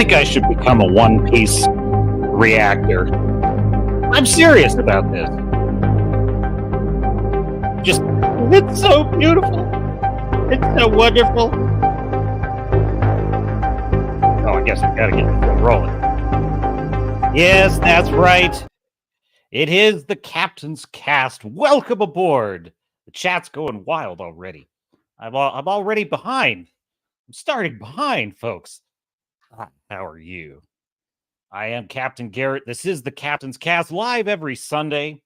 think I should become a One Piece reactor. I'm serious about this. Just, it's so beautiful. It's so wonderful. Oh, I guess I've got to get this thing rolling. Yes, that's right. It is the Captain's Cast. Welcome aboard. The chat's going wild already. I'm already behind. I'm starting behind, folks. How are you? I am Captain Garrett. This is the Captain's Cast, live every Sunday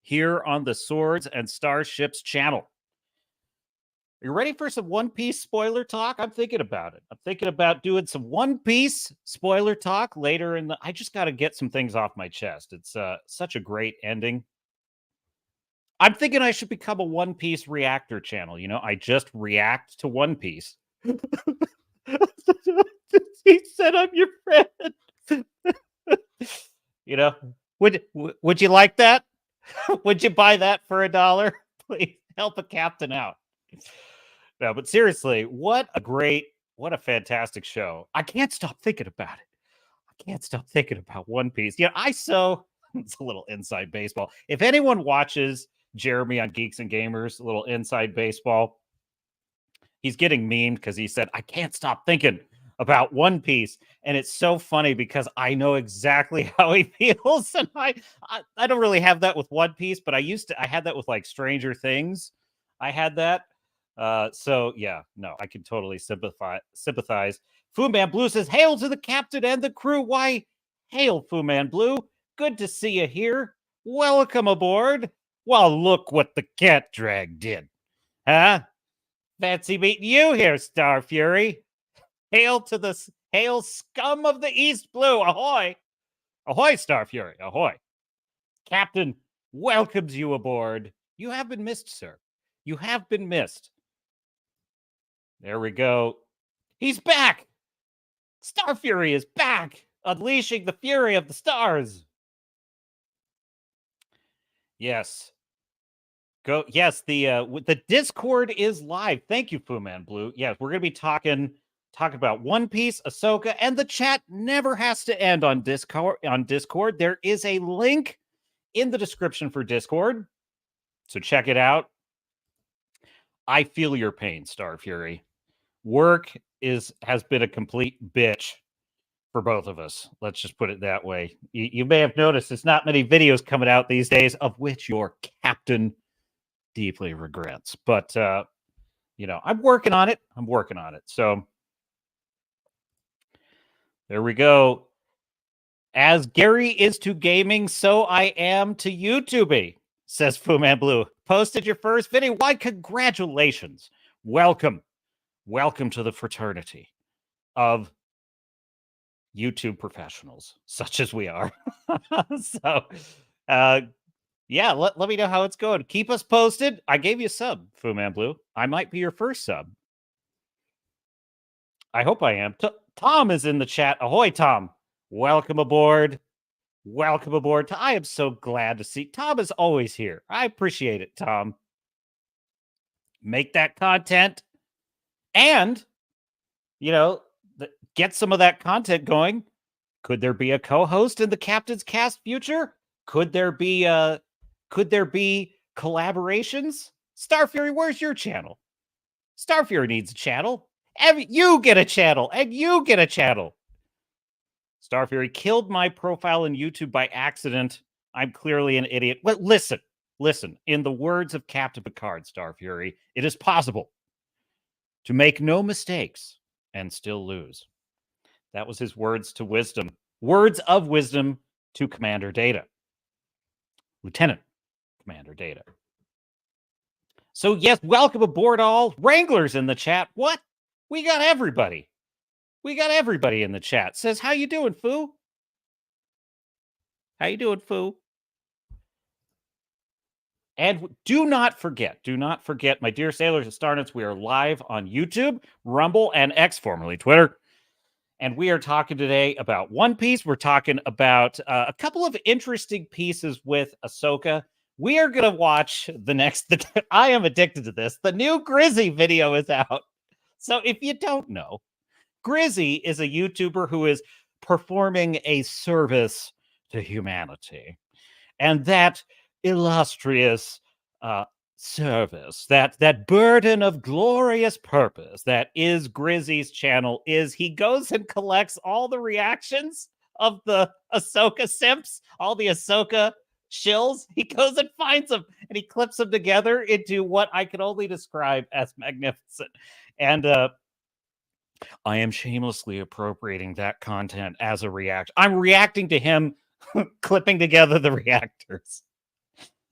here on the Swords and Starships Channel. Are you ready for some One Piece spoiler talk? I'm thinking about it. I'm thinking about doing some One Piece spoiler talk later in the... I just got to get some things off my chest. It's such a great ending. I'm thinking I should become a One Piece reactor channel. You know, I just react to One Piece. He said I'm your friend. You know, would you like that? Would you buy that for $1? Please help a captain out. No, but seriously, what a fantastic show. I can't stop thinking about it. I can't stop thinking about One Piece. Yeah, it's a little inside baseball. If anyone watches Jeremy on Geeks and Gamers, a little inside baseball, he's getting memed because he said, I can't stop thinking about One Piece. And it's so funny because I know exactly how he feels. And I don't really have that with One Piece, but I had that with like Stranger Things. I had that. So yeah, no, I can totally sympathize. Fu Man Blue says, hail to the captain and the crew. Why, hail, Fu Man Blue. Good to see you here. Welcome aboard. Well, look what the cat drag did. Huh? Fancy meeting you here, Star Fury. Hail scum of the East Blue. Ahoy. Ahoy, Star Fury. Ahoy. Captain welcomes you aboard. You have been missed, sir. You have been missed. There we go. He's back. Star Fury is back, unleashing the fury of the stars. Yes. Go. Yes, the Discord is live. Thank you, Fu Man Blue. Yes, we're gonna be talking about One Piece, Ahsoka, and the chat never has to end on Discord. There is a link in the description for Discord, so check it out. I feel your pain, Star Fury. Work has been a complete bitch for both of us. Let's just put it that way. You may have noticed there's not many videos coming out these days, of which your captain deeply regrets. But, I'm working on it. So there we go. As Gary is to gaming, so I am to YouTubing, says Fu Man Blue. Posted your first video. Why, congratulations. Welcome to the fraternity of YouTube professionals, such as we are. So, yeah, let me know how it's going. Keep us posted. I gave you a sub, Fu Man Blue. I might be your first sub. I hope I am. Tom is in the chat. Ahoy, Tom. Welcome aboard. Welcome aboard. I am so glad to see Tom is always here. I appreciate it, Tom. Make that content and, get some of that content going. Could there be a co-host in the Captain's Cast future? Could there be collaborations? Star Fury, where's your channel? Star Fury needs a channel. You get a channel, and you get a channel. Star Fury killed my profile in YouTube by accident. I'm clearly an idiot. Well, listen. In the words of Captain Picard, Star Fury, it is possible to make no mistakes and still lose. That was his words to wisdom. Words of wisdom to Commander Data. Lieutenant Commander Data. So, yes, welcome aboard all. Wranglers in the chat. What? We got everybody. In the chat. Says, how you doing, Fu? How you doing, Fu? And do not forget, my dear sailors and starnuts, we are live on YouTube, Rumble, and X, formerly Twitter. And we are talking today about One Piece. We're talking about a couple of interesting pieces with Ahsoka. We are going to watch I am addicted to this. The new Grizzy video is out. So if you don't know, Grizzy is a YouTuber who is performing a service to humanity. And that illustrious service, that burden of glorious purpose that is Grizzy's channel is he goes and collects all the reactions of the Ahsoka simps, all the Ahsoka shills. He goes and finds them and he clips them together into what I can only describe as magnificent. And I am shamelessly appropriating that content as a react. I'm reacting to him clipping together the reactors.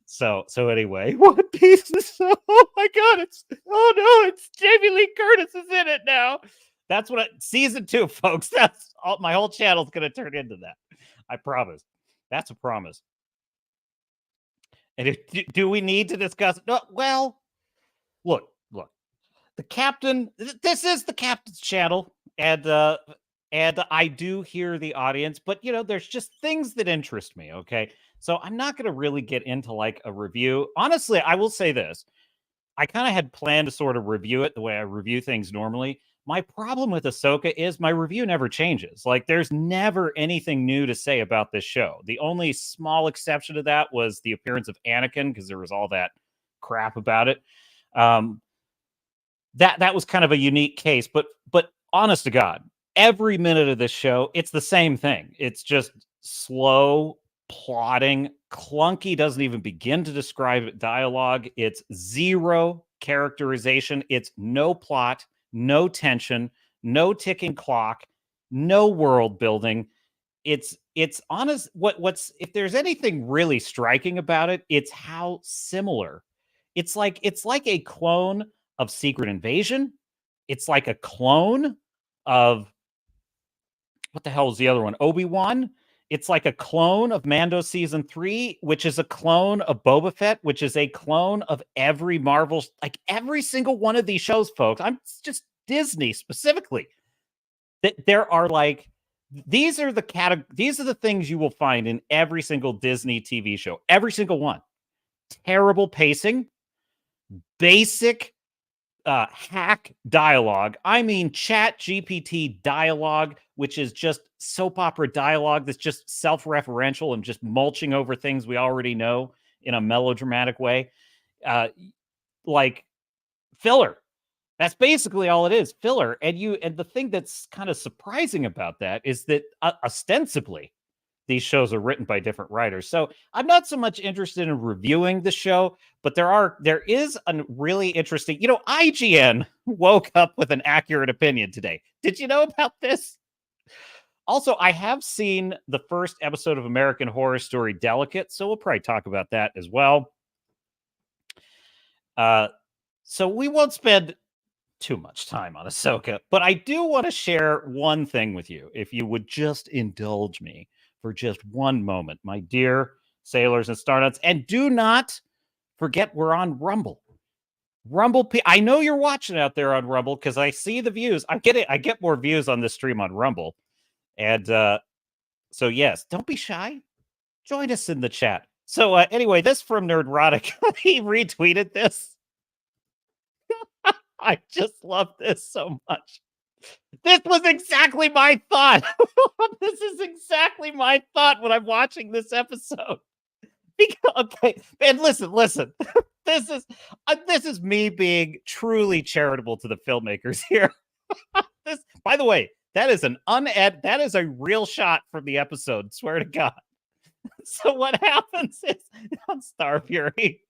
So anyway, One Piece is oh my god, it's Jamie Lee Curtis is in it now. That's what season 2, folks. That's all my whole channel's gonna turn into that. I promise. That's a promise. And do we need to discuss? No, well, look. The captain. This is the captain's channel, and I do hear the audience, but there's just things that interest me. Okay, so I'm not going to really get into like a review. Honestly, I will say this: I kind of had planned to sort of review it the way I review things normally. My problem with Ahsoka is my review never changes. Like, there's never anything new to say about this show. The only small exception to that was the appearance of Anakin, because there was all that crap about it. That was kind of a unique case, but honest to God, every minute of this show, it's the same thing. It's just slow, plotting, clunky, doesn't even begin to describe dialogue. It's zero characterization. It's no plot, no tension, no ticking clock, no world building. It's honest. What's if there's anything really striking about it, it's how similar. It's like a clone of Secret Invasion. It's like a clone of what the hell is the other one? Obi-Wan. It's like a clone of Mando season 3, which is a clone of Boba Fett, which is a clone of every Marvel, like every single one of these shows, folks. I'm just Disney specifically. That there are like these are the things you will find in every single Disney TV show. Every single one. Terrible pacing, basic hack dialogue. I mean, Chat GPT dialogue, which is just soap opera dialogue that's just self-referential and just mulching over things we already know in a melodramatic way. Like filler. That's basically all it is, filler. And the thing that's kind of surprising about that is that ostensibly these shows are written by different writers. So I'm not so much interested in reviewing the show, but there is a really interesting, IGN woke up with an accurate opinion today. Did you know about this? Also, I have seen the first episode of American Horror Story Delicate, so we'll probably talk about that as well. So we won't spend too much time on Ahsoka, but I do want to share one thing with you, if you would just indulge me for just one moment, my dear sailors and starnuts. And do not forget we're on Rumble. I know you're watching out there on Rumble because I see the views. I get more views on this stream on Rumble. And so, yes, don't be shy. Join us in the chat. So anyway, this from Nerdrotic. He retweeted this. I just love this so much. This was exactly my thought. This is exactly my thought when I'm watching this episode. Okay, and listen. This is me being truly charitable to the filmmakers here. This, by the way, that is that is a real shot from the episode. Swear to God. So what happens is on Star Fury,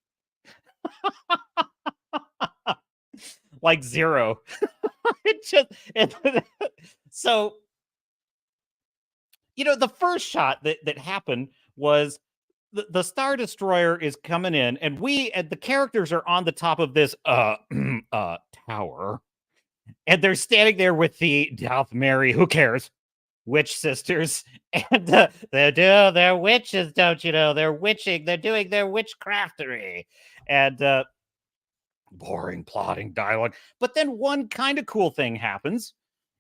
like zero. So the first shot that happened was the Star Destroyer is coming in, and the characters are on the top of this tower, and they're standing there with the Darth Mary, who cares, witch sisters, and they're witches, don't you know? They're witching, they're doing their witchcraftery, and boring plotting dialogue. But then one kind of cool thing happens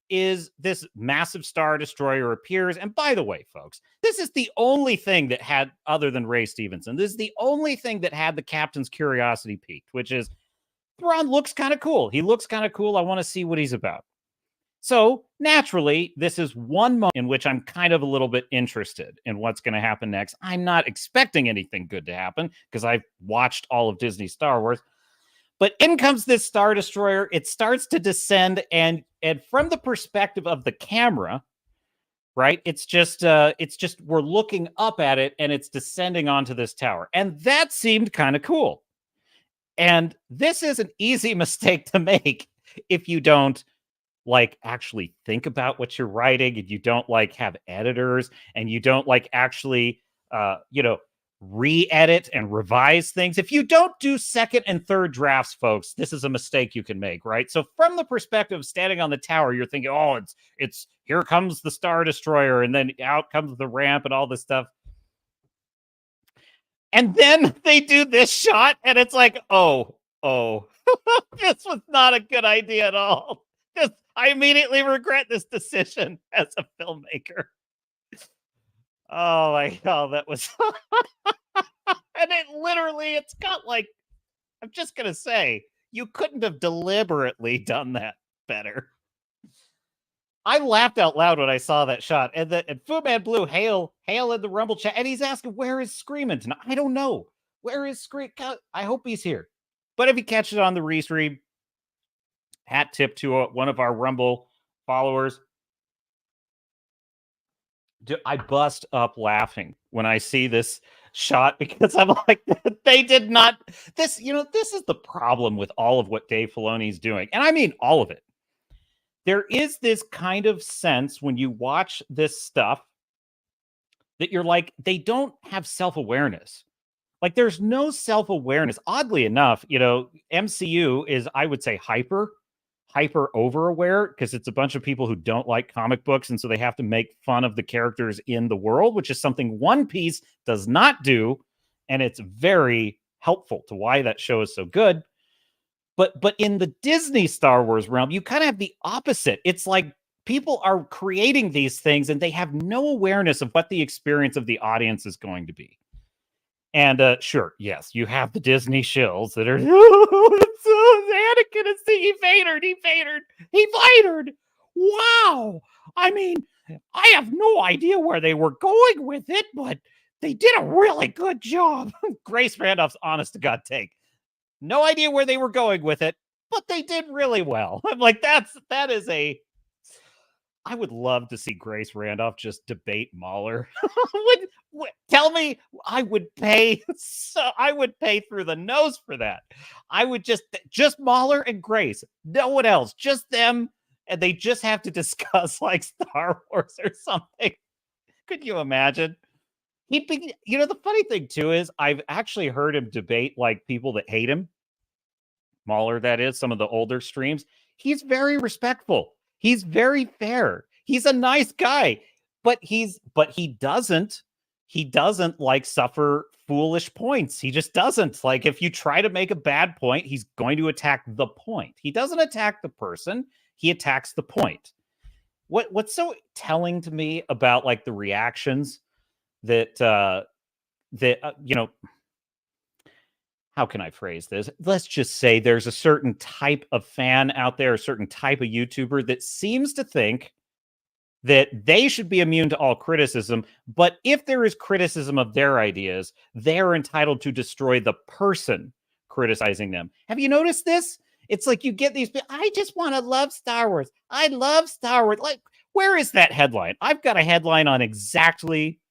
is this massive Star Destroyer appears. And by the way, folks, this is the only thing that had, other than Ray Stevenson, this is the only thing that had the captain's curiosity peaked, which is Thrawn looks kind of cool. He looks kind of cool. I want to see what he's about. So naturally, this is one moment in which I'm kind of a little bit interested in what's going to happen next. I'm not expecting anything good to happen because I've watched all of Disney Star Wars. But in comes this Star Destroyer. It starts to descend, and from the perspective of the camera, right? It's just we're looking up at it, and it's descending onto this tower, and that seemed kind of cool. And this is an easy mistake to make if you don't like actually think about what you're writing, and you don't like have editors, and you don't like actually re-edit and revise things. If you don't do second and third drafts, folks, this is a mistake you can make, right? So from the perspective of standing on the tower, you're thinking, oh, it's here comes the Star Destroyer, and then out comes the ramp and all this stuff. And then they do this shot, and it's like, oh, this was not a good idea at all. I immediately regret this decision as a filmmaker. Oh my God, that was... And it's got like... I'm just going to say, you couldn't have deliberately done that better. I laughed out loud when I saw that shot. And Fu Man Blue, hail in the Rumble chat. And he's asking, where is Screamin' tonight? I don't know. Where is Scream? I hope he's here. But if you catch it on the restream, hat tip to one of our Rumble followers. I bust up laughing when I see this shot because I'm like, they did not. This is the problem with all of what Dave Filoni's doing. And I mean all of it. There is this kind of sense when you watch this stuff that you're like, they don't have self-awareness. Like, there's no self-awareness. Oddly enough, MCU is, I would say, hyper over aware because it's a bunch of people who don't like comic books, and so they have to make fun of the characters in the world, which is something One Piece does not do, and it's very helpful to why that show is so good. But in the Disney Star Wars realm, you kind of have the opposite. It's like people are creating these things and they have no awareness of what the experience of the audience is going to be. And sure, yes, you have the Disney shills that are, Anakin is he favored. Wow. I mean, I have no idea where they were going with it, but they did a really good job. Grace Randolph's honest to God take. No idea where they were going with it, but they did really well. I'm like, that is a... I would love to see Grace Randolph just debate Mauler. Tell me, I would pay through the nose for that. I would just Mauler and Grace, no one else, just them, and they just have to discuss like Star Wars or something. Could you imagine? He'd be, the funny thing too is I've actually heard him debate like people that hate him. Mauler, that is, some of the older streams. He's very respectful. He's very fair. He's a nice guy, but he doesn't like suffer foolish points. He just doesn't. Like, if you try to make a bad point, he's going to attack the point. He doesn't attack the person. He attacks the point. What's so telling to me about like the reactions that how can I phrase this? Let's just say there's a certain type of fan out there, a certain type of YouTuber that seems to think that they should be immune to all criticism. But if there is criticism of their ideas, they're entitled to destroy the person criticizing them. Have you noticed this? It's like you get these, I just want to love Star Wars. I love Star Wars. Like, where is that headline? I've got a headline on exactly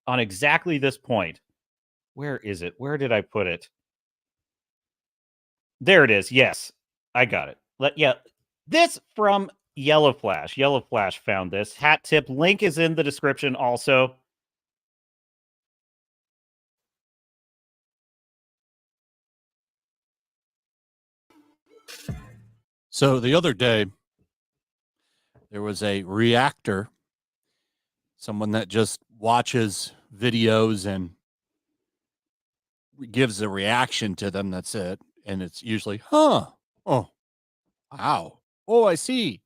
this point. Where is it? Where did I put it? There it is. Yes, I got it. This from Yellow Flash. Yellow Flash found this. Hat tip. Link is in the description also. So the other day, there was a reactor, someone that just watches videos and gives a reaction to them. That's it. And it's usually, oh, wow. Oh, I see.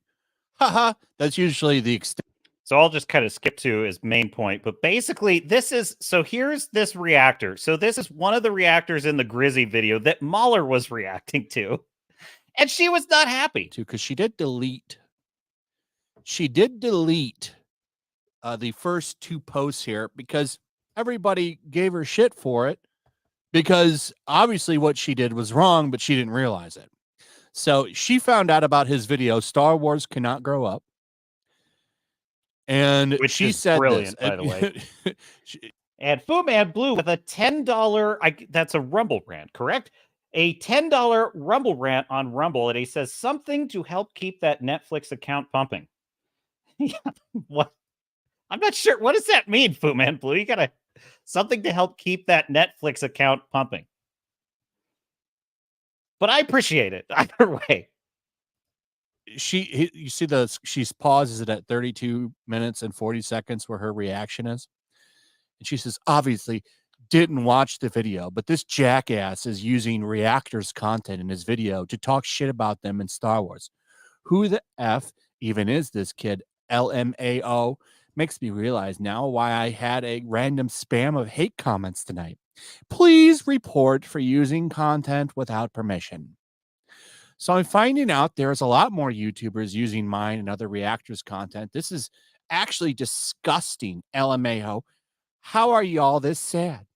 Haha. That's usually the extent. So I'll just kind of skip to his main point. But basically, here's this reactor. So this is one of the reactors in the Grizzy video that Mauler was reacting to. And she was not happy. Because she did delete she did delete the first 2 posts here because everybody gave her shit for it, because obviously what she did was wrong, but she didn't realize it. So she found out about his video, Star Wars Cannot Grow Up. And Which she is said brilliant, this. by the way. And Fu Man Blue with a $10, that's a Rumble rant, correct? A $10 Rumble rant on Rumble, and he says something to help keep that Netflix account pumping. Yeah, what? I'm not sure. What does that mean, Fu Man Blue? You gotta something to help keep that Netflix account pumping. But I appreciate it either way. You see she's pauses it at 32 minutes and 40 seconds where her reaction is. And she says, obviously didn't watch the video, but this jackass is using reactors content in his video to talk shit about them in Star Wars. Who the F even is this kid? LMAO makes me realize now why I had a random spam of hate comments tonight. Please report for using content without permission. So I'm finding out there's a lot more YouTubers using mine and other reactors content. This is actually disgusting, LMAO. How are y'all this sad?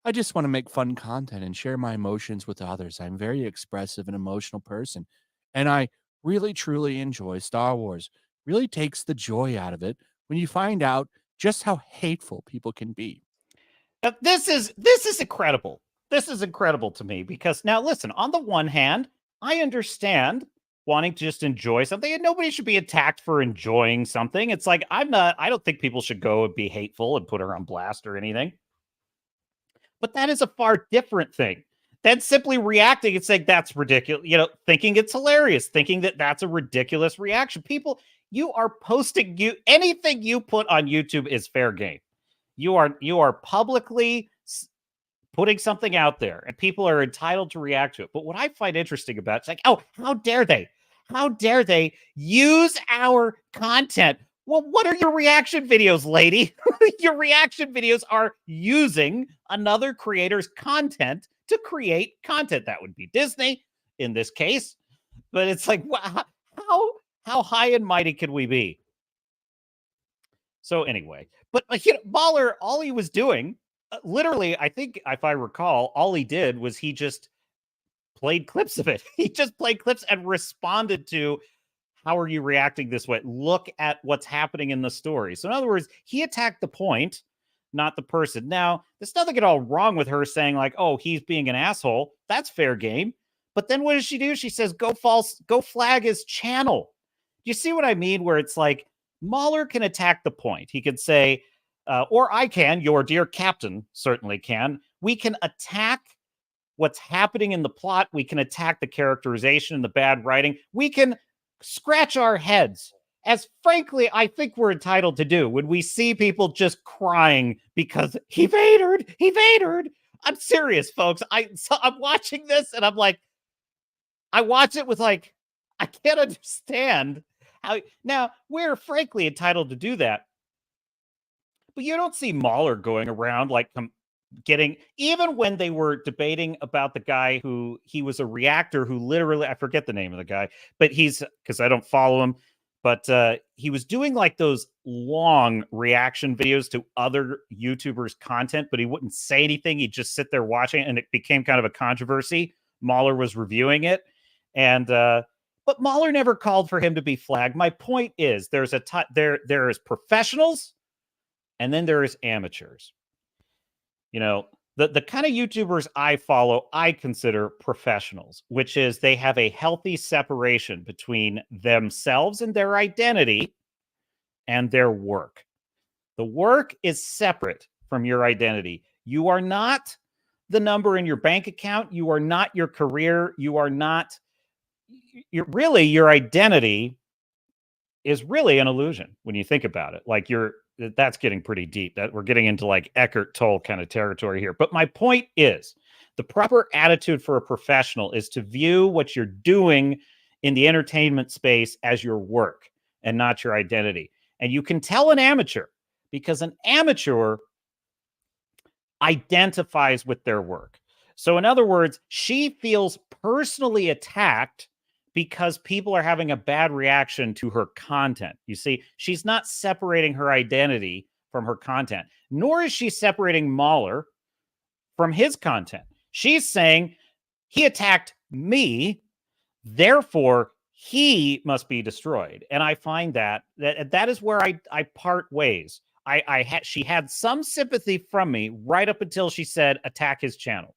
I just want to make fun content and share my emotions with others. I'm very expressive and emotional person, and I really truly enjoy Star Wars. Really takes the joy out of it when you find out just how hateful people can be. This is incredible. This is incredible to me because now listen, on the one hand, I understand wanting to just enjoy something, and nobody should be attacked for enjoying something. It's like I don't think people should go and be hateful and put her on blast or anything. But that is a far different thing than simply reacting and saying that's ridiculous, thinking it's hilarious, thinking that that's a ridiculous reaction. People, you are posting anything you put on YouTube is fair game. You are publicly putting something out there, and people are entitled to react to it. But what I find interesting about it's like, oh, how dare they? How dare they use our content? Well, what are your reaction videos, lady? Your reaction videos are using another creator's content to create content. That would be Disney in this case. But it's like, how high and mighty can we be? So anyway, but Mauler, all he was doing, literally, I think if I recall, all he did was he just played clips of it. He just played clips and responded to, how are you reacting this way? Look at what's happening in the story. So in other words, he attacked the point, not the person. Now, there's nothing at all wrong with her saying like, oh, he's being an asshole. That's fair game. But then what does she do? She says, go flag his channel. Do you see what I mean? Where it's like, Mauler can attack the point. He could say, or I can, your dear captain certainly can. We can attack what's happening in the plot. We can attack the characterization and the bad writing. We can scratch our heads, as frankly, I think we're entitled to do when we see people just crying because he Vadered. I'm serious, folks. I'm watching this and I'm like, I watch it with like, I can't understand how. Now, we're frankly entitled to do that. But you don't see Mauler going around like getting, even when they were debating about the guy who he was a reactor who literally, I forget the name of the guy, but he's, because I don't follow him, but he was doing like those long reaction videos to other YouTubers' content, but he wouldn't say anything. He'd just sit there watching it, and it became kind of a controversy. Mauler was reviewing it, and but Mauler never called for him to be flagged. My point is, there's there is professionals, and then there is amateurs. The kind of YouTubers I follow, I consider professionals, which is they have a healthy separation between themselves and their identity and their work. The work is separate from your identity. You are not the number in your bank account. You are not your career. You are not, your identity is really an illusion when you think about it. Like that's getting pretty deep. That we're getting into like Eckhart Tolle kind of territory here. But my point is, the proper attitude for a professional is to view what you're doing in the entertainment space as your work and not your identity. And you can tell an amateur, because an amateur identifies with their work. So in other words, she feels personally attacked because people are having a bad reaction to her content. You see, she's not separating her identity from her content, nor is she separating Mauler from his content. She's saying he attacked me, therefore he must be destroyed. And I find that is where I part ways. She had some sympathy from me right up until she said attack his channel.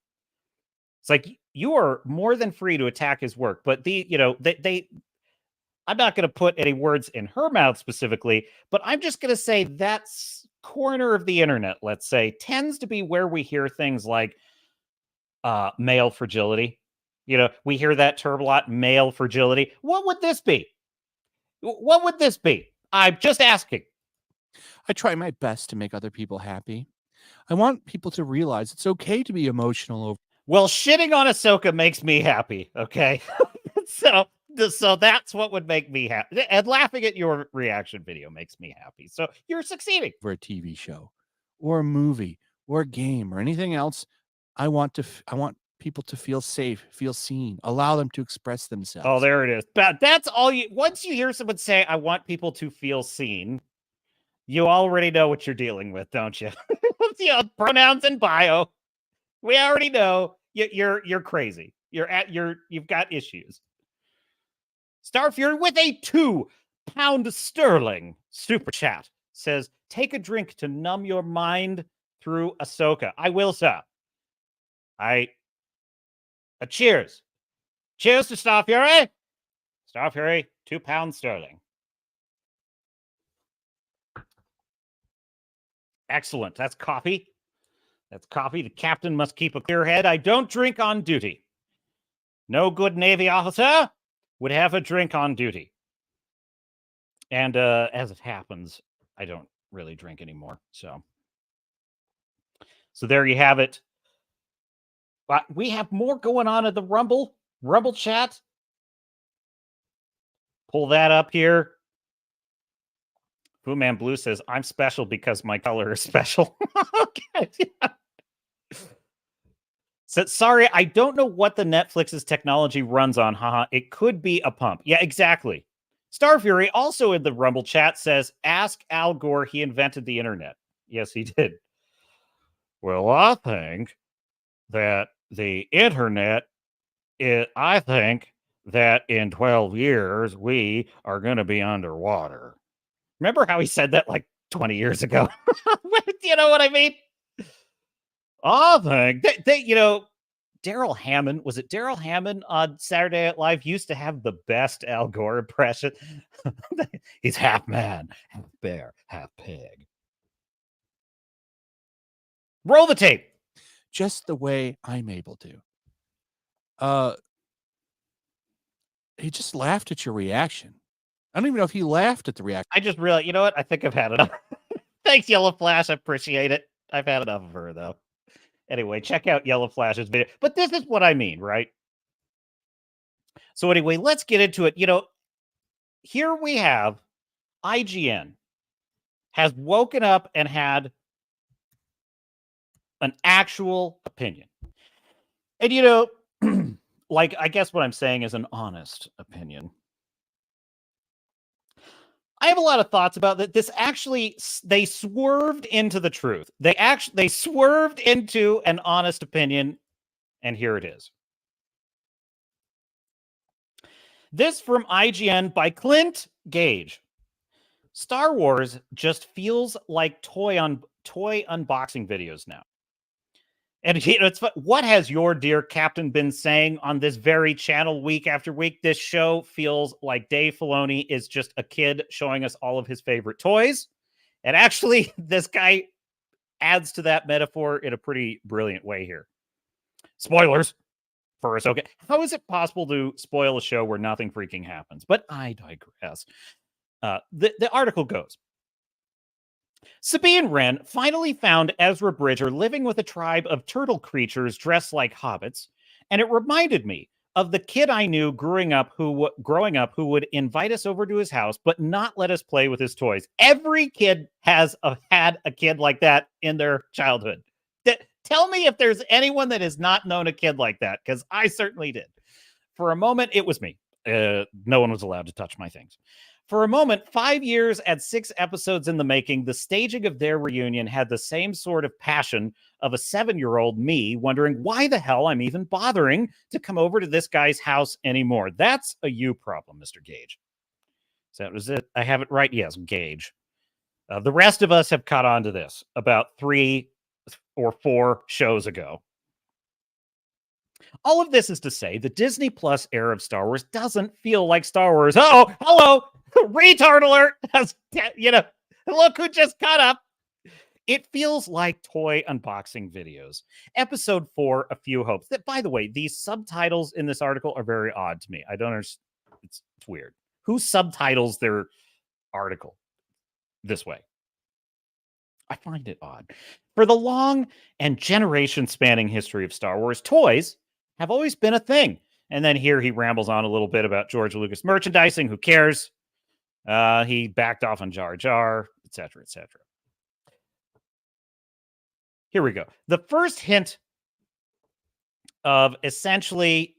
It's like, you are more than free to attack his work, but I'm not going to put any words in her mouth specifically, but I'm just going to say that's corner of the internet, let's say, tends to be where we hear things like male fragility. We hear that term a lot, male fragility. What would this be? What would this be? I'm just asking. I try my best to make other people happy. I want people to realize it's okay to be emotional over. Well, shitting on Ahsoka makes me happy, okay? So that's what would make me happy. And laughing at your reaction video makes me happy. So you're succeeding. For a TV show or a movie or a game or anything else, I want people to feel safe, feel seen, allow them to express themselves. Oh, there it is. But that's all once you hear someone say, I want people to feel seen, you already know what you're dealing with, don't you? Pronouns and bio. We already know you're crazy. You've got issues. Starfury with a £2 sterling super chat says, take a drink to numb your mind through Ahsoka. I will, sir. Cheers. Cheers to Starfury. Starfury, £2 sterling. Excellent. That's coffee. That's coffee. The captain must keep a clear head. I don't drink on duty. No good Navy officer would have a drink on duty. And as it happens, I don't really drink anymore. So there you have it. But we have more going on at the Rumble chat. Pull that up here. Fu Man Blue says, I'm special because my color is special. Okay. Yeah. So, sorry, I don't know what the Netflix's technology runs on. Haha, it could be a pump. Yeah, exactly. Starfury also in the Rumble chat says, ask Al Gore, he invented the internet. Yes, he did. Well, I think that the internet, I think that in 12 years, we are going to be underwater. Remember how he said that like 20 years ago? You know what I mean? I think that Daryl Hammond, was it Daryl Hammond on Saturday Night Live, used to have the best Al Gore impression. He's half man, half bear, half pig. Roll the tape. Just the way I'm able to. He just laughed at your reaction. I don't even know if he laughed at the reaction. I just realized, you know what? I think I've had enough. Thanks, Yellow Flash. I appreciate it. I've had enough of her, though. Anyway, check out Yellow Flash's video. But this is what I mean, right? So anyway, let's get into it. Here we have IGN has woken up and had an actual opinion. And, like, I guess what I'm saying is an honest opinion. I have a lot of thoughts about that. This actually, they swerved into the truth. They swerved into an honest opinion, and here it is. This from IGN by Clint Gage. Star Wars just feels like toy unboxing videos now. And it's what has your dear captain been saying on this very channel week after week? This show feels like Dave Filoni is just a kid showing us all of his favorite toys. And actually, this guy adds to that metaphor in a pretty brilliant way here. Spoilers for Ahsoka. How is it possible to spoil a show where nothing freaking happens? But I digress. The article goes. Sabine Wren finally found Ezra Bridger living with a tribe of turtle creatures dressed like hobbits, and it reminded me of the kid I knew growing up who would invite us over to his house but not let us play with his toys. Every kid has had a kid like that in their childhood. Tell me if there's anyone that has not known a kid like that, because I certainly did. For a moment, it was me. no one was allowed to touch my things. For a moment, 5 years and 6 episodes in the making, the staging of their reunion had the same sort of passion of a 7-year-old me wondering why the hell I'm even bothering to come over to this guy's house anymore. That's a you problem, Mr. Gage. So that was it. I have it right. Yes, Gage. The rest of us have caught on to this about 3 or 4 shows ago. All of this is to say the Disney Plus era of Star Wars doesn't feel like Star Wars. Oh, hello, retard alert. Look who just caught up. It feels like toy unboxing videos. Episode 4, A Few Hopes. That, by the way, these subtitles in this article are very odd to me. I don't understand. It's weird. Who subtitles their article this way? I find it odd. For the long and generation-spanning history of Star Wars, toys have always been a thing. And then here he rambles on a little bit about George Lucas merchandising. Who cares? He backed off on Jar Jar, etc., etc. Here we go. The first hint of essentially,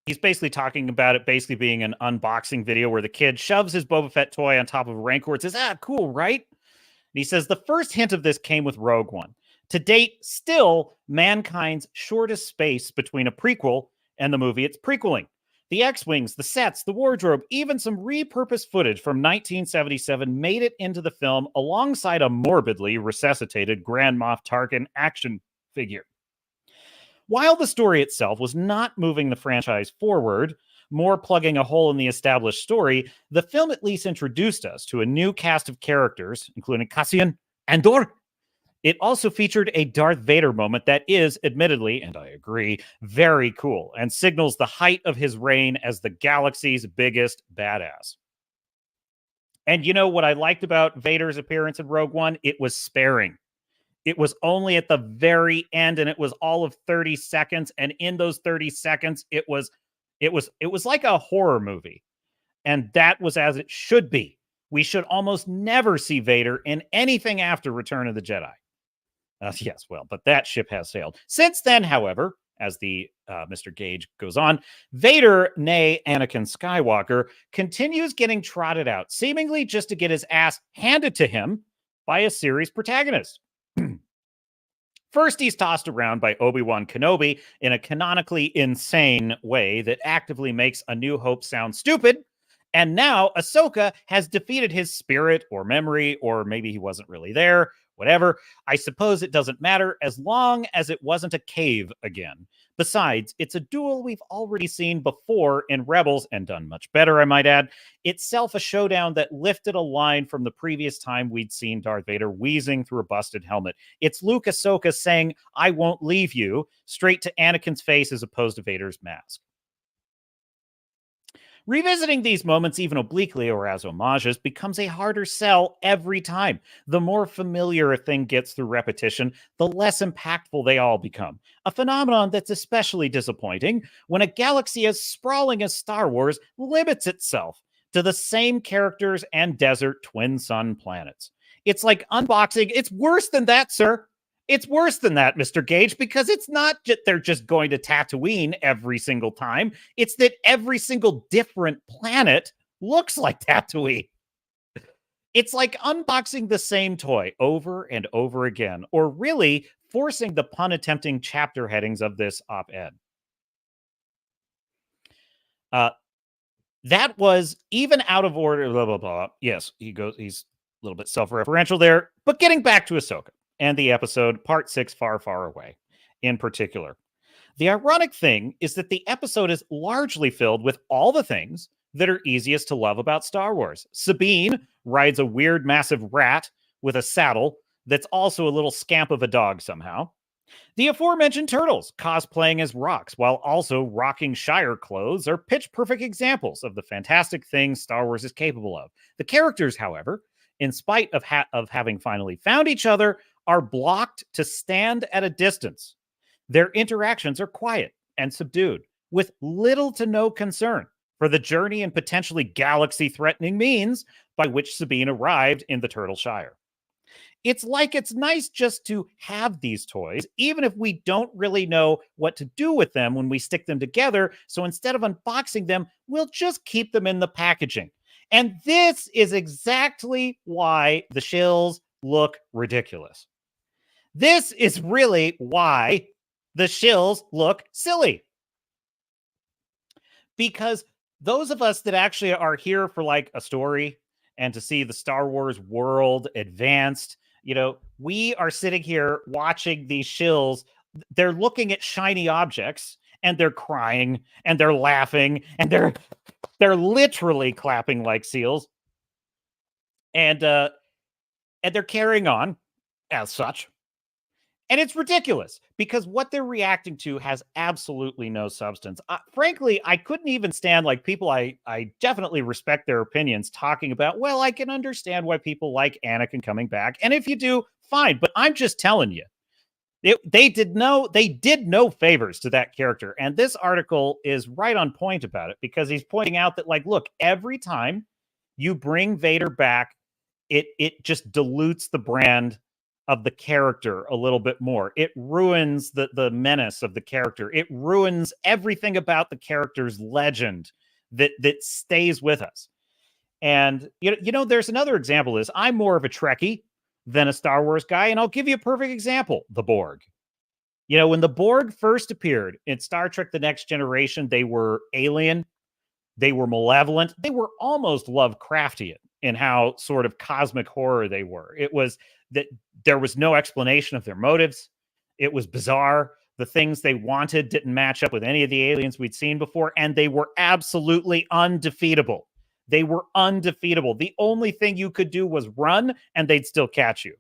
he's basically talking about it basically being an unboxing video where the kid shoves his Boba Fett toy on top of a Rancor and says, cool, right? And he says, the first hint of this came with Rogue One. To date, still mankind's shortest space between a prequel and the movie it's prequeling. The X-Wings, the sets, the wardrobe, even some repurposed footage from 1977 made it into the film alongside a morbidly resuscitated Grand Moff Tarkin action figure. While the story itself was not moving the franchise forward, more plugging a hole in the established story, the film at least introduced us to a new cast of characters, including Cassian and Andor. It also featured a Darth Vader moment that is, admittedly, and I agree, very cool, and signals the height of his reign as the galaxy's biggest badass. And you know what I liked about Vader's appearance in Rogue One? It was sparing. It was only at the very end, and it was all of 30 seconds. And in those 30 seconds, it was like a horror movie. And that was as it should be. We should almost never see Vader in anything after Return of the Jedi. Yes, well, but that ship has sailed. Since then, however, as the Mr. Gage goes on, Vader, nay Anakin Skywalker, continues getting trotted out, seemingly just to get his ass handed to him by a series protagonist. First, he's tossed around by Obi-Wan Kenobi in a canonically insane way that actively makes A New Hope sound stupid. And now Ahsoka has defeated his spirit or memory, or maybe he wasn't really there. Whatever. I suppose it doesn't matter as long as it wasn't a cave again. Besides, it's a duel we've already seen before in Rebels and done much better, I might add. Itself a showdown that lifted a line from the previous time we'd seen Darth Vader wheezing through a busted helmet. It's Luke Ahsoka saying, "I won't leave you," straight to Anakin's face as opposed to Vader's mask. Revisiting these moments, even obliquely or as homages, becomes a harder sell every time. The more familiar a thing gets through repetition, the less impactful they all become. A phenomenon that's especially disappointing when a galaxy as sprawling as Star Wars limits itself to the same characters and desert twin sun planets. It's like unboxing. It's worse than that, sir. It's worse than that, Mr. Gage, because it's not they're just going to Tatooine every single time. It's that every single different planet looks like Tatooine. It's like unboxing the same toy over and over again, or really forcing the pun-attempting chapter headings of this op-ed. That was even out of order, blah, blah, blah. Yes, he's a little bit self-referential there, but getting back to Ahsoka and the episode Part 6, Far, Far Away, in particular. The ironic thing is that the episode is largely filled with all the things that are easiest to love about Star Wars. Sabine rides a weird, massive rat with a saddle that's also a little scamp of a dog somehow. The aforementioned turtles cosplaying as rocks while also rocking Shire clothes are pitch-perfect examples of the fantastic things Star Wars is capable of. The characters, however, in spite of having finally found each other, are blocked to stand at a distance. Their interactions are quiet and subdued, with little to no concern for the journey and potentially galaxy-threatening means by which Sabine arrived in the Turtle Shire. It's like it's nice just to have these toys, even if we don't really know what to do with them when we stick them together. So instead of unboxing them, we'll just keep them in the packaging. And this is exactly why the Shills look ridiculous. This is really why the Shills look silly. Because those of us that actually are here for like a story and to see the Star Wars world advanced, we are sitting here watching these Shills. They're looking at shiny objects and they're crying and they're laughing and they're literally clapping like seals. And they're carrying on as such. And it's ridiculous because what they're reacting to has absolutely no substance. Frankly, I couldn't even stand like people I definitely respect their opinions talking about, well, I can understand why people like Anakin coming back. And if you do, fine. But I'm just telling you, they did no favors to that character. And this article is right on point about it because he's pointing out that, like, look, every time you bring Vader back, it just dilutes the brand of the character a little bit more. It ruins the menace of the character. It ruins everything about the character's legend that stays with us. And there's another example of this. I'm more of a Trekkie than a Star Wars guy, and I'll give you a perfect example: the Borg. When the Borg first appeared in Star Trek The Next Generation, they were alien, they were malevolent, they were almost Lovecraftian in how sort of cosmic horror they were. It was that there was no explanation of their motives. It was bizarre. The things they wanted didn't match up with any of the aliens we'd seen before, and they were absolutely undefeatable. They were undefeatable. The only thing you could do was run, and they'd still catch you.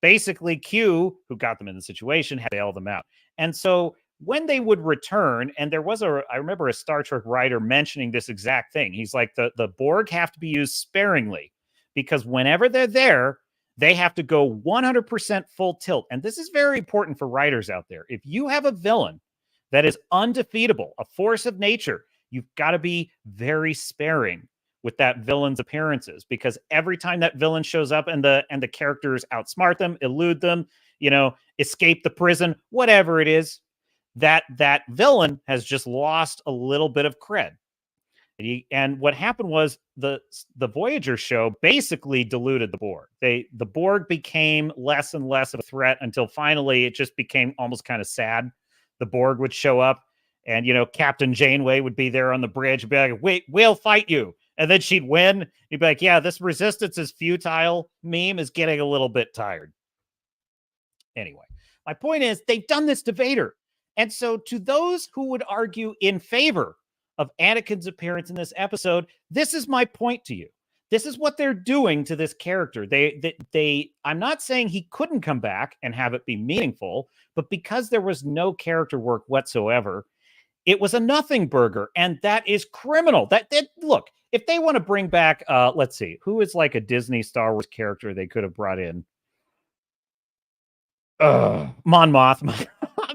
Basically, Q, who got them in the situation, had to bail them out. And so when they would return, and I remember a Star Trek writer mentioning this exact thing. He's like, the Borg have to be used sparingly because whenever they're there, they have to go 100% full tilt. And this is very important for writers out there. If you have a villain that is undefeatable, a force of nature, you've got to be very sparing with that villain's appearances, because every time that villain shows up and the characters outsmart them, elude them, escape the prison, whatever it is, that villain has just lost a little bit of cred. And what happened was the Voyager show basically diluted the Borg. The Borg became less and less of a threat until finally it just became almost kind of sad. The Borg would show up and, Captain Janeway would be there on the bridge and be like, wait, we'll fight you. And then she'd win. You'd be like, yeah, this resistance is futile meme is getting a little bit tired. Anyway, my point is they've done this to Vader. And so to those who would argue in favor of Anakin's appearance in this episode, this is my point to you. This is what they're doing to this character. I'm not saying he couldn't come back and have it be meaningful, but because there was no character work whatsoever, it was a nothing burger, and that is criminal. Look, if they want to bring back, let's see, who is like a Disney Star Wars character they could have brought in? Mon Mothma.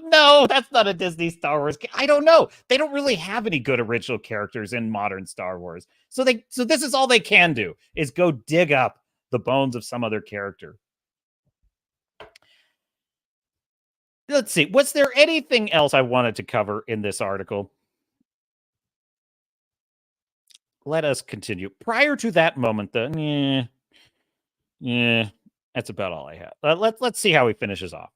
No, that's not a Disney Star Wars. I don't know. They don't really have any good original characters in modern Star Wars. So this is all they can do is go dig up the bones of some other character. Let's see. Was there anything else I wanted to cover in this article? Let us continue. Prior to that moment, though, that's about all I have. Let's see how he finishes off.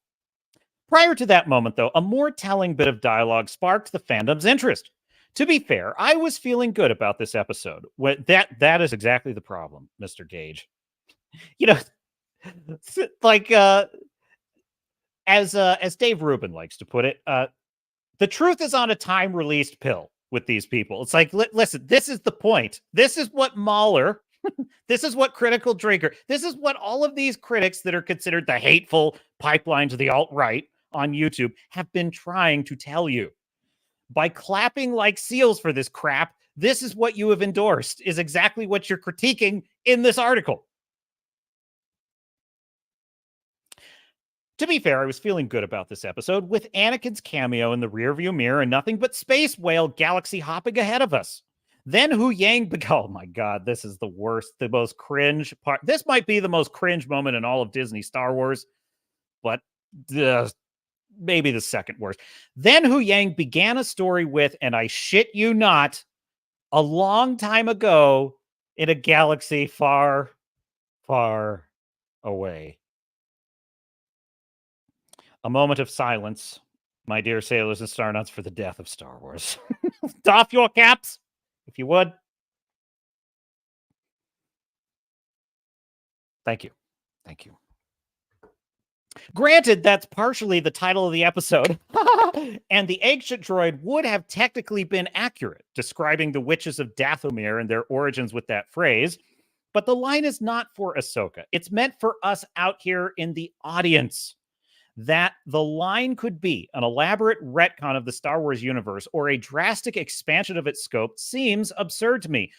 Prior to that moment, though, a more telling bit of dialogue sparked the fandom's interest. To be fair, I was feeling good about this episode. That is exactly the problem, Mr. Gage. Like as Dave Rubin likes to put it, the truth is on a time-released pill with these people. It's like, listen, this is the point. This is what Mauler, this is what Critical Drinker, this is what all of these critics that are considered the hateful pipeline to the alt-right on YouTube have been trying to tell you. By clapping like seals for this crap, this is what you have endorsed, is exactly what you're critiquing in this article. To be fair, I was feeling good about this episode, with Anakin's cameo in the rearview mirror and nothing but space whale galaxy hopping ahead of us. Then Hu Yang, oh my God, this is the worst, the most cringe part. This might be the most cringe moment in all of Disney Star Wars, but maybe the second worst. Then Hu Yang began a story with, and I shit you not, a long time ago in a galaxy far, far away. A moment of silence, my dear sailors and star nuts, for the death of Star Wars. Doff your caps, if you would. Thank you. Thank you. Granted, that's partially the title of the episode, and the ancient droid would have technically been accurate, describing the witches of Dathomir and their origins with that phrase, but the line is not for Ahsoka. It's meant for us out here in the audience. That the line could be an elaborate retcon of the Star Wars universe or a drastic expansion of its scope seems absurd to me.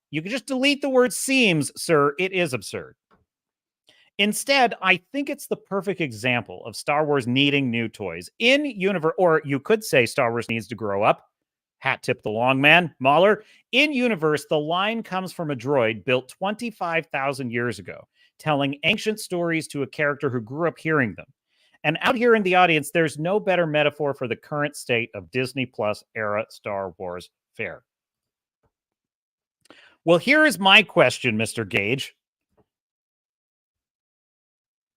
You can just delete the word seems, sir. It is absurd. Instead, I think it's the perfect example of Star Wars needing new toys in universe, or you could say Star Wars needs to grow up. Hat tip the long man, Mauler. In universe, the line comes from a droid built 25,000 years ago, telling ancient stories to a character who grew up hearing them. And out here in the audience, there's no better metaphor for the current state of Disney Plus era Star Wars fare. Well, here is my question, Mr. Gage.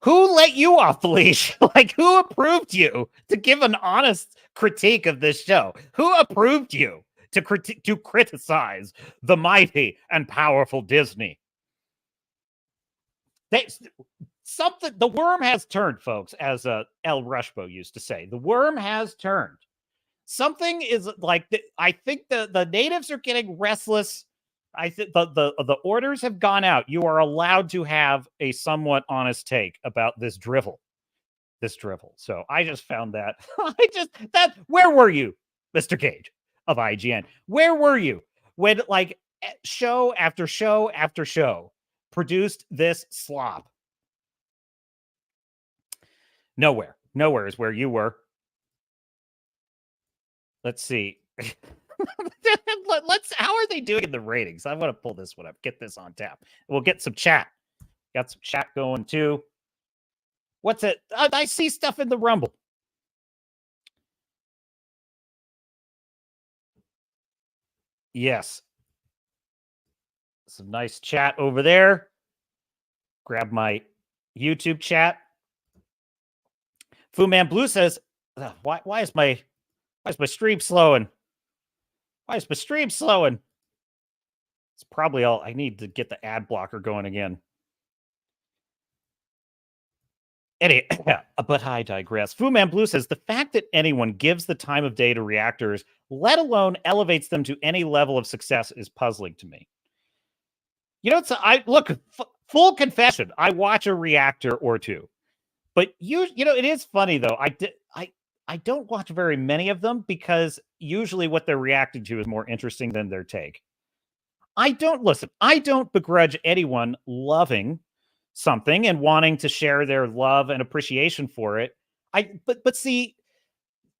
Who let you off the leash? Like, who approved you to give an honest critique of this show? Who approved you to criticize the mighty and powerful Disney? The worm has turned, folks, as El Rushbo used to say. The worm has turned. Something is like, I think the natives are getting restless. I think the orders have gone out. You are allowed to have a somewhat honest take about this drivel. So I just found that. Where were you, Mr. Gage of IGN? Where were you when, like, show after show after show produced this slop? Nowhere is where you were. Let's see. How are they doing in the ratings? I want to pull this one up. Get this on tap. We'll get some chat. Got some chat going too. What's it? I see stuff in the Rumble. Yes. Some nice chat over there. Grab my YouTube chat. Fu Man Blue says, why is my stream slowing? Why is my stream slowing? It's probably all I need to get the ad blocker going again. Anyway, but I digress. Fu Man Blue says, the fact that anyone gives the time of day to reactors, let alone elevates them to any level of success, is puzzling to me. You know, full confession, I watch a reactor or two. But you know, it is funny though. I don't watch very many of them because usually what they're reacting to is more interesting than their take. I don't begrudge anyone loving something and wanting to share their love and appreciation for it. But see,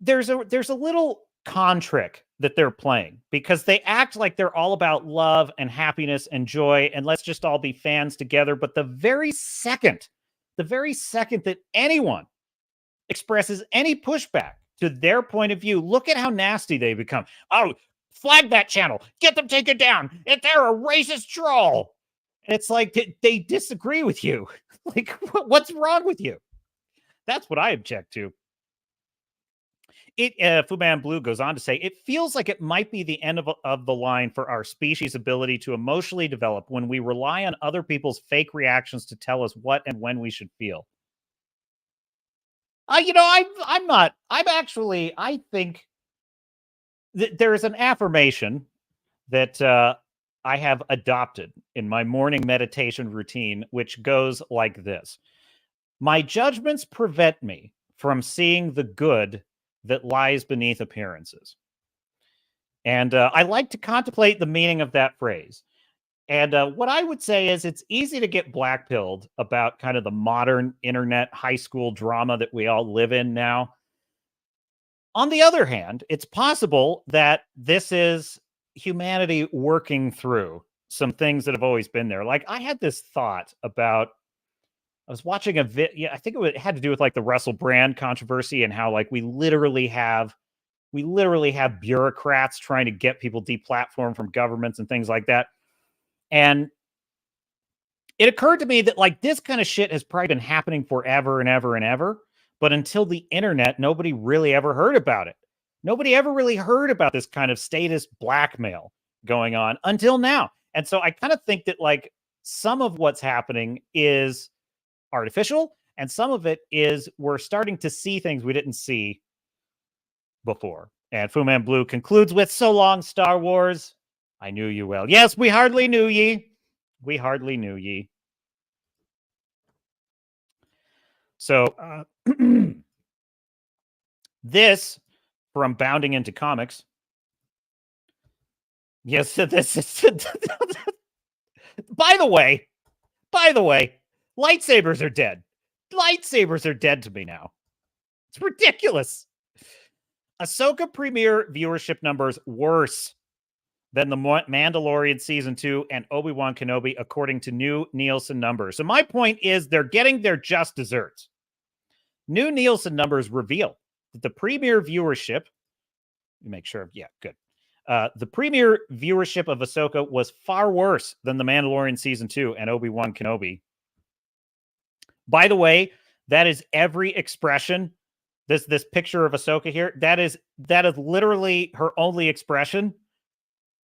there's a little con trick that they're playing because they act like they're all about love and happiness and joy and let's just all be fans together. But the very second that anyone expresses any pushback to their point of view, look at how nasty they become. Oh, flag that channel. Get them taken down. If they're a racist troll. And it's like they disagree with you. Like, what's wrong with you? That's what I object to. Fu Man Blue goes on to say, it feels like it might be the end of the line for our species' ability to emotionally develop when we rely on other people's fake reactions to tell us what and when we should feel. I think that there is an affirmation that I have adopted in my morning meditation routine, which goes like this. My judgments prevent me from seeing the good that lies beneath appearances. And I like to contemplate the meaning of that phrase. And what I would say is it's easy to get blackpilled about kind of the modern internet high school drama that we all live in now. On the other hand, it's possible that this is, humanity working through some things that have always been there. Like, I had this thought about, I was watching a I think it had to do with like the Russell Brand controversy and how like we literally have bureaucrats trying to get people deplatformed from governments and things like that. And it occurred to me that like this kind of shit has probably been happening forever and ever and ever. But until the internet, nobody really ever heard about it. Nobody ever really heard about this kind of status blackmail going on until now. And so I kind of think that like some of what's happening is artificial, and some of it is we're starting to see things we didn't see before. And Fu Man Blue concludes with, "So long, Star Wars. I knew you well. Yes, we hardly knew ye. We hardly knew ye." So this from Bounding Into Comics. Yes, this is. By the way, lightsabers are dead. Lightsabers are dead to me now. It's ridiculous. Ahsoka premiere viewership numbers worse than the Mandalorian Season 2 and Obi-Wan Kenobi, according to new Nielsen numbers. So my point is they're getting their just desserts. New Nielsen numbers reveal that the premiere viewership, make sure, yeah, good. The premiere viewership of Ahsoka was far worse than the Mandalorian Season 2 and Obi-Wan Kenobi. By the way, that is every expression. This picture of Ahsoka here, that is literally her only expression.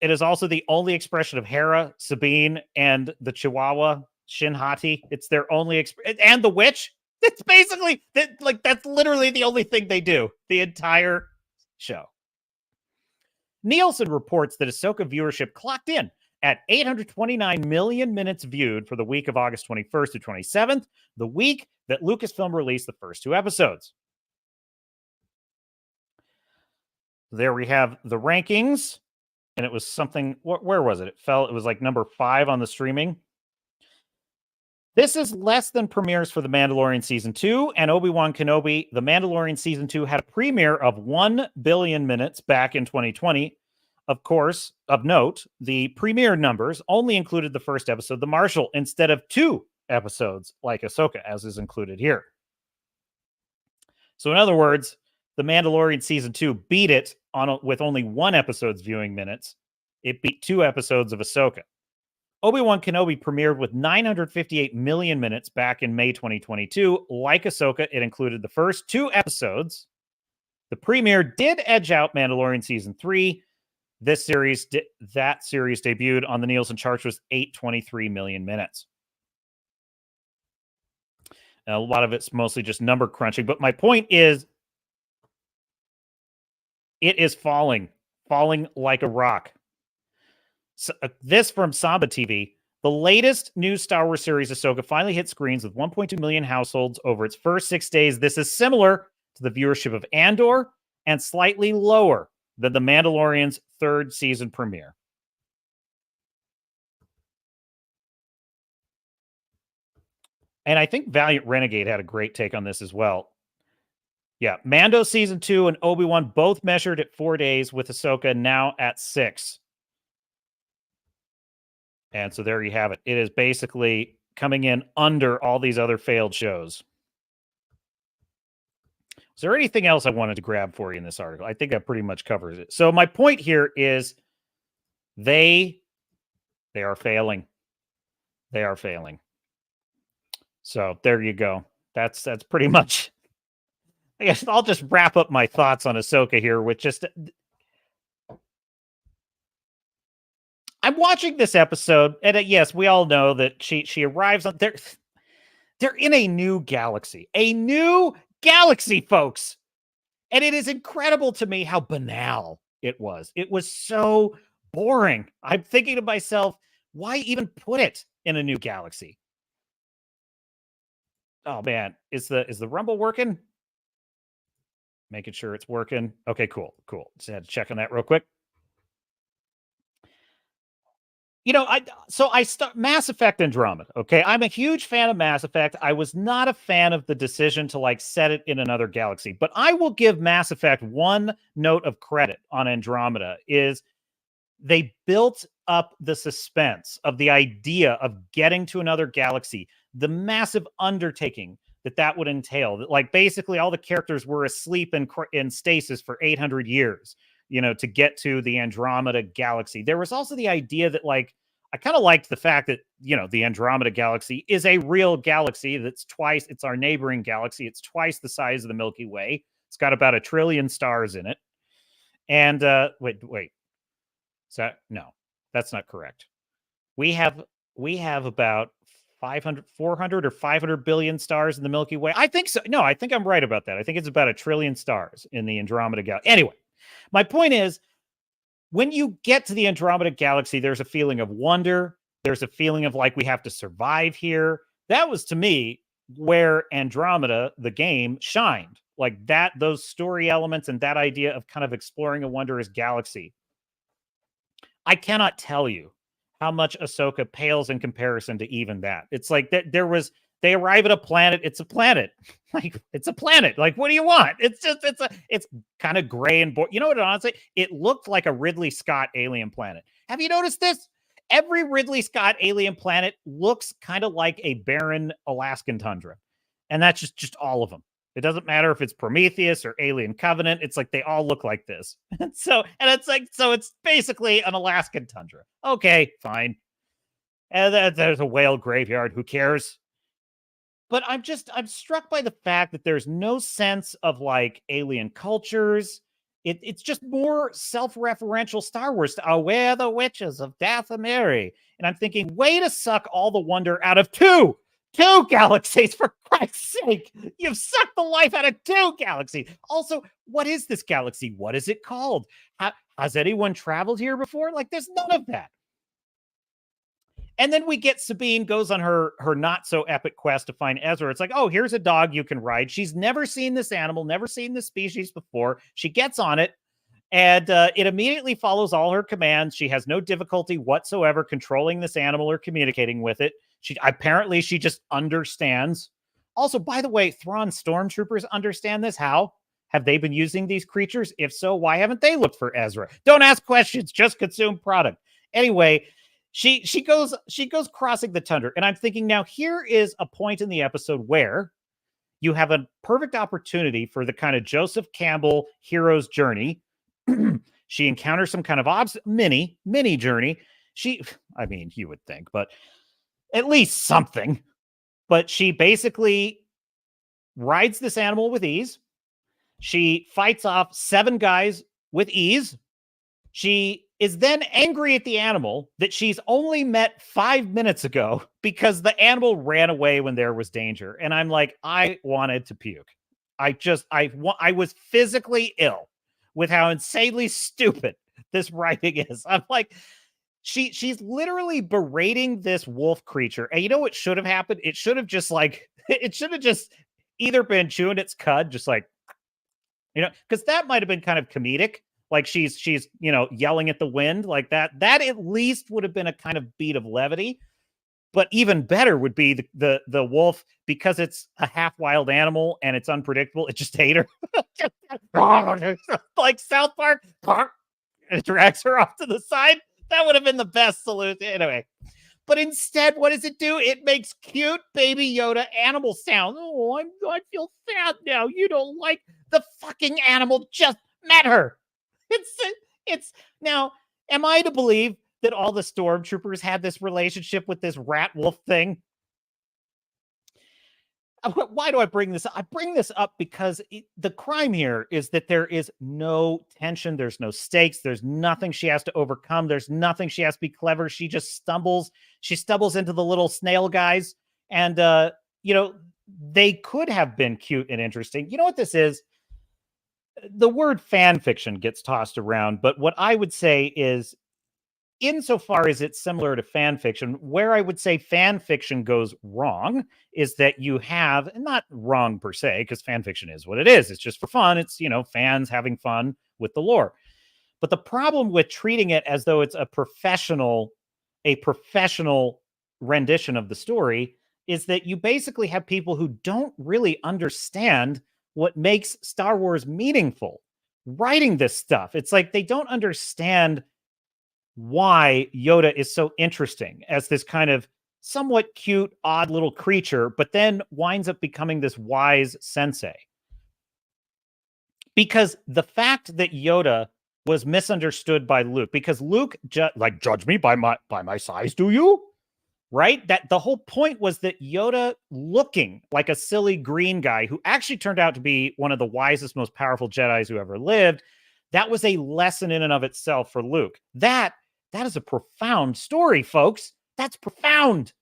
It is also the only expression of Hera, Sabine, and the Chihuahua, Shinhati. It's their only expression. And the witch. It's basically, that's literally the only thing they do the entire show. Nielsen reports that Ahsoka viewership clocked in at 829 million minutes viewed for the week of August 21st to 27th, the week that Lucasfilm released the first 2 episodes. There we have the rankings, and it was something, where was it? It was like number 5 on the streaming. This is less than premieres for The Mandalorian Season 2 and Obi-Wan Kenobi. The Mandalorian Season 2 had a premiere of 1 billion minutes back in 2020. Of course, of note, the premiere numbers only included the first episode, The Marshal, instead of 2 episodes like Ahsoka, as is included here. So in other words, The Mandalorian Season 2 beat it with only 1 episode's viewing minutes. It beat 2 episodes of Ahsoka. Obi-Wan Kenobi premiered with 958 million minutes back in May 2022. Like Ahsoka, it included the first 2 episodes. The premiere did edge out Mandalorian Season 3. That series debuted on the Nielsen charts was 823 million minutes. And a lot of it's mostly just number crunching. But my point is, it is falling like a rock. So, this from Samba TV. The latest new Star Wars series, Ahsoka, finally hit screens with 1.2 million households over its first 6 days. This is similar to the viewership of Andor and slightly lower than The Mandalorian's 3rd season premiere. And I think Valiant Renegade had a great take on this as well. Yeah, Mando Season 2 and Obi-Wan both measured at 4 days, with Ahsoka now at 6. And so there you have it. It is basically coming in under all these other failed shows. Is there anything else I wanted to grab for you in this article? I think that pretty much covers it. So my point here is they are failing. They are failing. So there you go. That's pretty much, I guess I'll just wrap up my thoughts on Ahsoka here with just, I'm watching this episode, and yes, we all know that she arrives on there. They're in a new galaxy, folks. And it is incredible to me how banal it was. It was so boring. I'm thinking to myself, why even put it in a new galaxy? Oh man, is the Rumble working? Making sure it's working. Okay, cool. Just had to check on that real quick. You know, I start Mass Effect Andromeda. Okay, I'm a huge fan of Mass Effect. I was not a fan of the decision to like set it in another galaxy, but I will give Mass Effect one note of credit on Andromeda is they built up the suspense of the idea of getting to another galaxy, the massive undertaking that would entail. That, like, basically all the characters were asleep in stasis for 800 years, to get to the Andromeda galaxy. There was also the idea that, like, I kind of liked the fact that, the Andromeda galaxy is a real galaxy it's our neighboring galaxy. It's twice the size of the Milky Way. It's got about 1 trillion stars in it. And wait. So no, that's not correct. We have about 400 or 500 billion stars in the Milky Way. I think so. No, I think I'm right about that. I think it's about 1 trillion stars in the Andromeda galaxy. Anyway, my point is, when you get to the Andromeda galaxy, there's a feeling of wonder. There's a feeling of like, we have to survive here. That was, to me, where Andromeda, the game, shined. Like that, those story elements and that idea of kind of exploring a wondrous galaxy. I cannot tell you how much Ahsoka pales in comparison to even that. It's like that they arrive at a planet. It's a planet. Like, it's a planet. Like, what do you want? It's kind of gray and boring. You know what, honestly? It looked like a Ridley Scott alien planet. Have you noticed this? Every Ridley Scott alien planet looks kind of like a barren Alaskan tundra. And that's just all of them. It doesn't matter if it's Prometheus or Alien Covenant. It's like they all look like this. So it's basically an Alaskan tundra. Okay, fine. And there's a whale graveyard. Who cares? But I'm struck by the fact that there's no sense of like alien cultures. It's just more self-referential Star Wars. Oh, we're the witches of Dathomiri. And I'm thinking, way to suck all the wonder out of two galaxies, for Christ's sake. You've sucked the life out of 2 galaxies. Also, what is this galaxy? What is it called? Has anyone traveled here before? Like, there's none of that. And then we get Sabine goes on her not so epic quest to find Ezra. It's like, oh, here's a dog you can ride. She's never seen this animal, never seen this species before. She gets on it, and it immediately follows all her commands. She has no difficulty whatsoever controlling this animal or communicating with it. She just understands. Also, by the way, Thrawn stormtroopers understand this. How? Have they been using these creatures? If so, why haven't they looked for Ezra? Don't ask questions, just consume product. Anyway, she goes crossing the tundra, and I'm thinking, now here is a point in the episode where you have a perfect opportunity for the kind of Joseph Campbell hero's journey. She encounters some kind of mini journey. You would think, but at least something. But she basically rides this animal with ease. She fights off 7 guys with ease. She is then angry at the animal that she's only met 5 minutes ago because the animal ran away when there was danger. And I'm like, I wanted to puke. I was physically ill with how insanely stupid this writing is. I'm like, she's literally berating this wolf creature. And you know what should have happened? It should have just either been chewing its cud, just like, because that might have been kind of comedic. Like she's yelling at the wind like that. That at least would have been a kind of beat of levity. But even better would be the wolf, because it's a half wild animal and it's unpredictable. It just ate her. Like South Park. It drags her off to the side. That would have been the best solution. Anyway. But instead, what does it do? It makes cute baby Yoda animal sounds. Oh, I feel sad now. You don't like the fucking animal just met her. It's now, am I to believe that all the stormtroopers had this relationship with this rat wolf thing? Why do I bring this up? I bring this up because the crime here is that there is no tension. There's no stakes. There's nothing she has to overcome. There's nothing she has to be clever. She just stumbles. She stumbles into the little snail guys. And, they could have been cute and interesting. You know what this is? The word fan fiction gets tossed around, but what I would say is, insofar as it's similar to fan fiction, where I would say fan fiction goes wrong is that you have, not wrong per se, because fan fiction is what it is. It's just for fun. It's, fans having fun with the lore. But the problem with treating it as though it's a professional rendition of the story is that you basically have people who don't really understand what makes Star Wars meaningful writing this stuff. It's like they don't understand why Yoda is so interesting as this kind of somewhat cute, odd little creature, but then winds up becoming this wise sensei. Because the fact that Yoda was misunderstood by Luke, because Luke judge me by my size, do you? Right? That the whole point was that Yoda, looking like a silly green guy who actually turned out to be one of the wisest, most powerful Jedis who ever lived, that was a lesson in and of itself for Luke. That is a profound story, folks. That's profound.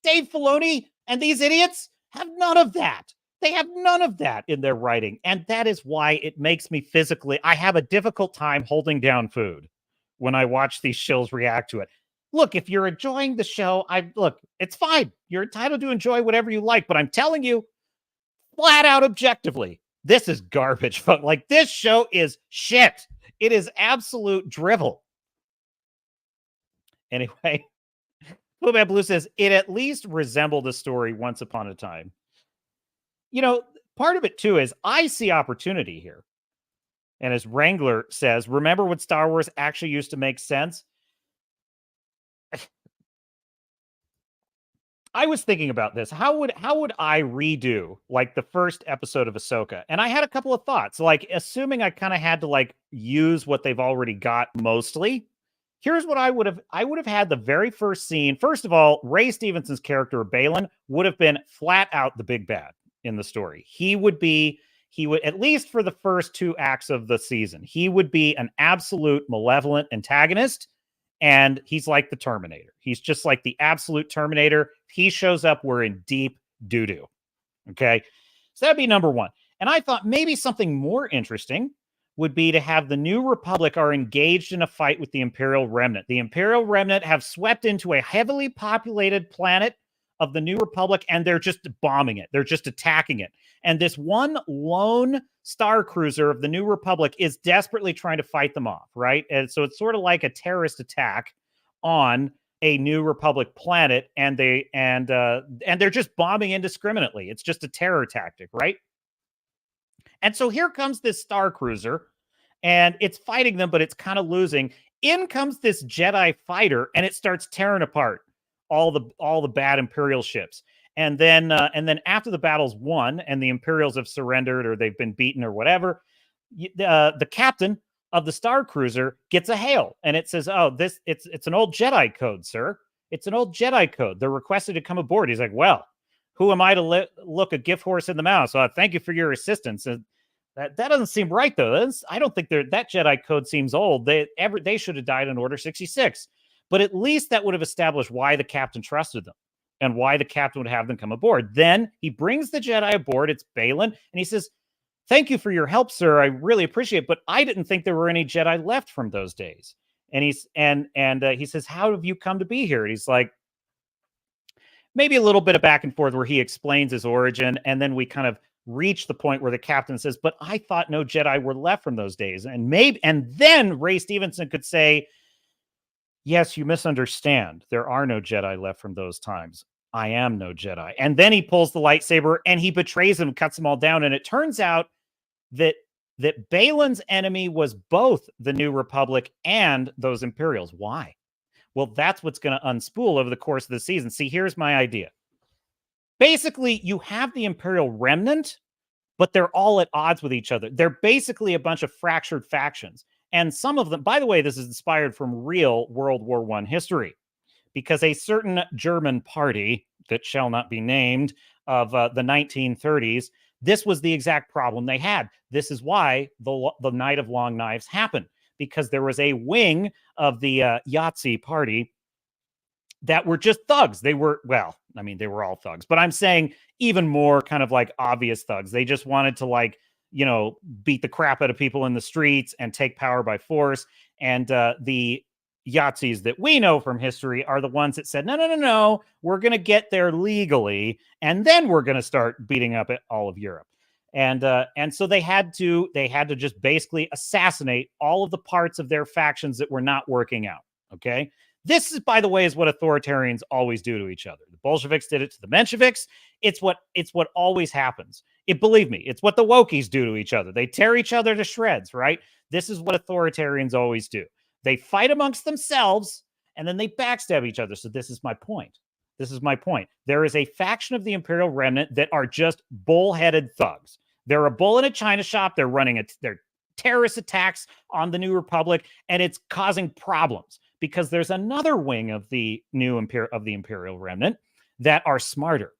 Dave Filoni and these idiots have none of that. They have none of that in their writing. And that is why it makes me I have a difficult time holding down food when I watch these shills react to it. Look, if you're enjoying the show, it's fine. You're entitled to enjoy whatever you like, but I'm telling you, flat out objectively, this is garbage, folks. Like, this show is shit. It is absolute drivel. Anyway, Blueman Blue says, it at least resembled a story once upon a time. You know, part of it, too, is I see opportunity here. And as Wrangler says, remember when Star Wars actually used to make sense? I was thinking about this. How would I redo like the first episode of Ahsoka? And I had a couple of thoughts. Like, assuming I kind of had to like use what they've already got mostly. Here's what I would have had the very first scene. First of all, Ray Stevenson's character Balin would have been flat out the big bad in the story. He would at least for the first 2 acts of the season, he would be an absolute malevolent antagonist. And he's like the Terminator. He's just like the absolute Terminator. If he shows up, we're in deep doo-doo. Okay? So that'd be number one. And I thought maybe something more interesting would be to have the New Republic are engaged in a fight with the Imperial Remnant. The Imperial Remnant have swept into a heavily populated planet of the New Republic, and they're just bombing it. They're just attacking it. And this one lone star cruiser of the New Republic is desperately trying to fight them off, right? And so it's sort of like a terrorist attack on a New Republic planet, and they're just bombing indiscriminately. It's just a terror tactic, right? And so here comes this star cruiser, and it's fighting them, but it's kind of losing. In comes this Jedi fighter, and it starts tearing apart all the bad Imperial ships. And then after the battle's won and the Imperials have surrendered or they've been beaten or whatever, the captain of the Star Cruiser gets a hail, and it says, "Oh, it's an old Jedi code, sir. It's an old Jedi code. They're requested to come aboard." He's like, "Well, who am I to look a gift horse in the mouth? So thank you for your assistance." And that doesn't seem right, though. I don't think that Jedi code seems old. They should have died in Order 66. But at least that would have established why the captain trusted them and why the captain would have them come aboard. Then he brings the Jedi aboard. It's Balin, and he says, "Thank you for your help, sir. I really appreciate it. But I didn't think there were any Jedi left from those days." And he says, "How have you come to be here?" And he's like, maybe a little bit of back and forth where he explains his origin, and then we kind of reach the point where the captain says, "But I thought no Jedi were left from those days." And then Ray Stevenson could say, "Yes, you misunderstand. There are no Jedi left from those times. I am no Jedi." And then he pulls the lightsaber and he betrays them, cuts them all down. And it turns out that Balin's enemy was both the New Republic and those Imperials. Why? Well, that's what's going to unspool over the course of the season. See, here's my idea. Basically, you have the Imperial Remnant, but they're all at odds with each other. They're basically a bunch of fractured factions. And some of them, by the way, this is inspired from real World War I history, because a certain German party that shall not be named of the 1930s, this was the exact problem they had. This is why the Night of Long Knives happened, because there was a wing of the Yahtzee party that were just thugs. They were, well, I mean, they were all thugs, but I'm saying even more kind of like obvious thugs. They just wanted to like, beat the crap out of people in the streets and take power by force. And the Yahtzees that we know from history are the ones that said, no, we're going to get there legally, and then we're going to start beating up at all of Europe. And so they had to just basically assassinate all of the parts of their factions that were not working out. Okay. This is, by the way, is what authoritarians always do to each other. The Bolsheviks did it to the Mensheviks. It's what always happens. Believe me, it's what the wokies do to each other. They tear each other to shreds, right? This is what authoritarians always do. They fight amongst themselves, and then they backstab each other. So this is my point. This is my point. There is a faction of the Imperial Remnant that are just bullheaded thugs. They're a bull in a china shop. They're running their terrorist attacks on the New Republic, and it's causing problems because there's another wing of the Imperial Remnant that are smarter.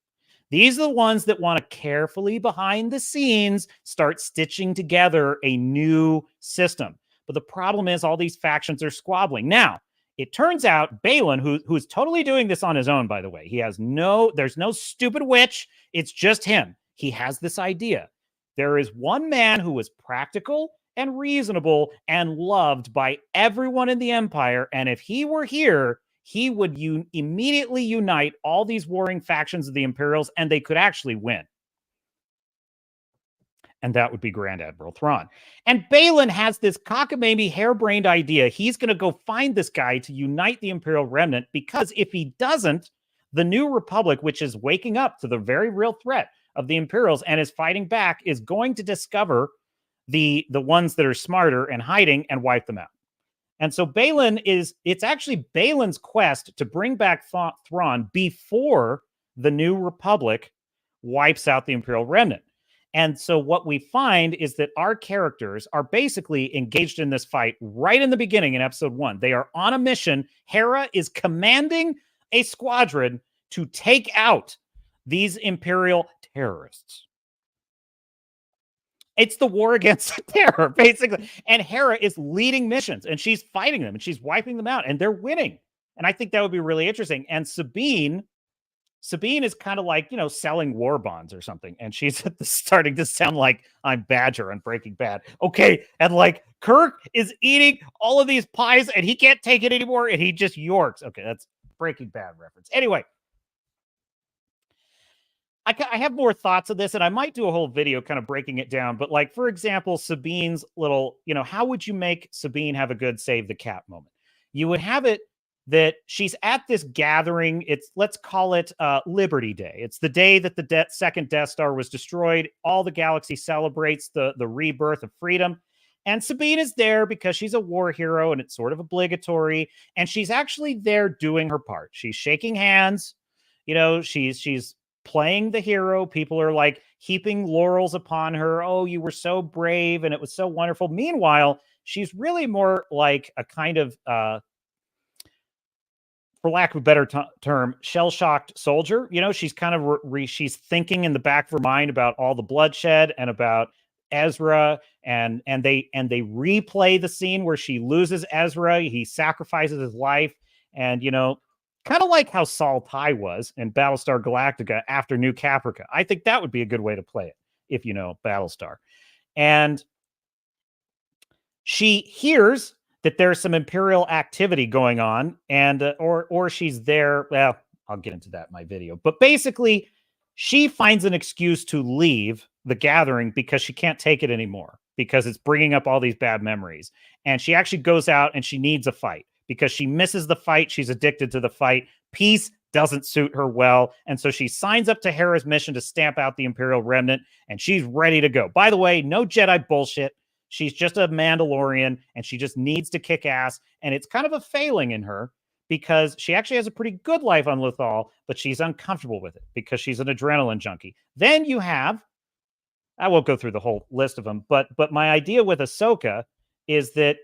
These are the ones that want to carefully behind the scenes start stitching together a new system. But the problem is all these factions are squabbling. Now, it turns out Balin, who's totally doing this on his own, by the way, there's no stupid witch. It's just him. He has this idea. There is one man who is practical and reasonable and loved by everyone in the Empire. And if he were here, he would immediately unite all these warring factions of the Imperials, and they could actually win. And that would be Grand Admiral Thrawn. And Balin has this cockamamie, harebrained idea. He's going to go find this guy to unite the Imperial Remnant, because if he doesn't, the New Republic, which is waking up to the very real threat of the Imperials and is fighting back, is going to discover the ones that are smarter and hiding and wipe them out. And so it's actually Balin's quest to bring back Thrawn before the New Republic wipes out the Imperial Remnant. And so what we find is that our characters are basically engaged in this fight right in the beginning in episode 1. They are on a mission. Hera is commanding a squadron to take out these Imperial terrorists. It's the war against terror, basically. And Hera is leading missions, and she's fighting them, and she's wiping them out, and they're winning. And I think that would be really interesting. And Sabine is kind of like, selling war bonds or something. And she's starting to sound like I'm Badger on Breaking Bad. Okay. And like Kirk is eating all of these pies and he can't take it anymore. And he just yorks. Okay. That's Breaking Bad reference. Anyway, I have more thoughts of this, and I might do a whole video kind of breaking it down. But like, for example, Sabine's little, how would you make Sabine have a good save the cat moment? You would have it that she's at this gathering. Let's call it Liberty Day. It's the day that the second Death Star was destroyed. All the galaxy celebrates the rebirth of freedom. And Sabine is there because she's a war hero, and it's sort of obligatory. And she's actually there doing her part. She's shaking hands. She's playing the hero. People are like heaping laurels upon her. Oh, you were so brave, and it was so wonderful. Meanwhile, she's really more like a kind of for lack of a better term, shell-shocked soldier. She's kind of she's thinking in the back of her mind about all the bloodshed and about Ezra, and they replay the scene where she loses Ezra. He sacrifices his life, and kind of like how Saul Tigh was in Battlestar Galactica after New Caprica. I think that would be a good way to play it if you know Battlestar. And she hears that there's some Imperial activity going on, and or she's there. Well, I'll get into that in my video. But basically, she finds an excuse to leave the gathering because she can't take it anymore, because it's bringing up all these bad memories. And she actually goes out and she needs a fight because she misses the fight. She's addicted to the fight. Peace doesn't suit her well. And so she signs up to Hera's mission to stamp out the Imperial Remnant, and she's ready to go. By the way, no Jedi bullshit. She's just a Mandalorian, and she just needs to kick ass. And it's kind of a failing in her because she actually has a pretty good life on Lothal, but she's uncomfortable with it because she's an adrenaline junkie. Then you have, I won't go through the whole list of them, but my idea with Ahsoka is that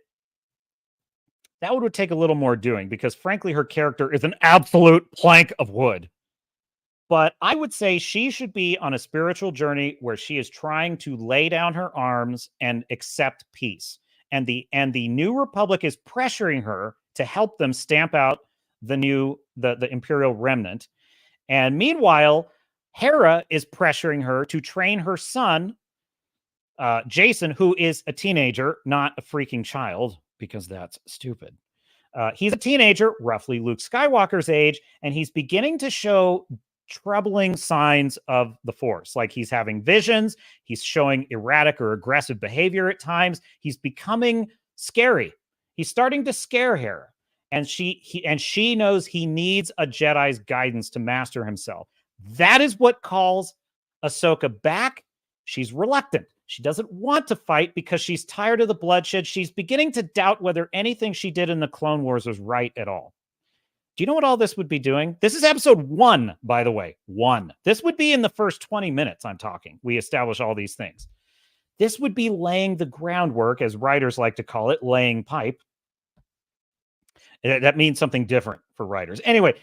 would take a little more doing, because frankly, her character is an absolute plank of wood. But I would say she should be on a spiritual journey where she is trying to lay down her arms and accept peace. And the New Republic is pressuring her to help them stamp out the Imperial Remnant. And meanwhile, Hera is pressuring her to train her son, Jason, who is a teenager, not a freaking child, because that's stupid. He's a teenager, roughly Luke Skywalker's age, and he's beginning to show troubling signs of the Force. Like he's having visions, he's showing erratic or aggressive behavior at times. He's becoming scary. He's starting to scare Hera, and she knows he needs a Jedi's guidance to master himself. That is what calls Ahsoka back. She's reluctant. She doesn't want to fight because she's tired of the bloodshed. She's beginning to doubt whether anything she did in the Clone Wars was right at all. Do you know what all this would be doing? This is episode 1, by the way. 1. This would be in the first 20 minutes I'm talking. We establish all these things. This would be laying the groundwork, as writers like to call it, laying pipe. That means something different for writers. Anyway,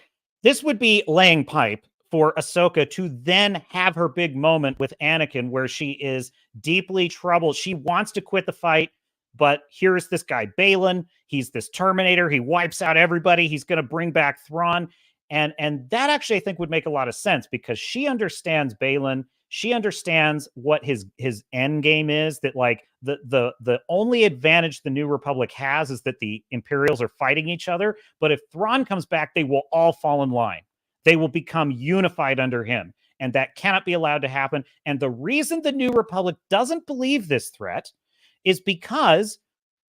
this would be laying pipe for Ahsoka to then have her big moment with Anakin where she is deeply troubled. She wants to quit the fight, but here's this guy, Baylan. He's this Terminator. He wipes out everybody. He's going to bring back Thrawn. And that actually, I think, would make a lot of sense because she understands Baylan. She understands what his end game is, that like the only advantage the New Republic has is that the Imperials are fighting each other. But if Thrawn comes back, they will all fall in line. They will become unified under him. And that cannot be allowed to happen. And the reason the New Republic doesn't believe this threat is because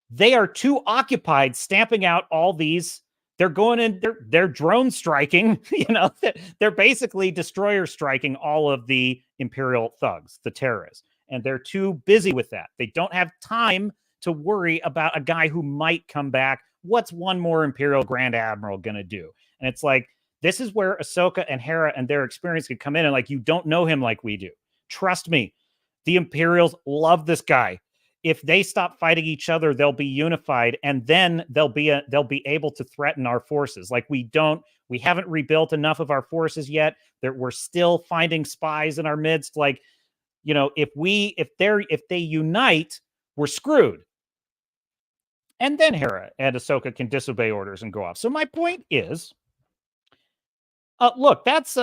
they are too occupied stamping out all these. They're going in, they're drone striking, they're basically destroyer striking all of the Imperial thugs, the terrorists. And they're too busy with that. They don't have time to worry about a guy who might come back. What's one more Imperial Grand Admiral going to do? And it's like, this is where Ahsoka and Hera and their experience could come in. And like, you don't know him like we do. Trust me, the Imperials love this guy. If they stop fighting each other, they'll be unified, and then they'll be able to threaten our forces. Like we haven't rebuilt enough of our forces yet. That we're still finding spies in our midst. Like, if they unite, we're screwed. And then Hera and Ahsoka can disobey orders and go off. So my point is, look, that's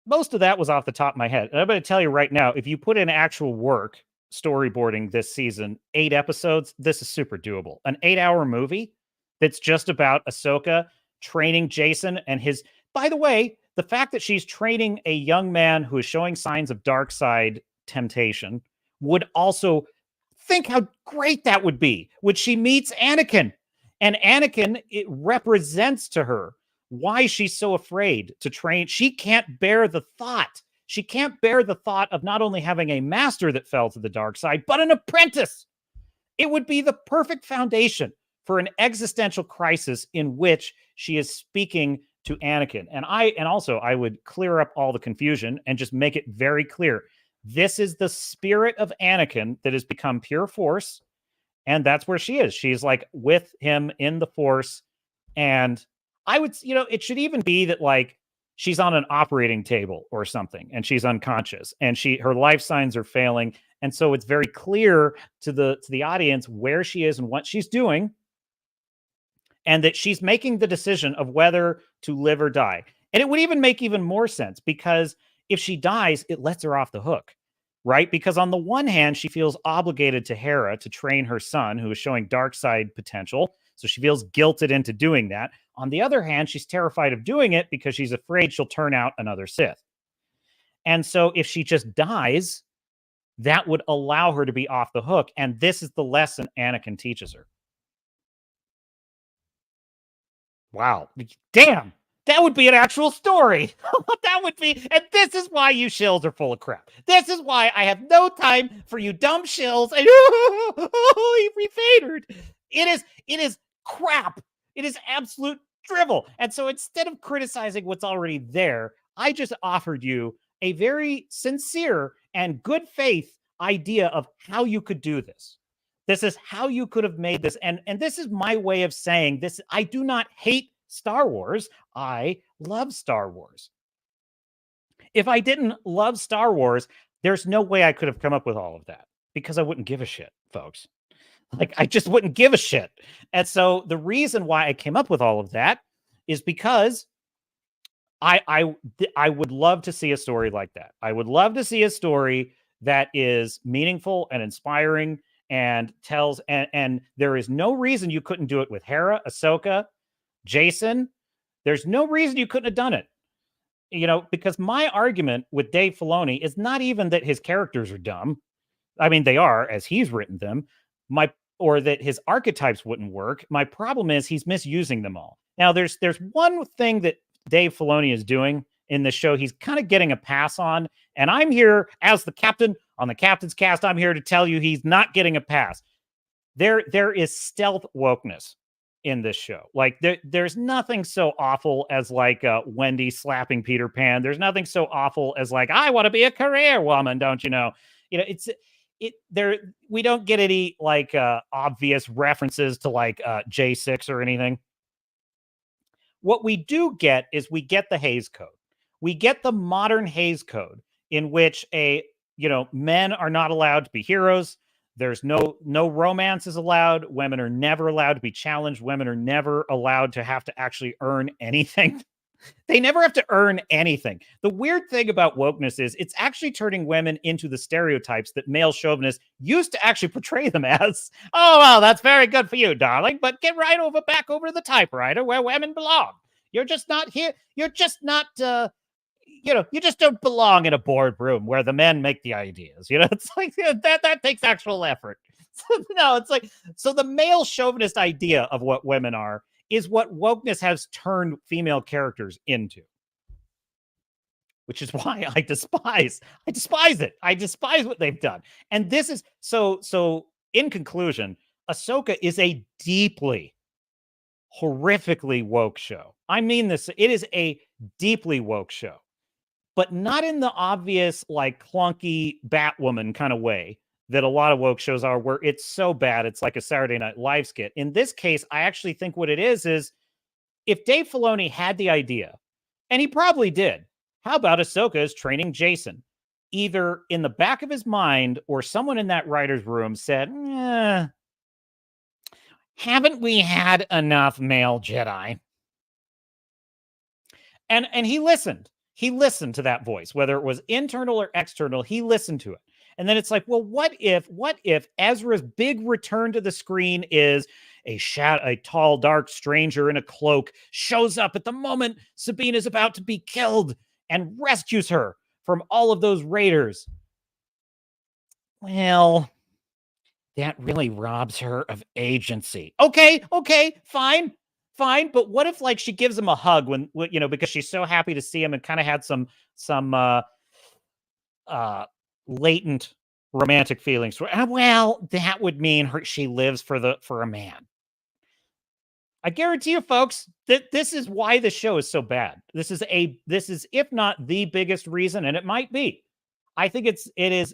most of that was off the top of my head. And I'm going to tell you right now, if you put in actual work storyboarding this season, 8 episodes, this is super doable. An 8-hour movie that's just about Ahsoka training Jason and his, by the way, the fact that she's training a young man who is showing signs of dark side temptation would also, think how great that would be when she meets Anakin. And Anakin, it represents to her why she's so afraid to train. She can't bear the thought. She can't bear the thought of not only having a master that fell to the dark side, but an apprentice. It would be the perfect foundation for an existential crisis in which she is speaking to Anakin. And also I would clear up all the confusion and just make it very clear. This is the spirit of Anakin that has become pure force. And that's where she is. She's like with him in the force. And I would, it should even be that like she's on an operating table or something and she's unconscious and her life signs are failing. And so it's very clear to the audience where she is and what she's doing. And that she's making the decision of whether to live or die. And it would even make even more sense because if she dies, it lets her off the hook, right? Because on the one hand, she feels obligated to Hera to train her son, who is showing dark side potential. So she feels guilted into doing that. On the other hand, she's terrified of doing it because she's afraid she'll turn out another Sith. And so if she just dies, that would allow her to be off the hook. And this is the lesson Anakin teaches her. Wow. Damn. That would be an actual story. That would be, and this is why you shills are full of crap. This is why I have no time for you dumb shills. And he refedered. It is crap. It is absolute drivel. And so instead of criticizing what's already there, I just offered you a very sincere and good faith idea of how you could do this. This is how you could have made this. And this is my way of saying this. I do not hate Star Wars. I love Star Wars. If I didn't love Star Wars, there's no way I could have come up with all of that because I wouldn't give a shit, folks. Like, I just wouldn't give a shit. And so the reason why I came up with all of that is because I would love to see a story like that. I would love to see a story that is meaningful and inspiring and tells, and there is no reason you couldn't do it with Hera, Ahsoka, Jason. There's no reason you couldn't have done it. Because my argument with Dave Filoni is not even that his characters are dumb. I mean, they are, as he's written them. Or that his archetypes wouldn't work. My problem is he's misusing them all. Now, there's one thing that Dave Filoni is doing, in this show he's kind of getting a pass on. And I'm here as the captain on the Captain's Cast. I'm here to tell you he's not getting a pass. There is stealth wokeness in this show. Like there's nothing so awful as like Wendy slapping Peter Pan. There's nothing so awful as like, I want to be a career woman, don't you know? We don't get any like obvious references to like J6 or anything. What we do get is we get the Hays Code. We get the modern Hays Code in which men are not allowed to be heroes. There's no romance is allowed. Women are never allowed to be challenged. Women are never allowed to have to actually earn anything. They never have to earn anything. The weird thing about wokeness is it's actually turning women into the stereotypes that male chauvinists used to actually portray them as. Oh, well, that's very good for you, darling, but get right back over the typewriter where women belong. You're just not here. You're just not, you just don't belong in a boardroom where the men make the ideas. It's like that takes actual effort. No, it's like, so the male chauvinist idea of what women are is what wokeness has turned female characters into, which is why I despise it. I despise what they've done. And this is so in conclusion, Ahsoka is a deeply, horrifically woke show. I mean this, it is a deeply woke show, but not in the obvious, like clunky Batwoman kind of way that a lot of woke shows are, where it's so bad it's like a Saturday Night Live skit. In this case, I actually think what it is if Dave Filoni had the idea, and he probably did, how about Ahsoka is training Jason? Either in the back of his mind or someone in that writer's room said, haven't we had enough male Jedi? And he listened. He listened to that voice, whether it was internal or external, he listened to it. And then it's like, well, what if Ezra's big return to the screen is a tall, dark stranger in a cloak shows up at the moment Sabine is about to be killed and rescues her from all of those raiders? Well, that really robs her of agency. Okay, fine. But what if like she gives him a hug when because she's so happy to see him and kind of had some latent romantic feelings. Well, that would mean she lives for a man. I guarantee you, folks, that this is why the show is so bad. This is if not the biggest reason, and it might be. I think it is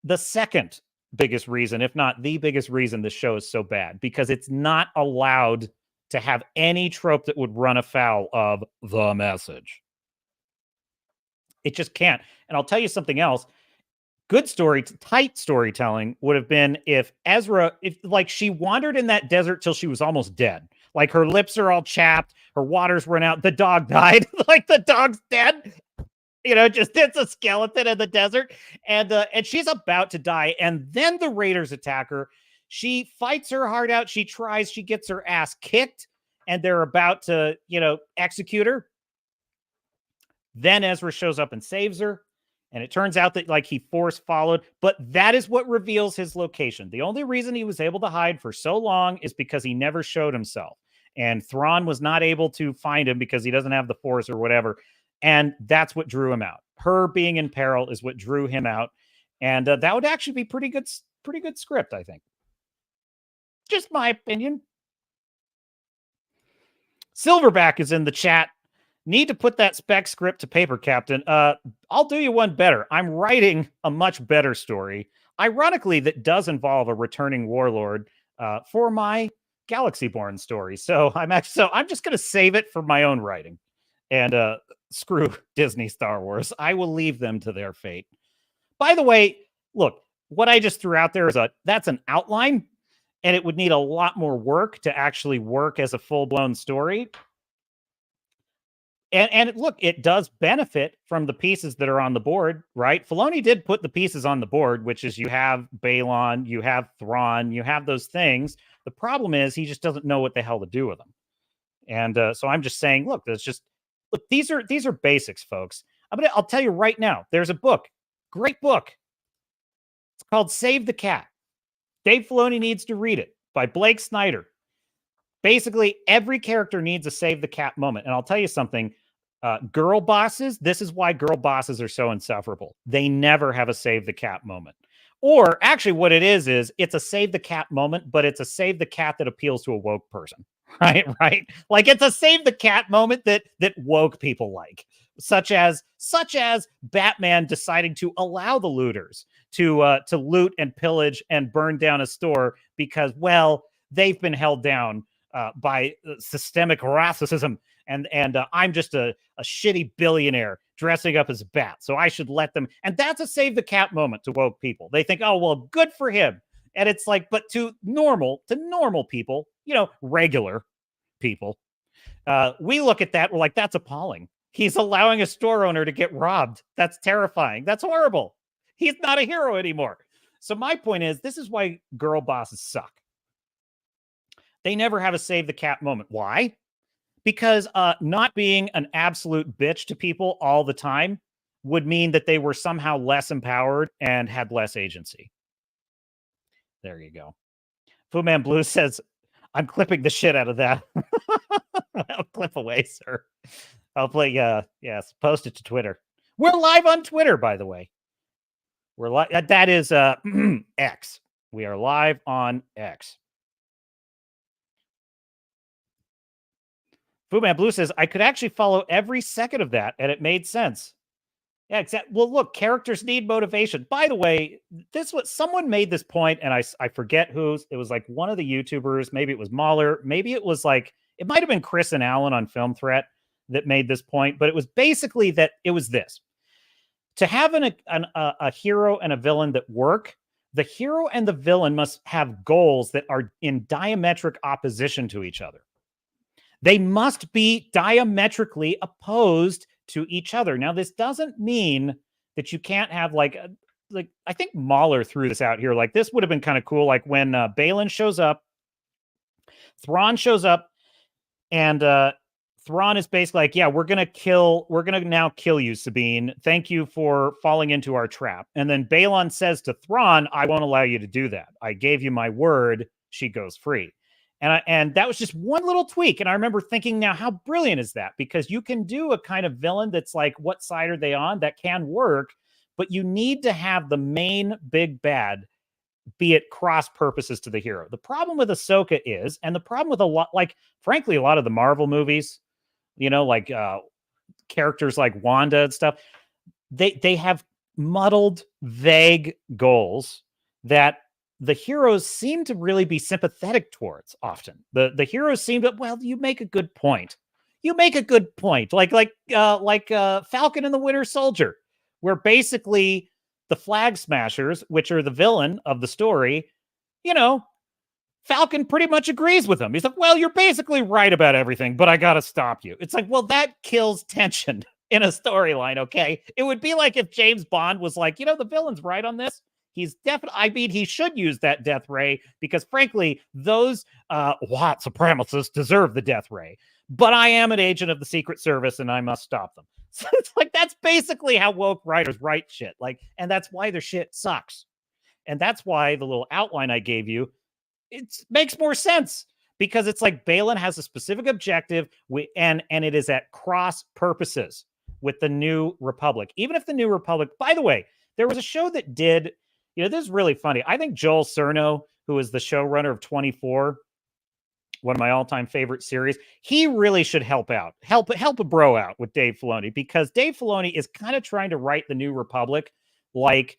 the second biggest reason, if not the biggest reason the show is so bad, because it's not allowed to have any trope that would run afoul of the message. It just can't. And I'll tell you something else. Good tight storytelling would have been if she wandered in that desert till she was almost dead. Like her lips are all chapped, her water's run out, the dog died, like the dog's dead. Just it's a skeleton in the desert, and she's about to die, and then the raiders attack her. She fights her heart out. She tries. She gets her ass kicked, and they're about to, execute her. Then Ezra shows up and saves her. And it turns out that like he force followed, but that is what reveals his location. The only reason he was able to hide for so long is because he never showed himself. And Thrawn was not able to find him because he doesn't have the Force or whatever. And that's what drew him out. Her being in peril is what drew him out. And that would actually be pretty good script, I think. Just my opinion. Silverback is in the chat. Need to put that spec script to paper, Captain. I'll do you one better. I'm writing a much better story, ironically, that does involve a returning warlord for my Galaxy-born story. So I'm just going to save it for my own writing. And screw Disney Star Wars. I will leave them to their fate. By the way, look, what I just threw out there that's an outline, and it would need a lot more work to actually work as a full-blown story. And look, it does benefit from the pieces that are on the board, right? Filoni did put the pieces on the board, which is you have Balon, you have Thrawn, you have those things. The problem is he just doesn't know what the hell to do with them. And so I'm just saying, look, these are basics, folks. I'll tell you right now, there's a book, great book. It's called Save the Cat. Dave Filoni needs to read it, by Blake Snyder. Basically, every character needs a save the cat moment. And I'll tell you something, Girl bosses, this is why girl bosses are so insufferable. They never have a save the cat moment. Or actually what it is it's a save the cat moment, but it's a save the cat that appeals to a woke person. Right? Like it's a save the cat moment that woke people like, such as Batman deciding to allow the looters to loot and pillage and burn down a store because, well, they've been held down by systemic racism, and I'm just a shitty billionaire dressing up as a bat, so I should let them. And that's a save the cat moment to woke people. They think, oh, well, good for him. And it's like, but to normal people, regular people, we look at that, we're like, that's appalling. He's allowing a store owner to get robbed. That's terrifying. That's horrible. He's not a hero anymore. So my point is, this is why girl bosses suck. They never have a save the cat moment. Why? Because not being an absolute bitch to people all the time would mean that they were somehow less empowered and had less agency. There you go. Fu Man Blue says, I'm clipping the shit out of that. I'll clip away, sir. I'll play, yes, post it to Twitter. We're live on Twitter, by the way. We're live. That is X. We are live on X. Fu Man Blue says, I could actually follow every second of that, and it made sense. Yeah, exactly. Well, look, characters need motivation. By the way, this was someone made this point, and I forget who's. It was like one of the YouTubers. Maybe it was Mauler. Maybe it was like, it might have been Chris and Alan on Film Threat that made this point. But it was basically that it was this. To have a hero and a villain that work, the hero and the villain must have goals that are in diametric opposition to each other. They must be diametrically opposed to each other. Now, this doesn't mean that you can't have like I think Mauler threw this out here. Like this would have been kind of cool. Like when Balin shows up, Thrawn shows up, and Thrawn is basically like, yeah, we're gonna now kill you, Sabine. Thank you for falling into our trap. And then Balin says to Thrawn, I won't allow you to do that. I gave you my word. She goes free. And that was just one little tweak. And I remember thinking, now, how brilliant is that? Because you can do a kind of villain that's like, what side are they on? That can work, but you need to have the main big bad be it cross purposes to the hero. The problem with Ahsoka is, and the problem with a lot, like, frankly, a lot of the Marvel movies, like characters like Wanda and stuff, they have muddled, vague goals that the heroes seem to really be sympathetic towards often. The heroes seem to, well, you make a good point. You make a good point. Like Falcon and the Winter Soldier, where basically the Flag Smashers, which are the villain of the story, Falcon pretty much agrees with him. He's like, well, you're basically right about everything, but I got to stop you. It's like, well, that kills tension in a storyline, okay? It would be like if James Bond was like, the villain's right on this. He's definitely, I mean, he should use that death ray because, frankly, those white supremacists deserve the death ray. But I am an agent of the Secret Service and I must stop them. So it's like, that's basically how woke writers write shit. Like, and that's why their shit sucks. And that's why the little outline I gave you, it makes more sense because it's like Balin has a specific objective and it is at cross purposes with the New Republic. Even if the New Republic, by the way, there was a show that did, this is really funny. I think Joel Cerno, who is the showrunner of 24, one of my all-time favorite series, he really should help a bro out with Dave Filoni, because Dave Filoni is kind of trying to write the New Republic like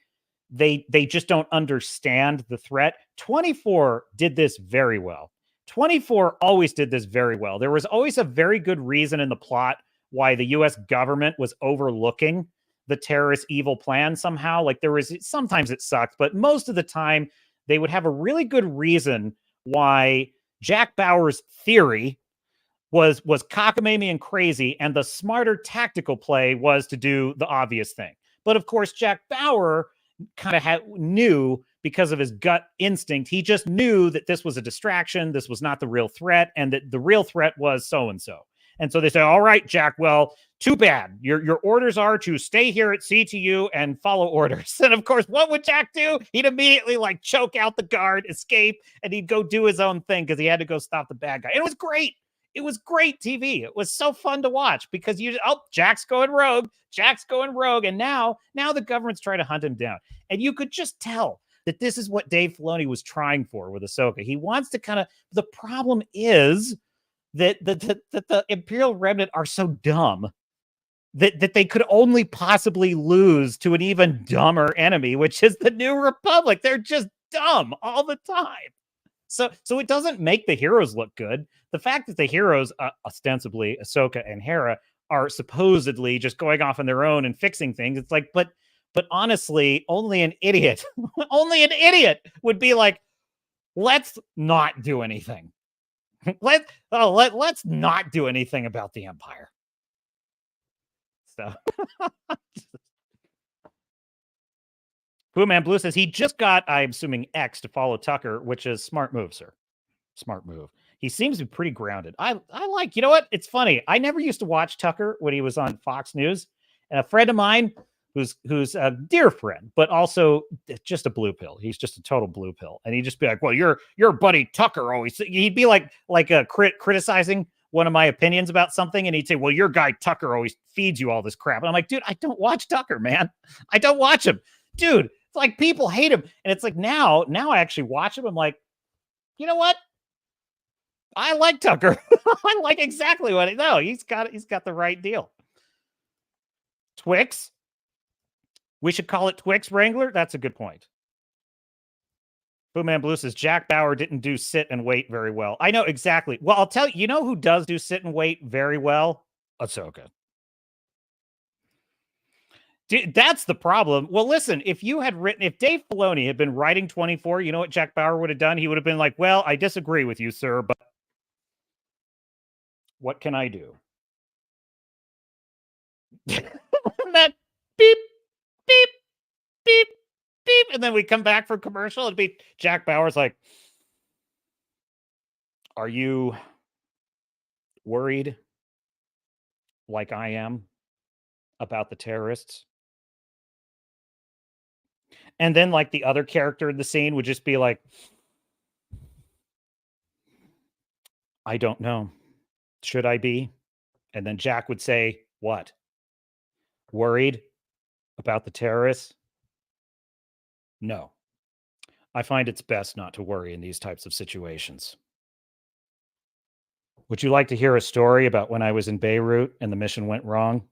they just don't understand the threat. 24 did this very well. 24 always did this very well. There was always a very good reason in the plot why the U.S. government was overlooking the terrorist evil plan somehow. Like sometimes it sucked, but most of the time they would have a really good reason why Jack Bauer's theory was cockamamie and crazy, and the smarter tactical play was to do the obvious thing. But of course, Jack Bauer kind of knew, because of his gut instinct, he just knew that this was a distraction, this was not the real threat, and that the real threat was so-and-so. And so they say, all right, Jack, well, too bad. Your orders are to stay here at CTU and follow orders. And of course, what would Jack do? He'd immediately choke out the guard, escape, and he'd go do his own thing because he had to go stop the bad guy. And it was great. It was great TV. It was so fun to watch because Jack's going rogue. And now the government's trying to hunt him down. And you could just tell that this is what Dave Filoni was trying for with Ahsoka. He wants to the problem is that the Imperial Remnant are so dumb that they could only possibly lose to an even dumber enemy, which is the New Republic. They're just dumb all the time. So it doesn't make the heroes look good. The fact that the heroes, ostensibly Ahsoka and Hera, are supposedly just going off on their own and fixing things. It's like, but honestly, only an idiot would be like, let's not do anything. Let's not do anything about the Empire. So Blue Man Blue says he just got, I'm assuming, X to follow Tucker, which is smart move, sir. Smart move. He seems to be pretty grounded. I like, you know what? It's funny. I never used to watch Tucker when he was on Fox News. And a friend of mine who's a dear friend, but also just a blue pill. He's just a total blue pill. And he'd just be like, well, your buddy Tucker always, he'd be like criticizing one of my opinions about something. And he'd say, well, your guy Tucker always feeds you all this crap. And I'm like, dude, I don't watch Tucker, man. I don't watch him. Dude, it's like people hate him. And it's like now I actually watch him. I'm like, you know what? I like Tucker. I like exactly what he's got the right deal. Twix. We should call it Twix Wrangler. That's a good point. Blue Man Blue says Jack Bauer didn't do sit and wait very well. I know exactly. Well, I'll tell you, you know who does do sit and wait very well? Ahsoka. That's the problem. Well, listen, if Dave Filoni had been writing 24, you know what Jack Bauer would have done? He would have been like, well, I disagree with you, sir, but what can I do? That beep, beep, beep, beep. And then we come back from commercial. It'd be Jack Bauer's like, are you worried like I am about the terrorists? And then like the other character in the scene would just be like, I don't know. Should I be? And then Jack would say, what? Worried about the terrorists? No. I find it's best not to worry in these types of situations. Would you like to hear a story about when I was in Beirut and the mission went wrong?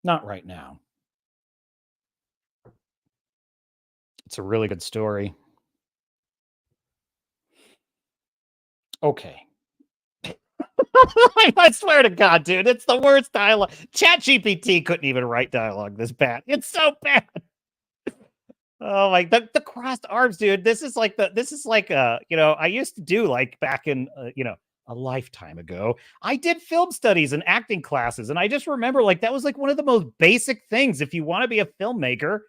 Not right now. It's a really good story. Okay. I swear to God, dude, it's the worst dialogue. ChatGPT couldn't even write dialogue this bad. It's so bad. Oh my, the crossed arms, dude. This is like I used to do like back in, a lifetime ago. I did film studies and acting classes. And I just remember like, that was like one of the most basic things. If you want to be a filmmaker,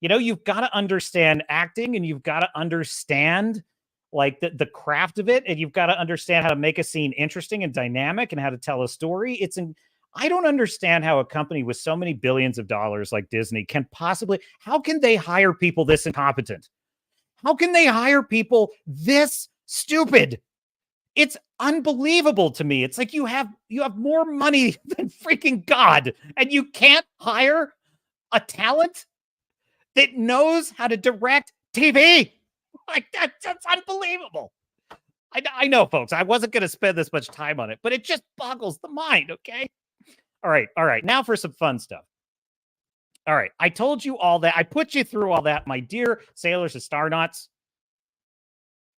you've got to understand acting and you've got to understand like the craft of it. And you've got to understand how to make a scene interesting and dynamic and how to tell a story. I don't understand how a company with so many billions of dollars like Disney how can they hire people this incompetent? How can they hire people this stupid? It's unbelievable to me. It's like you have more money than freaking God, and you can't hire a talent that knows how to direct TV. Like that's unbelievable. I know, folks, I wasn't going to spend this much time on it, but it just boggles the mind, okay? All right. Now for some fun stuff. All right. I told you all that. I put you through all that, my dear sailors and star knots,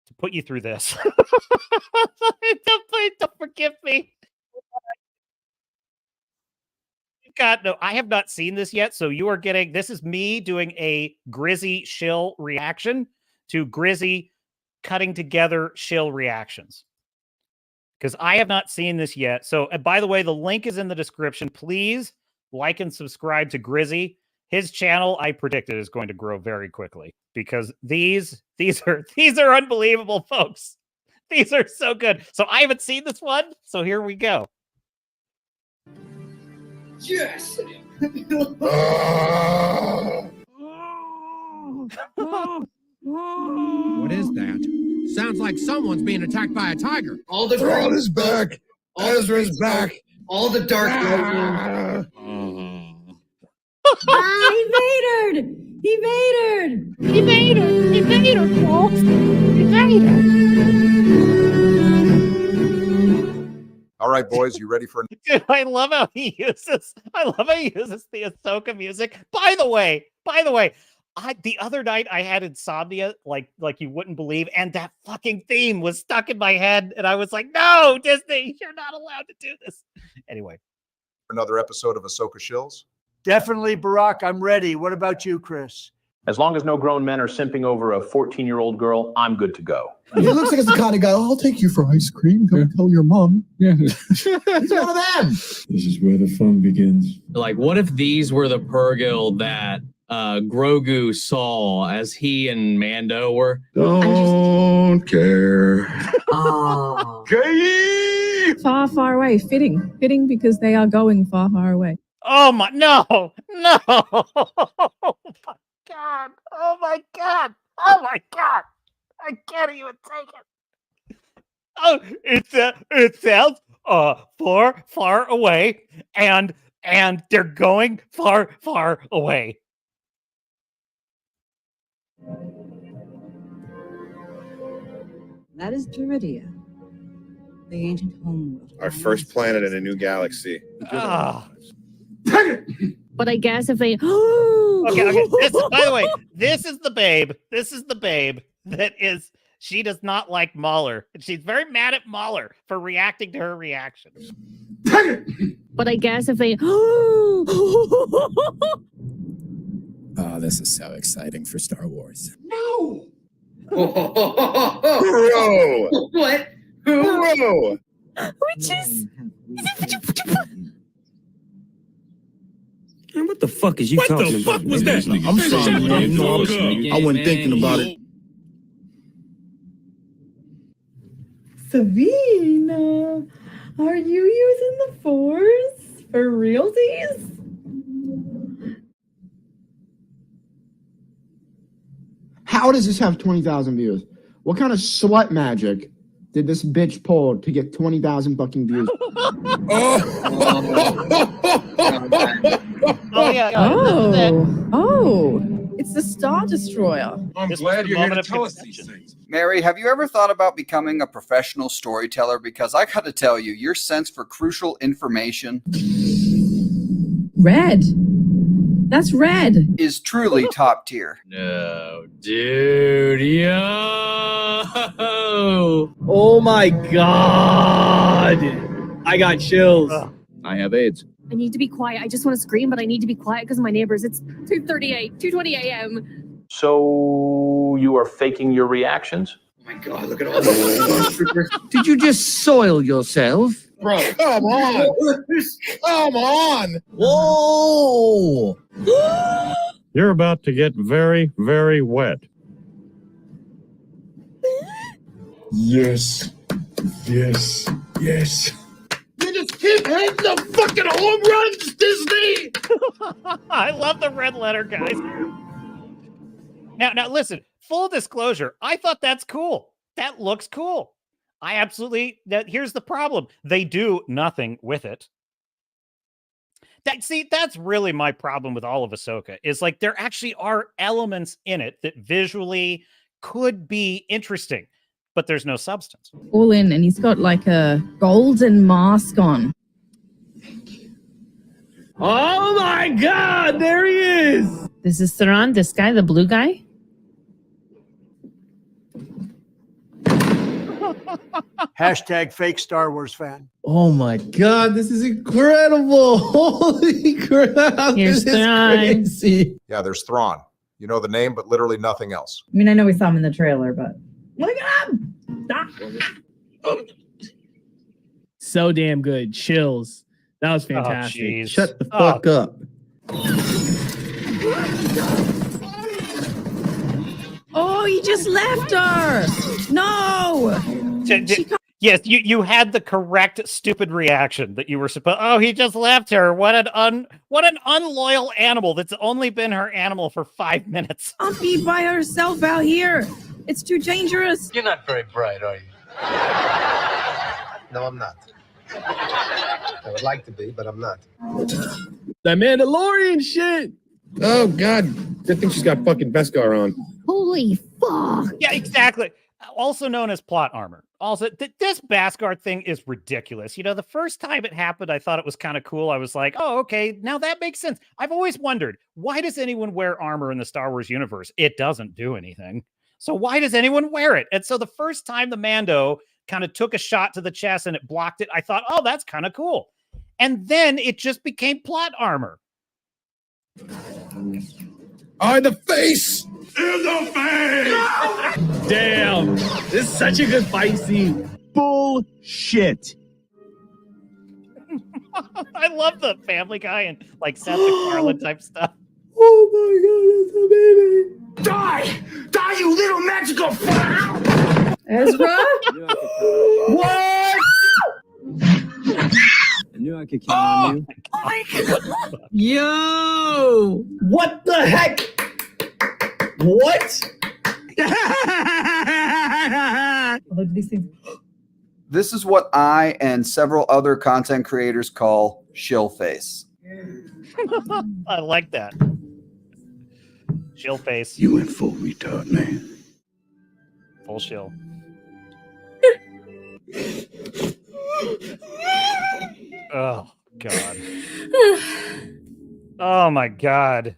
to put you through this. Don't forgive me. No, I have not seen this yet. So you are getting, this is me doing a Grizzy Shill reaction to Grizzy cutting together Shill reactions. Because I have not seen this yet. So, by the way, the link is in the description. Please like and subscribe to Grizzy. His channel, I predicted, is going to grow very quickly because these are unbelievable, folks. These are so good. So I haven't seen this one. So here we go. Yes. What is that? Sounds like someone's being attacked by a tiger. All the Thrawn is back. Ezra's back. All the dark lightning. He Vadered! He Vadered! He made her, folks. He made All right, boys, you ready for Dude, I love how he uses the Ahsoka music. By the way, the other night I had insomnia like you wouldn't believe, and that fucking theme was stuck in my head, and I was like, no, Disney, you're not allowed to do this. Anyway. another episode of Ahsoka Shills? Definitely, Barack. I'm ready. What about you, Chris? As long as no grown men are simping over a 14-year-old girl, I'm good to go. He looks like it's the kind of guy, I'll take you for ice cream. Don't tell your mom. Yeah. He's one of them. This is where the fun begins. Like, what if these were the Purrgil that Grogu saw as he and Mando were? Don't care. Oh. Gay! Far, far away. Fitting because they are going far, far away. Oh my no. Oh my god. Oh my god. Oh my god. I can't even take it. Oh, it sounds far, far away, and they're going far, far away. That is Duridia, the ancient homeworld. Our first planet in a new galaxy. Ah. But I guess if they Okay. By the way, this is the babe that is. She does not like Mauler. She's very mad at Mauler for reacting to her reaction. But I guess if they Oh, this is so exciting for Star Wars. No. Bro! What? Bro! which is Man, what the fuck is you talking about? What the fuck was that? I'm sorry, man. You know, I wasn't thinking about it. Sabina, are you using the Force for realties? How does this have 20,000 views? What kind of slut magic did this bitch pull to get 20,000 fucking views? Oh yeah. Oh, it's the Star Destroyer. I'm This was glad the you're here to moment of tell us conception. these things. Mary, have you ever thought about becoming a professional storyteller? Because I gotta tell you, your sense for crucial information Red. That's red. is truly top tier. No, dude, yo! Oh my god! I got chills. I have AIDS. I need to be quiet. I just want to scream, but I need to be quiet because of my neighbors. It's 2:20 a.m. So you are faking your reactions? Oh my god, look at all the Did you just soil yourself? Bro, come on! Come on! Whoa! You're about to get very, very wet. Yes. Yes. Yes. You just keep hitting the fucking home runs, Disney! I love the red letter, guys. Now listen, full disclosure, I thought that's cool. That looks cool. Here's the problem. They do nothing with it. That's really my problem with all of Ahsoka, is like there actually are elements in it that visually could be interesting, but there's no substance. All in, and he's got like a golden mask on. Oh my god, there he is! This is Thrawn, this guy, the blue guy. Hashtag fake Star Wars fan. Oh my god, this is incredible! Holy crap! Here's this is Thrawn. crazy. Yeah, there's Thrawn. You know the name, but literally nothing else. I mean, I know we saw him in the trailer, but look at him! So damn good. Chills. That was fantastic. jeez. Shut the fuck up. Oh, he just left her! No! Yes, you had the correct stupid reaction that you were supposed. Oh, he just left her. What an unloyal animal that's only been her animal for 5 minutes. I'll be by herself out here. It's too dangerous. You're not very bright, are you? No, I'm not. I would like to be, but I'm not. That Mandalorian shit. Oh God, good thing she's got fucking Beskar on. Holy fuck. Yeah, exactly. Also known as plot armor. Also, this Beskar thing is ridiculous. You know, the first time it happened, I thought it was kind of cool. I was like, oh, okay, now that makes sense. I've always wondered, why does anyone wear armor in the Star Wars universe? It doesn't do anything. So why does anyone wear it? And so the first time the Mando kind of took a shot to the chest and it blocked it, I thought, oh, that's kind of cool. And then it just became plot armor. Oh, the face! In the face! Damn, this is such a good fight scene. Bullshit. I love the Family Guy and like Seth MacFarlane type stuff. Oh my God, it's a baby. Die! Die, you little magical Ezra? What? I knew I could count on you. Oh my God! Yo! What the heck? What? Look at these things. This is what I and several other content creators call shill face. I like that. Shill face. You went full retard, man. Full shill. Oh, God. Oh, my God.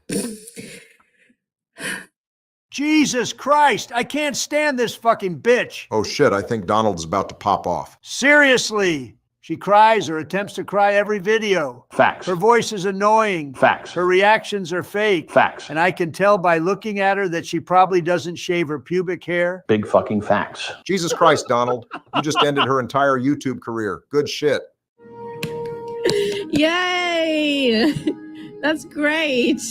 Jesus Christ, I can't stand this fucking bitch. Oh shit, I think Donald's about to pop off. Seriously. She cries or attempts to cry every video. Facts. Her voice is annoying. Facts. Her reactions are fake. Facts. And I can tell by looking at her that she probably doesn't shave her pubic hair. Big fucking facts. Jesus Christ, Donald. You just ended her entire YouTube career. Good shit. Yay! That's great.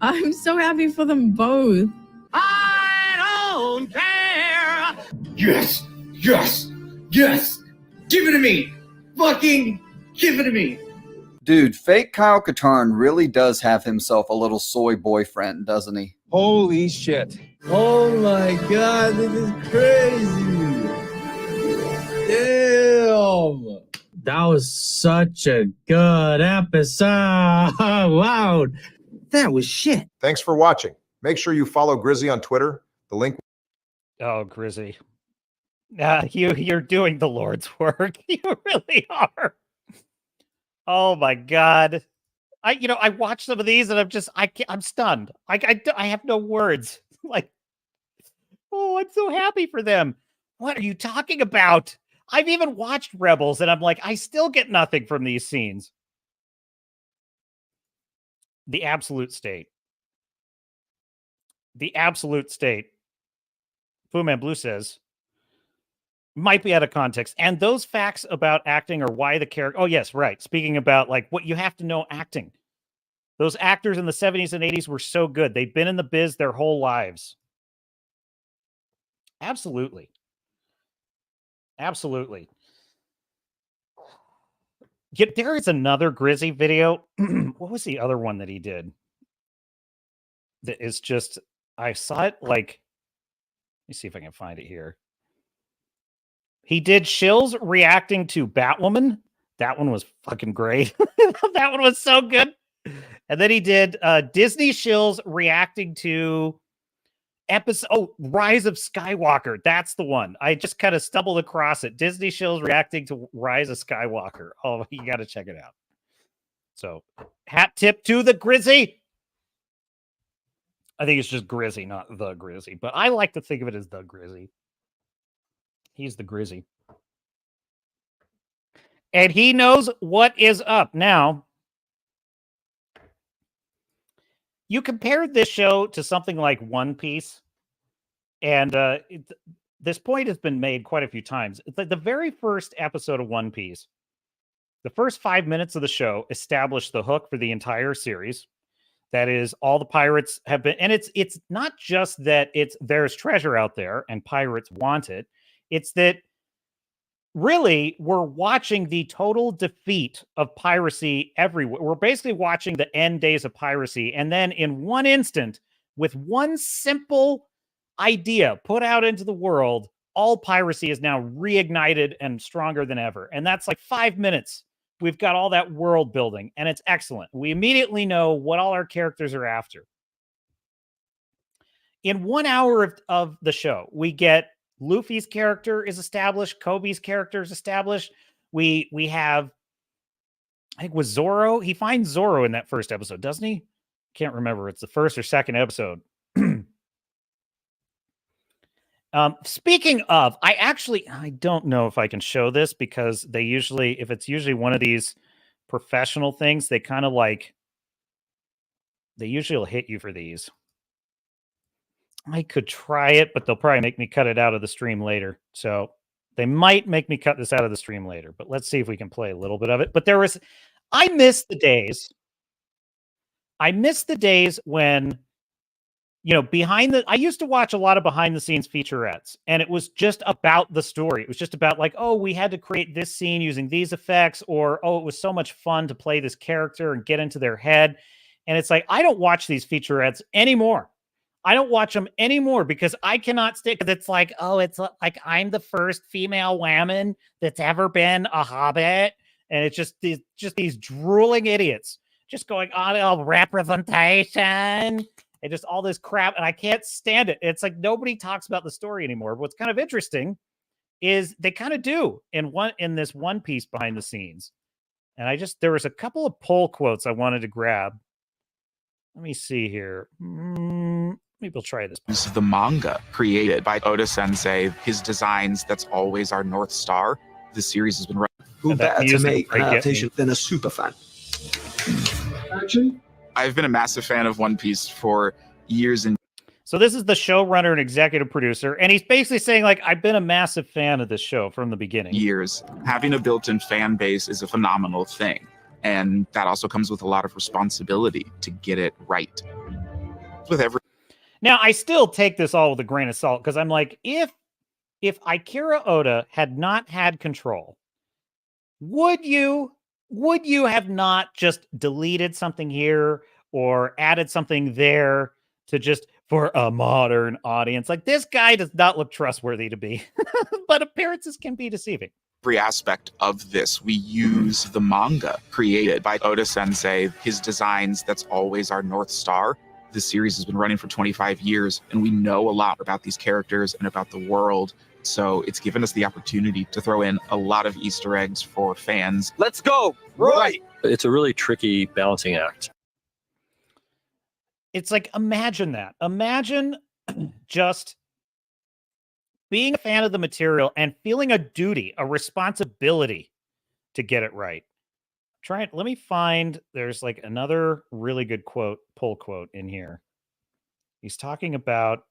I'm so happy for them both. I don't care! Yes! Yes! Yes! Give it to me! Fucking give it to me! Dude, fake Kyle Katarn really does have himself a little soy boyfriend, doesn't he? Holy shit. Oh my God, this is crazy. Damn. That was such a good episode. Wow. That was shit. Thanks for watching. Make sure you follow Grizzy on Twitter. The link. Oh, Grizzy. You're doing the Lord's work. You really are. Oh my God. I watch some of these and I'm stunned. I have no words. Like, oh, I'm so happy for them. What are you talking about? I've even watched Rebels and I'm like, I still get nothing from these scenes. The absolute state. The absolute state. Fu Man Blue says, might be out of context. And those facts about acting or why the character... Oh, yes, right. Speaking about, like, what you have to know acting. Those actors in the 70s and 80s were so good. They've been in the biz their whole lives. Absolutely. Absolutely. Yet there is another Grizzy video. What was the other one that he did? That is just... I saw it, like... Let me see if I can find it here. He did Shills reacting to Batwoman. That one was fucking great. That one was so good. And then he did Disney Shills reacting to Rise of Skywalker. That's the one. I just kind of stumbled across it. Disney Shills reacting to Rise of Skywalker. Oh, you got to check it out. So, hat tip to the Grizzy. I think it's just Grizzy, not the Grizzy. But I like to think of it as the Grizzy. He's the Grizzy. And he knows what is up. Now, you compared this show to something like One Piece. And this point has been made quite a few times. It's like the very first episode of One Piece, the first 5 minutes of the show established the hook for the entire series. That is, all the pirates have been... And it's not just that there's treasure out there and pirates want it. It's that really we're watching the total defeat of piracy everywhere. We're basically watching the end days of piracy. And then in one instant, with one simple idea put out into the world, all piracy is now reignited and stronger than ever. And that's like 5 minutes. We've got all that world building, and it's excellent. We immediately know what all our characters are after. In 1 hour of the show, we get Luffy's character is established, Kobe's character is established. We have, I think, with Zoro. He finds Zoro in that first episode, doesn't he? Can't remember. It's the first or second episode. Speaking of, I don't know if I can show this because if it's usually one of these professional things, they kind of they usually will hit you for these. I could try it, but they'll probably make me cut it out of the stream later. So they might make me cut this out of the stream later, but let's see if we can play a little bit of it. But I miss the days when, I used to watch a lot of behind the scenes featurettes, and it was just about the story. It was just about like, oh, we had to create this scene using these effects, or, oh, it was so much fun to play this character and get into their head. And it's like, I don't watch these featurettes anymore. I don't watch them anymore because I cannot stick. Because it's like, oh, it's like I'm the first female woman that's ever been a hobbit. And it's just these drooling idiots just going on all representation and just all this crap. And I can't stand it. It's like nobody talks about the story anymore. What's kind of interesting is they kind of do in this One Piece behind the scenes. And there was a couple of poll quotes I wanted to grab. Let me see here. Maybe we'll try this. This is the manga created by Oda Sensei. His designs, that's always our North Star. The series has been running. Who better to make an adaptation than a super fan? Action. I've been a massive fan of One Piece for years. So this is the showrunner and executive producer, and he's basically saying, like, I've been a massive fan of this show from the beginning. Years. Having a built-in fan base is a phenomenal thing. And that also comes with a lot of responsibility to get it right. Now, I still take this all with a grain of salt, because I'm like, if Akira Oda had not had control, would you have not just deleted something here or added something there to just for a modern audience? Like, this guy does not look trustworthy to be, but appearances can be deceiving. Every aspect of this, we use the manga created by Oda Sensei. His designs, that's always our North Star. The series has been running for 25 years, and we know a lot about these characters and about the world. So it's given us the opportunity to throw in a lot of Easter eggs for fans. Let's go! Right! It's a really tricky balancing act. It's like, imagine that. Imagine just being a fan of the material and feeling a duty, a responsibility to get it right. Let me find, there's like another really good pull quote in here. He's talking about,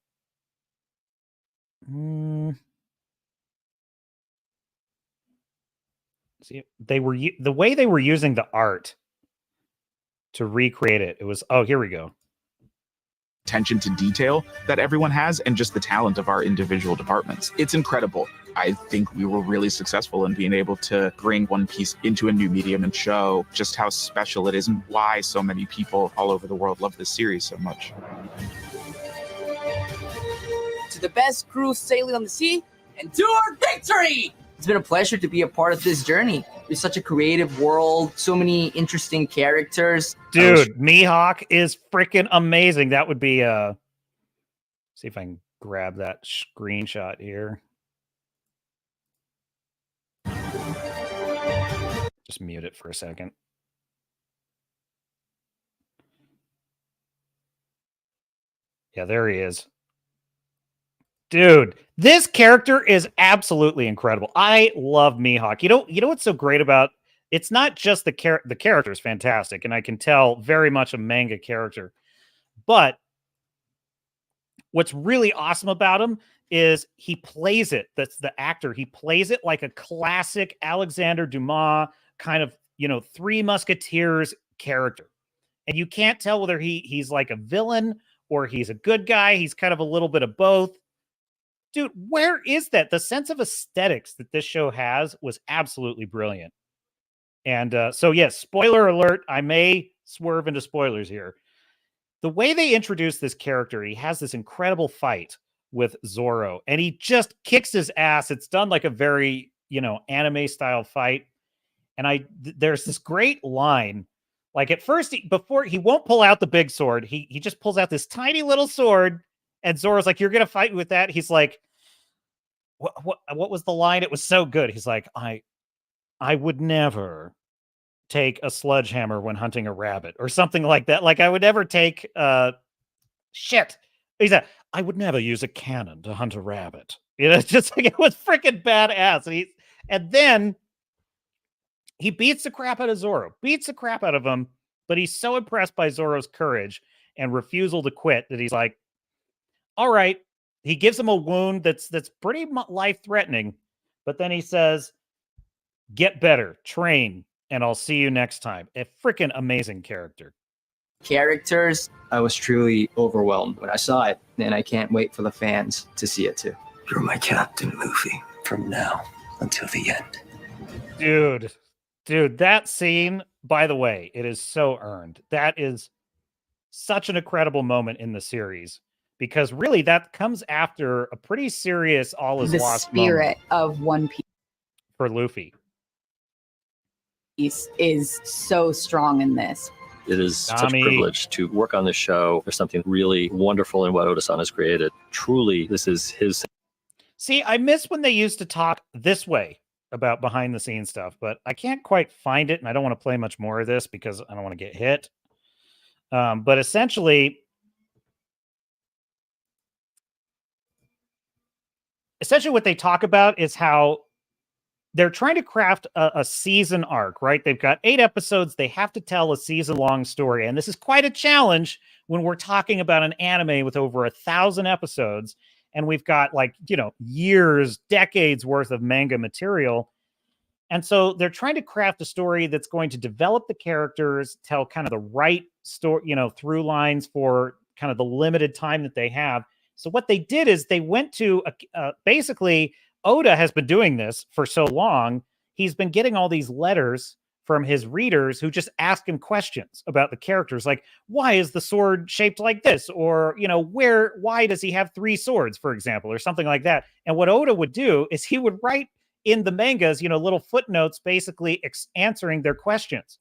see, the way they were using the art to recreate it. It was, oh, here we go. Attention to detail that everyone has, and just the talent of our individual departments. It's incredible. I think we were really successful in being able to bring One Piece into a new medium and show just how special it is and why so many people all over the world love this series so much. To the best crew sailing on the sea, and to our victory! It's been a pleasure to be a part of this journey. It's such a creative world, so many interesting characters. Dude, Mihawk is freaking amazing. That would be see if I can grab that screenshot here. Just mute it for a second. Yeah, there he is. Dude, this character is absolutely incredible. I love Mihawk. You know what's so great about it's not just the character is fantastic, and I can tell very much a manga character. But what's really awesome about him is he plays it. That's the actor. He plays it like a classic Alexander Dumas kind of, Three Musketeers character. And you can't tell whether he's like a villain or he's a good guy. He's kind of a little bit of both. Dude, where is that? The sense of aesthetics that this show has was absolutely brilliant. And so, yes, spoiler alert. I may swerve into spoilers here. The way they introduce this character, he has this incredible fight with Zorro, and he just kicks his ass. It's done like a very, anime style fight. And there's this great line. Like at first, before he won't pull out the big sword, he just pulls out this tiny little sword, and Zorro's like, "You're gonna fight me with that?" He's like, "What was the line?" It was so good. He's like, "I would never take a sledgehammer when hunting a rabbit," or something like that. Like I would never take shit. He said, "I would never use a cannon to hunt a rabbit." It's just like it was freaking badass. And then he beats the crap out of Zorro, beats the crap out of him, but he's so impressed by Zorro's courage and refusal to quit that he's like, all right. He gives him a wound that's pretty life-threatening, but then he says, get better, train, and I'll see you next time. A freaking amazing character. Characters, I was truly overwhelmed when I saw it, and I can't wait for the fans to see it too. You're my captain, Luffy, from now until the end. Dude, that scene, by the way, it is so earned. That is such an incredible moment in the series, because really that comes after a pretty serious all is lost moment. The spirit of One Piece For Luffy is so strong in this. It is such a privilege to work on this show. There's something really wonderful in what Oda-san has created. Truly, this is his. See, I miss when they used to talk this way about behind the scenes stuff, but I can't quite find it, and I don't want to play much more of this because I don't want to get hit. But essentially what they talk about is how they're trying to craft a season arc, right? They've got 8 episodes. They have to tell a season-long story, and this is quite a challenge when we're talking about an anime with over 1,000 episodes. And we've got years, decades worth of manga material. And so they're trying to craft a story that's going to develop the characters, tell kind of the right story, through lines for kind of the limited time that they have. So what they did is they went to basically Oda has been doing this for so long. He's been getting all these letters from his readers who just ask him questions about the characters, like, why is the sword shaped like this? Or, why does he have 3 swords, for example, or something like that. And what Oda would do is he would write in the mangas, little footnotes, basically answering their questions.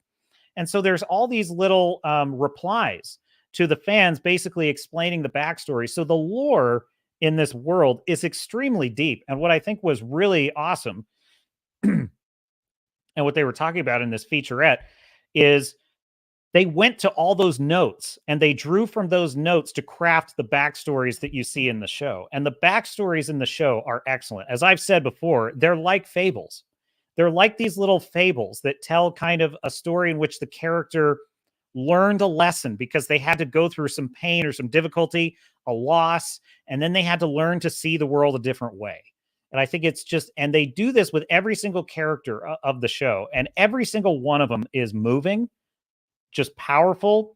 And so there's all these little replies to the fans, basically explaining the backstory. So the lore in this world is extremely deep. And what I think was really awesome and what they were talking about in this featurette is they went to all those notes and they drew from those notes to craft the backstories that you see in the show. And the backstories in the show are excellent. As I've said before, they're like fables. They're like these little fables that tell kind of a story in which the character learned a lesson because they had to go through some pain or some difficulty, a loss, and then they had to learn to see the world a different way. And I think it's just, and they do this with every single character of the show, and every single one of them is moving, just powerful.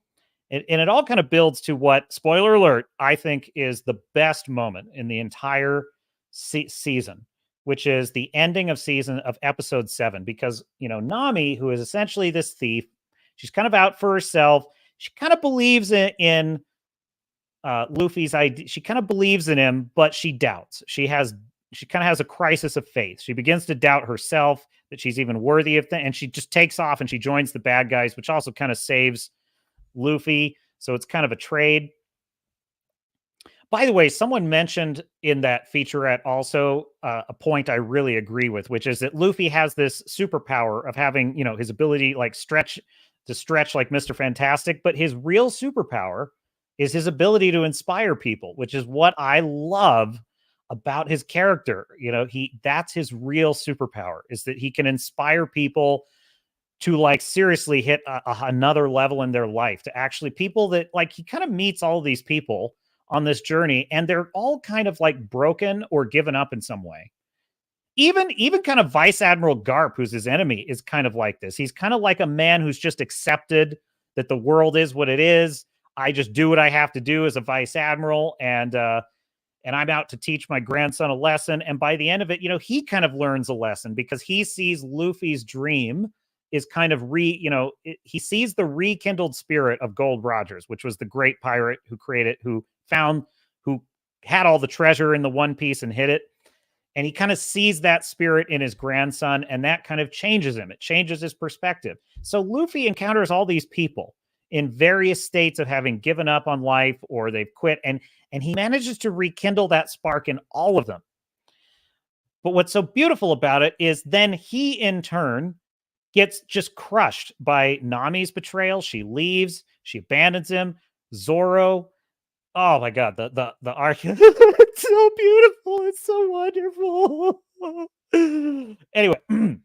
And it all kind of builds to what, spoiler alert, I think is the best moment in the entire season, which is the ending of episode 7. Because, Nami, who is essentially this thief, she's kind of out for herself. She kind of believes in Luffy's idea. She kind of believes in him, but she doubts. She kind of has a crisis of faith. She begins to doubt herself, that she's even worthy of things, and she just takes off and she joins the bad guys, which also kind of saves Luffy. So it's kind of a trade. By the way, someone mentioned in that featurette also a point I really agree with, which is that Luffy has this superpower of having, his ability to stretch like Mr. Fantastic, but his real superpower is his ability to inspire people, which is what I love about his character. That's his real superpower, is that he can inspire people to seriously hit another level in their life, to actually people that he kind of meets all of these people on this journey, and they're all kind of broken or given up in some way. Even kind of Vice Admiral Garp, who's his enemy, is kind of like this. He's kind of like a man who's just accepted that the world is what it is. I just do what I have to do as a Vice Admiral, and I'm out to teach my grandson a lesson. And by the end of it, he kind of learns a lesson because he sees Luffy's dream is kind of he sees the rekindled spirit of Gold Rogers, which was the great pirate who had all the treasure in the One Piece and hid it. And he kind of sees that spirit in his grandson, and that kind of changes him. It changes his perspective. So Luffy encounters all these people in various states of having given up on life or they've quit, and he manages to rekindle that spark in all of them. But what's so beautiful about it is then he, in turn, gets just crushed by Nami's betrayal. She leaves. She abandons him. Zoro. Oh my God, the arc. It's so beautiful. It's so wonderful. Anyway,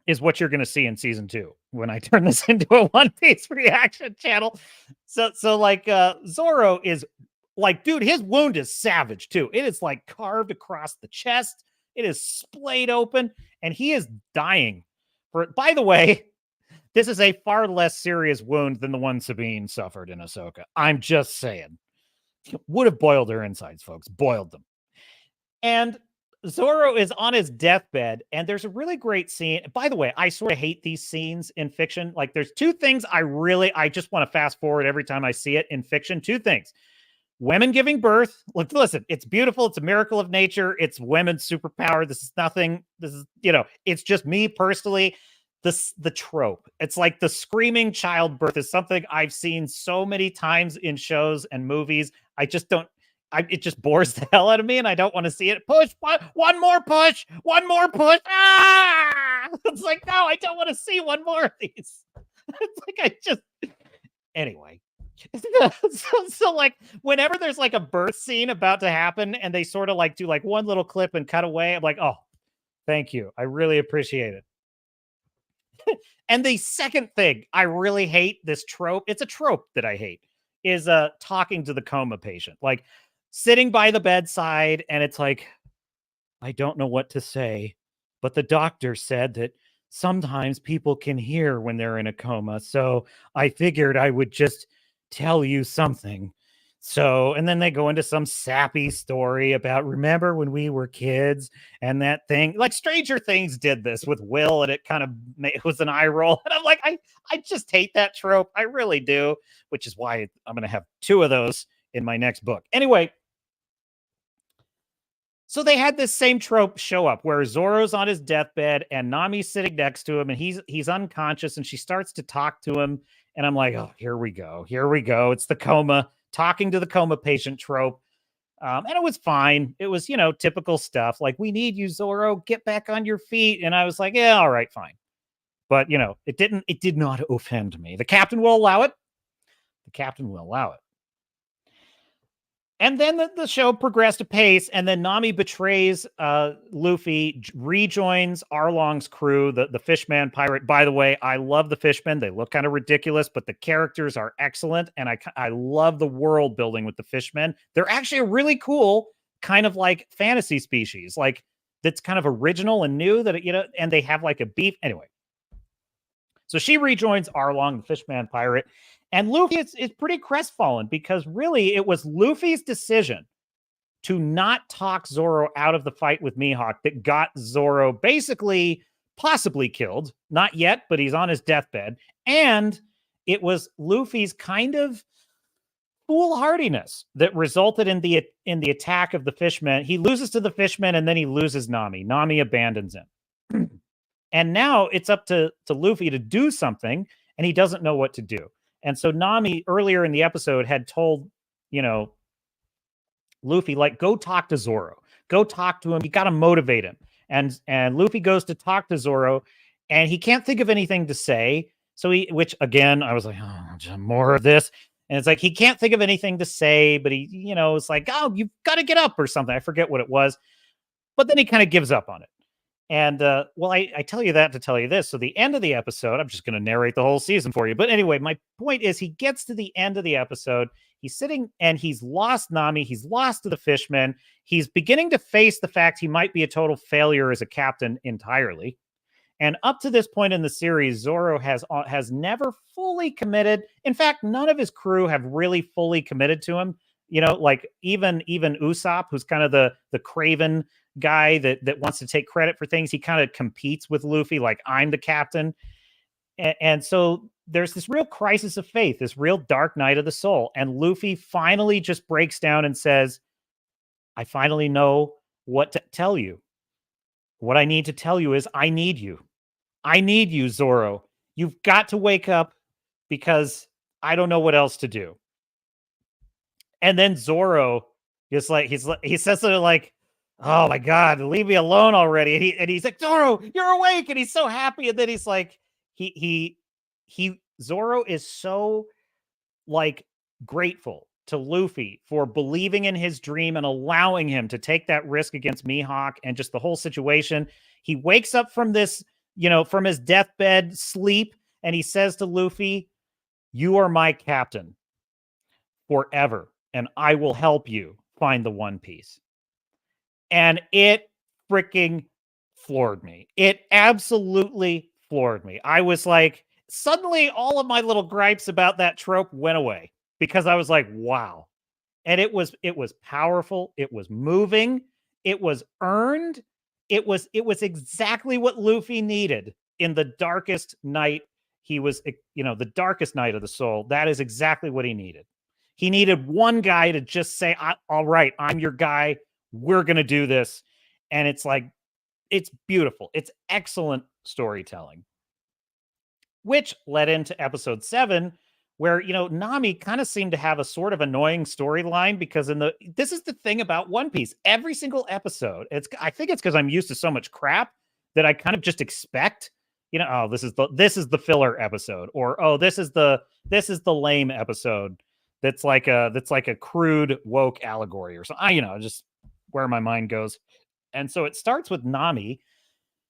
is what you're going to see in season 2 when I turn this into a One Piece reaction channel. So like Zoro is like, dude, his wound is savage too. It is like carved across the chest. It is splayed open, and he is dying. By the way, this is a far less serious wound than the one Sabine suffered in Ahsoka. I'm just saying. Would have boiled her insides, folks. Boiled them. And Zoro is on his deathbed, and there's a really great scene. By the way, I sort of hate these scenes in fiction. Like, there's 2 things I just want to fast forward every time I see it in fiction. 2 things. Women giving birth. Look, listen, it's beautiful. It's a miracle of nature. It's women's superpower. This is nothing. This is, it's just me personally. The trope. It's like the screaming childbirth is something I've seen so many times in shows and movies. I just don't, it just bores the hell out of me, and I don't want to see it. Push, one more push, one more push. Ah! It's like, no, I don't want to see one more of these. It's like, anyway. So like whenever there's like a birth scene about to happen and they sort of like do like one little clip and cut away, I'm like, oh, thank you. I really appreciate it. And the second thing I really hate, this trope, it's a trope that I hate, is talking to the coma patient, like sitting by the bedside, and it's like, I don't know what to say, but the doctor said that sometimes people can hear when they're in a coma, so I figured I would just tell you something. So, and then they go into some sappy story about, remember when we were kids and that thing, like Stranger Things did this with Will, and it kind of it was an eye roll. And I'm like, I just hate that trope. I really do, which is why I'm going to have 2 of those in my next book. Anyway, so they had this same trope show up where Zoro's on his deathbed and Nami's sitting next to him, and he's unconscious, and she starts to talk to him. And I'm like, oh, here we go. Here we go. It's the coma, talking to the coma patient trope. And it was fine. It was, typical stuff. Like, we need you, Zoro. Get back on your feet. And I was like, yeah, all right, fine. But, it did not offend me. The captain will allow it. The captain will allow it. And then the show progressed apace, and then Nami betrays Luffy, rejoins Arlong's crew, the Fishman pirate. By the way, I love the Fishmen. They look kind of ridiculous, but the characters are excellent, and I love the world building with the Fishmen. They're actually a really cool kind of like fantasy species, like that's kind of original and new, that and they have like a beef. Anyway, so she rejoins Arlong, the Fishman pirate. And Luffy is pretty crestfallen because really it was Luffy's decision to not talk Zoro out of the fight with Mihawk that got Zoro basically possibly killed. Not yet, but he's on his deathbed. And it was Luffy's kind of foolhardiness that resulted in the attack of the Fishmen. He loses to the Fishmen, and then he loses Nami. Nami abandons him. And now it's up to Luffy to do something, and he doesn't know what to do. And so Nami earlier in the episode had told, Luffy, like, go talk to Zoro. Go talk to him. You got to motivate him. And Luffy goes to talk to Zoro, and he can't think of anything to say. So which again, I was like, oh, more of this. And it's like, he can't think of anything to say, but he, it's like, oh, you've got to get up or something. I forget what it was. But then he kind of gives up on it. And, I tell you that to tell you this. So the end of the episode, I'm just going to narrate the whole season for you. But anyway, my point is he gets to the end of the episode. He's sitting and he's lost Nami. He's lost to the Fishmen. He's beginning to face the fact he might be a total failure as a captain entirely. And up to this point in the series, Zoro has never fully committed. In fact, none of his crew have really fully committed to him. Like even Usopp, who's kind of the craven guy that wants to take credit for things. He kind of competes with Luffy, like, I'm the captain. And so there's this real crisis of faith, this real dark night of the soul. And Luffy finally just breaks down and says, I finally know what to tell you. What I need to tell you is I need you. I need you, Zoro. You've got to wake up because I don't know what else to do. And then Zoro is like, he says something like, oh my God, leave me alone already. And he's like, Zoro, you're awake. And he's so happy. And then he's like, Zoro is so like grateful to Luffy for believing in his dream and allowing him to take that risk against Mihawk and just the whole situation. He wakes up from this, from his deathbed sleep, and he says to Luffy, you are my captain forever, and I will help you find the One Piece. And it freaking floored me. It absolutely floored me. I was like, suddenly all of my little gripes about that trope went away because I was like, wow. And it was powerful. It was moving. It was earned. It was exactly what Luffy needed in the darkest night. He was, the darkest night of the soul. That is exactly what he needed. He needed one guy to just say, all right, I'm your guy. We're going to do this. And it's like, it's beautiful. It's excellent storytelling, which led into episode 7, where, Nami kind of seemed to have a sort of annoying storyline because this is the thing about One Piece. Every single episode, I think it's because I'm used to so much crap that I kind of just expect, oh, this is the filler episode, or oh, this is the lame episode. That's like a crude woke allegory or something. Just where my mind goes. And so it starts with Nami,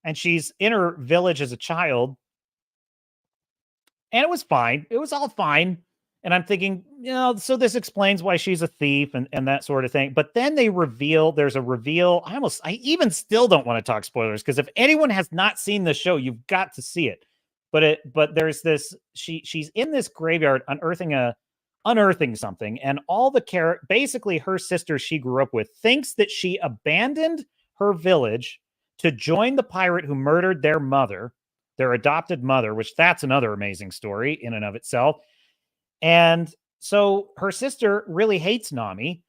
and she's in her village as a child. And it was fine. It was all fine. And I'm thinking, so this explains why she's a thief and that sort of thing. But then there's a reveal. I even still don't want to talk spoilers, because if anyone has not seen the show, you've got to see it. But there's this, she's in this graveyard unearthing something. And all basically her sister she grew up with thinks that she abandoned her village to join the pirate who murdered their mother, their adopted mother, which that's another amazing story in and of itself. And so her sister really hates Nami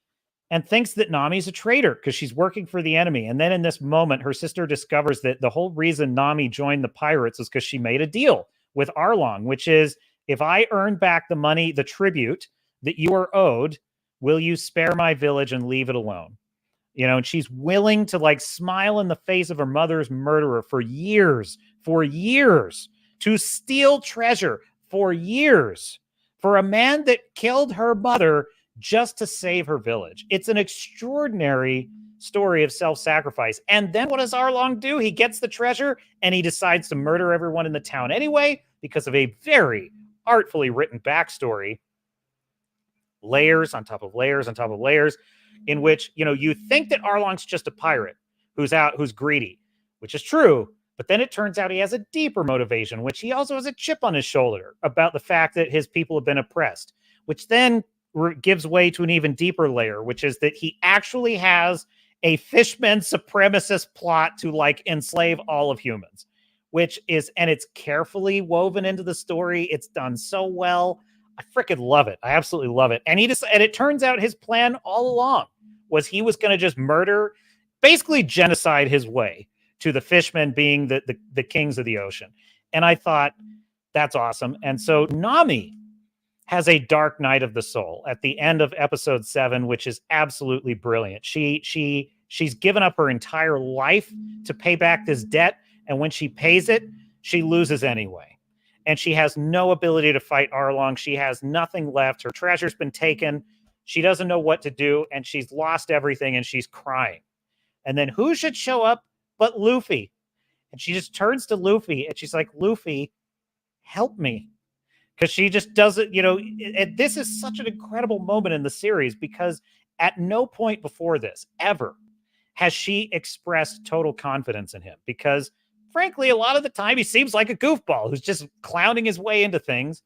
and thinks that Nami's a traitor because she's working for the enemy. And then in this moment, her sister discovers that the whole reason Nami joined the pirates is because she made a deal with Arlong, which is, if I earn back the money, the tribute that you are owed, will you spare my village and leave it alone? And she's willing to smile in the face of her mother's murderer for years, to steal treasure for years, for a man that killed her mother just to save her village. It's an extraordinary story of self-sacrifice. And then what does Arlong do? He gets the treasure and he decides to murder everyone in the town anyway, because of a very artfully written backstory, layers on top of layers on top of layers, in which, you think that Arlong's just a pirate who's greedy, which is true. But then it turns out he has a deeper motivation, which he also has a chip on his shoulder about the fact that his people have been oppressed, which then gives way to an even deeper layer, which is that he actually has a fishman supremacist plot to enslave all of humans, and it's carefully woven into the story. It's done so well. I freaking love it. I absolutely love it. And it turns out his plan all along was he was going to just murder, basically genocide his way to the fishmen being the kings of the ocean. And I thought, that's awesome. And so Nami has a dark night of the soul at the end of episode 7, which is absolutely brilliant. She's given up her entire life to pay back this debt. And when she pays it, she loses anyway. And she has no ability to fight Arlong. She has nothing left. Her treasure's been taken. She doesn't know what to do. And she's lost everything. And she's crying. And then who should show up but Luffy? And she just turns to Luffy. And she's like, Luffy, help me. Because she just doesn't, and this is such an incredible moment in the series, because at no point before this, ever, has she expressed total confidence in him. Because frankly, a lot of the time he seems like a goofball who's just clowning his way into things.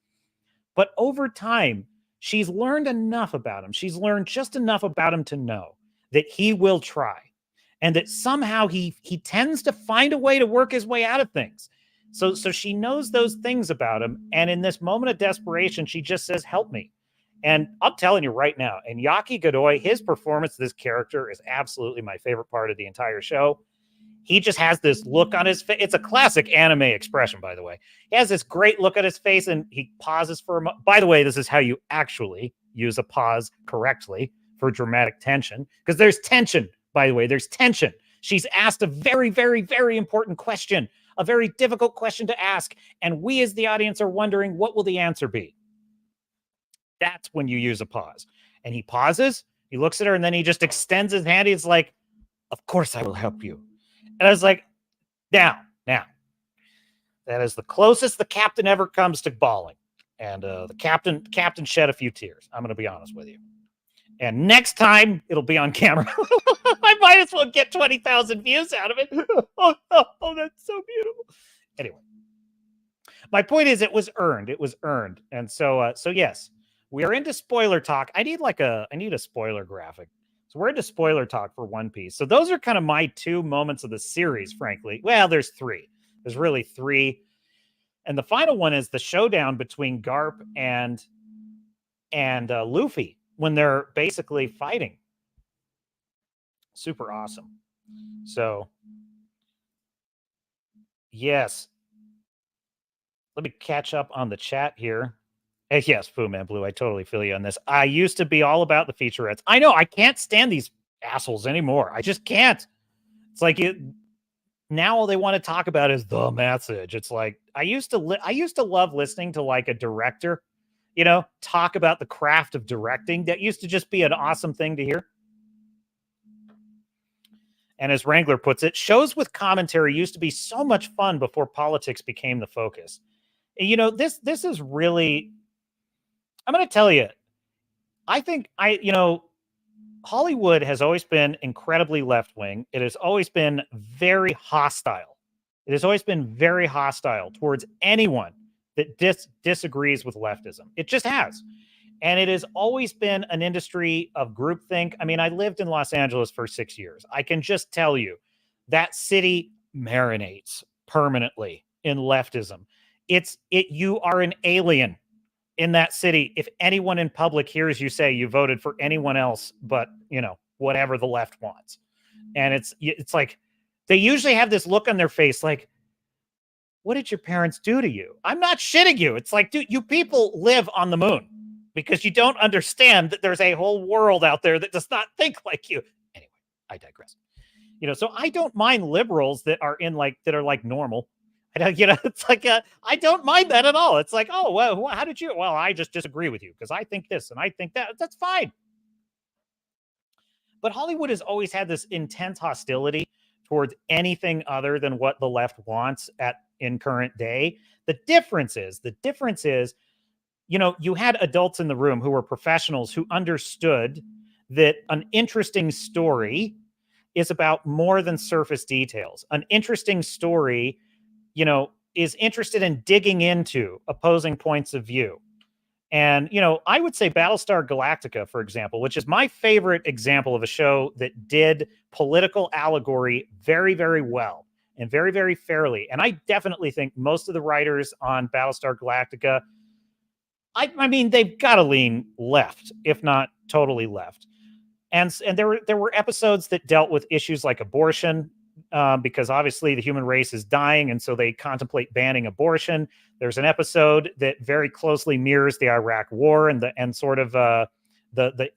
But over time, she's learned enough about him. She's learned just enough about him to know that he will try, and that somehow he tends to find a way to work his way out of things. So she knows those things about him. And in this moment of desperation, she just says, help me. And I'm telling you right now, and Yaki Godoy, his performance of this character is absolutely my favorite part of the entire show. He just has this look on his face. It's a classic anime expression, by the way. He has this great look on his face, and he pauses for a moment. By the way, this is how you actually use a pause correctly for dramatic tension, because there's tension, by the way. There's tension. She's asked a very, very, very important question, a very difficult question to ask, and we as the audience are wondering, what will the answer be? That's when you use a pause. And he pauses, he looks at her, and then he just extends his hand. He's like, of course I will help you. And I was like, now. That is the closest the captain ever comes to bawling. And the captain shed a few tears. I'm going to be honest with you. And next time, it'll be on camera. I might as well get 20,000 views out of it. Oh, that's so beautiful. Anyway, my point is, it was earned. It was earned. And so yes, we are into spoiler talk. I need a spoiler graphic. So we're into spoiler talk for One Piece. So those are kind of my two moments of the series, frankly. Well, there's three. There's really three. And the final one is the showdown between Garp and Luffy when they're basically fighting. Super awesome. So, yes. Let me catch up on the chat here. Yes, Fu Man Blue, I totally feel you on this. I used to be all about the featurettes. I know, I can't stand these assholes anymore. I just can't. It's like now all they want to talk about is the message. It's like I used to love listening to like a director, talk about the craft of directing. That used to just be an awesome thing to hear. And as Wrangler puts it, shows with commentary used to be so much fun before politics became the focus. This is really, I'm going to tell you, I think Hollywood has always been incredibly left-wing. It has always been very hostile. It has always been very hostile towards anyone that disagrees with leftism. It just has. And it has always been an industry of groupthink. I mean, I lived in Los Angeles for 6 years. I can just tell you that city marinates permanently in leftism. You are an alien in that city if anyone in public hears you say you voted for anyone else but, whatever the left wants. And it's like they usually have this look on their face like, what did your parents do to you? I'm not shitting you. It's like, dude, you people live on the moon because you don't understand that there's a whole world out there that does not think like you. Anyway, I digress. So I don't mind liberals that are normal. It's like, I don't mind that at all. It's like, oh, well, how did you? Well, I just disagree with you because I think this and I think that. That's fine. But Hollywood has always had this intense hostility towards anything other than what the left wants in current day. The difference is, you had adults in the room who were professionals who understood that an interesting story is about more than surface details. An interesting story is interested in digging into opposing points of view. And, I would say Battlestar Galactica, for example, which is my favorite example of a show that did political allegory very, very well and very, very fairly. And I definitely think most of the writers on Battlestar Galactica, I mean, they've got to lean left, if not totally left. And there were episodes that dealt with issues like abortion, because obviously the human race is dying, and so they contemplate banning abortion. There's an episode that very closely mirrors the Iraq War and the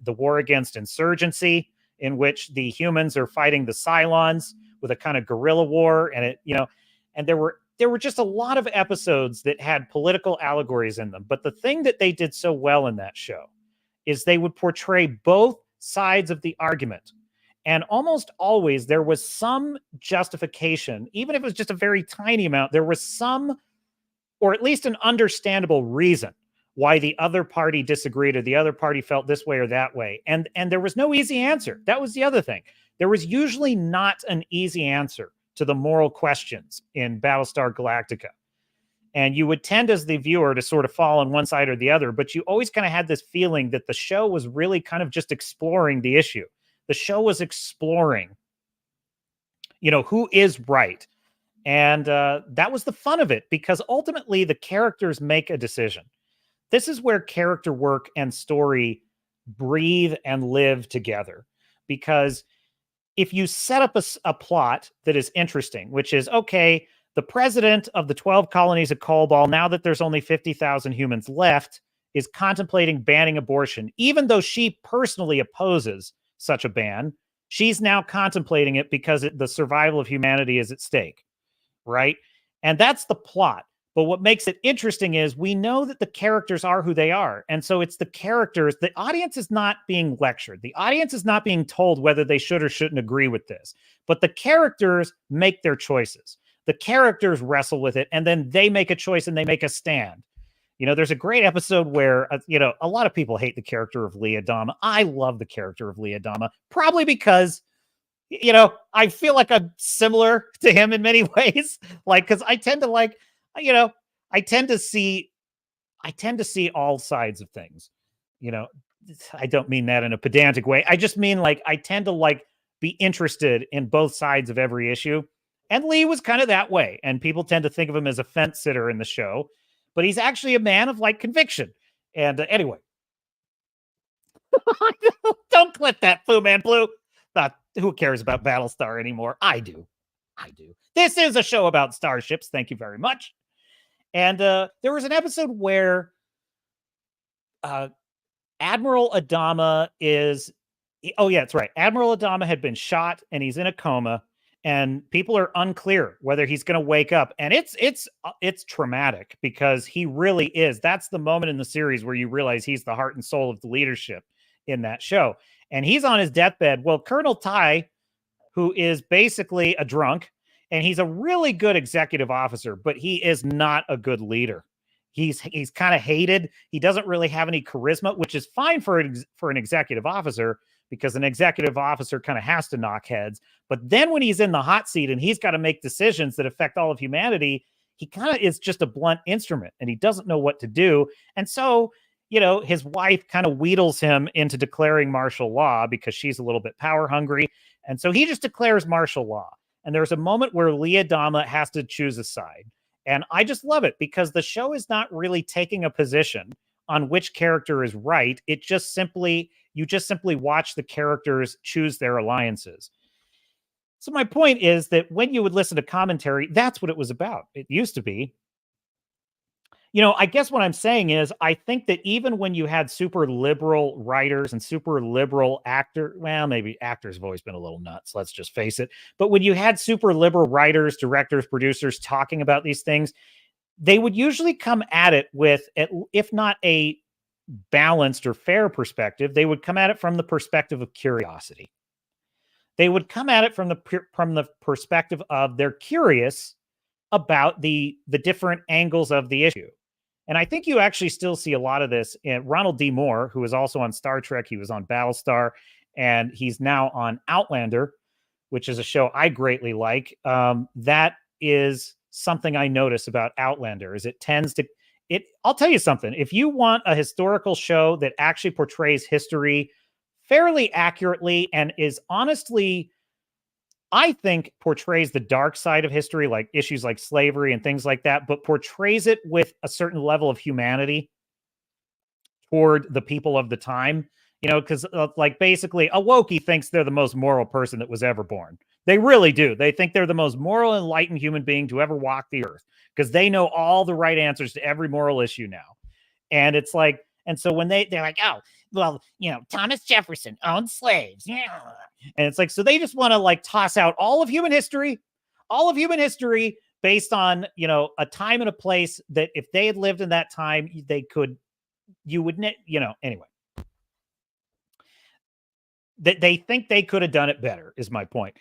war against insurgency, in which the humans are fighting the Cylons with a kind of guerrilla war, and and there were just a lot of episodes that had political allegories in them. But the thing that they did so well in that show is they would portray both sides of the argument. And almost always there was some justification, even if it was just a very tiny amount, there was some, or at least an understandable reason why the other party disagreed or the other party felt this way or that way. And there was no easy answer. That was the other thing. There was usually not an easy answer to the moral questions in Battlestar Galactica. And you would tend as the viewer to sort of fall on one side or the other, but you always kind of had this feeling that the show was really kind of just exploring the issue. The show was exploring, who is right. And that was the fun of it, because ultimately the characters make a decision. This is where character work and story breathe and live together. Because if you set up a plot that is interesting, which is, okay, the president of the 12 colonies of Cobol, now that there's only 50,000 humans left, is contemplating banning abortion. Even though she personally opposes such a ban, she's now contemplating it because the survival of humanity is at stake, right? And that's the plot. But what makes it interesting is we know that the characters are who they are. And so it's the characters. The audience is not being lectured. The audience is not being told whether they should or shouldn't agree with this. But the characters make their choices. The characters wrestle with it, and then they make a choice and they make a stand. You know, there's a great episode where, a lot of people hate the character of Lee Adama. I love the character of Lee Adama, probably because, I feel like I'm similar to him in many ways. Like, because I tend to I tend to see all sides of things. I don't mean that in a pedantic way. I just mean I tend to be interested in both sides of every issue. And Lee was kind of that way. And people tend to think of him as a fence sitter in the show, but he's actually a man of conviction. And anyway, don't clip that, Fu Man Blue. Who cares about Battlestar anymore? I do. This is a show about starships. Thank you very much. And there was an episode where Admiral Adama that's right. Admiral Adama had been shot and he's in a coma, and people are unclear whether he's going to wake up. And it's traumatic because he really is. That's the moment in the series where you realize he's the heart and soul of the leadership in that show. And he's on his deathbed. Well, Colonel Ty, who is basically a drunk, and he's a really good executive officer, but he is not a good leader. He's kind of hated. He doesn't really have any charisma, which is fine for an executive officer, because an executive officer kind of has to knock heads. But then when he's in the hot seat and he's got to make decisions that affect all of humanity, he kind of is just a blunt instrument and he doesn't know what to do. And so, his wife kind of wheedles him into declaring martial law because she's a little bit power hungry. And so he just declares martial law. And there's a moment where Lee Adama has to choose a side. And I just love it because the show is not really taking a position on which character is right. You just simply watch the characters choose their alliances. So my point is that when you would listen to commentary, that's what it was about. It used to be. I guess what I'm saying is I think that even when you had super liberal writers and super liberal maybe actors have always been a little nuts, let's just face it. But when you had super liberal writers, directors, producers talking about these things, they would usually come at it with, if not a balanced or fair perspective, they would come at it from the perspective of curiosity. They would come at it from the perspective of they're curious about the different angles of the issue. And I think you actually still see a lot of this in Ronald D. Moore, who is also on Star Trek. He was on Battlestar, and he's now on Outlander, which is a show I greatly like. That is something I notice about Outlander, is I'll tell you something. If you want a historical show that actually portrays history fairly accurately and is honestly, I think, portrays the dark side of history, like issues like slavery and things like that, but portrays it with a certain level of humanity toward the people of the time, because basically a Wookiee thinks they're the most moral person that was ever born. They really do. They think they're the most moral, enlightened human being to ever walk the earth because they know all the right answers to every moral issue now. And it's and so when they're like, oh, well, Thomas Jefferson owned slaves. Yeah. And it's so they just want to toss out all of human history based on, a time and a place that if they had lived in that time, anyway. They think they could have done it better is my point.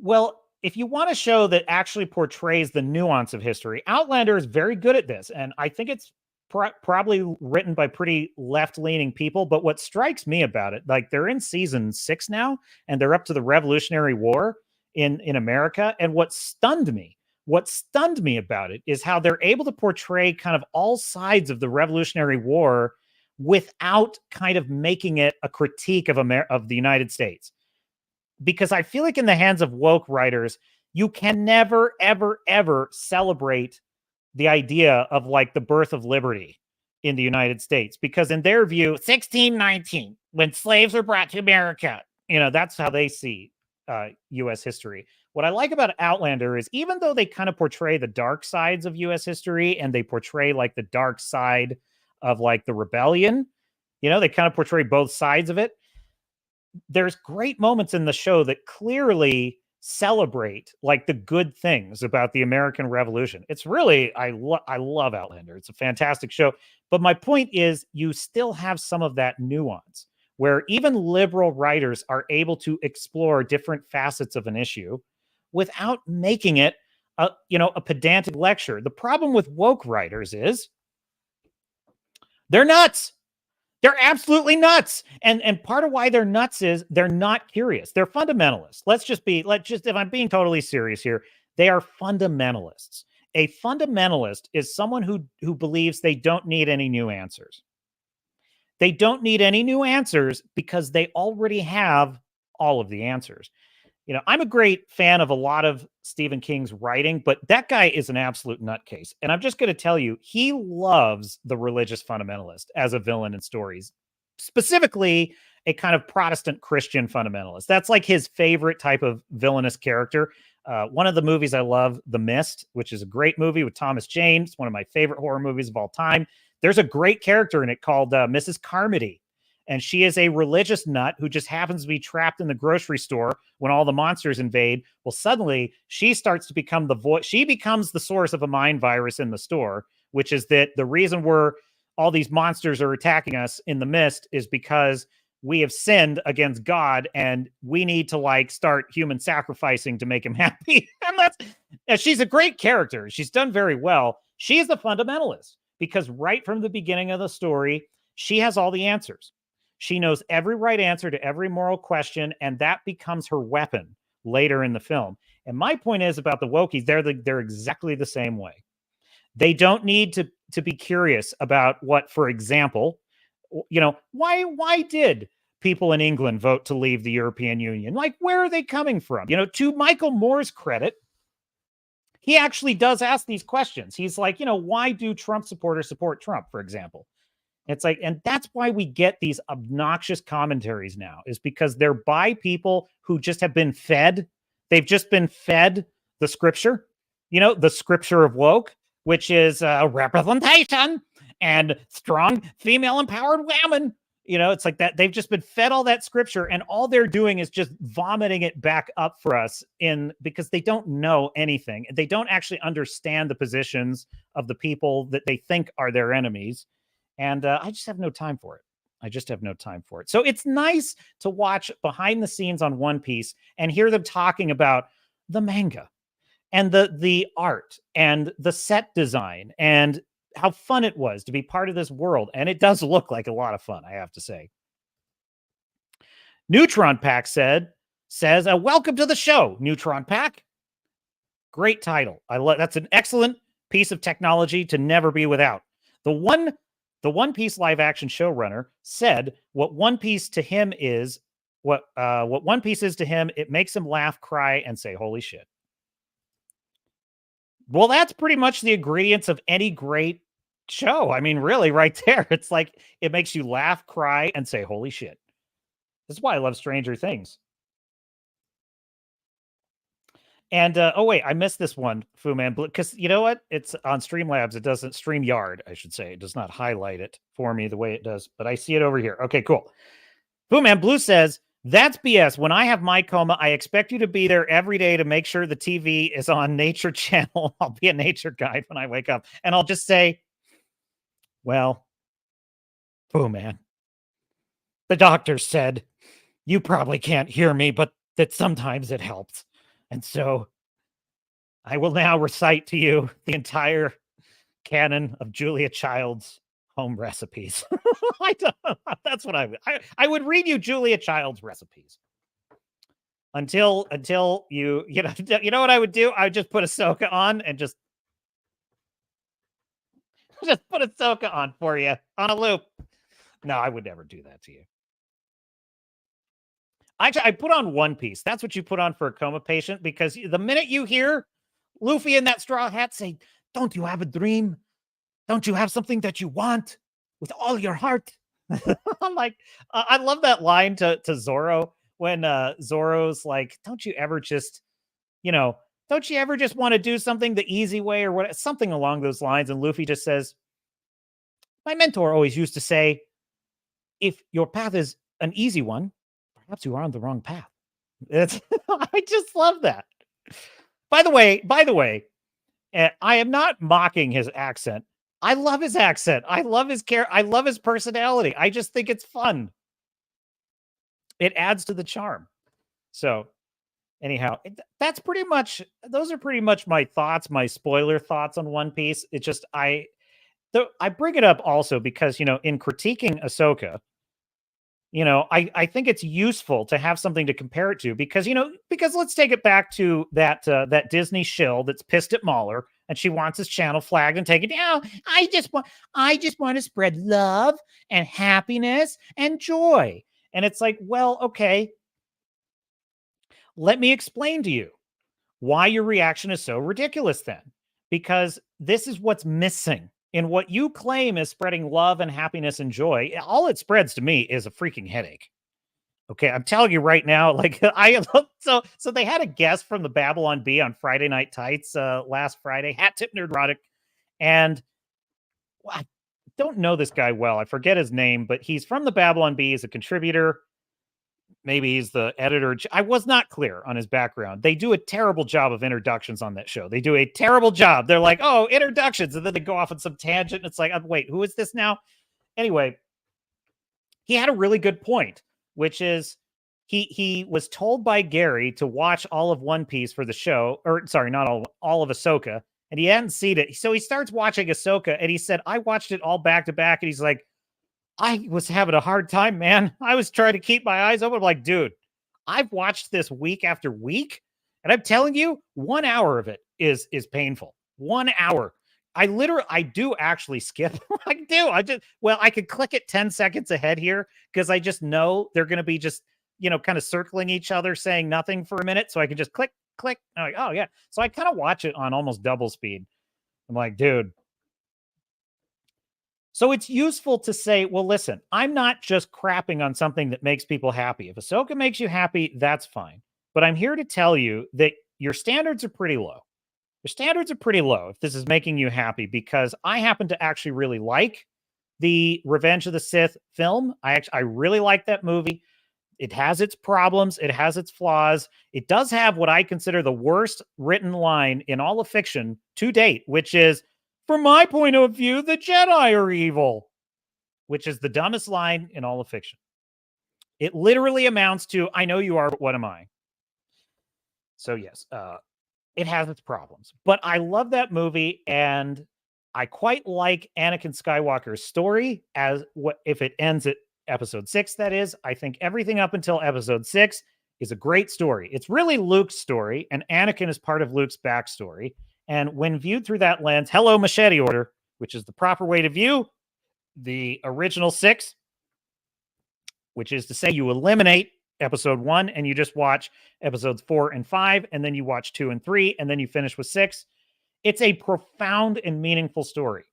Well, if you want a show that actually portrays the nuance of history, Outlander is very good at this. And I think it's probably written by pretty left-leaning people. But what strikes me about it, they're in season 6 now, and they're up to the Revolutionary War in America. And what stunned me about it is how they're able to portray kind of all sides of the Revolutionary War without kind of making it a critique of the United States. Because I feel like in the hands of woke writers, you can never, ever, ever celebrate the idea of the birth of liberty in the United States, because in their view, 1619, when slaves were brought to America, that's how they see U.S. history. What I like about Outlander is even though they kind of portray the dark sides of U.S. history and they portray like the dark side of like the rebellion, they kind of portray both sides of it. There's great moments in the show that clearly celebrate like the good things about the American Revolution. It's really, I love Outlander. It's a fantastic show. But my point is you still have some of that nuance where even liberal writers are able to explore different facets of an issue without making it a pedantic lecture. The problem with woke writers is they're nuts. They're absolutely nuts. And part of why they're nuts is they're not curious. They're fundamentalists. If I'm being totally serious here, they are fundamentalists. A fundamentalist is someone who believes they don't need any new answers. They don't need any new answers because they already have all of the answers. I'm a great fan of a lot of Stephen King's writing, but that guy is an absolute nutcase. And I'm just going to tell you, he loves the religious fundamentalist as a villain in stories, specifically a kind of Protestant Christian fundamentalist. That's like his favorite type of villainous character. One of the movies I love, The Mist, which is a great movie with Thomas Jane. It's one of my favorite horror movies of all time. There's a great character in it called Mrs. Carmody. And she is a religious nut who just happens to be trapped in the grocery store when all the monsters invade. Well, suddenly she starts to become the voice. She becomes the source of a mind virus in the store, which is that the reason all these monsters are attacking us in the mist is because we have sinned against God and we need to start human sacrificing to make him happy. And she's a great character. She's done very well. She is the fundamentalist because right from the beginning of the story, she has all the answers. She knows every right answer to every moral question, and that becomes her weapon later in the film. And my point is about the wokies, they're exactly the same way. They don't need to be curious about what, for example, why did people in England vote to leave the European Union? Where are they coming from? To Michael Moore's credit, he actually does ask these questions. He's like, why do Trump supporters support Trump, for example? It's like, and that's why we get these obnoxious commentaries now, is because they're by people who just have been fed. They've just been fed the scripture, the scripture of woke, which is representation and strong female empowered women. It's like that. They've just been fed all that scripture and all they're doing is just vomiting it back up for us because they don't know anything. They don't actually understand the positions of the people that they think are their enemies. And I just have no time for it. So it's nice to watch behind the scenes on One Piece and hear them talking about the manga and the art and the set design and how fun it was to be part of this world. And it does look like a lot of fun, I have to say. Neutron Pack says, welcome to the show, Neutron Pack. Great title. That's an excellent piece of technology to never be without. The One Piece live action showrunner said what One Piece to him is, what One Piece is to him, it makes him laugh, cry, and say, holy shit. Well, that's pretty much the ingredients of any great show. I mean, really, right there. It's like, it makes you laugh, cry, and say, holy shit. This is why I love Stranger Things. And, oh, wait, I missed this one, Fu Man Blue, because you know what? It's on Streamlabs. It doesn't, StreamYard, I should say. It does not highlight it for me the way it does, but I see it over here. Okay, cool. Fu Man Blue says, that's BS. When I have my coma, I expect you to be there every day to make sure the TV is on Nature Channel. I'll be a nature guide when I wake up. And I'll just say, well, Fu Man, the doctor said, you probably can't hear me, but that sometimes it helps. And so I will now recite to you the entire canon of Julia Child's home recipes. That's what I would read you Julia Child's recipes until you know what I would do? I would just put Ahsoka on and just put Ahsoka on for you on a loop. No, I would never do that to you. I put on One Piece. That's what you put on for a coma patient, because the minute you hear Luffy in that straw hat say, don't you have a dream? Don't you have something that you want? with all your heart. I'm like, I love that line to Zorro when Zorro's like, don't you ever just, don't you ever just want to do something the easy way or what? Something along those lines. And Luffy just says, my mentor always used to say, if your path is an easy one, perhaps you are on the wrong path. I just love that. By the way, I am not mocking his accent. I love his accent. I love his I love his personality. I just think it's fun. It adds to the charm. So anyhow, those are pretty much my thoughts, my spoiler thoughts on One Piece. It's just, I bring it up also because, in critiquing Ahsoka, I think it's useful to have something to compare it to because let's take it back to that Disney shill that's pissed at Mauler and she wants his channel flagged and taken down. I just want to spread love and happiness and joy. And it's like, well, okay, let me explain to you why your reaction is so ridiculous then, because this is what's missing. In what you claim is spreading love and happiness and joy, all it spreads to me is a freaking headache. Okay, I'm telling you right now, like so they had a guest from the Babylon Bee on Friday Night Tights last Friday, Hat Tip Nerdrotic, and I don't know this guy well. I forget his name, but he's from the Babylon Bee. He's a contributor. Maybe he's the editor. I was not clear on his background. They do a terrible job of introductions on that show. They do a terrible job. They're like, oh, introductions. And then they go off on some tangent. And it's like, wait, who is this now? Anyway, he had a really good point, which is he was told by Gary to watch all of One Piece for the show. Or sorry, not all of Ahsoka. And he hadn't seen it. So he starts watching Ahsoka and he said, I watched it all back to back. And he's like, I was having a hard time, man. I was trying to keep my eyes open. I'm like, dude, I've watched this week after week, and I'm telling you, 1 hour of it is painful. 1 hour. I do actually skip. I do. I could click it 10 seconds ahead here because I just know they're going to be just, kind of circling each other, saying nothing for a minute. So I can just click. I'm like, oh yeah. So I kind of watch it on almost double speed. I'm like, dude. So it's useful to say, well, listen, I'm not just crapping on something that makes people happy. If Ahsoka makes you happy, that's fine. But I'm here to tell you that your standards are pretty low. Your standards are pretty low if this is making you happy, because I happen to actually really like the Revenge of the Sith film. I really like that movie. It has its problems. It has its flaws. It does have what I consider the worst written line in all of fiction to date, which is, from my point of view, the Jedi are evil, which is the dumbest line in all of fiction. It literally amounts to, I know you are, but what am I? So yes, it has its problems, but I love that movie, and I quite like Anakin Skywalker's story as what if it ends at episode 6, that is. I think everything up until episode 6 is a great story. It's really Luke's story, and Anakin is part of Luke's backstory. And when viewed through that lens, hello, machete order, which is the proper way to view the original 6, which is to say you eliminate episode 1 and you just watch episodes 4 and 5, and then you watch 2 and 3, and then you finish with 6. It's a profound and meaningful story.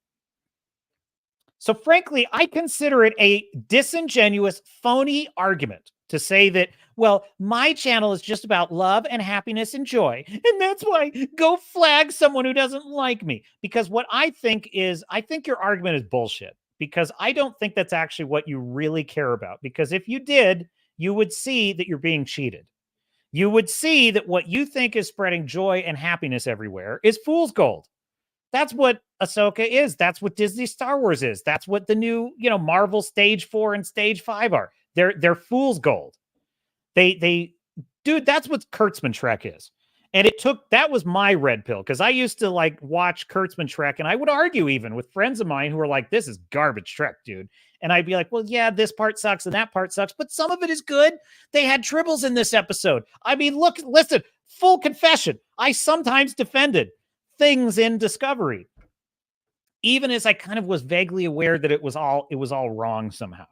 So frankly, I consider it a disingenuous, phony argument to say that, well, my channel is just about love and happiness and joy, and that's why go flag someone who doesn't like me. Because what I think your argument is bullshit, because I don't think that's actually what you really care about. Because if you did, you would see that you're being cheated. You would see that what you think is spreading joy and happiness everywhere is fool's gold. That's what Ahsoka is. That's what Disney Star Wars is. That's what the new, Marvel Stage 4 and Stage 5 are. They're fool's gold. Dude, that's what Kurtzman Trek is. And that was my red pill, because I used to watch Kurtzman Trek, and I would argue even with friends of mine who were like, this is garbage Trek, dude. And I'd be like, well, yeah, this part sucks and that part sucks, but some of it is good. They had tribbles in this episode. I mean, listen, full confession. I sometimes defended things in Discovery, even as I kind of was vaguely aware that it was all wrong somehow.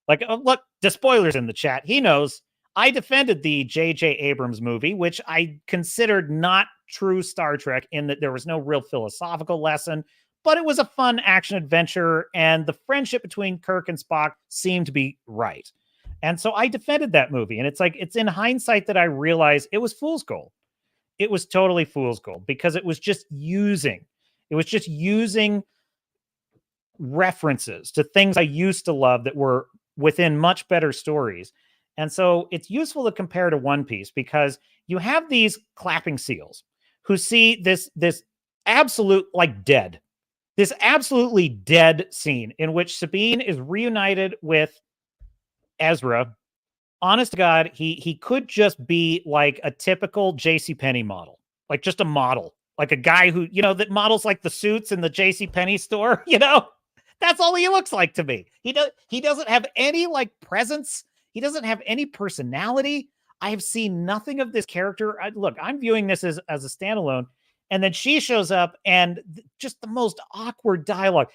Look, the spoilers in the chat. He knows I defended the J.J. Abrams movie, which I considered not true Star Trek in that there was no real philosophical lesson, but it was a fun action adventure, and the friendship between Kirk and Spock seemed to be right. And so I defended that movie. And it's like, it's in hindsight that I realized it was fool's gold. It was totally fool's gold because it was just using references to things I used to love that were within much better stories. And so it's useful to compare to One Piece because you have these clapping seals who see this absolute this absolutely dead scene in which Sabine is reunited with Ezra. Honest to God, he could just be like a typical JCPenney model, like just a model, like a guy who, that models like the suits in the JCPenney store, that's all he looks like to me. He doesn't have any like presence. He doesn't have any personality. I have seen nothing of this character. Look, I'm viewing this as a standalone. And then she shows up and just the most awkward dialogue.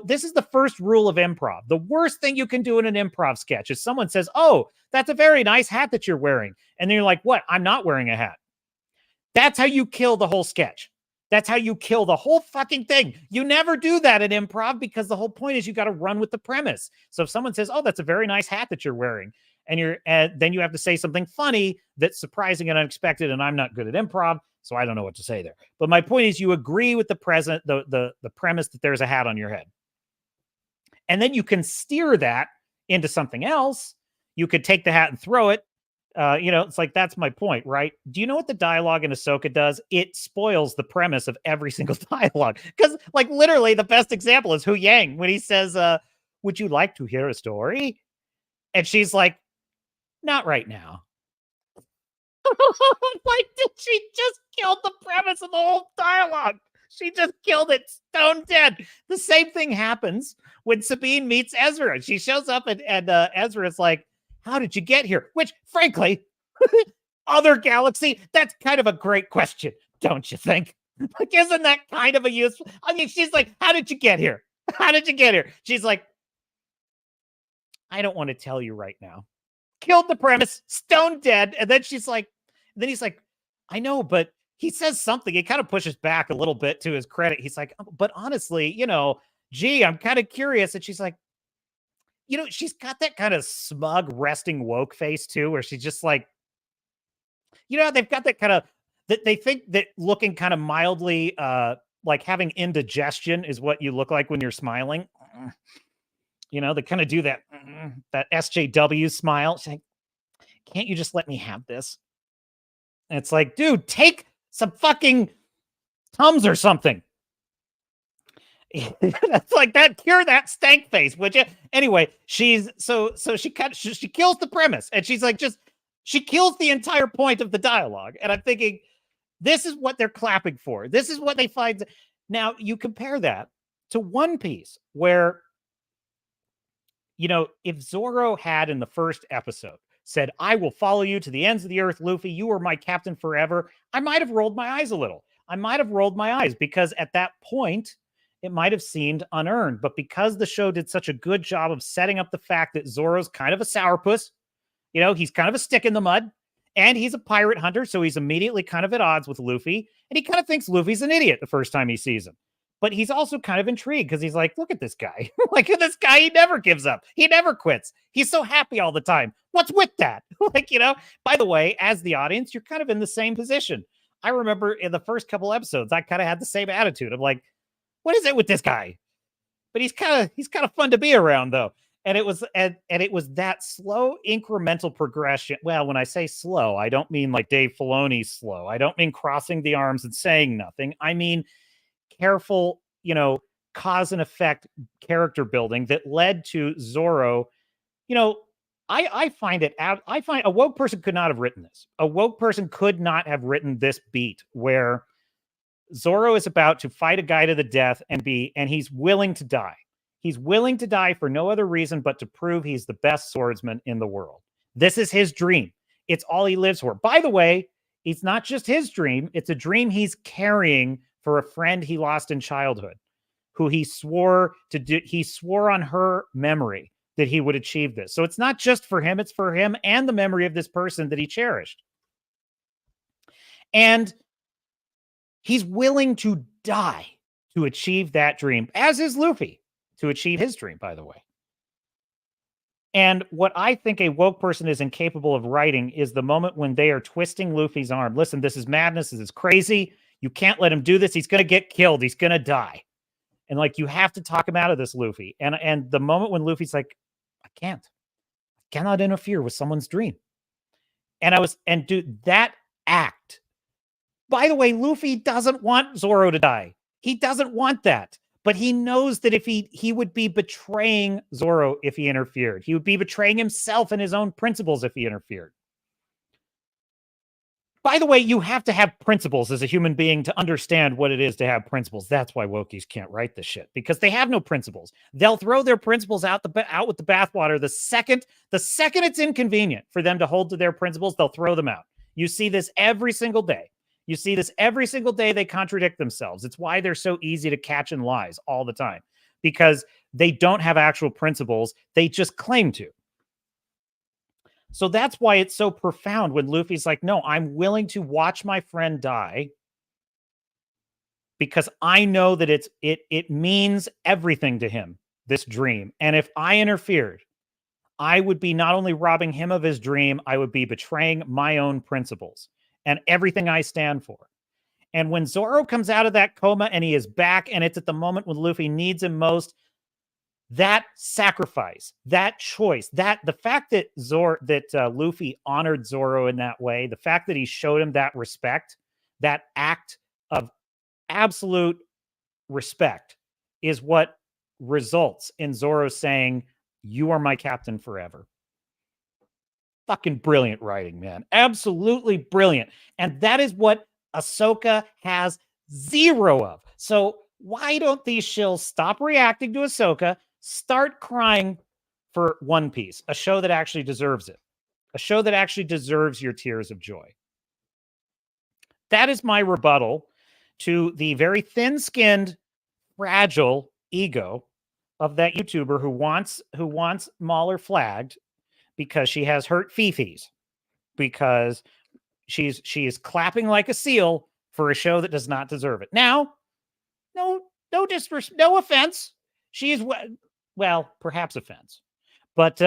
This is the first rule of improv. The worst thing you can do in an improv sketch is someone says, "Oh, that's a very nice hat that you're wearing." And then you're like, "What? I'm not wearing a hat." That's how you kill the whole sketch. That's how you kill the whole fucking thing. You never do that in improv because the whole point is you got to run with the premise. So if someone says, "Oh, that's a very nice hat that you're wearing," and then you have to say something funny that's surprising and unexpected, and I'm not good at improv, so I don't know what to say there. But my point is you agree with the premise that there's a hat on your head. And then you can steer that into something else. You could take the hat and throw it. It's like, that's my point, right? Do you know what the dialogue in Ahsoka does? It spoils the premise of every single dialogue. Because, like, literally the best example is Hu Yang when he says, "Would you like to hear a story?" And she's like, "Not right now." Like, did she just kill the premise of the whole dialogue? She just killed it stone dead. The same thing happens when Sabine meets Ezra. She shows up and Ezra is like, "How did you get here?" Which, frankly, other galaxy, that's kind of a great question, don't you think? Like, isn't that kind of a useful? I mean, she's like, "How did you get here? How did you get here?" She's like, "I don't want to tell you right now." Killed the premise, stone dead. And then she's like, then he's like, "I know, but," he says something. He kind of pushes back a little bit to his credit. He's like, "But honestly, gee, I'm kind of curious." And she's like, she's got that kind of smug, resting woke face too, where she's just like, they've got that kind of, that they think that looking kind of mildly, like having indigestion is what you look like when you're smiling. They kind of do that SJW smile. She's like, "Can't you just let me have this?" And it's like, dude, take some fucking Tums or something. That's like that. Cure that stank face, would you? Anyway, she kills the premise, and she's like, she kills the entire point of the dialogue. And I'm thinking, this is what they're clapping for. This is what they find. Now you compare that to One Piece, where, if Zoro had in the first episode said, "I will follow you to the ends of the earth, Luffy, you are my captain forever," I might have rolled my eyes a little. I might have rolled my eyes because at that point, it might have seemed unearned. But because the show did such a good job of setting up the fact that Zoro's kind of a sourpuss, he's kind of a stick in the mud, and he's a pirate hunter, so he's immediately kind of at odds with Luffy, and he kind of thinks Luffy's an idiot the first time he sees him. But he's also kind of intrigued because he's like, "Look at this guy. Like, this guy, he never gives up. He never quits. He's so happy all the time. What's with that?" By the way, as the audience, you're kind of in the same position. I remember in the first couple episodes, I kind of had the same attitude. I'm like, what is it with this guy? But he's kind of fun to be around, though. And it was that slow incremental progression. Well, when I say slow, I don't mean like Dave Filoni's slow. I don't mean crossing the arms and saying nothing. I mean careful, cause and effect character building that led to Zoro. I find a woke person could not have written this. A woke person could not have written this beat where Zoro is about to fight a guy to the death and he's willing to die. He's willing to die for no other reason but to prove he's the best swordsman in the world. This is his dream. It's all he lives for. By the way, it's not just his dream. It's a dream he's carrying for a friend he lost in childhood, who he swore on her memory that he would achieve this. So it's not just for him, it's for him and the memory of this person that he cherished. And he's willing to die to achieve that dream, as is Luffy to achieve his dream, by the way. And what I think a woke person is incapable of writing is the moment when they are twisting Luffy's arm. Listen, this is madness. This is crazy. You can't let him do this. He's going to get killed. He's going to die. And like, you have to talk him out of this, Luffy. And the moment when Luffy's like, I cannot interfere with someone's dream. And dude, that act, by the way, Luffy doesn't want Zoro to die. He doesn't want that. But he knows that if he would be betraying Zoro if he interfered. He would be betraying himself and his own principles if he interfered. By the way, you have to have principles as a human being to understand what it is to have principles. That's why wokies can't write this shit, because they have no principles. They'll throw their principles out with the bathwater the second it's inconvenient for them to hold to their principles. They'll throw them out. You see this every single day. You see this every single day. They contradict themselves. It's why they're so easy to catch in lies all the time, because they don't have actual principles. They just claim to. So that's why it's so profound when Luffy's like, no, I'm willing to watch my friend die because I know that it means everything to him, this dream. And if I interfered, I would be not only robbing him of his dream, I would be betraying my own principles and everything I stand for. And when Zoro comes out of that coma and he is back, and it's at the moment when Luffy needs him most, that sacrifice, that choice, the fact that Luffy honored Zoro in that way, the fact that he showed him that respect, that act of absolute respect is what results in Zoro saying, "You are my captain forever." Fucking brilliant writing, man. Absolutely brilliant. And that is what Ahsoka has zero of. So why don't these shills stop reacting to Ahsoka, start crying for One Piece, a show that actually deserves it, a show that actually deserves your tears of joy? That is my rebuttal to the very thin-skinned, fragile ego of that YouTuber who wants Mauler flagged because she has hurt fifis, because she is clapping like a seal for a show that does not deserve it. Now, no offense. She is, well, perhaps offense, but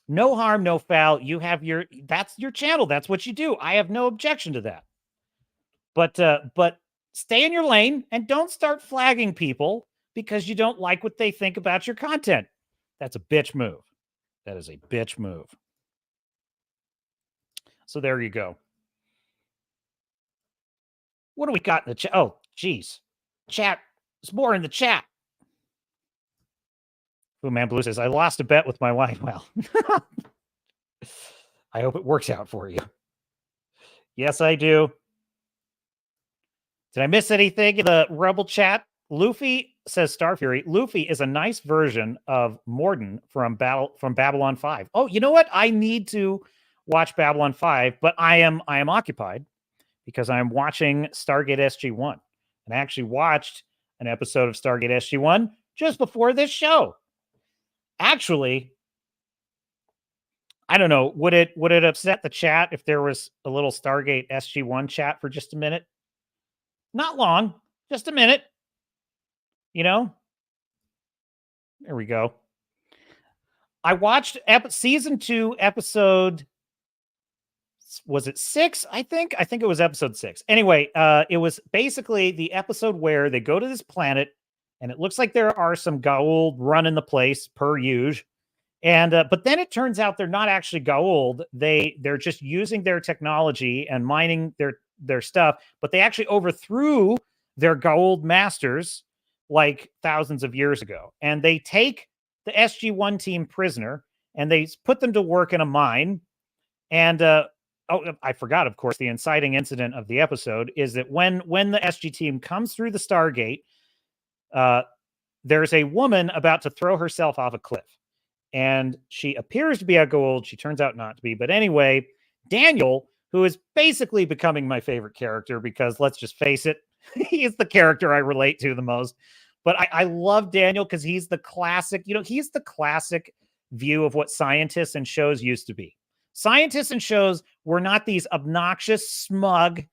no harm, no foul. You have that's your channel. That's what you do. I have no objection to that. But stay in your lane and don't start flagging people because you don't like what they think about your content. That's a bitch move. That is a bitch move. So there you go. What do we got in the chat? Oh, geez. Chat. There's more in the chat. Blue Man Blue says, I lost a bet with my wife. Well, I hope it works out for you. Yes, I do. Did I miss anything in the Rebel chat? Luffy says, Star Fury, Luffy is a nice version of Morden from Babylon 5. Oh, you know what? I need to watch Babylon 5, but I am occupied because I'm watching Stargate SG-1. And I actually watched an episode of Stargate SG-1 just before this show. Actually, I don't know, would it upset the chat if there was a little Stargate SG-1 chat for just a minute? Not long, just a minute. You know? There we go. I watched season 2, episode, was it 6? I think it was episode 6. Anyway, it was basically the episode where they go to this planet, and it looks like there are some Goa'uld running the place per usual. And but then it turns out they're not actually Goa'uld. They're just using their technology and mining their stuff, but they actually overthrew their Goa'uld masters like thousands of years ago. And they take the SG-1 team prisoner and they put them to work in a mine. And I forgot, of course, the inciting incident of the episode is that when the SG team comes through the Stargate, there's a woman about to throw herself off a cliff. And she appears to be a Goa'uld. She turns out not to be. But anyway, Daniel, who is basically becoming my favorite character because let's just face it, he is the character I relate to the most. But I love Daniel because he's the classic, he's the classic view of what scientists and shows used to be. Scientists and shows were not these obnoxious, smug,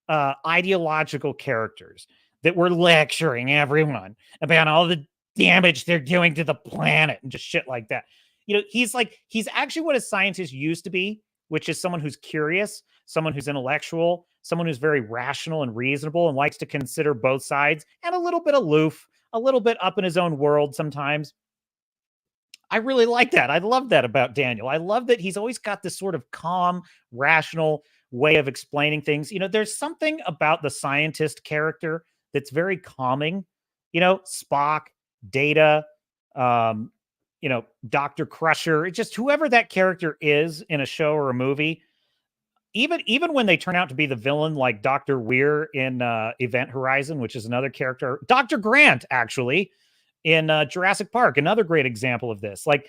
ideological characters. that we're lecturing everyone about all the damage they're doing to the planet and just shit like that. You know, he's actually what a scientist used to be, which is someone who's curious, someone who's intellectual, someone who's very rational and reasonable and likes to consider both sides, and a little bit aloof, a little bit up in his own world sometimes. I really like that. I love that about Daniel. I love that he's always got this sort of calm, rational way of explaining things. You know, there's something about the scientist character that's very calming. You know, Spock, Data, you know, Dr. Crusher, just whoever that character is in a show or a movie, even when they turn out to be the villain, like Dr. Weir in Event Horizon, which is another character, Dr. Grant, actually, in Jurassic Park, another great example of this. Like,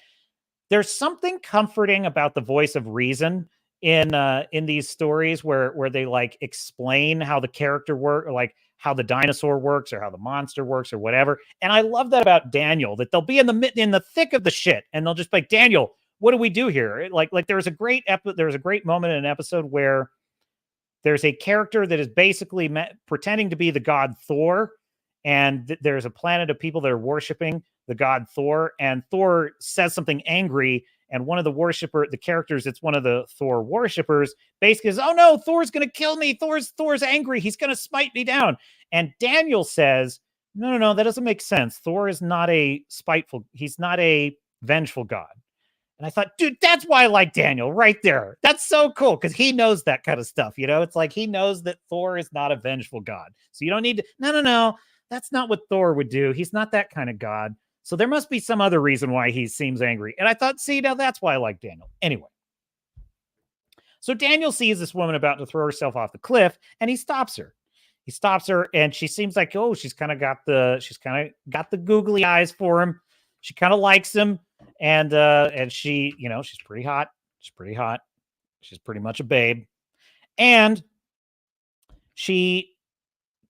there's something comforting about the voice of reason in these stories where they like explain how the character work, or like how the dinosaur works or how the monster works or whatever. And I love that about Daniel, that they'll be in the thick of the shit and they'll just be like, Daniel, what do we do here? Like there was a great moment in an episode where there's a character that is basically pretending to be the god Thor, and there's a planet of people that are worshiping the god Thor, and Thor says something angry, and one of the characters that's one of the Thor worshippers basically says, oh no, Thor's going to kill me. Thor's angry. He's going to smite me down. And Daniel says, no, that doesn't make sense. Thor is not he's not a vengeful god. And I thought, dude, that's why I like Daniel right there. That's so cool because he knows that kind of stuff. You know, it's like he knows that Thor is not a vengeful god. So you don't need to, no. That's not what Thor would do. He's not that kind of god. So there must be some other reason why he seems angry. And I thought, see, now that's why I like Daniel. Anyway. So Daniel sees this woman about to throw herself off the cliff, and he stops her. And she seems like, oh, she's kind of got the googly eyes for him. She kind of likes him. And she, you know, she's pretty hot. She's pretty much a babe. And she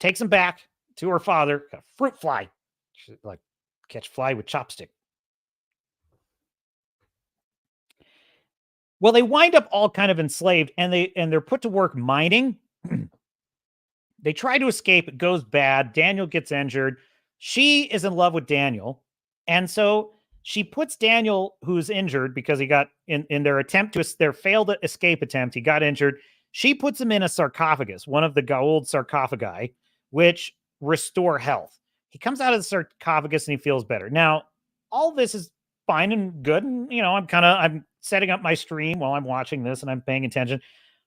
takes him back to her father, a fruit fly. She's like, catch fly with chopstick. Well, they wind up all kind of enslaved, and they're put to work mining. They try to escape. It goes bad. Daniel gets injured. She is in love with Daniel. And so she puts Daniel, who's injured because he got in their failed escape attempt, he got injured. She puts him in a sarcophagus, one of the gold sarcophagi, which restore health. He comes out of the sarcophagus and he feels better. Now, all this is fine and good. And, you know, I'm setting up my stream while I'm watching this and I'm paying attention.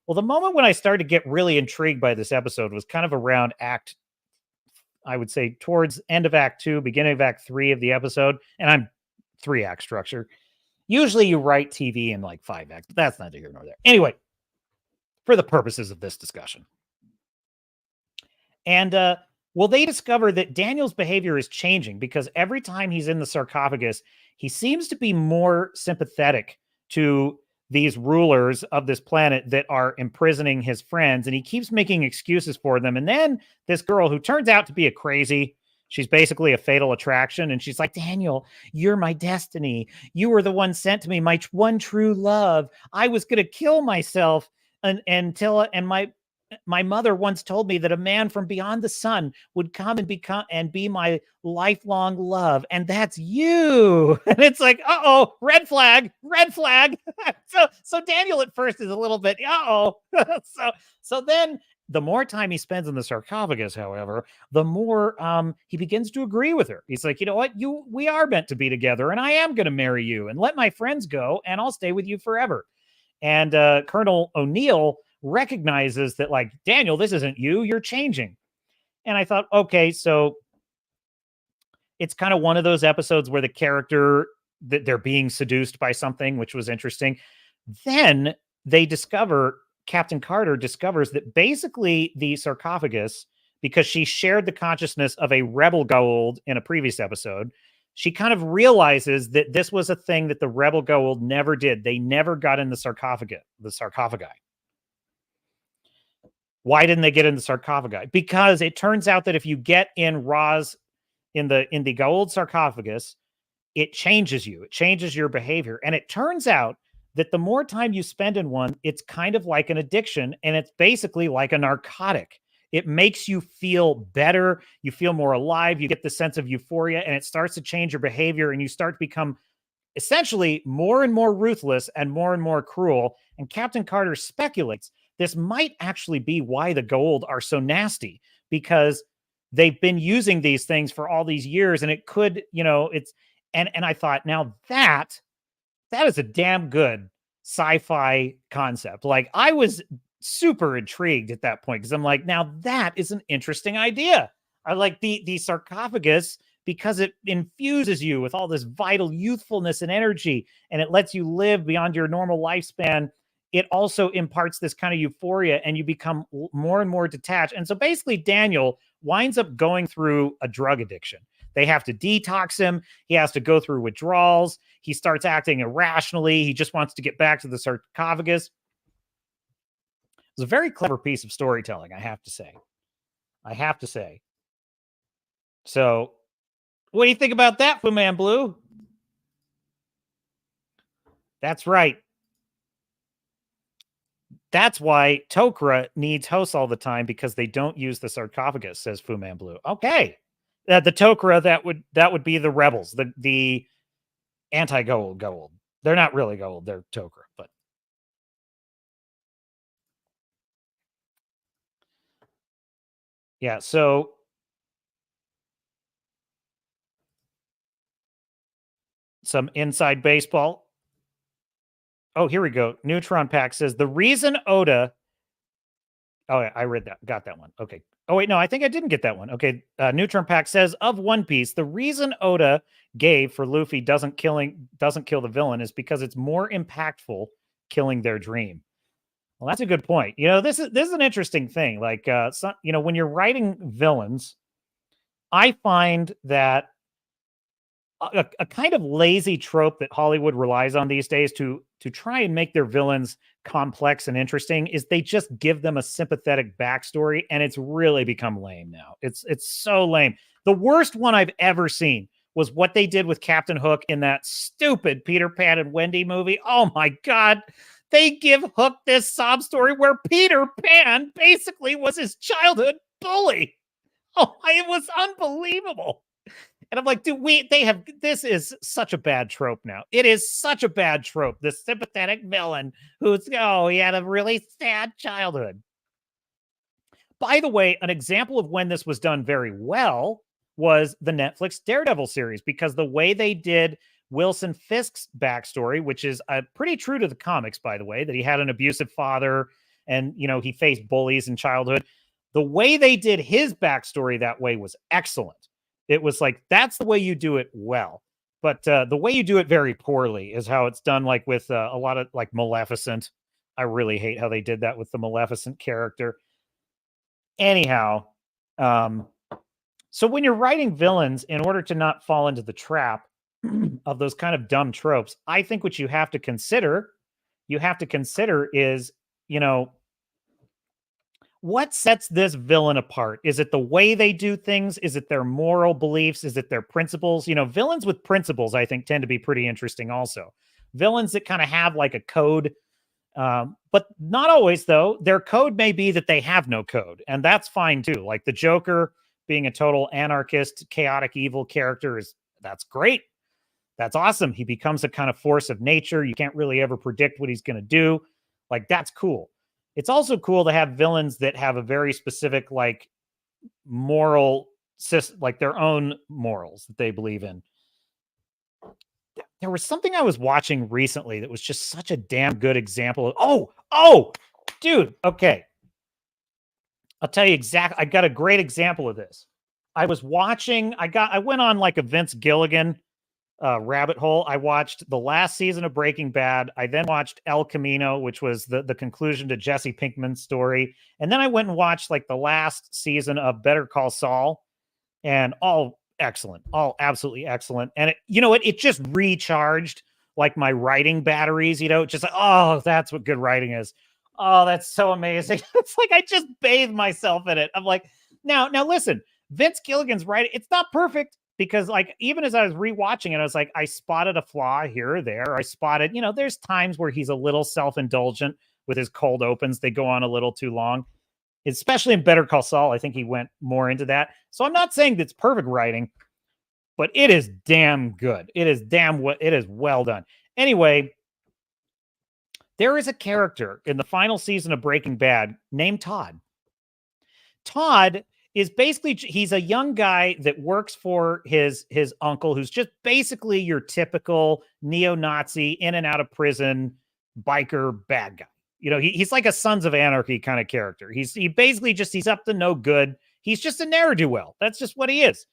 Well, the moment when I started to get really intrigued by this episode was kind of around I would say towards end of Act 2, beginning of Act 3 of the episode. And I'm 3-act structure. Usually you write TV in like 5 acts, but that's neither here nor there. Anyway, for the purposes of this discussion. And, well, they discover that Daniel's behavior is changing because every time he's in the sarcophagus, he seems to be more sympathetic to these rulers of this planet that are imprisoning his friends, and he keeps making excuses for them. And then this girl, who turns out to be a crazy, she's basically a fatal attraction, and she's like, Daniel, you're my destiny. You were the one sent to me, my one true love. I was going to kill myself until my mother once told me that a man from beyond the sun would come and be my lifelong love. And that's you. And it's like, uh-oh, red flag. So Daniel at first is a little bit, so then the more time he spends in the sarcophagus, however, the more he begins to agree with her. He's like, you know what? We are meant to be together, and I am going to marry you and let my friends go, and I'll stay with you forever. And Colonel O'Neill recognizes that, like, Daniel, this isn't you, you're changing. And I thought, okay, so it's kind of one of those episodes where the character, that they're being seduced by something, which was interesting. Then Captain Carter discovers that basically the sarcophagus, because she shared the consciousness of a rebel Goa'uld in a previous episode, she kind of realizes that this was a thing that the rebel Goa'uld never did. They never got in the sarcophagi. Why didn't they get in the sarcophagi? Because it turns out that if you get in Ra's in the Goa'uld sarcophagus, it changes you. It changes your behavior. And it turns out that the more time you spend in one, it's kind of like an addiction, and it's basically like a narcotic. It makes you feel better. You feel more alive. You get the sense of euphoria, and it starts to change your behavior, and you start to become essentially more and more ruthless and more cruel. And Captain Carter speculates this might actually be why the Goa'uld are so nasty, because they've been using these things for all these years, and it could, it's, and I thought, now that is a damn good sci-fi concept. Like, I was super intrigued at that point, because I'm like, now that is an interesting idea. I like the sarcophagus because it infuses you with all this vital youthfulness and energy, and it lets you live beyond your normal lifespan. It also imparts this kind of euphoria, and you become more and more detached. And so basically Daniel winds up going through a drug addiction. They have to detox him. He has to go through withdrawals. He starts acting irrationally. He just wants to get back to the sarcophagus. It's a very clever piece of storytelling, I have to say. So what do you think about that, Fu Man Blue? That's right. That's why Tok'ra needs hosts all the time, because they don't use the sarcophagus, says Fu Man Blue. Okay. The Tok'ra, that would be the rebels, the anti-Goa'uld. They're not really Goa'uld, they're Tok'ra, but yeah, so some inside baseball. Oh, here we go. Neutron Pack says the reason Oda. Oh, I read that. Got that one. Okay. Oh, wait, no, I think I didn't get that one. Okay. Neutron Pack says of One Piece, the reason Oda gave for Luffy doesn't kill the villain is because it's more impactful killing their dream. Well, that's a good point. This is an interesting thing. Like, when you're writing villains, I find that a kind of lazy trope that Hollywood relies on these days to try and make their villains complex and interesting is they just give them a sympathetic backstory, and it's really become lame now. It's so lame. The worst one I've ever seen was what they did with Captain Hook in that stupid Peter Pan and Wendy movie. Oh my God. They give Hook this sob story where Peter Pan basically was his childhood bully. Oh, it was unbelievable. And I'm like, this is such a bad trope now. It is such a bad trope. This sympathetic villain he had a really sad childhood. By the way, an example of when this was done very well was the Netflix Daredevil series, because the way they did Wilson Fisk's backstory, which is pretty true to the comics, by the way, that he had an abusive father and, he faced bullies in childhood. The way they did his backstory that way was excellent. It was like, that's the way you do it well. But the way you do it very poorly is how it's done, like with a lot of like Maleficent. I really hate how they did that with the Maleficent character. Anyhow, so when you're writing villains, in order to not fall into the trap of those kind of dumb tropes, I think what you have to consider is, what sets this villain apart? Is it the way they do things? Is it their moral beliefs? Is it their principles? Villains with principles, I think, tend to be pretty interesting also. Villains that kind of have like a code, but not always, though. Their code may be that they have no code, and that's fine too. Like the Joker being a total anarchist, chaotic, evil character that's great. That's awesome. He becomes a kind of force of nature. You can't really ever predict what he's going to do. Like, that's cool. It's also cool to have villains that have a very specific, like, moral system, like their own morals that they believe in. There was something I was watching recently that was just such a damn good example of, dude, okay. I'll tell you exactly. I got a great example of this. I was watching, I went on like a Vince Gilligan rabbit hole. I watched the last season of Breaking Bad. I then watched El Camino, which was the conclusion to Jesse Pinkman's story. And then I went and watched like the last season of Better Call Saul, and all excellent, all absolutely excellent. And it just recharged like my writing batteries, just like, oh, that's what good writing is. Oh, that's so amazing. It's like I just bathed myself in it. I'm like, now listen, Vince Gilligan's writing, it's not perfect. Because like, even as I was rewatching it, I was like, I spotted a flaw here or there. I spotted, there's times where he's a little self-indulgent with his cold opens. They go on a little too long. especially in Better Call Saul. I think he went more into that. So I'm not saying that's perfect writing, but it is damn good. It is well done. Anyway, there is a character in the final season of Breaking Bad named Todd. Todd is basically, he's a young guy that works for his uncle, who's just basically your typical neo-Nazi in and out of prison biker bad guy. You know, he's like a Sons of Anarchy kind of character. He's up to no good. He's just a ne'er-do-well. That's just what he is.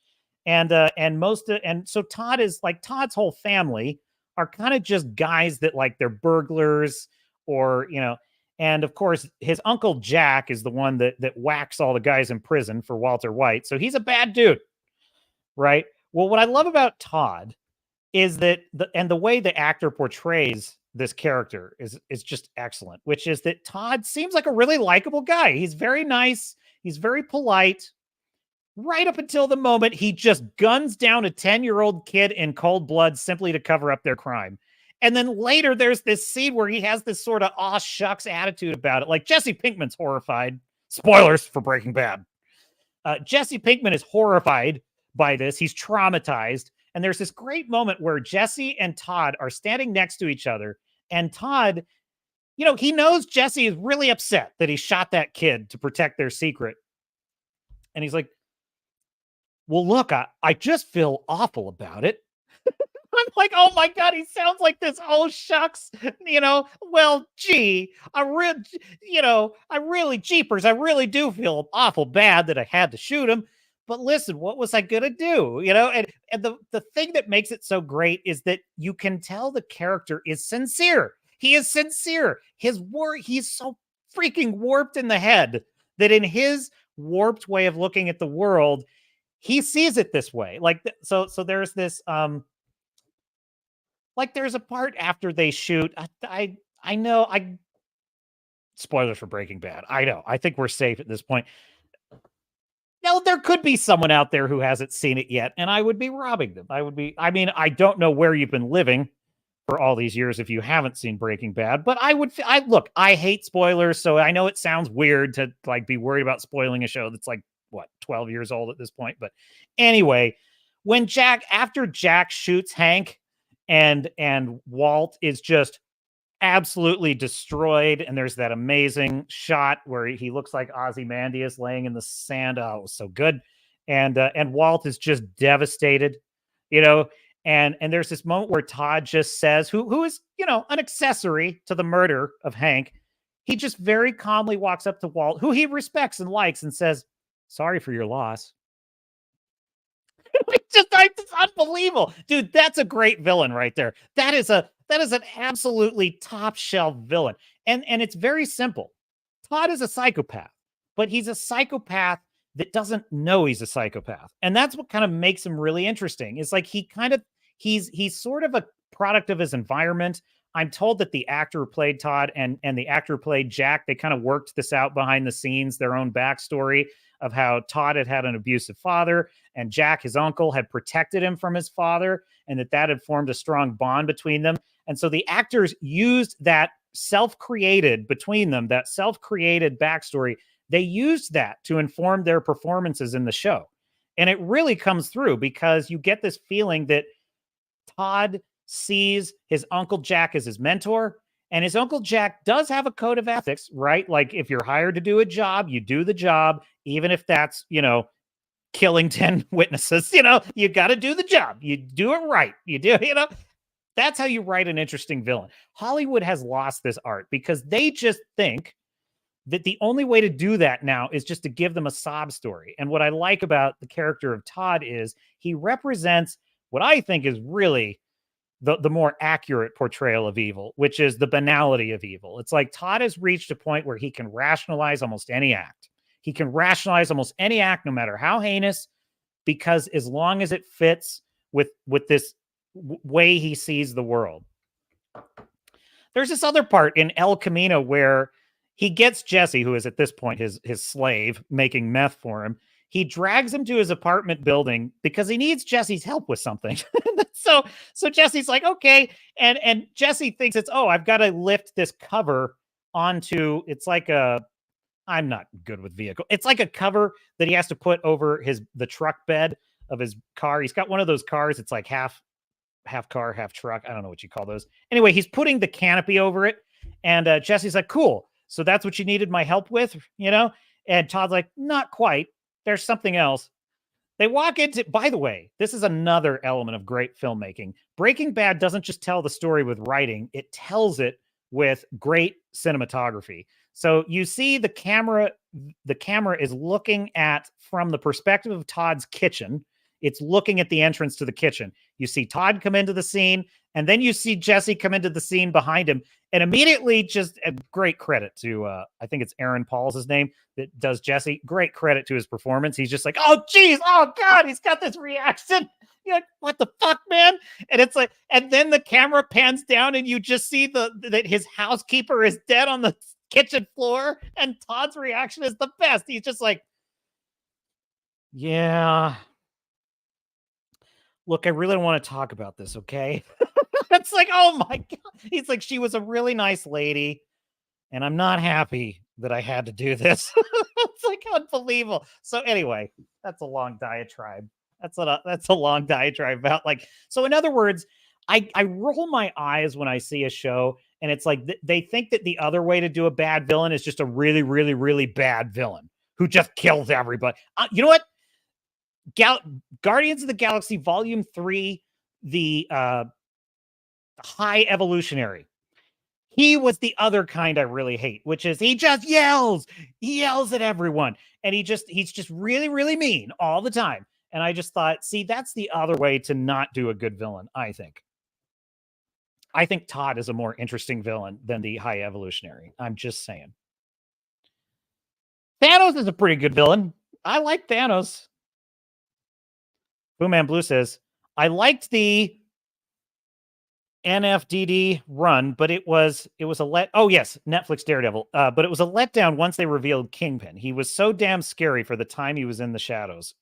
And so Todd is like, Todd's whole family are kind of just guys that like they're burglars or, you know, and of course his uncle Jack is the one that whacks all the guys in prison for Walter White. So he's a bad dude, right? Well, what I love about Todd is that the way the actor portrays this character is just excellent, which is that Todd seems like a really likable guy. He's very nice. He's very polite. Right up until the moment he just guns down a 10-year-old kid in cold blood simply to cover up their crime. And then later there's this scene where he has this sort of aw shucks attitude about it. Like Jesse Pinkman's horrified. Spoilers for Breaking Bad. Jesse Pinkman is horrified by this. He's traumatized. And there's this great moment where Jesse and Todd are standing next to each other. And Todd, you know, he knows Jesse is really upset that he shot that kid to protect their secret. And he's like, well, look, I just feel awful about it. I'm like, oh my God, he sounds like this. Oh, shucks. You know, well, gee, I really do feel awful bad that I had to shoot him. But listen, what was I going to do? You know, and the thing that makes it so great is that you can tell the character is sincere. He is sincere. He's so freaking warped in the head that in his warped way of looking at the world, he sees it this way. Like, so there's this, like there's a part after they shoot. I know, spoilers for Breaking Bad. I know. I think we're safe at this point. Now, there could be someone out there who hasn't seen it yet, and I would be robbing them. I don't know where you've been living for all these years if you haven't seen Breaking Bad, but I hate spoilers, so I know it sounds weird to like be worried about spoiling a show that's like, 12 years old at this point. But anyway, after Jack shoots Hank and Walt is just absolutely destroyed, and there's that amazing shot where he looks like Ozymandias laying in the sand. Oh, it was so good. And Walt is just devastated, you know, and there's this moment where Todd just says, who is, you know, an accessory to the murder of Hank. He just very calmly walks up to Walt, who he respects and likes, and says, sorry for your loss. It's unbelievable. Dude, that's a great villain right there. That is an absolutely top shelf villain. And it's very simple. Todd is a psychopath, but he's a psychopath that doesn't know he's a psychopath. And that's what kind of makes him really interesting. It's like he's sort of a product of his environment. I'm told that the actor who played Todd and the actor who played Jack, they kind of worked this out behind the scenes, their own backstory of how Todd had an abusive father and Jack, his uncle, had protected him from his father, and that had formed a strong bond between them. And so the actors used that self-created backstory. They used that to inform their performances in the show. And it really comes through because you get this feeling that Todd sees his Uncle Jack as his mentor, and his Uncle Jack does have a code of ethics, right? Like if you're hired to do a job, you do the job, even if that's, you know, killing 10 witnesses, you know, you got to do the job. You do it right. You do, you know, that's how you write an interesting villain. Hollywood has lost this art because they just think that the only way to do that now is just to give them a sob story. And what I like about the character of Todd is he represents what I think is really the more accurate portrayal of evil, which is the banality of evil. It's like Todd has reached a point where he can rationalize almost any act. He can rationalize almost any act, no matter how heinous, because as long as it fits with this way he sees the world. There's this other part in El Camino where he gets Jesse, who is at this point his slave, making meth for him. He drags him to his apartment building because he needs Jesse's help with something. So Jesse's like, okay. And Jesse thinks I've got to lift this cover onto, it's like a I'm not good with vehicle. It's like a cover that he has to put over the truck bed of his car. He's got one of those cars. It's like half car, half truck. I don't know what you call those. Anyway, he's putting the canopy over it. And Jesse's like, cool. So that's what you needed my help with, And Todd's like, not quite. There's something else. They walk into, by the way, this is another element of great filmmaking. Breaking Bad doesn't just tell the story with writing, it tells it with great cinematography. So you see the camera is looking at from the perspective of Todd's kitchen. It's looking at the entrance to the kitchen. You see Todd come into the scene, and then you see Jesse come into the scene behind him. And immediately, just a great credit to, I think it's Aaron Paul's his name, that does Jesse. Great credit to his performance. He's just like, oh, geez, oh, God, he's got this reaction. You're like, what the fuck, man? And it's like, and then the camera pans down, and you just see that his housekeeper is dead on the kitchen floor, and Todd's reaction is the best. He's just like, yeah. Look, I really don't want to talk about this, okay? It's like, oh my God. He's like, she was a really nice lady, and I'm not happy that I had to do this. It's like unbelievable. So anyway, that's a long diatribe. That's a long diatribe about so in other words, I roll my eyes when I see a show, and it's like they think that the other way to do a bad villain is just a really, really, really bad villain who just kills everybody. You know what? Guardians of the Galaxy Volume 3, the High Evolutionary. He was the other kind I really hate, which is he just yells. He yells at everyone. And he's just really, really mean all the time. And I just thought, see, that's the other way to not do a good villain, I think. I think Todd is a more interesting villain than the High Evolutionary. I'm just saying. Thanos is a pretty good villain. I like Thanos. Boom Man Blue says, I liked the NFDD run, but it was Netflix Daredevil. But it was a letdown once they revealed Kingpin. He was so damn scary for the time he was in the shadows.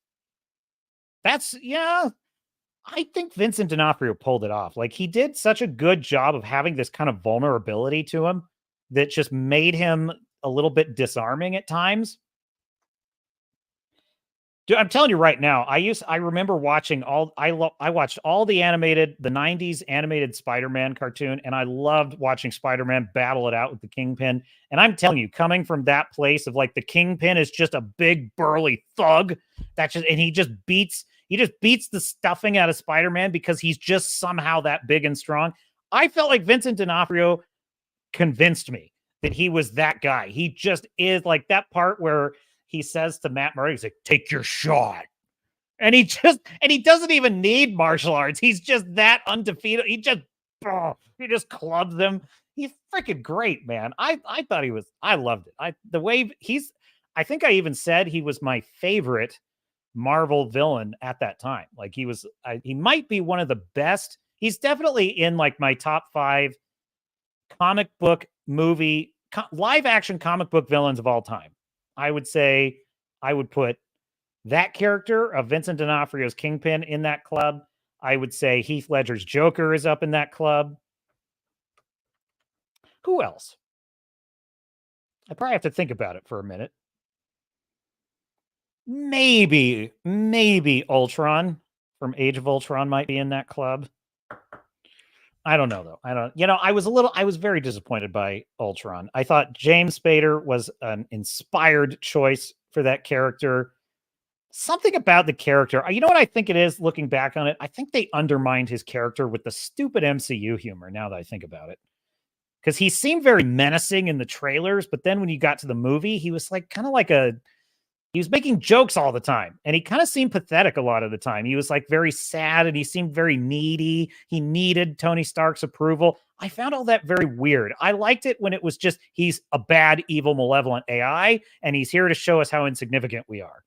I think Vincent D'Onofrio pulled it off. Like, he did such a good job of having this kind of vulnerability to him that just made him a little bit disarming at times. Dude, I'm telling you right now, I remember watching I watched all the 90s animated Spider-Man cartoon, and I loved watching Spider-Man battle it out with the Kingpin. And I'm telling you, coming from that place of the Kingpin is just a big burly thug and he just beats the stuffing out of Spider-Man because he's just somehow that big and strong. I felt like Vincent D'Onofrio convinced me that he was that guy. He just is, like that part where he says to Matt Murray, he's like, take your shot. And he doesn't even need martial arts. He's just that undefeated. He just clubs them. He's freaking great, man. I thought I loved it. I think I even said he was my favorite Marvel villain at that time. Like, he might be one of the best. He's definitely in my top 5 comic book movie, live action comic book villains of all time. I would say I would put that character of Vincent D'Onofrio's Kingpin in that club. I would say Heath Ledger's Joker is up in that club. Who else? I probably have to think about it for a minute. Maybe Ultron from Age of Ultron might be in that club. I don't know, though. I was very disappointed by Ultron. I thought James Spader was an inspired choice for that character. Something about the character, you know what I think it is, looking back on it? I think they undermined his character with the stupid MCU humor, now that I think about it. Because he seemed very menacing in the trailers, but then when you got to the movie, he was he was making jokes all the time, and he kind of seemed pathetic a lot of the time. He was very sad, and he seemed very needy. He needed Tony Stark's approval. I found all that very weird. I liked it when it was just, he's a bad, evil, malevolent AI, and he's here to show us how insignificant we are.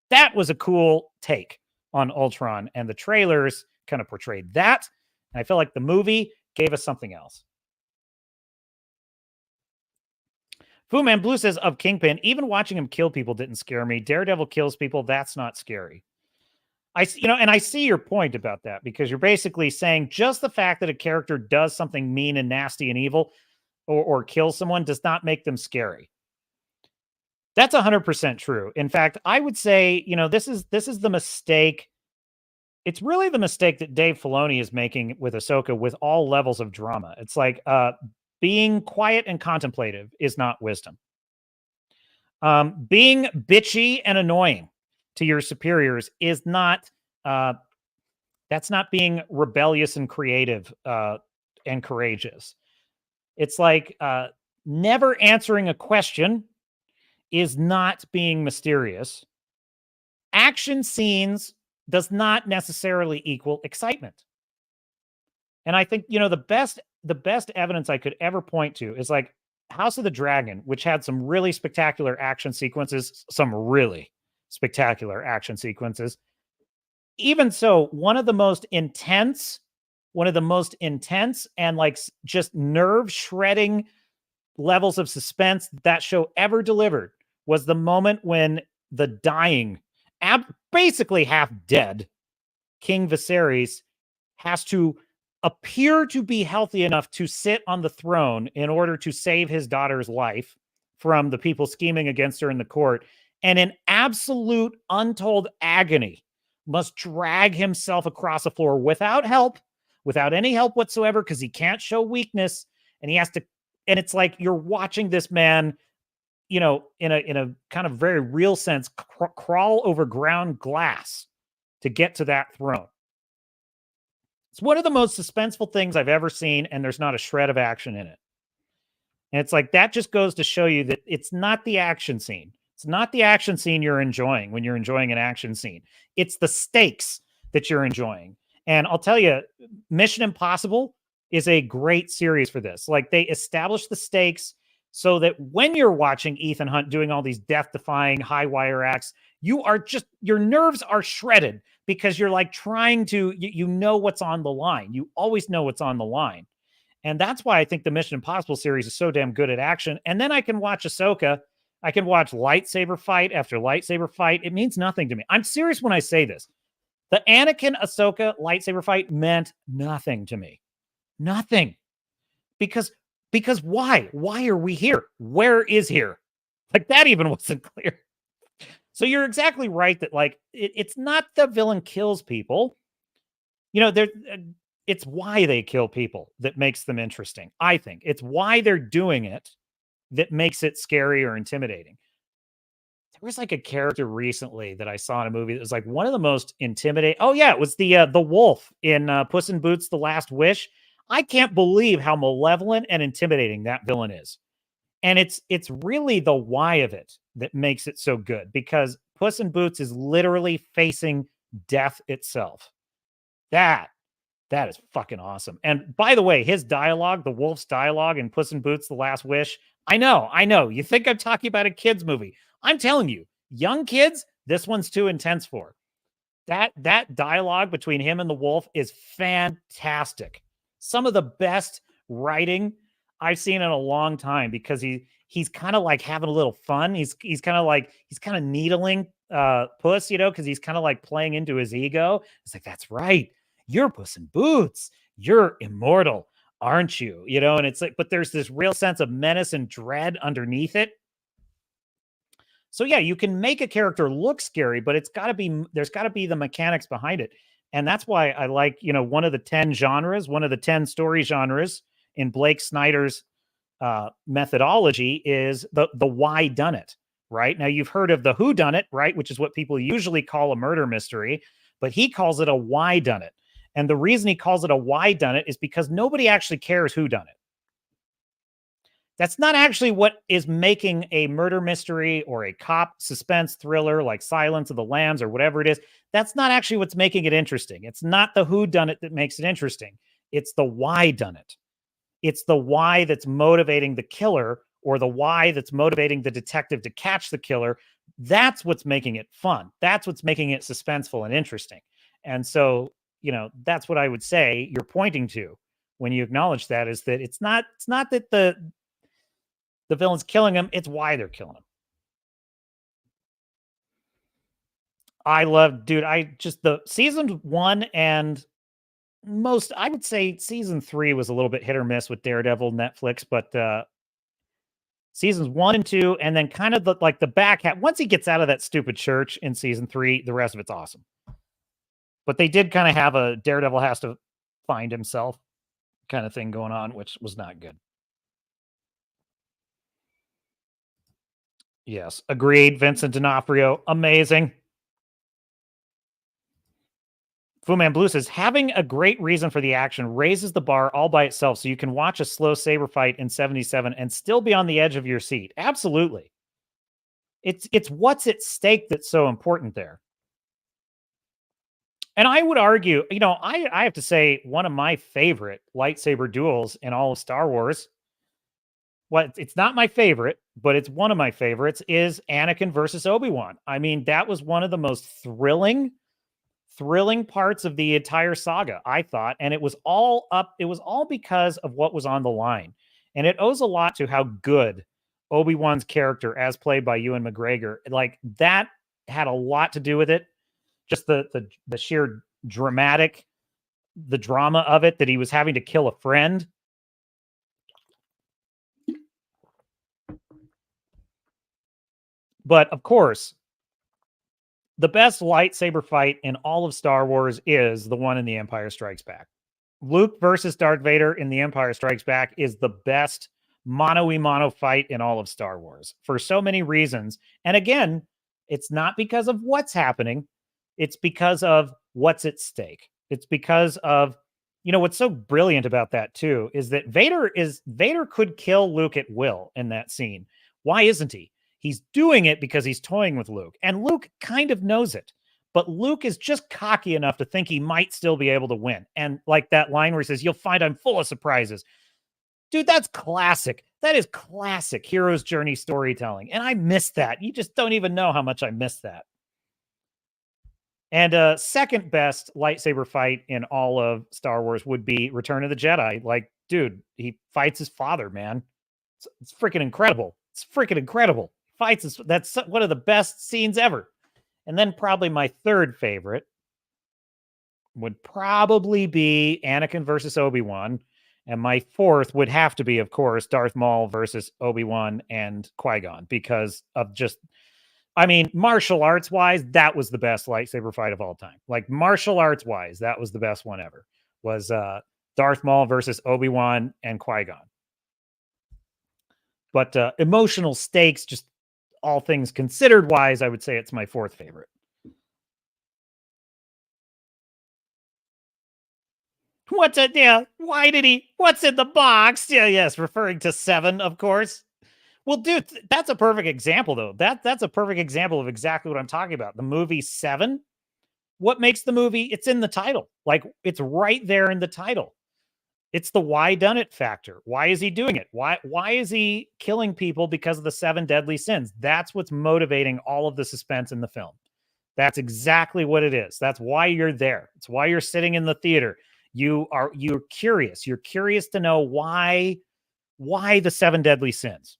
That was a cool take on Ultron, and the trailers kind of portrayed that. And I feel like the movie gave us something else. Fu Man Blue says, of Kingpin, even watching him kill people didn't scare me. Daredevil kills people. That's not scary. And I see your point about that, because you're basically saying just the fact that a character does something mean and nasty and evil or kills someone does not make them scary. That's 100% true. In fact, I would say, this is the mistake. It's really the mistake that Dave Filoni is making with Ahsoka with all levels of drama. It's like being quiet and contemplative is not wisdom. Being bitchy and annoying to your superiors is not, that's not being rebellious and creative and courageous. It's like never answering a question is not being mysterious. Action scenes does not necessarily equal excitement. And I think, the best evidence I could ever point to is like House of the Dragon, which had some really spectacular action sequences, Even so, one of the most intense and like just nerve shredding levels of suspense that show ever delivered was the moment when the dying, basically half dead King Viserys has to appear to be healthy enough to sit on the throne in order to save his daughter's life from the people scheming against her in the court, and in absolute untold agony must drag himself across the floor without any help whatsoever, because he can't show weakness, and he has to, and it's like you're watching this man, in a kind of very real sense, crawl over ground glass to get to that throne. It's one of the most suspenseful things I've ever seen, and there's not a shred of action in it. And it's like, that just goes to show you that it's not the action scene. It's not the action scene you're enjoying when you're enjoying an action scene. It's the stakes that you're enjoying. And I'll tell you, Mission Impossible is a great series for this. Like, they establish the stakes so that when you're watching Ethan Hunt doing all these death-defying high wire acts, your nerves are shredded, because you're like trying to, what's on the line. You always know what's on the line. And that's why I think the Mission Impossible series is so damn good at action. And then I can watch Ahsoka. I can watch lightsaber fight after lightsaber fight. It means nothing to me. I'm serious when I say this. The Anakin Ahsoka lightsaber fight meant nothing to me. Nothing. Because why? Why are we here? Where is here? Like, that even wasn't clear. So you're exactly right that, like, it's not the villain kills people. It's why they kill people that makes them interesting. I think it's why they're doing it that makes it scary or intimidating. There was like a character recently that I saw in a movie that was like one of the most intimidating. Oh yeah, it was the wolf in Puss in Boots: The Last Wish. I can't believe how malevolent and intimidating that villain is. And it's really the why of it that makes it so good, because Puss in Boots is literally facing death itself. That is fucking awesome. And by the way, his dialogue, the wolf's dialogue in Puss in Boots: The Last Wish, I know. You think I'm talking about a kid's movie. I'm telling you, young kids, this one's too intense for. That dialogue between him and the wolf is fantastic. Some of the best writing I've seen in a long time, because he's kind of like having a little fun. He's kind of needling Puss, because he's kind of like playing into his ego. It's like, that's right. You're Puss in Boots. You're immortal, aren't you? And it's like, but there's this real sense of menace and dread underneath it. So yeah, you can make a character look scary, but there's got to be the mechanics behind it. And that's why I like, one of the 10 story genres in Blake Snyder's methodology is the why done it, right? Now, you've heard of the who done it, right? Which is what people usually call a murder mystery, but he calls it a why done it. And the reason he calls it a why done it is because nobody actually cares who done it. That's not actually what is making a murder mystery or a cop suspense thriller like Silence of the Lambs or whatever it is. That's not actually what's making it interesting. It's not the who done it that makes it interesting. It's the why done it. It's the why that's motivating the killer, or the why that's motivating the detective to catch the killer. That's what's making it fun. That's what's making it suspenseful and interesting. And so, that's what I would say you're pointing to when you acknowledge that, is that it's not that the villain's killing him, it's why they're killing him. The season 1 and I would say season 3 was a little bit hit or miss with Daredevil Netflix, but Seasons 1 and 2, and then kind of the back half. Once he gets out of that stupid church in season 3, the rest of it's awesome. But they did kind of have a Daredevil has to find himself kind of thing going on, which was not good. Yes, agreed. Vincent D'Onofrio, amazing. Fu Man Blue says, having a great reason for the action raises the bar all by itself, so you can watch a slow saber fight in 77 and still be on the edge of your seat. Absolutely. It's what's at stake that's so important there. And I would argue, you know, I have to say one of my favorite lightsaber duels in all of Star Wars, it's not my favorite, but it's one of my favorites, is Anakin versus Obi-Wan. I mean, that was one of the most thrilling parts of the entire saga, I thought. And it was all because of what was on the line. And it owes a lot to how good Obi-Wan's character, as played by Ewan McGregor, like that had a lot to do with it. Just the sheer the drama of it, that he was having to kill a friend. But of course, the best lightsaber fight in all of Star Wars is the one in The Empire Strikes Back. Luke versus Darth Vader in The Empire Strikes Back is the best mano-a-mano fight in all of Star Wars for so many reasons. And again, it's not because of what's happening. It's because of what's at stake. It's because of, you know, what's so brilliant about that too is that Vader could kill Luke at will in that scene. Why isn't he? He's doing it because he's toying with Luke. And Luke kind of knows it. But Luke is just cocky enough to think he might still be able to win. And like that line where he says, "You'll find I'm full of surprises." Dude, that's classic. That is classic hero's journey storytelling. And I miss that. You just don't even know how much I miss that. And second best lightsaber fight in all of Star Wars would be Return of the Jedi. Like, dude, he fights his father, man. It's freaking incredible. It's freaking incredible. That's one of the best scenes ever. And then probably my third favorite would probably be Anakin versus Obi-Wan. And my fourth would have to be, of course, Darth Maul versus Obi-Wan and Qui-Gon, because of just, I mean, martial arts wise, that was the best lightsaber fight of all time. Like martial arts wise, that was the best one ever, was Darth Maul versus Obi-Wan and Qui-Gon. But emotional stakes, just all things considered wise, I would say it's my fourth favorite. What's it? Yeah. Why did he? What's in the box? Yeah. Yes. Referring to 7, of course. Well, dude, that's a perfect example, though. That's a perfect example of exactly what I'm talking about. The movie 7. What makes the movie? It's in the title. Like, it's right there in the title. It's the why done it factor. Why is he doing it? Why is he killing people because of the 7 deadly sins? That's what's motivating all of the suspense in the film. That's exactly what it is. That's why you're there. It's why you're sitting in the theater. You're curious. You're curious to know why the 7 deadly sins.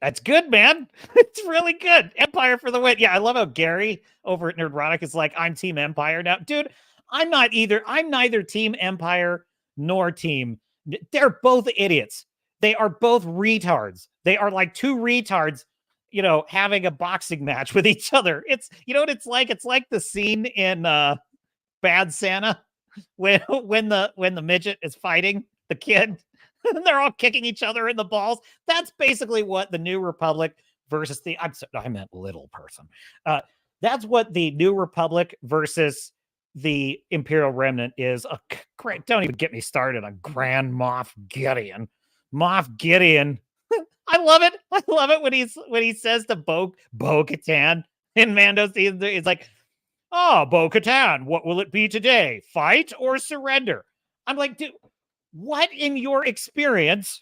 That's good, man. It's really good. Empire for the win. Yeah, I love how Gary over at Nerdrotic is like, I'm Team Empire now. Dude, I'm not either. I'm neither Team Empire nor Team. They're both idiots. They are both retards. They are like two retards, you know, having a boxing match with each other. It's, you know what it's like? It's like the scene in Bad Santa when the midget is fighting the kid. They're all kicking each other in the balls. That's basically what the New Republic versus I meant little person. That's what the New Republic versus the Imperial Remnant is. Don't even get me started on Grand Moff Gideon. Moff Gideon. I love it. I love it when he says to Bo-Katan in Mando season 3. It's like, "Oh, Bo-Katan, what will it be today? Fight or surrender?" I'm like, dude, what in your experience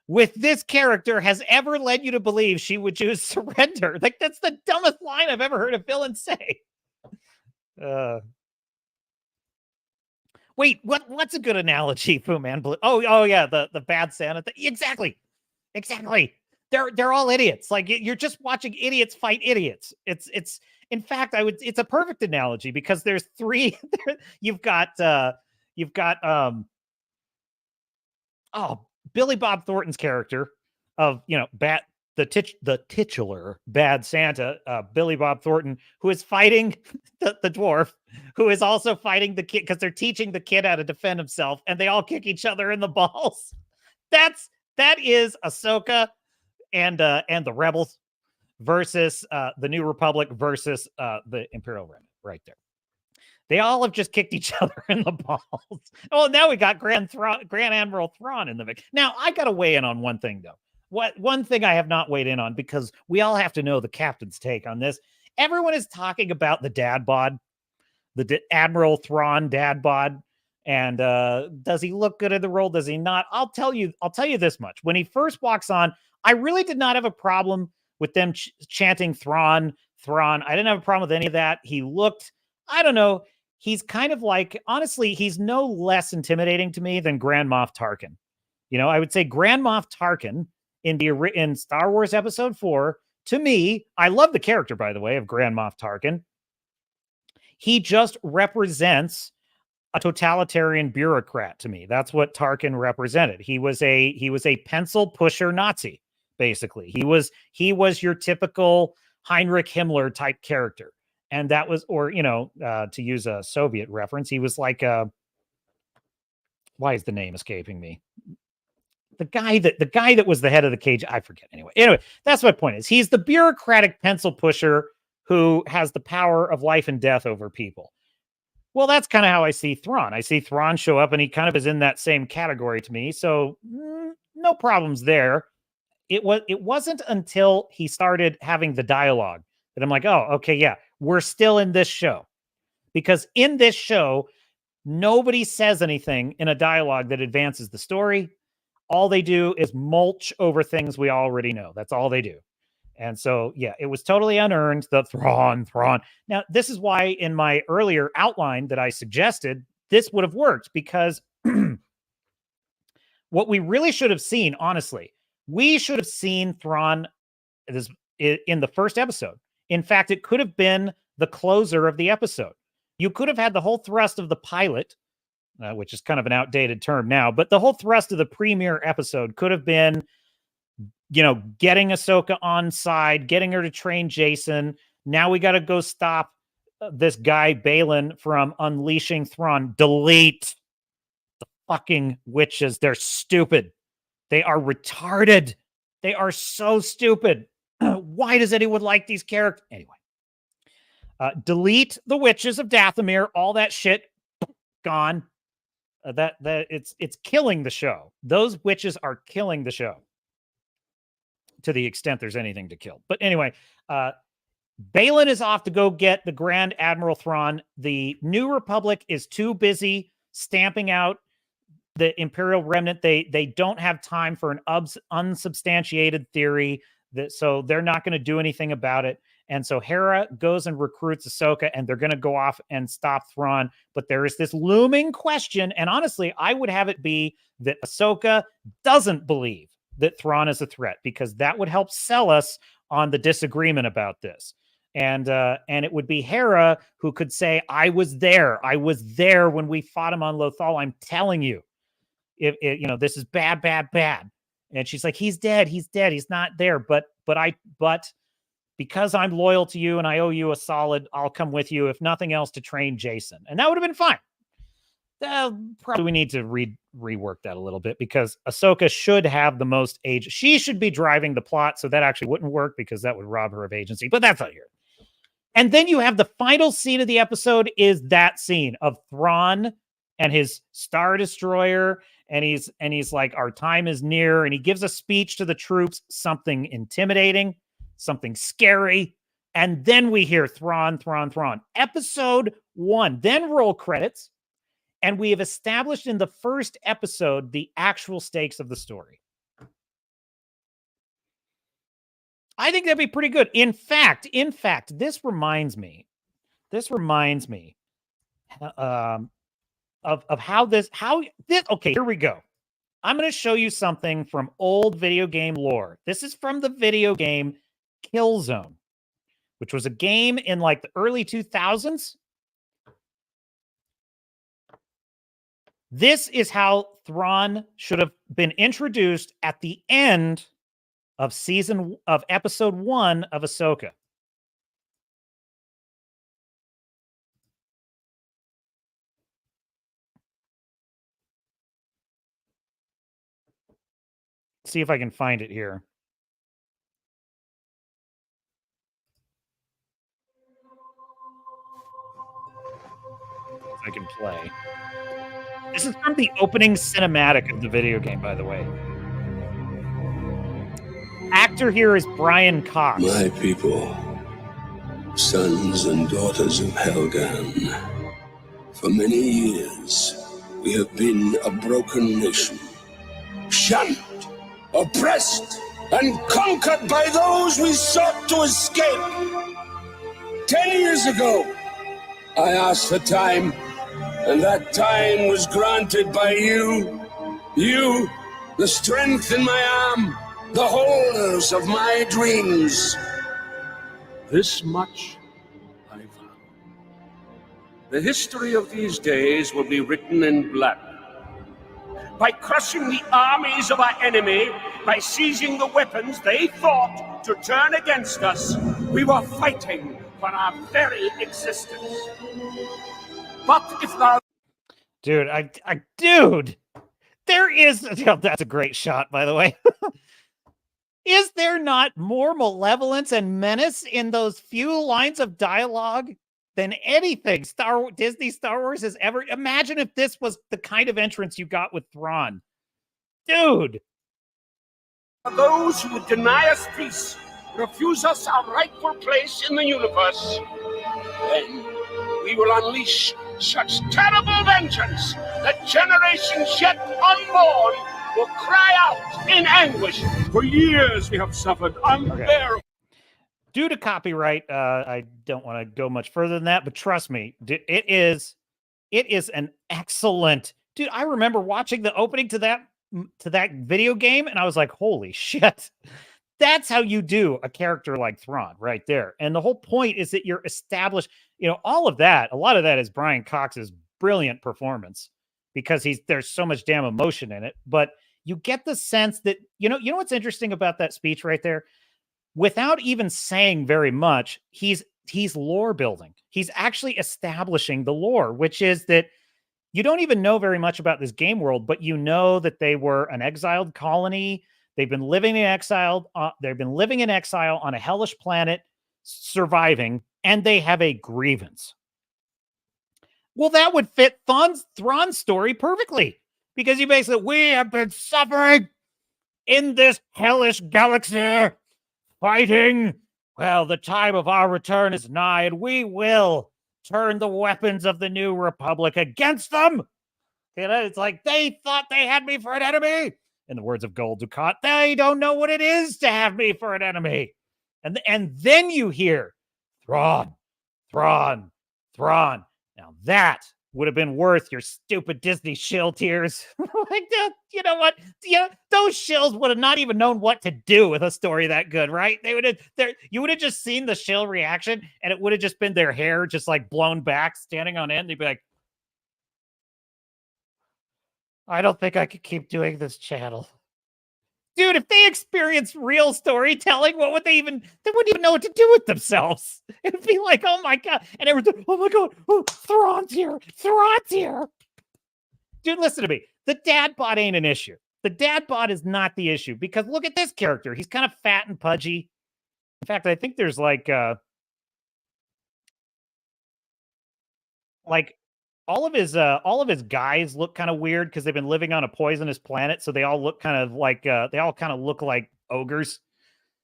with this character has ever led you to believe she would choose surrender? Like, that's the dumbest line I've ever heard a villain say. Wait, what's a good analogy, Fu Man Blue? Oh yeah, the Bad Santa thing. Exactly. They're all idiots. Like, you're just watching idiots fight idiots. It's in fact, it's a perfect analogy because there's 3. You've got Billy Bob Thornton's character of, the titular bad Santa, Billy Bob Thornton, who is fighting the dwarf, who is also fighting the kid because they're teaching the kid how to defend himself, and they all kick each other in the balls. That is Ahsoka and the Rebels versus the New Republic versus the Imperial Remnant right there. They all have just kicked each other in the balls. Oh, now we got Grand Admiral Thrawn in the mix. Now I got to weigh in on one thing though. One thing I have not weighed in on, because we all have to know the captain's take on this. Everyone is talking about the dad bod, Admiral Thrawn dad bod, and does he look good in the role? Does he not? I'll tell you this much. When he first walks on, I really did not have a problem with them chanting Thrawn. I didn't have a problem with any of that. He looked, I don't know. He's kind of like, honestly, he's no less intimidating to me than Grand Moff Tarkin. I would say Grand Moff Tarkin in Star Wars Episode 4, to me, I love the character, by the way, of Grand Moff Tarkin. He just represents a totalitarian bureaucrat to me. That's what Tarkin represented. He was a pencil pusher Nazi, basically. He was your typical Heinrich Himmler type character. And that was, or, to use a Soviet reference, he was like why is the name escaping me? The guy that was the head of the cage, I forget. Anyway, that's my point is he's the bureaucratic pencil pusher who has the power of life and death over people. Well, that's kind of how I see Thrawn. I see Thrawn show up and he kind of is in that same category to me. So no problems there. It wasn't until he started having the dialogue that I'm like, oh, okay, yeah, we're still in this show. Because in this show, nobody says anything in a dialogue that advances the story. All they do is mulch over things we already know. That's all they do. And so, yeah, it was totally unearned, the Thrawn. Now, this is why in my earlier outline that I suggested, this would have worked, because what we really should have seen, honestly, we should have seen Thrawn in the first episode. In fact, it could have been the closer of the episode. You could have had the whole thrust of the pilot, which is kind of an outdated term now, but the whole thrust of the premiere episode could have been, getting Ahsoka on side, getting her to train Jason. Now we got to go stop this guy Balin from unleashing Thrawn. Delete the fucking witches. They're stupid. They are retarded. They are so stupid. Why does anyone like these characters? Anyway, delete the witches of Dathomir. All that shit gone. That it's killing the show. Those witches are killing the show to the extent there's anything to kill. But anyway, Balin is off to go get the Grand Admiral Thrawn. The New Republic is too busy stamping out the Imperial Remnant. They don't have time for an unsubstantiated theory, so they're not going to do anything about it. And so Hera goes and recruits Ahsoka, and they're going to go off and stop Thrawn. But there is this looming question, and honestly, I would have it be that Ahsoka doesn't believe that Thrawn is a threat, because that would help sell us on the disagreement about this. And it would be Hera who could say, I was there when we fought him on Lothal. I'm telling you, this is bad. And she's like, he's dead. He's not there. But because I'm loyal to you and I owe you a solid, I'll come with you, if nothing else, to train Jason. And that would have been fine. Probably we need to rework that a little bit, because Ahsoka should have the most age. She should be driving the plot, so that actually wouldn't work, because that would rob her of agency. But that's not here. And then you have the final scene of the episode is that scene of Thrawn and his Star Destroyer. And he's like, our time is near. And he gives a speech to the troops, something intimidating, something scary. And then we hear Thrawn. Episode 1, then roll credits. And we have established in the first episode the actual stakes of the story. I think that'd be pretty good. In fact, this reminds me of how this, okay, here we go. I'm going to show you something from old video game lore. This is from the video game Killzone, which was a game in like the early 2000s. This is how Thrawn should have been introduced at the end of episode 1 of Ahsoka. See if I can find it here. If I can play. This is from the opening cinematic of the video game, by the way. Actor here is Brian Cox. My people, sons and daughters of Helgan, for many years we have been a broken nation, shunned, oppressed, and conquered by those we sought to escape. 10 years ago, I asked for time, and that time was granted by you. You, the strength in my arm, the holders of my dreams. This much I vow. The history of these days will be written in blood. By crushing the armies of our enemy, by seizing the weapons they thought to turn against us, we were fighting for our very existence. But if our Dude, there is, that's a great shot, by the way. Is there not more malevolence and menace in those few lines of dialogue than anything Disney Star Wars has ever? Imagine if this was the kind of entrance you got with Thrawn. Dude. those who would deny us peace, refuse us our rightful place in the universe, then we will unleash such terrible vengeance that generations yet unborn will cry out in anguish. For years we have suffered unbearable. Due to copyright, I don't want to go much further than that, but trust me, it is an excellent. Dude, I remember watching the opening to that video game, and I was like, holy shit. That's how you do a character like Thrawn right there. And the whole point is that you're established, all of that, a lot of that is Brian Cox's brilliant performance because there's so much damn emotion in it. But you get the sense that, you know what's interesting about that speech right there? Without even saying very much, he's lore building. He's actually establishing the lore, which is that you don't even know very much about this game world, but you know that they were an exiled colony. They've been living in exile. They've been living in exile on a hellish planet, surviving, and they have a grievance. Well, that would fit Thrawn's story perfectly, because you basically, we have been suffering in this hellish galaxy, fighting. Well, the time of our return is nigh, and we will turn the weapons of the New Republic against them. It's like, they thought they had me for an enemy. In the words of Gold Dukat, they don't know what it is to have me for an enemy. And then you hear Thrawn. Now that would have been worth your stupid Disney shill tears. Like that, you know what? Those shills would have not even known what to do with a story that good, right? You would have just seen the shill reaction, and it would have just been their hair just like blown back, standing on end. They'd be like, I don't think I could keep doing this channel. Dude, if they experienced real storytelling, they wouldn't even know what to do with themselves. It'd be like, oh my God. And everyone's, oh my God, Thrawn's here. Dude, listen to me. The dad bod ain't an issue. The dad bod is not the issue, because look at this character. He's kind of fat and pudgy. In fact, I think there's like all of his guys look kind of weird because they've been living on a poisonous planet, so they all look kind of like look like ogres.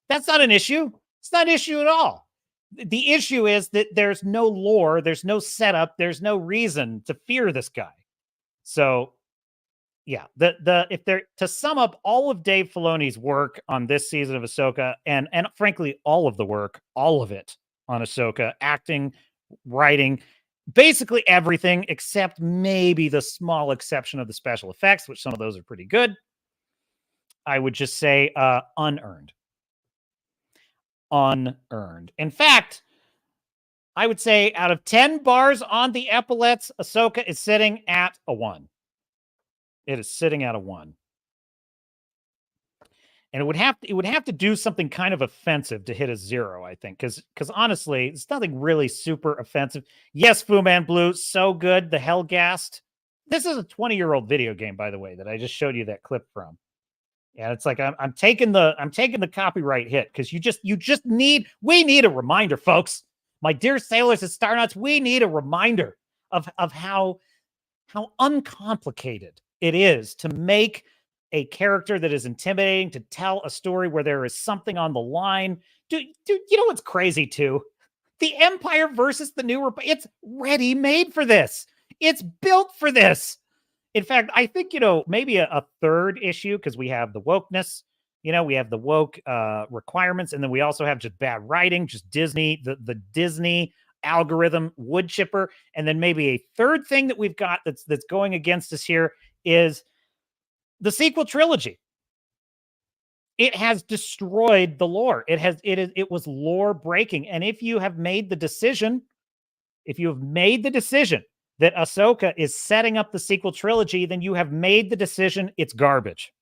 That's not an issue. It's not an issue at all. The issue is that there's no lore, there's no setup, there's no reason to fear this guy. So, yeah, to sum up all of Dave Filoni's work on this season of Ahsoka, and frankly all of the work, all of it on Ahsoka, acting, writing, basically everything except maybe the small exception of the special effects, which some of those are pretty good. I would just say unearned. In fact, I would say out of 10 bars on the epaulets, Ahsoka is sitting at a 1. It is sitting at a 1. And it would have to do something kind of offensive to hit a 0, I think, because honestly, it's nothing really super offensive. Yes, Fu Man Blue, so good. The Hellgast. This is a 20-year-old video game, by the way, that I just showed you that clip from. And it's like I'm taking the copyright hit because we need a reminder, folks. My dear sailors and star nuts, we need a reminder of how uncomplicated it is to make a character that is intimidating, to tell a story where there is something on the line. Dude, you know what's crazy too? The Empire versus the New Republic. It's ready-made for this. It's built for this. In fact, I think, maybe a third issue, because we have the wokeness, we have the woke requirements, and then we also have just bad writing, just Disney, the Disney algorithm wood chipper. And then maybe a third thing that we've got that's going against us here is the sequel trilogy. It has destroyed the lore. It was lore breaking. And if you have made the decision that Ahsoka is setting up the sequel trilogy, then you have made the decision it's garbage.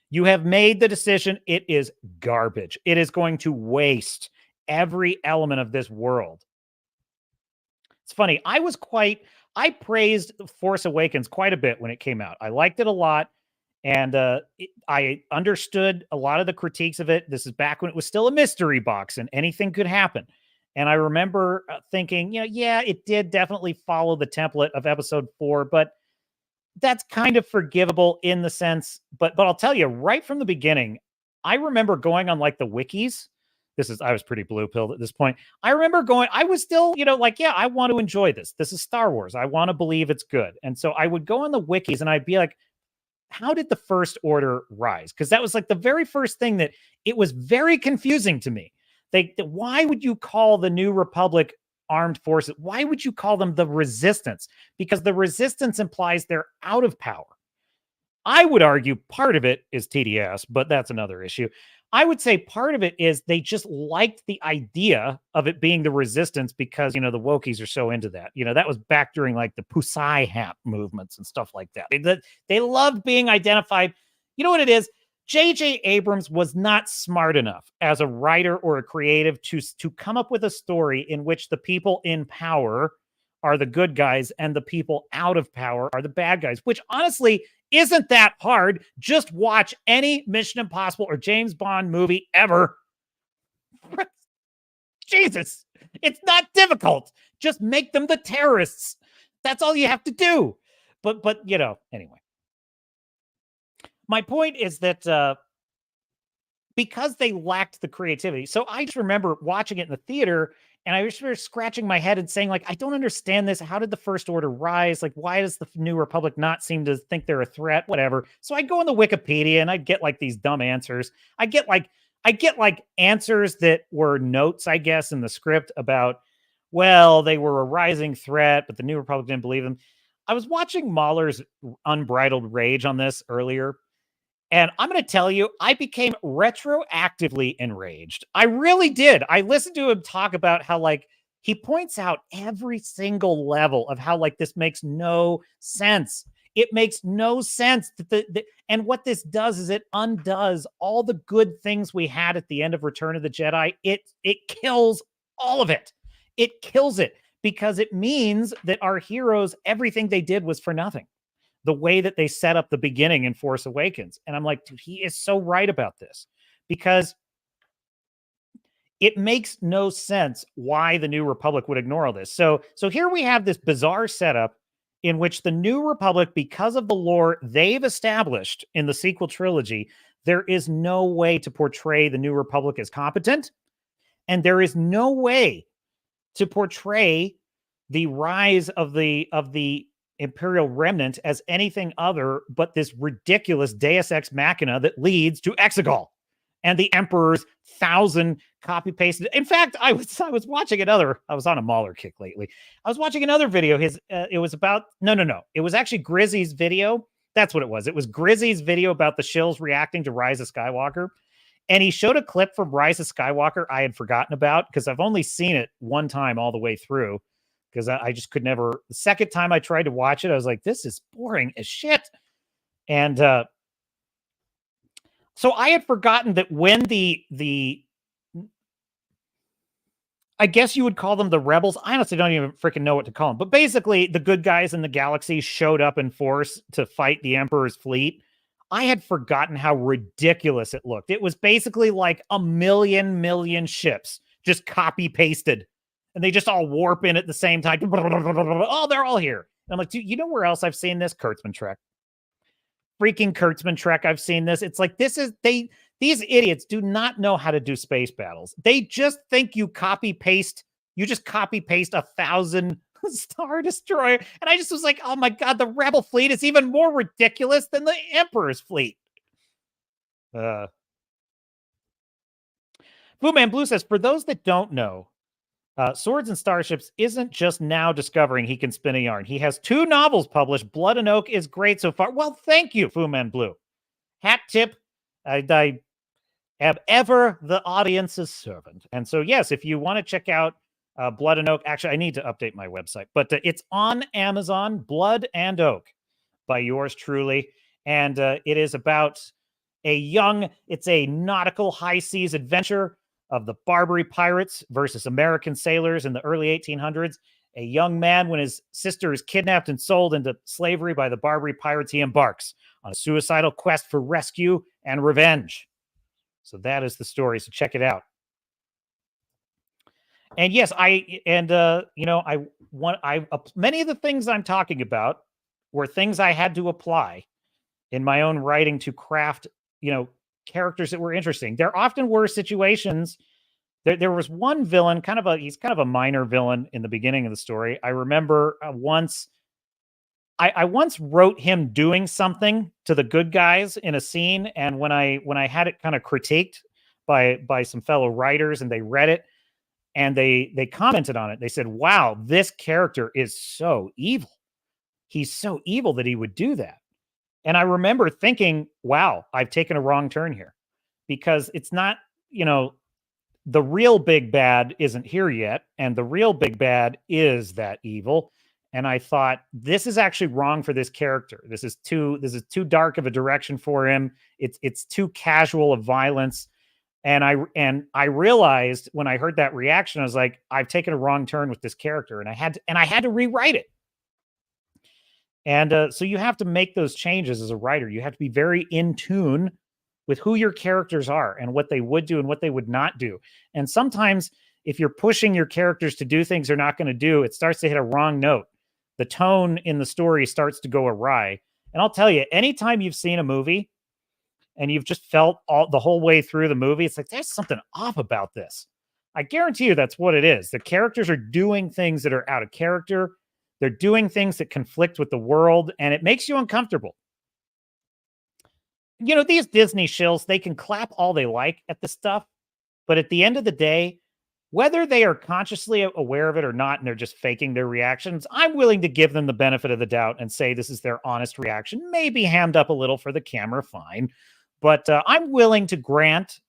You have made the decision it is garbage. It is going to waste every element of this world. It's funny. I praised Force Awakens quite a bit when it came out. I liked it a lot, and I understood a lot of the critiques of it. This is back when it was still a mystery box and anything could happen. And I remember thinking, yeah, it did definitely follow the template of episode 4, but that's kind of forgivable in the sense. But I'll tell you, right from the beginning, I remember going on like the wikis. I was pretty blue-pilled at this point. I remember I was still, yeah, I want to enjoy this. This is Star Wars. I want to believe it's good. And so I would go on the wikis and I'd be like, how did the First Order rise? Because that was like the very first thing that it was very confusing to me. Why would you call the New Republic armed forces? Why would you call them the Resistance? Because the Resistance implies they're out of power. I would argue part of it is TDS, but that's another issue. I would say part of it is they just liked the idea of it being the Resistance because, the Wokies are so into that. That was back during like the Pusai hat movements and stuff like that. They loved being identified. You know what it is? J.J. Abrams was not smart enough as a writer or a creative to come up with a story in which the people in power are the good guys and the people out of power are the bad guys, which honestly isn't that hard. Just watch any Mission Impossible or James Bond movie ever. Jesus, it's not difficult. Just make them the terrorists. That's all you have to do. But anyway. My point is that because they lacked the creativity. So I just remember watching it in the theater and I was just scratching my head and saying, like, I don't understand this. How did the First Order rise? Like, why does the New Republic not seem to think they're a threat? Whatever. So I go on the Wikipedia and I'd get like these dumb answers. I get like answers that were notes, I guess, in the script about, well, they were a rising threat, but the New Republic didn't believe them. I was watching Mauler's Unbridled Rage on this earlier. And I'm going to tell you, I became retroactively enraged. I really did. I listened to him talk about how, like, he points out every single level of how, like, this makes no sense. It makes no sense. And what this does is it undoes all the good things we had at the end of Return of the Jedi. It kills all of it. It kills it because it means that our heroes, everything they did was for nothing. The way that they set up the beginning in Force Awakens. And I'm like, dude, he is so right about this because it makes no sense why the New Republic would ignore all this. So here we have this bizarre setup in which the New Republic, because of the lore they've established in the sequel trilogy, there is no way to portray the New Republic as competent. And there is no way to portray the rise of the Imperial remnant as anything other but this ridiculous Deus Ex Machina that leads to Exegol and the Emperor's 1,000 copy pasted. In fact, I was watching another. I was on a Mauler kick lately. I was watching another video. It was about no. It was actually Grizzy's video. That's what it was. It was Grizzy's video about the Shills reacting to Rise of Skywalker, and he showed a clip from Rise of Skywalker I had forgotten about because I've only seen it one time all the way through. Because I just could never. The second time I tried to watch it, I was like, this is boring as shit. And so I had forgotten that when the I guess you would call them the rebels. I honestly don't even freaking know what to call them. But basically, the good guys in the galaxy showed up in force to fight the Emperor's fleet. I had forgotten how ridiculous it looked. It was basically like a million ships just copy pasted. And they just all warp in at the same time. Oh, they're all here. And I'm like, dude, you know where else I've seen this? Kurtzman Trek. Freaking Kurtzman Trek. I've seen this. It's like, these idiots do not know how to do space battles. They just think you just copy paste 1,000 Star Destroyer. And I just was like, oh my God, the Rebel fleet is even more ridiculous than the Emperor's fleet. Fu Man Blue says, for those that don't know, Swords and Starships isn't just now discovering he can spin a yarn. He has 2 novels published. Blood and Oak is great so far. Well, thank you, Fu Man Blue. Hat tip. I am ever the audience's servant. And so, yes, if you want to check out Blood and Oak, actually, I need to update my website, but it's on Amazon, Blood and Oak by yours truly. And it is about it's a nautical high seas adventure of the Barbary pirates versus American sailors in the early 1800s. A young man, when his sister is kidnapped and sold into slavery by the Barbary pirates, he embarks on a suicidal quest for rescue and revenge. So that is the story. So check it out. And yes, many of the things I'm talking about were things I had to apply in my own writing to craft, characters that were interesting. There often were situations. There was one villain, he's kind of a minor villain in the beginning of the story. I remember once wrote him doing something to the good guys in a scene, and when I had it kind of critiqued by some fellow writers, and they read it and they commented on it, they said, "Wow, this character is so evil. He's so evil that he would do that." And I remember thinking, "Wow, I've taken a wrong turn here," because it's not, the real big bad isn't here yet, and the real big bad is that evil. And I thought, this is actually wrong for this character. This is too dark of a direction for him. It's too casual of violence. And I realized when I heard that reaction, I was like, I've taken a wrong turn with this character, and I had to rewrite it. And so you have to make those changes as a writer. You have to be very in tune with who your characters are and what they would do and what they would not do. And sometimes if you're pushing your characters to do things they're not going to do, it starts to hit a wrong note. The tone in the story starts to go awry. And I'll tell you, anytime you've seen a movie and you've just felt the whole way through the movie, it's like, there's something off about this. I guarantee you that's what it is. The characters are doing things that are out of character. They're doing things that conflict with the world, and it makes you uncomfortable. These Disney shills, they can clap all they like at this stuff, but at the end of the day, whether they are consciously aware of it or not, and they're just faking their reactions, I'm willing to give them the benefit of the doubt and say this is their honest reaction. Maybe hammed up a little for the camera, fine. But I'm willing to grant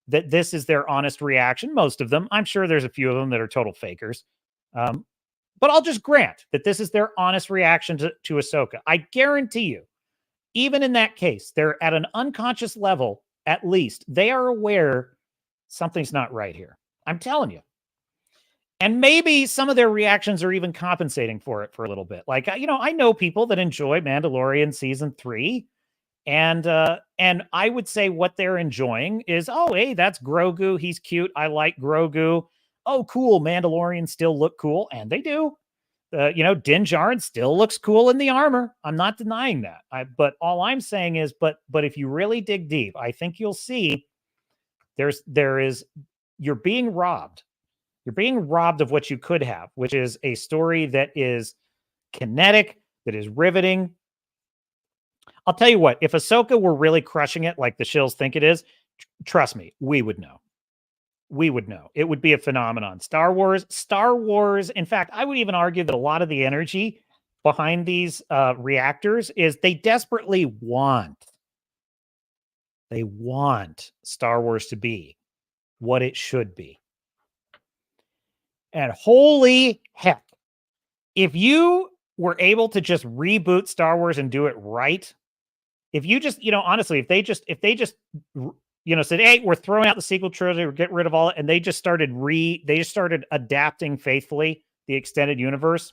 that this is their honest reaction. Most of them. I'm sure there's a few of them that are total fakers. But I'll just grant that this is their honest reaction to Ahsoka. I guarantee you, even in that case, they're at an unconscious level, at least, they are aware something's not right here. I'm telling you. And maybe some of their reactions are even compensating for it for a little bit. Like, I know people that enjoy Mandalorian season 3. And I would say what they're enjoying is, oh, hey, that's Grogu. He's cute. I like Grogu. Oh, cool. Mandalorians still look cool. And they do. Din Djarin still looks cool in the armor. I'm not denying that. But all I'm saying is, but if you really dig deep, I think you'll see you're being robbed. You're being robbed of what you could have, which is a story that is kinetic, that is riveting. I'll tell you what, if Ahsoka were really crushing it like the shills think it is, trust me, we would know. We would know. It would be a phenomenon. Star Wars, in fact, I would even argue that a lot of the energy behind these reactors is they desperately want Star Wars to be what it should be. And holy heck, if you were able to just reboot Star Wars and do it right, If you just, honestly, if they just said, hey, we're throwing out the sequel trilogy, we're getting rid of all it, and they just started adapting faithfully the extended universe,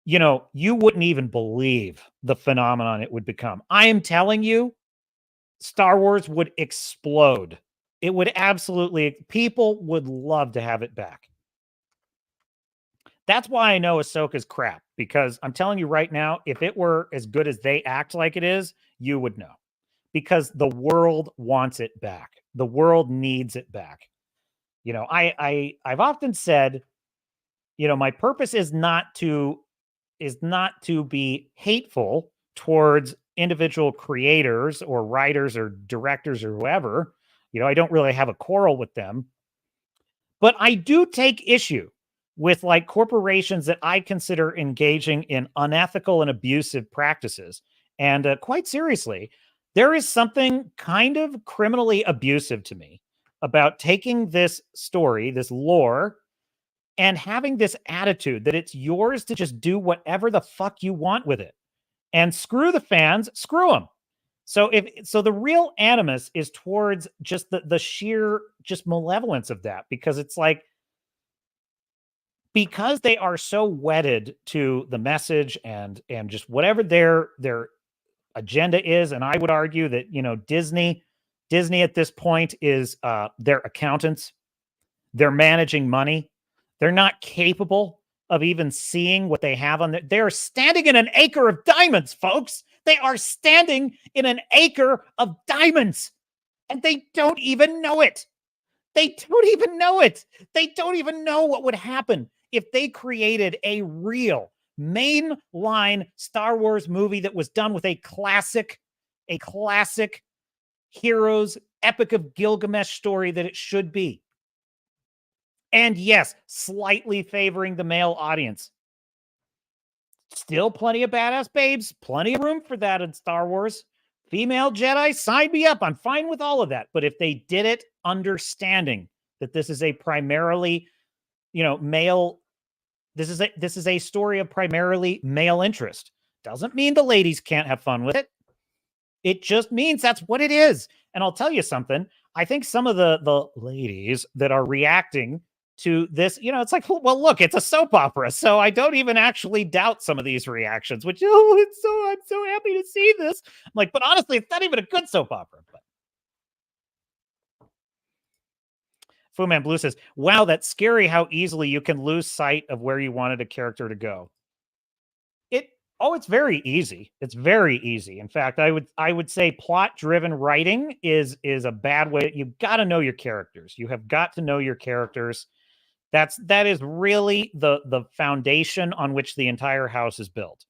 you wouldn't even believe the phenomenon it would become. I am telling you, Star Wars would explode. It would people would love to have it back. That's why I know Ahsoka's crap, because I'm telling you right now, if it were as good as they act like it is, you would know. Because the world wants it back. The world needs it back. I've often said, my purpose is not to be hateful towards individual creators or writers or directors or whoever. I don't really have a quarrel with them. But I do take issue with like corporations that I consider engaging in unethical and abusive practices. And quite seriously, there is something kind of criminally abusive to me about taking this story, this lore, and having this attitude that it's yours to just do whatever the fuck you want with it. And screw the fans, screw them. So the real animus is towards just the sheer just malevolence of that, because it's like, because they are so wedded to the message and just whatever their agenda is. And I would argue that, Disney at this point is their accountants. They're managing money. They're not capable of even seeing what they have on there. They're standing in an acre of diamonds, folks. They are standing in an acre of diamonds, and they don't even know it. They don't even know it. They don't even know what would happen if they created a real mainline Star Wars movie that was done with a classic heroes Epic of Gilgamesh story that it should be. And yes, slightly favoring the male audience. Still plenty of badass babes, plenty of room for that in Star Wars. Female Jedi, sign me up. I'm fine with all of that. But if they did it understanding that this is a primarily, male, this is a story of primarily male interest. Doesn't mean the ladies can't have fun with it. It just means that's what it is. And I'll tell you something. I think some of the ladies that are reacting to this, it's like, well, look, it's a soap opera. So I don't even actually doubt some of these reactions, which, I'm so happy to see this. I'm like, but honestly, it's not even a good soap opera. But Fu Man Blue says, wow, that's scary how easily you can lose sight of where you wanted a character to go. It's very easy. It's very easy. In fact, I would say plot-driven writing is a bad way. You've got to know your characters. You have got to know your characters. That is really the foundation on which the entire house is built.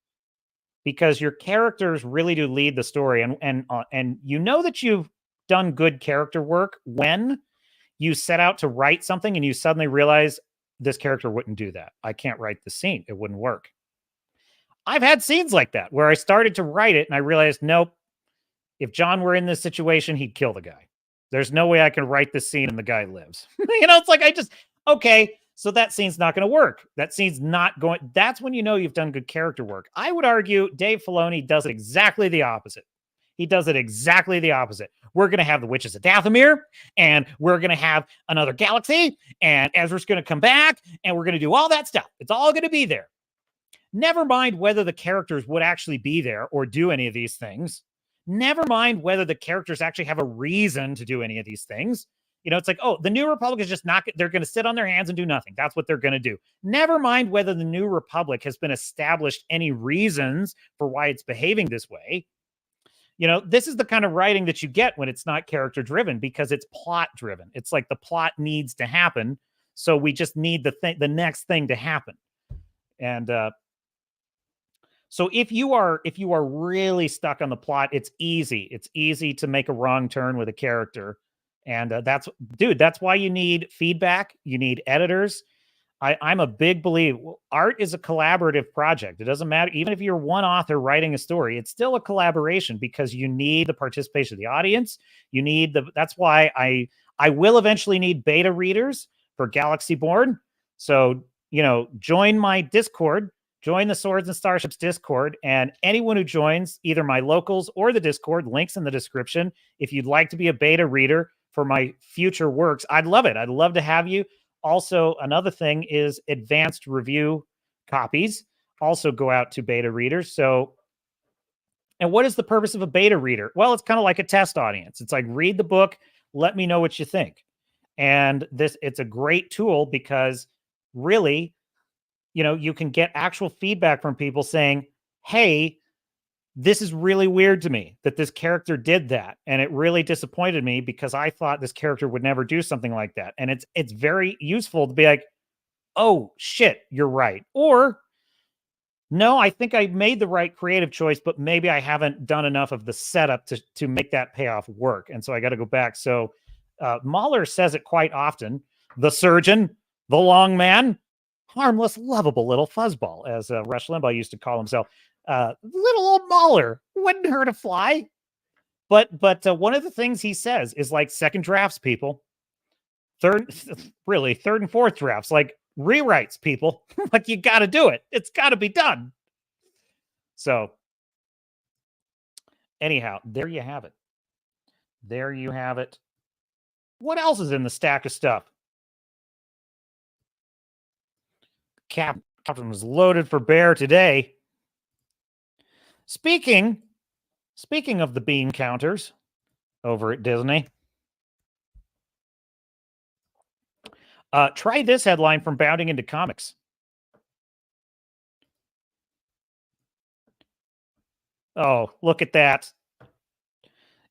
Because your characters really do lead the story. And you know that you've done good character work when you set out to write something and you suddenly realize this character wouldn't do that. I can't write the scene. It wouldn't work. I've had scenes like that where I started to write it and I realized, nope, if John were in this situation, he'd kill the guy. There's no way I can write this scene and the guy lives. It's like, okay, so that scene's not going to work. That scene's not going. That's when you know you've done good character work. I would argue Dave Filoni does exactly the opposite. He does it exactly the opposite. We're going to have the Witches of Dathomir, and we're going to have another galaxy, and Ezra's going to come back, and we're going to do all that stuff. It's all going to be there. Never mind whether the characters would actually be there or do any of these things. Never mind whether the characters actually have a reason to do any of these things. It's like, oh, the New Republic is just not, they're going to sit on their hands and do nothing. That's what they're going to do. Never mind whether the New Republic has been established any reasons for why it's behaving this way. This is the kind of writing that you get when it's not character driven, because it's plot driven. It's like the plot needs to happen. So we just need the next thing to happen. And, so if you are really stuck on the plot, it's easy. It's easy to make a wrong turn with a character. And that's why you need feedback. You need editors. I'm a big believer. Art is a collaborative project. It doesn't matter. Even if you're one author writing a story, it's still a collaboration because you need the participation of the audience. That's why I will eventually need beta readers for Galaxy Born. So, join my Discord. join the Swords and Starships Discord, and anyone who joins either my locals or the Discord, links in the description. If you'd like to be a beta reader for my future works, I'd love it. I'd love to have you. Also, another thing is advanced review copies also go out to beta readers. So, and what is the purpose of a beta reader? Well, it's kind of like a test audience. It's like, read the book, let me know what you think. And it's a great tool because really, you know, you can get actual feedback from people saying, hey, this is really weird to me that this character did that. And it really disappointed me because I thought this character would never do something like that. And it's very useful to be like, oh shit, you're right. Or no, I think I made the right creative choice, but maybe I haven't done enough of the setup to make that payoff work. And so I got to go back. So Mauler says it quite often. The surgeon, the long man, harmless, lovable little fuzzball, as Rush Limbaugh used to call himself. Little old Mauler, wouldn't hurt a fly. But one of the things he says is like second drafts, people. Third and fourth drafts, like rewrites, people. Like, you got to do it. It's got to be done. So anyhow, there you have it. There you have it. What else is in the stack of stuff? Captain was loaded for bear today. Speaking of the bean counters over at Disney, try this headline from Bounding Into Comics. Oh, look at that.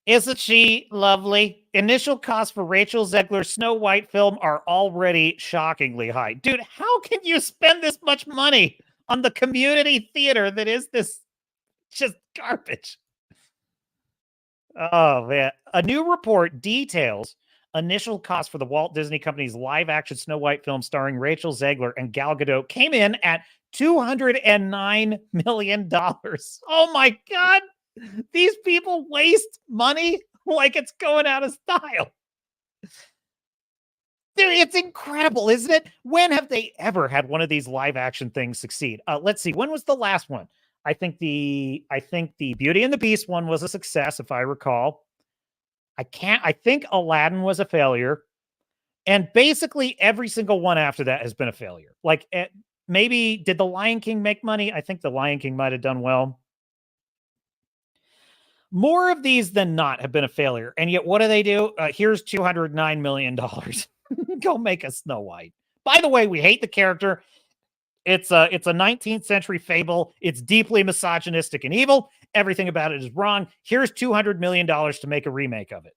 Isn't she lovely? Initial costs for Rachel Zegler's Snow White film are already shockingly high. Dude, how can you spend this much money on the community theater that is this just garbage? Oh, man. A new report details initial costs for the Walt Disney Company's live-action Snow White film starring Rachel Zegler and Gal Gadot came in at $209 million. Oh, my God. These people waste money like it's going out of style. Dude, it's incredible, isn't it? When have they ever had one of these live-action things succeed? Let's see. When was the last one? I think the Beauty and the Beast one was a success, if I recall. I think Aladdin was a failure. And basically every single one after that has been a failure. Like, maybe, did The Lion King make money? I think The Lion King might have done well. More of these than not have been a failure. And yet, what do? Here's $209 million. Go make a Snow White. By the way, we hate the character. It's a 19th century fable. It's deeply misogynistic and evil. Everything about it is wrong. Here's $200 million to make a remake of it.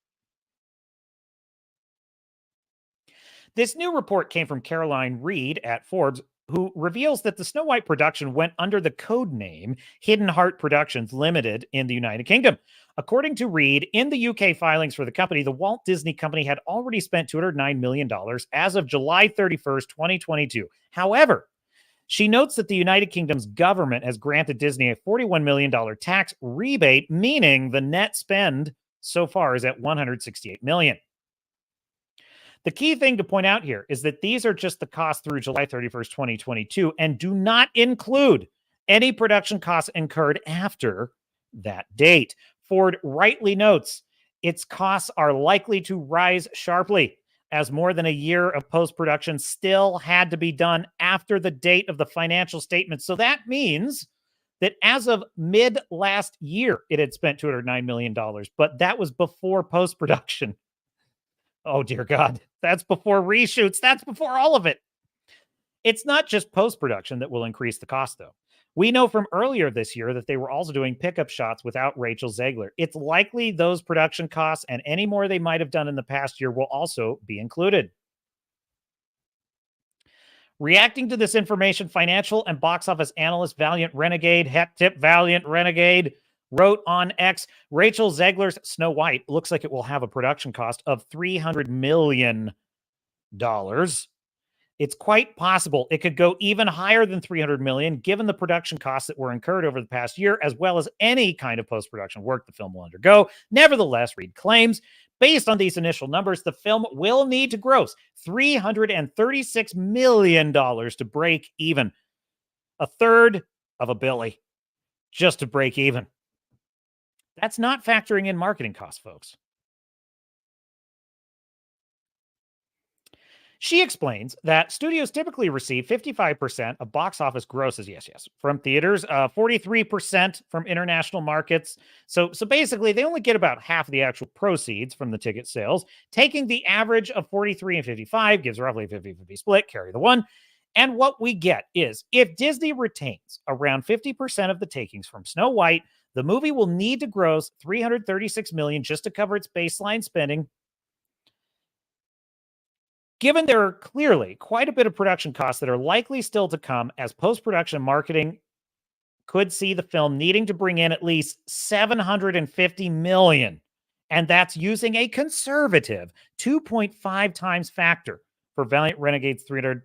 This new report came from Caroline Reed at Forbes, who reveals that the Snow White production went under the code name Hidden Heart Productions Limited in the United Kingdom. According to Reed, in the UK filings for the company, the Walt Disney Company had already spent $209 million as of July 31st, 2022. However, she notes that the United Kingdom's government has granted Disney a $41 million tax rebate, meaning the net spend so far is at $168 million. The key thing to point out here is that these are just the costs through July 31st, 2022, and do not include any production costs incurred after that date. Ford rightly notes its costs are likely to rise sharply, as more than a year of post-production still had to be done after the date of the financial statement. So that means that as of mid last year, it had spent $209 million, but that was before post-production. Oh, dear God. That's before reshoots. That's before all of it. It's not just post-production that will increase the cost, though. We know from earlier this year that they were also doing pickup shots without Rachel Zegler. It's likely those production costs and any more they might have done in the past year will also be included. Reacting to this information, financial and box office analyst Valiant Renegade, Hat Tip Valiant Renegade, wrote on X, Rachel Zegler's Snow White looks like it will have a production cost of $300 million. It's quite possible it could go even higher than $300 million, given the production costs that were incurred over the past year, as well as any kind of post-production work the film will undergo. Nevertheless, Reed claims, based on these initial numbers, the film will need to gross $336 million to break even. a third of a billy just to break even. That's not factoring in marketing costs, folks. She explains that studios typically receive 55% of box office grosses, yes, from theaters, 43% from international markets. So basically, they only get about half of the actual proceeds from the ticket sales. Taking the average of 43 and 55 gives roughly a 50-50 split, carry the one. And what we get is, if Disney retains around 50% of the takings from Snow White, the movie will need to gross $336 million just to cover its baseline spending. Given there are clearly quite a bit of production costs that are likely still to come, as post-production marketing could see the film needing to bring in at least $750 million. And that's using a conservative 2.5 times factor for Valiant Renegade's 300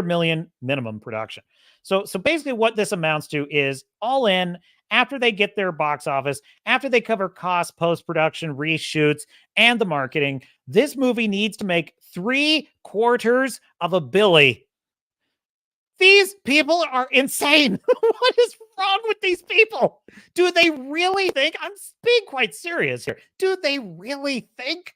million minimum production. So basically what this amounts to is, all in, after they get their box office, after they cover costs, post-production, reshoots, and the marketing, this movie needs to make $750 million. These people are insane. What is wrong with these people? Do they really think, I'm being quite serious here, do they really think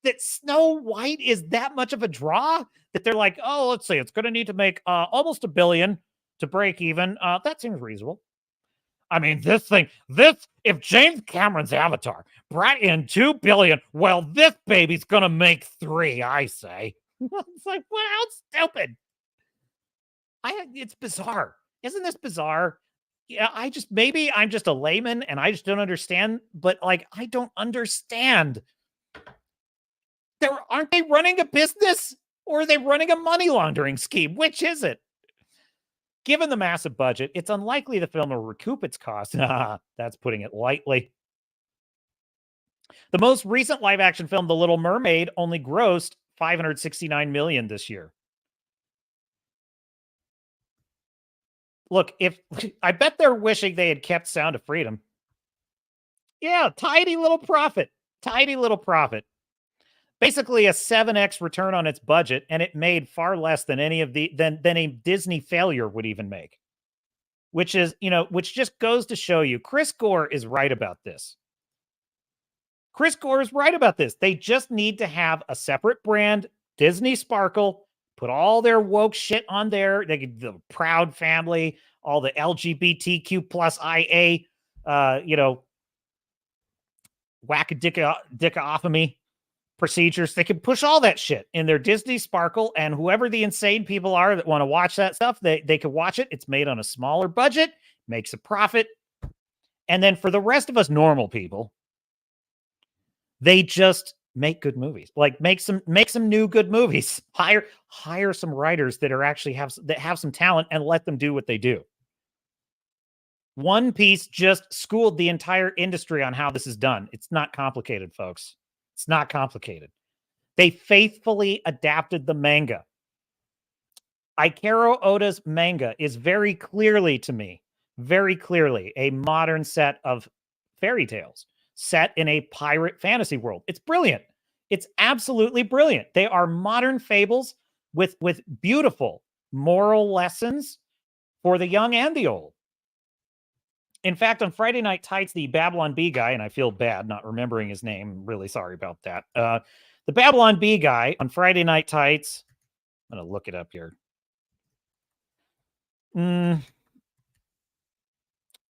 that Snow White is that much of a draw? That they're like, oh, let's see, it's going to need to make almost $1 billion to break even. That seems reasonable. I mean, if James Cameron's Avatar brought in $2 billion, well, this baby's going to make $3 billion, I say. It's like, wow, how stupid. It's bizarre. Isn't this bizarre? Yeah, maybe I'm just a layman and I just don't understand, but like, I don't understand. Aren't they running a business, or are they running a money laundering scheme? Which is it? Given the massive budget, it's unlikely the film will recoup its costs. That's putting it lightly. The most recent live-action film, The Little Mermaid, only grossed $569 million this year. Look, I bet they're wishing they had kept Sound of Freedom. Yeah, tiny little profit. Tiny little profit. Basically a 7x return on its budget, and it made far less than than a Disney failure would even make. Which just goes to show you, Chris Gore is right about this. Chris Gore is right about this. They just need to have a separate brand, Disney Sparkle, put all their woke shit on there. They could, the Proud Family, all the LGBTQ plus IA, whack-a-dicka-ophemy procedures. They can push all that shit in their Disney Sparkle, and whoever the insane people are that want to watch that stuff, they can watch it. It's made on a smaller budget, makes a profit. And then for the rest of us normal people, they just make good movies. Like make some new good movies. Hire some writers that have some talent and let them do what they do. One Piece just schooled the entire industry on how this is done. It's not complicated, folks. It's not complicated. They faithfully adapted the manga. Ikaro Oda's manga is very clearly a modern set of fairy tales set in a pirate fantasy world. It's brilliant. It's absolutely brilliant. They are modern fables with beautiful moral lessons for the young and the old. In fact, on Friday Night Tights, the Babylon Bee guy, and I feel bad not remembering his name. I'm really sorry about that. The Babylon Bee guy on Friday Night Tights, I'm going to look it up here.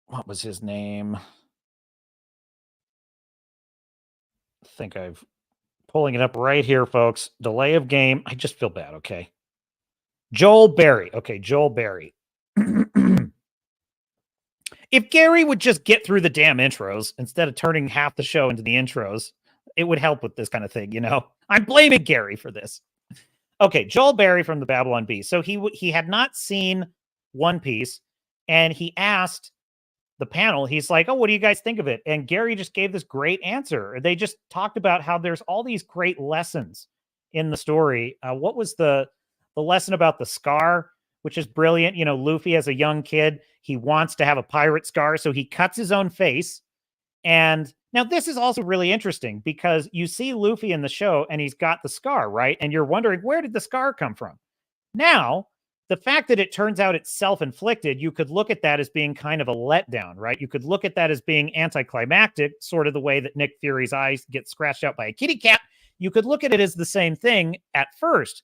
What was his name? I think I've pulling it up right here, folks. Delay of game. I just feel bad. Okay. Joel Berry. Okay. Joel Berry. If Gary would just get through the damn intros instead of turning half the show into the intros, it would help with this kind of thing, you know? I'm blaming Gary for this. Okay, Joel Berry from the Babylon Bee. So he had not seen One Piece, and he asked the panel, he's like, oh, what do you guys think of it? And Gary just gave this great answer. They just talked about how there's all these great lessons in the story. What was the lesson about the scar, which is brilliant? You know, Luffy as a young kid, he wants to have a pirate scar, so he cuts his own face. And now this is also really interesting because you see Luffy in the show and he's got the scar, right? And you're wondering, where did the scar come from? Now, the fact that it turns out it's self-inflicted, you could look at that as being kind of a letdown, right? You could look at that as being anticlimactic, sort of the way that Nick Fury's eyes get scratched out by a kitty cat. You could look at it as the same thing at first,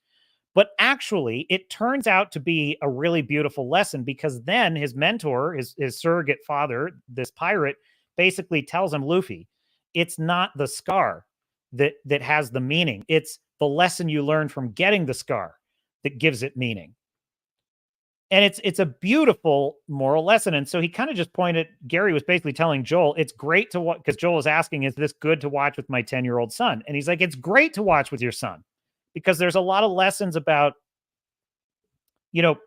but actually it turns out to be a really beautiful lesson, because then his mentor, his surrogate father, this pirate, basically tells him, Luffy, it's not the scar that has the meaning. It's the lesson you learn from getting the scar that gives it meaning. And it's a beautiful moral lesson. And so he kind of just Gary was basically telling Joel, it's great to watch, because Joel was asking, is this good to watch with my 10-year-old son? And he's like, it's great to watch with your son, because there's a lot of lessons about,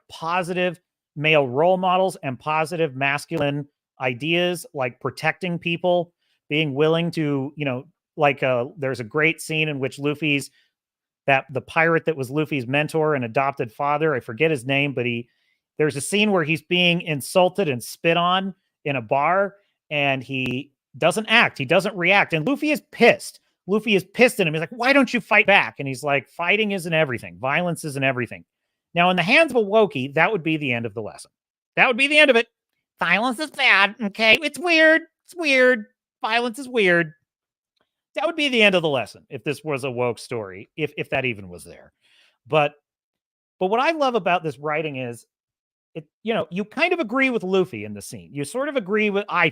positive male role models and positive masculine ideas, like protecting people, being willing to, there's a great scene in which the pirate that was Luffy's mentor and adopted father, I forget his name, but there's a scene where he's being insulted and spit on in a bar, and he doesn't act. He doesn't react. And Luffy is pissed. Luffy is pissed at him. He's like, why don't you fight back? And he's like, fighting isn't everything. Violence isn't everything. Now, in the hands of a Wookiee, that would be the end of the lesson. That would be the end of it. Violence is bad. Okay. It's weird. It's weird. Violence is weird. That would be the end of the lesson if this was a woke story, if that even was there. But what I love about this writing is, you kind of agree with Luffy in the scene. You sort of agree with, I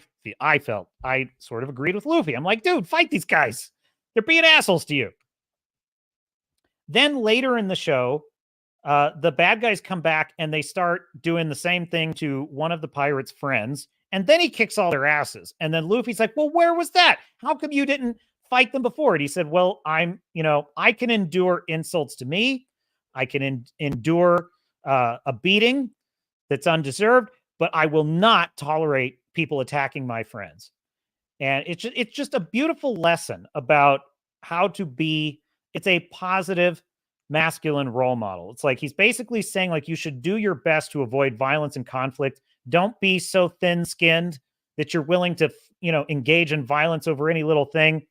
sort of agreed with Luffy. I'm like, dude, fight these guys. They're being assholes to you. Then later in the show, the bad guys come back and they start doing the same thing to one of the pirates' friends. And then he kicks all their asses. And then Luffy's like, well, where was that? How come you didn't fight them before? And he said, well, I can endure insults to me. I can endure a beating that's undeserved, but I will not tolerate people attacking my friends. And it's just a beautiful lesson about how to be, it's a positive masculine role model. It's like, he's basically saying, like, you should do your best to avoid violence and conflict. Don't be so thin-skinned that you're willing to, engage in violence over any little thing.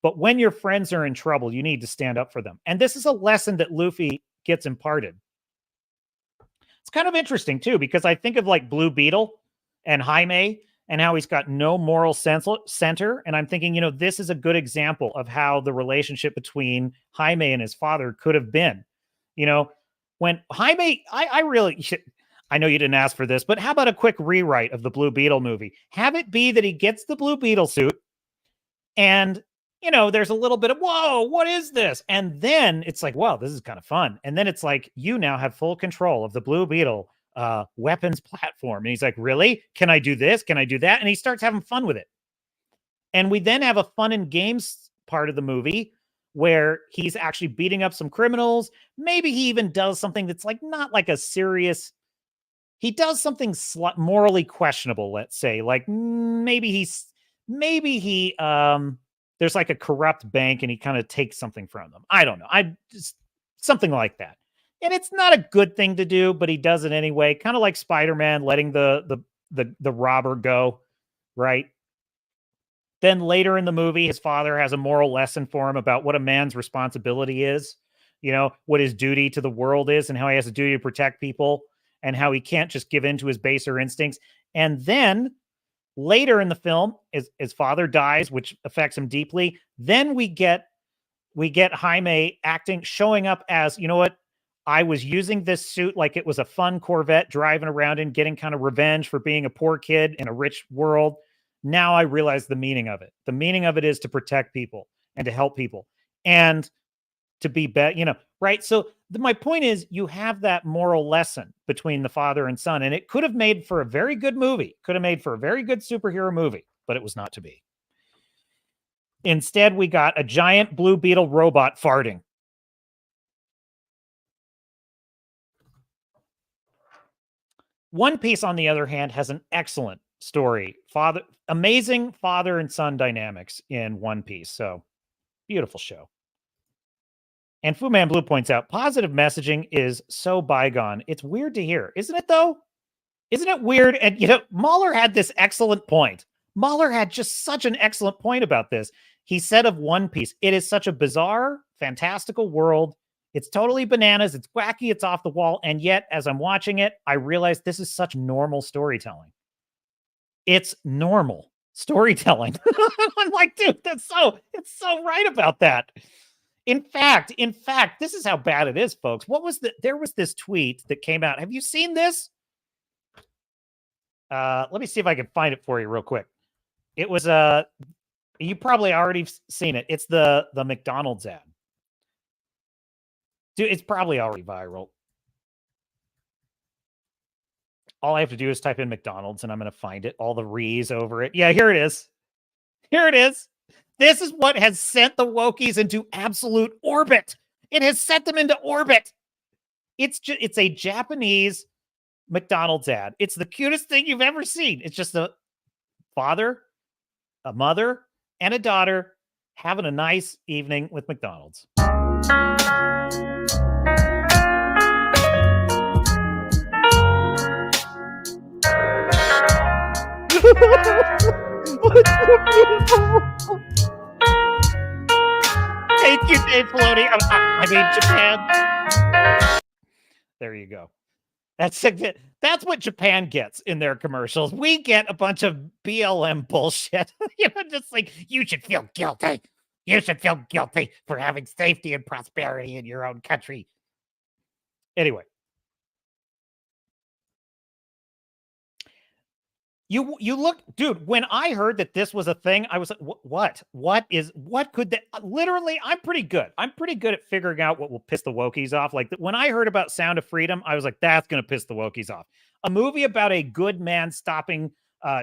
But when your friends are in trouble, you need to stand up for them. And this is a lesson that Luffy gets imparted. It's kind of interesting, too, because I think of like Blue Beetle and Jaime and how he's got no moral center. And I'm thinking, this is a good example of how the relationship between Jaime and his father could have been. When Jaime, I know you didn't ask for this, but how about a quick rewrite of the Blue Beetle movie? Have it be that he gets the Blue Beetle suit and, there's a little bit of, whoa, what is this? And then it's like, wow, this is kind of fun. And then it's like, you now have full control of the Blue Beetle weapons platform. And he's like, really? Can I do this? Can I do that? And he starts having fun with it. And we then have a fun and games part of the movie where he's actually beating up some criminals. Maybe he even does something that's like, not like a serious, he does something morally questionable, let's say, like maybe he there's like a corrupt bank and he kind of takes something from them. I don't know. Something like that. And it's not a good thing to do, but he does it anyway. Kind of like Spider-Man letting the robber go, right? Then later in the movie, his father has a moral lesson for him about what a man's responsibility is, what his duty to the world is, and how he has a duty to protect people, and how he can't just give in to his baser instincts. And then later in the film, his father dies, which affects him deeply. Then we get Jaime showing up as, I was using this suit like it was a fun Corvette driving around and getting kind of revenge for being a poor kid in a rich world. Now I realize the meaning of it. The meaning of it is to protect people and to help people and to be better, right? So my point is, you have that moral lesson between the father and son, and it could have made for a very good movie, could have made for a very good superhero movie, but it was not to be. Instead, we got a giant Blue Beetle robot farting. One Piece, on the other hand, has an excellent story. Amazing father and son dynamics in One Piece. So, beautiful show. And Fu Man Blue points out, positive messaging is so bygone. It's weird to hear. Isn't it, though? Isn't it weird? And, Mauler had this excellent point. Mauler had just such an excellent point about this. He said of One Piece, it is such a bizarre, fantastical world It's totally bananas. It's wacky. It's off the wall. And yet, as I'm watching it, I realize this is such normal storytelling. It's normal storytelling. I'm like, dude, it's so right about that. In fact, this is how bad it is, folks. There was this tweet that came out. Have you seen this? Let me see if I can find it for you real quick. It was you probably already seen it. It's the McDonald's ad. Dude, it's probably already viral. All I have to do is type in McDonald's and I'm going to find it. All the re's over it. Yeah, here it is. Here it is. This is what has sent the Wokies into absolute orbit. It has sent them into orbit. It's a Japanese McDonald's ad. It's the cutest thing you've ever seen. It's just a father, a mother, and a daughter having a nice evening with McDonald's. What's so beautiful? Thank you, Dave Filoni. I mean, Japan. There you go. That's what Japan gets in their commercials. We get a bunch of BLM bullshit. Just like, you should feel guilty. You should feel guilty for having safety and prosperity in your own country. Anyway. You look, dude, when I heard that this was a thing, I was like, what could that, literally, I'm pretty good. I'm pretty good at figuring out what will piss the Wokies off. Like when I heard about Sound of Freedom, I was like, that's going to piss the Wokies off. A movie about a good man stopping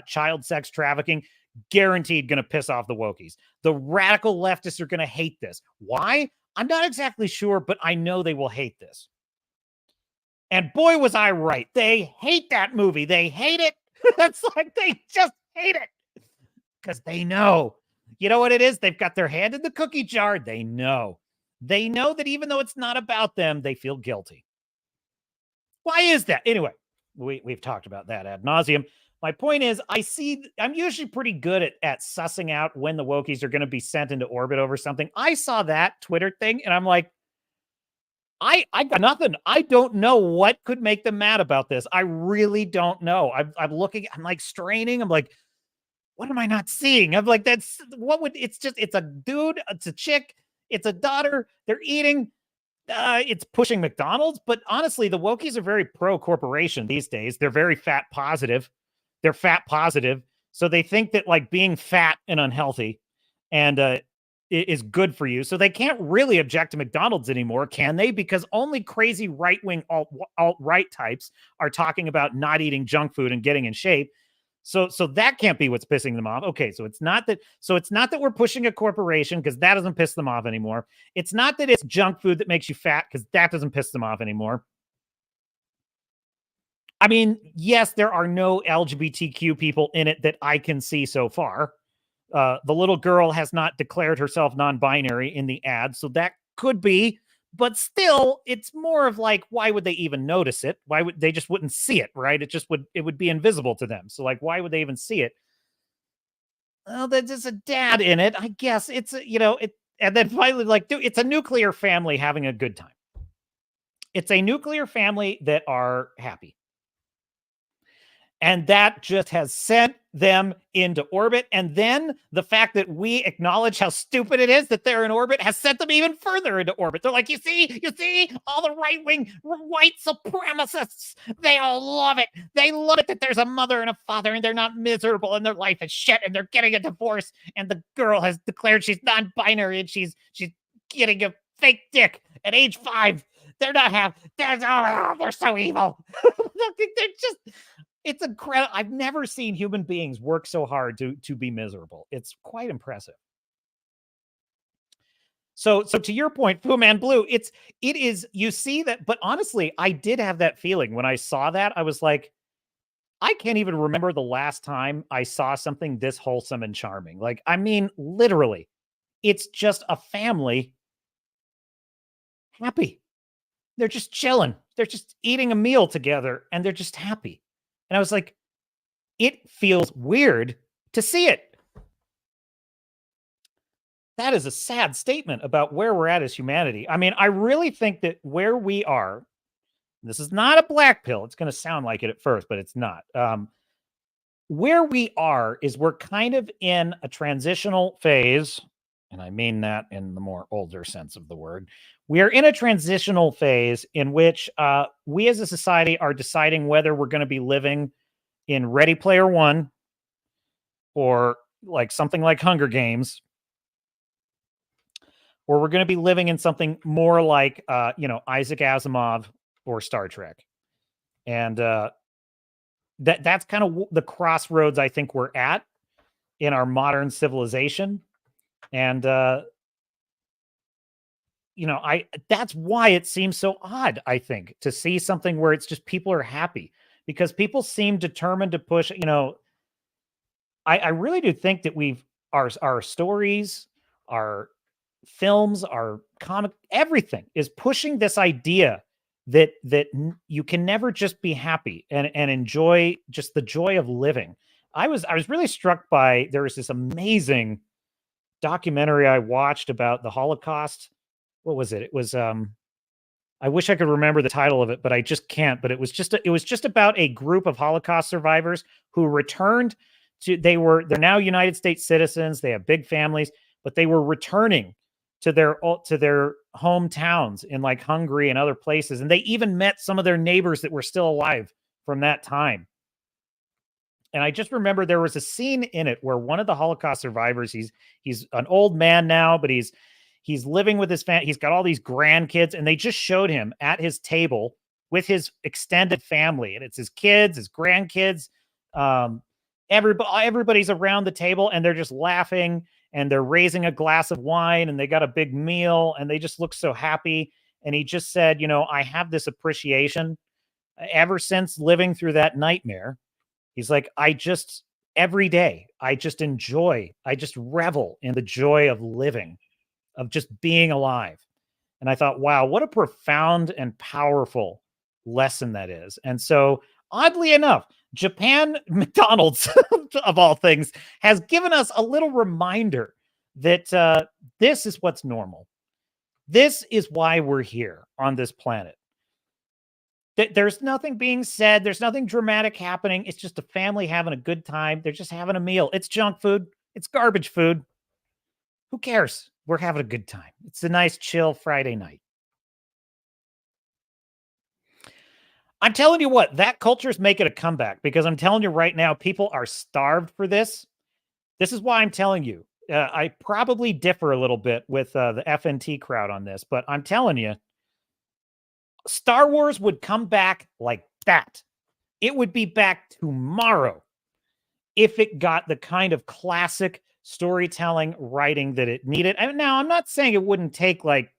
child sex trafficking, guaranteed going to piss off the Wokies. The radical leftists are going to hate this. Why? I'm not exactly sure, but I know they will hate this. And boy, was I right. They hate that movie. They hate it. That's like, they just hate it because they know, you know what it is? They've got their hand in the cookie jar. They know that even though it's not about them, they feel guilty. Why is that? Anyway, we've talked about that ad nauseum. My point is, I'm usually pretty good at sussing out when the Wokies are going to be sent into orbit over something. I saw that Twitter thing and I'm like, I got nothing. I don't know what could make them mad about this. I really don't know. I'm looking, I'm like straining. I'm like, what am I not seeing? I'm like, it's a dude, it's a chick, it's a daughter. They're eating, it's pushing McDonald's. But honestly, the Wokies are very pro corporation these days. They're very fat positive. They're fat positive. So they think that like being fat and unhealthy and, is good for you. So they can't really object to McDonald's anymore, can they? Because only crazy right-wing alt-right types are talking about not eating junk food and getting in shape. So that can't be what's pissing them off. Okay, so it's not that we're pushing a corporation because that doesn't piss them off anymore. It's not that it's junk food that makes you fat because that doesn't piss them off anymore. I mean, yes, there are no LGBTQ people in it that I can see so far. The little girl has not declared herself non-binary in the ad, so that could be, but still, it's more of like, why would they even notice it? Why would they just wouldn't see it, right? It would be invisible to them. So like, why would they even see it? Well, there's a dad in it. I guess it's, and then finally, like, dude, it's a nuclear family having a good time. It's a nuclear family that are happy. And that just has sent them into orbit. And then the fact that we acknowledge how stupid it is that they're in orbit has sent them even further into orbit. They're like, you see, all the right-wing white supremacists, they all love it. They love it that there's a mother and a father and they're not miserable and their life is shit and they're getting a divorce and the girl has declared she's non-binary and she's getting a fake dick at age 5. They're so evil. They're just... It's incredible. I've never seen human beings work so hard to be miserable. It's quite impressive. So to your point, Fu Man Blue, it is, you see that, but honestly, I did have that feeling when I saw that. I was like, I can't even remember the last time I saw something this wholesome and charming. Like, I mean, literally, it's just a family happy. They're just chilling. They're just eating a meal together and they're just happy. And I was like, it feels weird to see it. that is a sad statement about where we're at as humanity. I mean, I really think that where we are, this is not a black pill. It's going to sound like it at first, but it's not. Where we are is we're kind of in a transitional phase, and I mean that in the more older sense of the word. We are in a transitional phase in which we as a society are deciding whether we're going to be living in Ready Player One or like something like Hunger Games, or we're going to be living in something more like, Isaac Asimov or Star Trek. And that's kind of the crossroads I think we're at in our modern civilization. And, that's why it seems so odd, I think, to see something where it's just people are happy, because people seem determined to push, I really do think that our stories, our films, our comic, everything is pushing this idea that you can never just be happy and enjoy just the joy of living. I was really struck by, there was this amazing documentary I watched about the Holocaust. What was it? It was I wish I could remember the title of it, but I just can't. But it was just about a group of Holocaust survivors who returned to, they're now United States citizens. They have big families, but they were returning to their hometowns in like Hungary and other places. And they even met some of their neighbors that were still alive from that time. And I just remember there was a scene in it where one of the Holocaust survivors, he's an old man now, but he's living with his family. He's got all these grandkids, and they just showed him at his table with his extended family. And it's his kids, his grandkids. Everybody's around the table, and they're just laughing, and they're raising a glass of wine, and they got a big meal, and they just look so happy. And he just said, I have this appreciation ever since living through that nightmare. He's like, every day, I just revel in the joy of living, of just being alive. And I thought, wow, what a profound and powerful lesson that is. And so, oddly enough, Japan McDonald's, of all things, has given us a little reminder that this is what's normal. This is why we're here on this planet. There's nothing being said. There's nothing dramatic happening. It's just a family having a good time. They're just having a meal. It's junk food. It's garbage food. Who cares? We're having a good time. It's a nice, chill Friday night. I'm telling you what, that culture's making a comeback, because I'm telling you right now, people are starved for this. This is why I'm telling you. I probably differ a little bit with the FNT crowd on this, but I'm telling you, Star Wars would come back like that. It would be back tomorrow if it got the kind of classic storytelling writing that it needed. And now, I'm not saying it wouldn't take it'd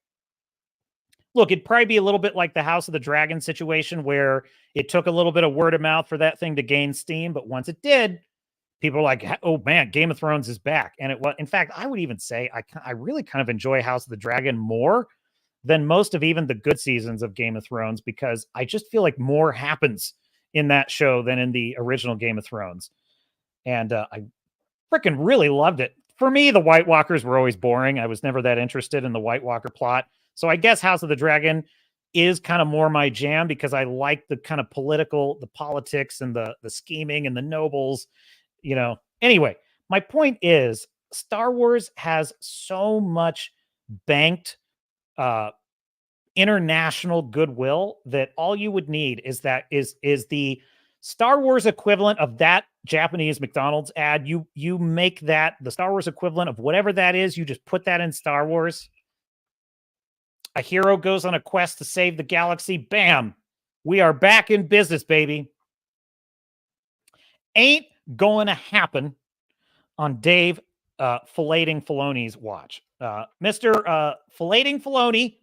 probably be a little bit like the House of the Dragon situation, where it took a little bit of word of mouth for that thing to gain steam. But once it did, people were like, oh man, Game of Thrones is back. And it was, in fact, I would even say I really kind of enjoy House of the Dragon more than most of even the good seasons of Game of Thrones, because I just feel like more happens in that show than in the original Game of Thrones. And I freaking really loved it. For me, the White Walkers were always boring. I was never that interested in the White Walker plot. So I guess House of the Dragon is kind of more my jam, because I like the kind of the politics and the scheming and the nobles, Anyway, my point is, Star Wars has so much banked international goodwill that all you would need is the Star Wars equivalent of that Japanese McDonald's ad. You make that the Star Wars equivalent of whatever that is. You just put that in Star Wars. A hero goes on a quest to save the galaxy. Bam. We are back in business, baby. Ain't going to happen on Dave Filleting Filoni's watch. Mr. Filleting Filoni,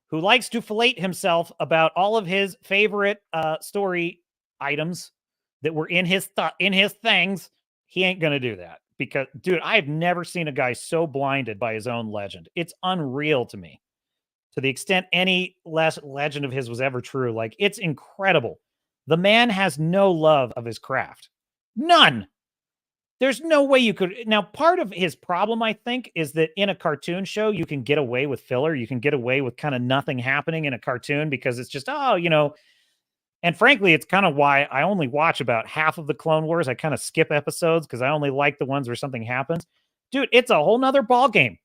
who likes to fillet himself about all of his favorite story items that were in his things, he ain't going to do that. Because, dude, I've never seen a guy so blinded by his own legend. It's unreal to me. To the extent any legend of his was ever true, it's incredible. The man has no love of his craft. None. There's no way you could. Now, part of his problem, I think, is that in a cartoon show, you can get away with filler. You can get away with kind of nothing happening in a cartoon because it's just, and frankly, it's kind of why I only watch about half of the Clone Wars. I kind of skip episodes because I only like the ones where something happens. Dude, it's a whole nother ball game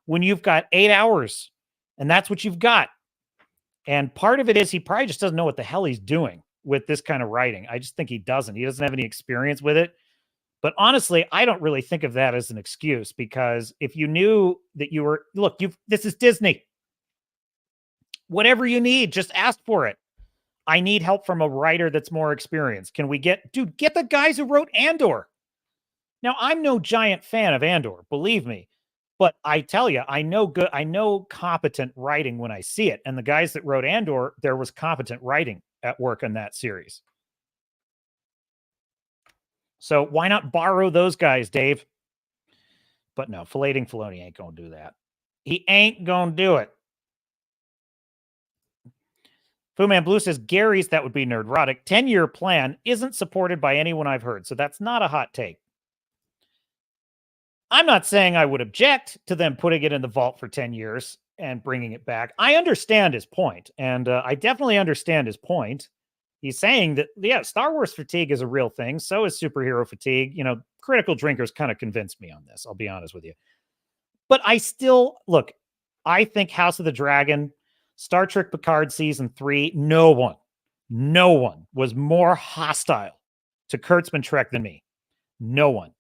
when you've got 8 hours and that's what you've got. And part of it is he probably just doesn't know what the hell he's doing with this kind of writing. I just think he doesn't. He doesn't have any experience with it. But honestly, I don't really think of that as an excuse because if you knew that you were, look, this is Disney. Whatever you need, just ask for it. I need help from a writer that's more experienced. Can we get the guys who wrote Andor. Now, I'm no giant fan of Andor, believe me. But I tell you, I know competent writing when I see it. And the guys that wrote Andor, there was competent writing at work on that series. So why not borrow those guys, Dave? But no, filleting Filoni ain't going to do that. He ain't going to do it. Fu Man Blue says, Gary's, that would be nerdrotic, 10-year plan isn't supported by anyone I've heard. So that's not a hot take. I'm not saying I would object to them putting it in the vault for 10 years and bringing it back. I understand his point, and I definitely understand his point. He's saying that, yeah, Star Wars fatigue is a real thing. So is superhero fatigue. Critical drinkers kind of convinced me on this. I'll be honest with you. But I still, look, I think House of the Dragon, Star Trek Picard Season 3, no one was more hostile to Kurtzman Trek than me. No one.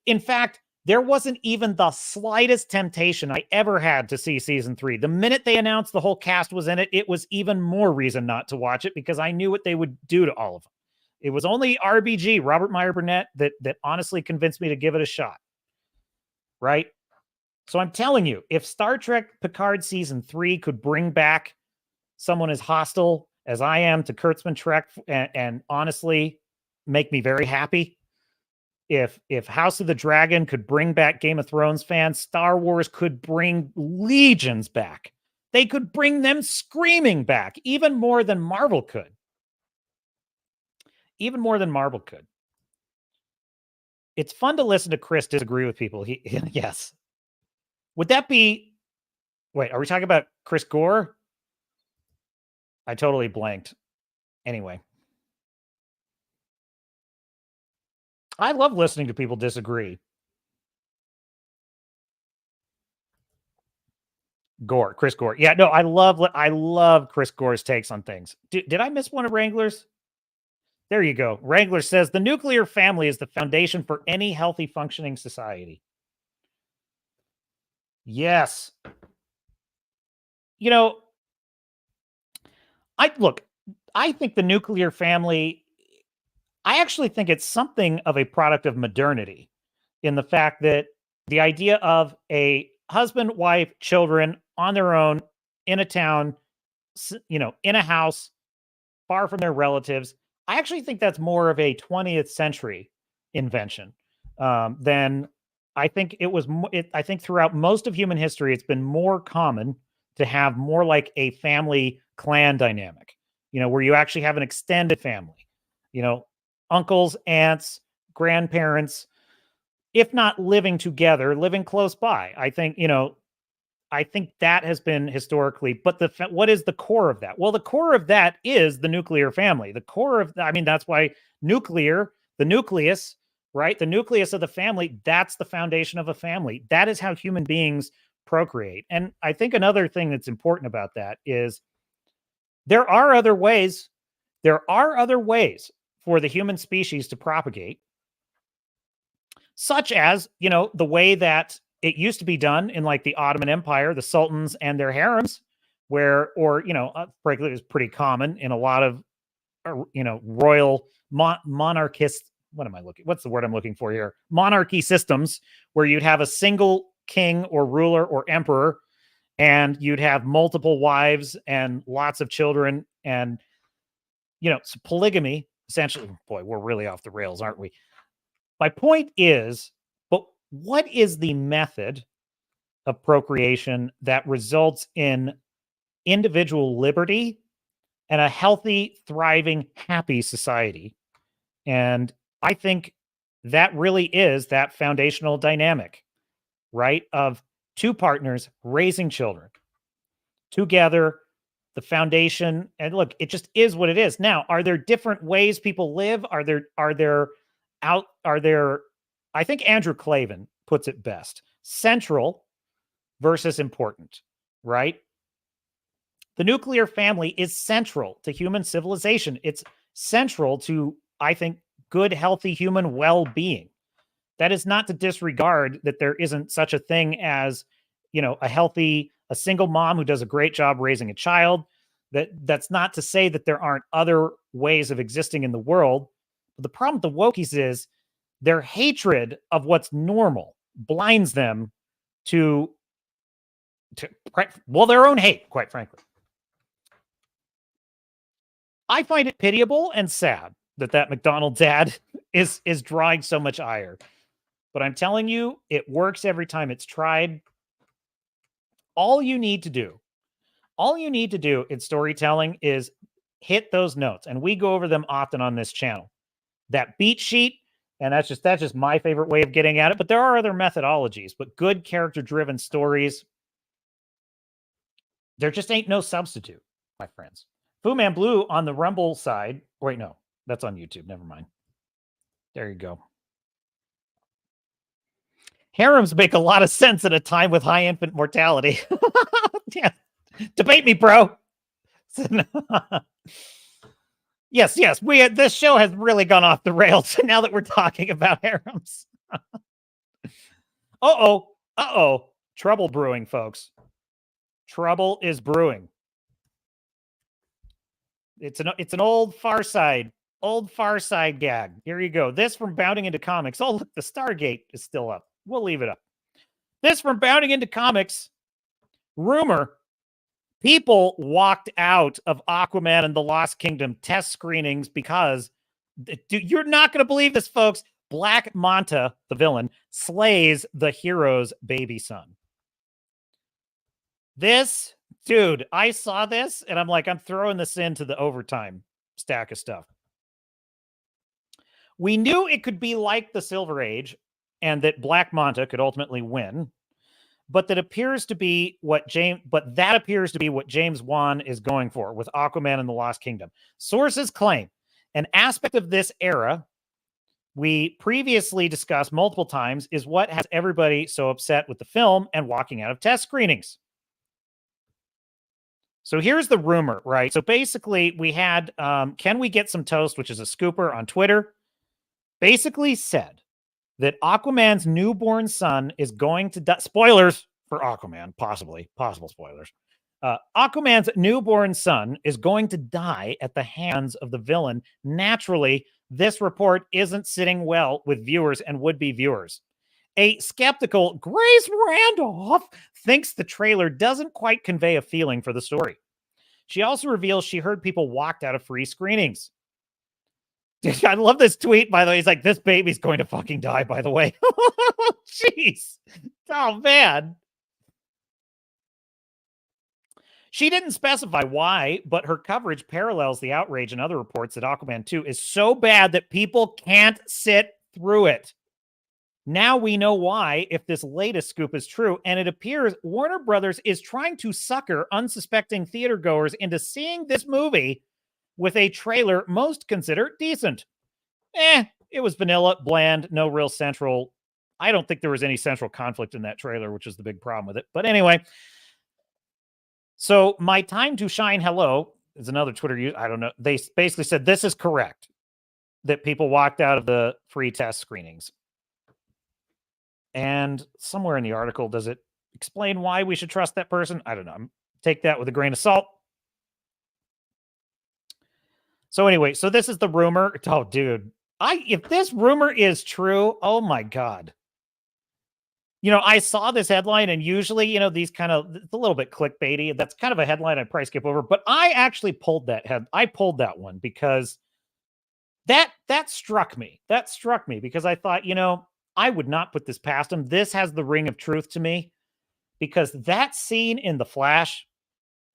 In fact, there wasn't even the slightest temptation I ever had to see Season 3. The minute they announced the whole cast was in it, it was even more reason not to watch it because I knew what they would do to all of them. It was only RBG, Robert Meyer Burnett, that honestly convinced me to give it a shot. Right? So I'm telling you, if Star Trek Picard Season 3 could bring back someone as hostile as I am to Kurtzman Trek and honestly make me very happy, if House of the Dragon could bring back Game of Thrones fans, Star Wars could bring legions back. They could bring them screaming back, even more than Marvel could. Even more than Marvel could. It's fun to listen to Chris disagree with people. Yes. Would that be... Wait, are we talking about Chris Gore? I totally blanked. Anyway. I love listening to people disagree. Gore, Chris Gore. Yeah, no, I love Chris Gore's takes on things. Did I miss one of Wrangler's? There you go. Wrangler says the nuclear family is the foundation for any healthy functioning society. Yes. I think the nuclear family, I actually think it's something of a product of modernity in the fact that the idea of a husband, wife, children on their own in a town, in a house, far from their relatives. I actually think that's more of a 20th century invention than I think it was. I think throughout most of human history, it's been more common to have more like a family clan dynamic, where you actually have an extended family, uncles, aunts, grandparents, if not living together, living close by. I think that has been historically, but what is the core of that? Well, the core of that is the nuclear family. The core of, that's why the nucleus, right? The nucleus of the family, that's the foundation of a family. That is how human beings procreate. And I think another thing that's important about that is there are other ways for the human species to propagate, such as, the way that it used to be done in like the Ottoman Empire, the sultans and their harems, frankly, it was pretty common in a lot of, royal monarchist. What's the word I'm looking for here? Monarchy systems where you'd have a single king or ruler or emperor, and you'd have multiple wives and lots of children, and so polygamy essentially. Boy, we're really off the rails, aren't we? My point is, but what is the method of procreation that results in individual liberty and a healthy, thriving, happy society? And I think that really is that foundational dynamic, right? Of two partners raising children together, the foundation. And look, it just is what it is. Now, are there different ways people live? Are there, I think Andrew Clavin puts it best, central versus important, right? The nuclear family is central to human civilization. It's central to, I think, good, healthy human well-being. That is not to disregard that there isn't such a thing as, a single mom who does a great job raising a child. That's not to say that there aren't other ways of existing in the world. But the problem with the wokies is their hatred of what's normal blinds them to their own hate, quite frankly. I find it pitiable and sad that McDonald's ad is drawing so much ire. But I'm telling you, it works every time it's tried. All you need to do in storytelling is hit those notes. And we go over them often on this channel. That beat sheet, and that's just my favorite way of getting at it. But there are other methodologies. But good character-driven stories, there just ain't no substitute, my friends. Fu Man Blue on the Rumble side. Wait, no, that's on YouTube. Never mind. There you go. Harems make a lot of sense at a time with high infant mortality. Yeah. Debate me, bro. Yes. This show has really gone off the rails now that we're talking about harems. Uh-oh. Trouble brewing, folks. Trouble is brewing. It's an old Far Side gag. Here you go. This from Bounding Into Comics. Oh, look, the Stargate is still up. We'll leave it up. This from Bounding Into Comics. Rumor. People walked out of Aquaman and the Lost Kingdom test screenings because you're not going to believe this, folks. Black Manta, the villain, slays the hero's baby son. This, dude, I saw this and I'm like, I'm throwing this into the overtime stack of stuff. We knew it could be like the Silver Age and that Black Manta could ultimately win, but that appears to be what James Wan is going for with Aquaman and the Lost Kingdom. Sources claim an aspect of this era we previously discussed multiple times is what has everybody so upset with the film and walking out of test screenings. So here's the rumor, right? So basically we had Can We Get Some Toast, which is a scooper on Twitter, basically said that Aquaman's newborn son is going to die. Spoilers for Aquaman, possible spoilers. Aquaman's newborn son is going to die at the hands of the villain. Naturally, this report isn't sitting well with viewers and would-be viewers. A skeptical Grace Randolph thinks the trailer doesn't quite convey a feeling for the story. She also reveals she heard people walked out of free screenings. I love this tweet, by the way. He's like, this baby's going to fucking die, by the way. Jeez. Oh, man. She didn't specify why, but her coverage parallels the outrage and other reports that Aquaman 2 is so bad that people can't sit through it. Now we know why, if this latest scoop is true, and it appears Warner Brothers is trying to sucker unsuspecting theater goers into seeing this movie with a trailer most consider decent. It was vanilla, bland, no real central. I don't think there was any central conflict in that trailer, which is the big problem with it. But anyway, so My Time to Shine Hello is another Twitter user. I don't know. They basically said this is correct, that people walked out of the free test screenings. And somewhere in the article, does it explain why we should trust that person? I don't know. Take that with a grain of salt. So anyway, so this is the rumor. Oh, dude. If this rumor is true, oh my God. I saw this headline, and usually, these kind of, it's a little bit clickbaity. That's kind of a headline I'd probably skip over, but I actually pulled that one because that struck me. That struck me because I thought, I would not put this past him. This has the ring of truth to me, because that scene in The Flash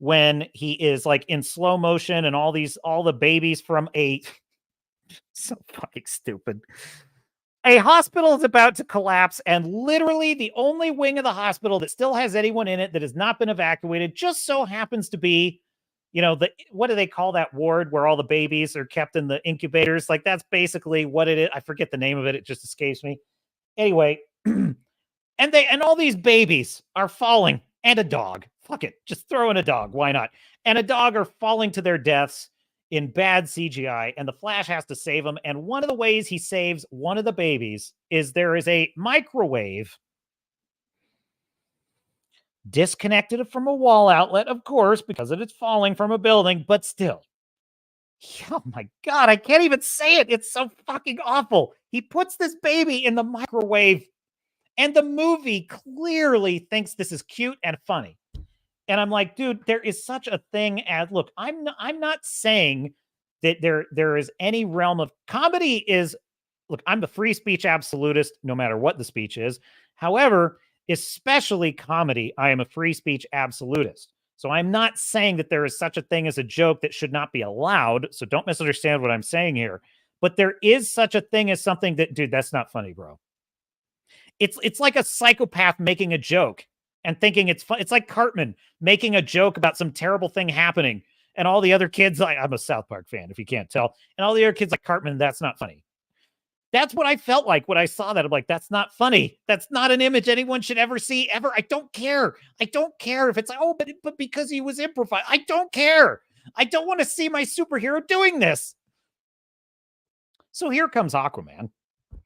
when he is like in slow motion and all the babies from so fucking stupid. A hospital is about to collapse, and literally the only wing of the hospital that still has anyone in it that has not been evacuated just so happens to be, what do they call that ward where all the babies are kept in the incubators? Like, that's basically what it is. I forget the name of it. It just escapes me. Anyway, and all these babies are falling, and a dog. Fuck it. Just throw in a dog. Why not? And a dog are falling to their deaths in bad CGI, and the Flash has to save them. And one of the ways he saves one of the babies is there is a microwave disconnected from a wall outlet, of course, because it is falling from a building, but still. Oh my God, I can't even say it. It's so fucking awful. He puts this baby in the microwave, and the movie clearly thinks this is cute and funny. And I'm like, dude, there is such a thing as, look, I'm not saying that there is any realm of comedy is, look, I'm the free speech absolutist, no matter what the speech is. However, especially comedy, I am a free speech absolutist. So I'm not saying that there is such a thing as a joke that should not be allowed. So don't misunderstand what I'm saying here. But there is such a thing as something that, dude, that's not funny, bro. It's like a psychopath making a joke and thinking it's fun. It's like Cartman making a joke about some terrible thing happening. And all the other kids, I'm a South Park fan, if you can't tell. And all the other kids like, Cartman, that's not funny. That's what I felt like when I saw that. I'm like, that's not funny. That's not an image anyone should ever see, ever. I don't care. I don't care if it's like, oh, but because he was improvised. I don't care. I don't want to see my superhero doing this. So here comes Aquaman.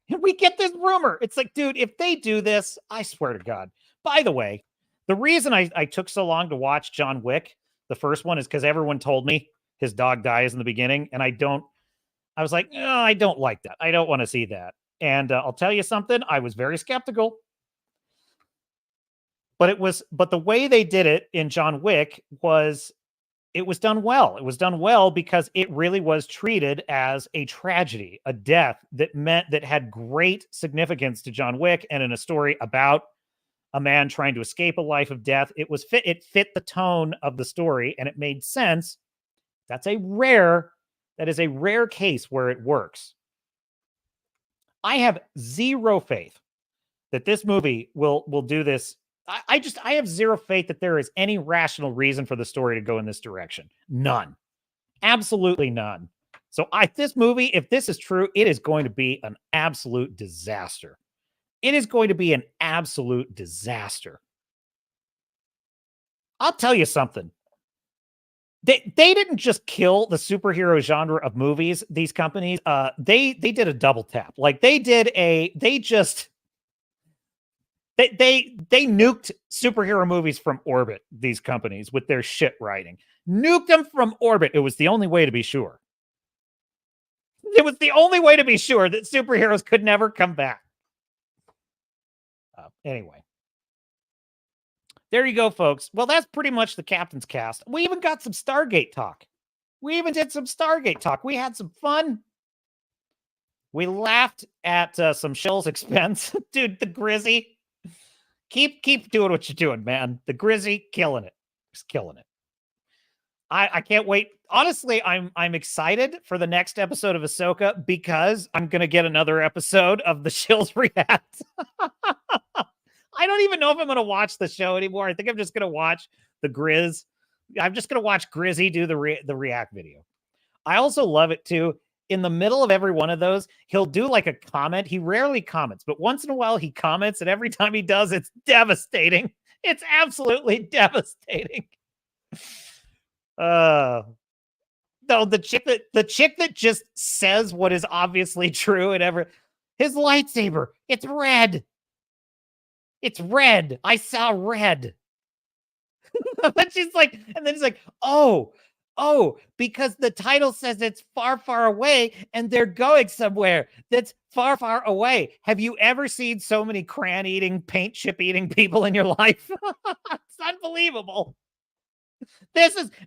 And we get this rumor. It's like, dude, if they do this, I swear to God. By the way, the reason I took so long to watch John Wick, the first one, is because everyone told me his dog dies in the beginning. And I was like, oh, I don't like that. I don't want to see that. And I'll tell you something. I was very skeptical. But the way they did it in John Wick was, it was done well. It was done well because it really was treated as a tragedy, a death that had great significance to John Wick, and in a story about a man trying to escape a life of death. It fit the tone of the story, and it made sense. That is a rare case where it works. I have zero faith that this movie will do this. I have zero faith that there is any rational reason for the story to go in this direction. None. Absolutely none. So this movie, if this is true, it is going to be an absolute disaster. It is going to be an absolute disaster. I'll tell you something. They didn't just kill the superhero genre of movies, these companies. They did a double tap. Like they nuked superhero movies from orbit, these companies, with their shit writing. Nuked them from orbit. It was the only way to be sure. It was the only way to be sure that superheroes could never come back. Anyway. There you go, folks. Well, that's pretty much the Captain's Cast. We even got some Stargate talk. We even did some Stargate talk. We had some fun. We laughed at some Shill's expense. Dude, the Grizzy. Keep doing what you're doing, man. The Grizzy, killing it. Just killing it. I can't wait. Honestly, I'm excited for the next episode of Ahsoka because I'm going to get another episode of the Shills React. I don't even know if I'm going to watch the show anymore. I think I'm just going to watch the Grizz. I'm just going to watch Grizzy do the React video. I also love it, too. In the middle of every one of those, he'll do like a comment. He rarely comments, but once in a while he comments, and every time he does, it's devastating. It's absolutely devastating. No, the chick that just says what is obviously true and his lightsaber, it's red. It's red. I saw red. But she's like, and then he's like, oh, because the title says it's far, far away and they're going somewhere that's far, far away. Have you ever seen so many crayon eating, paint chip eating people in your life? It's unbelievable.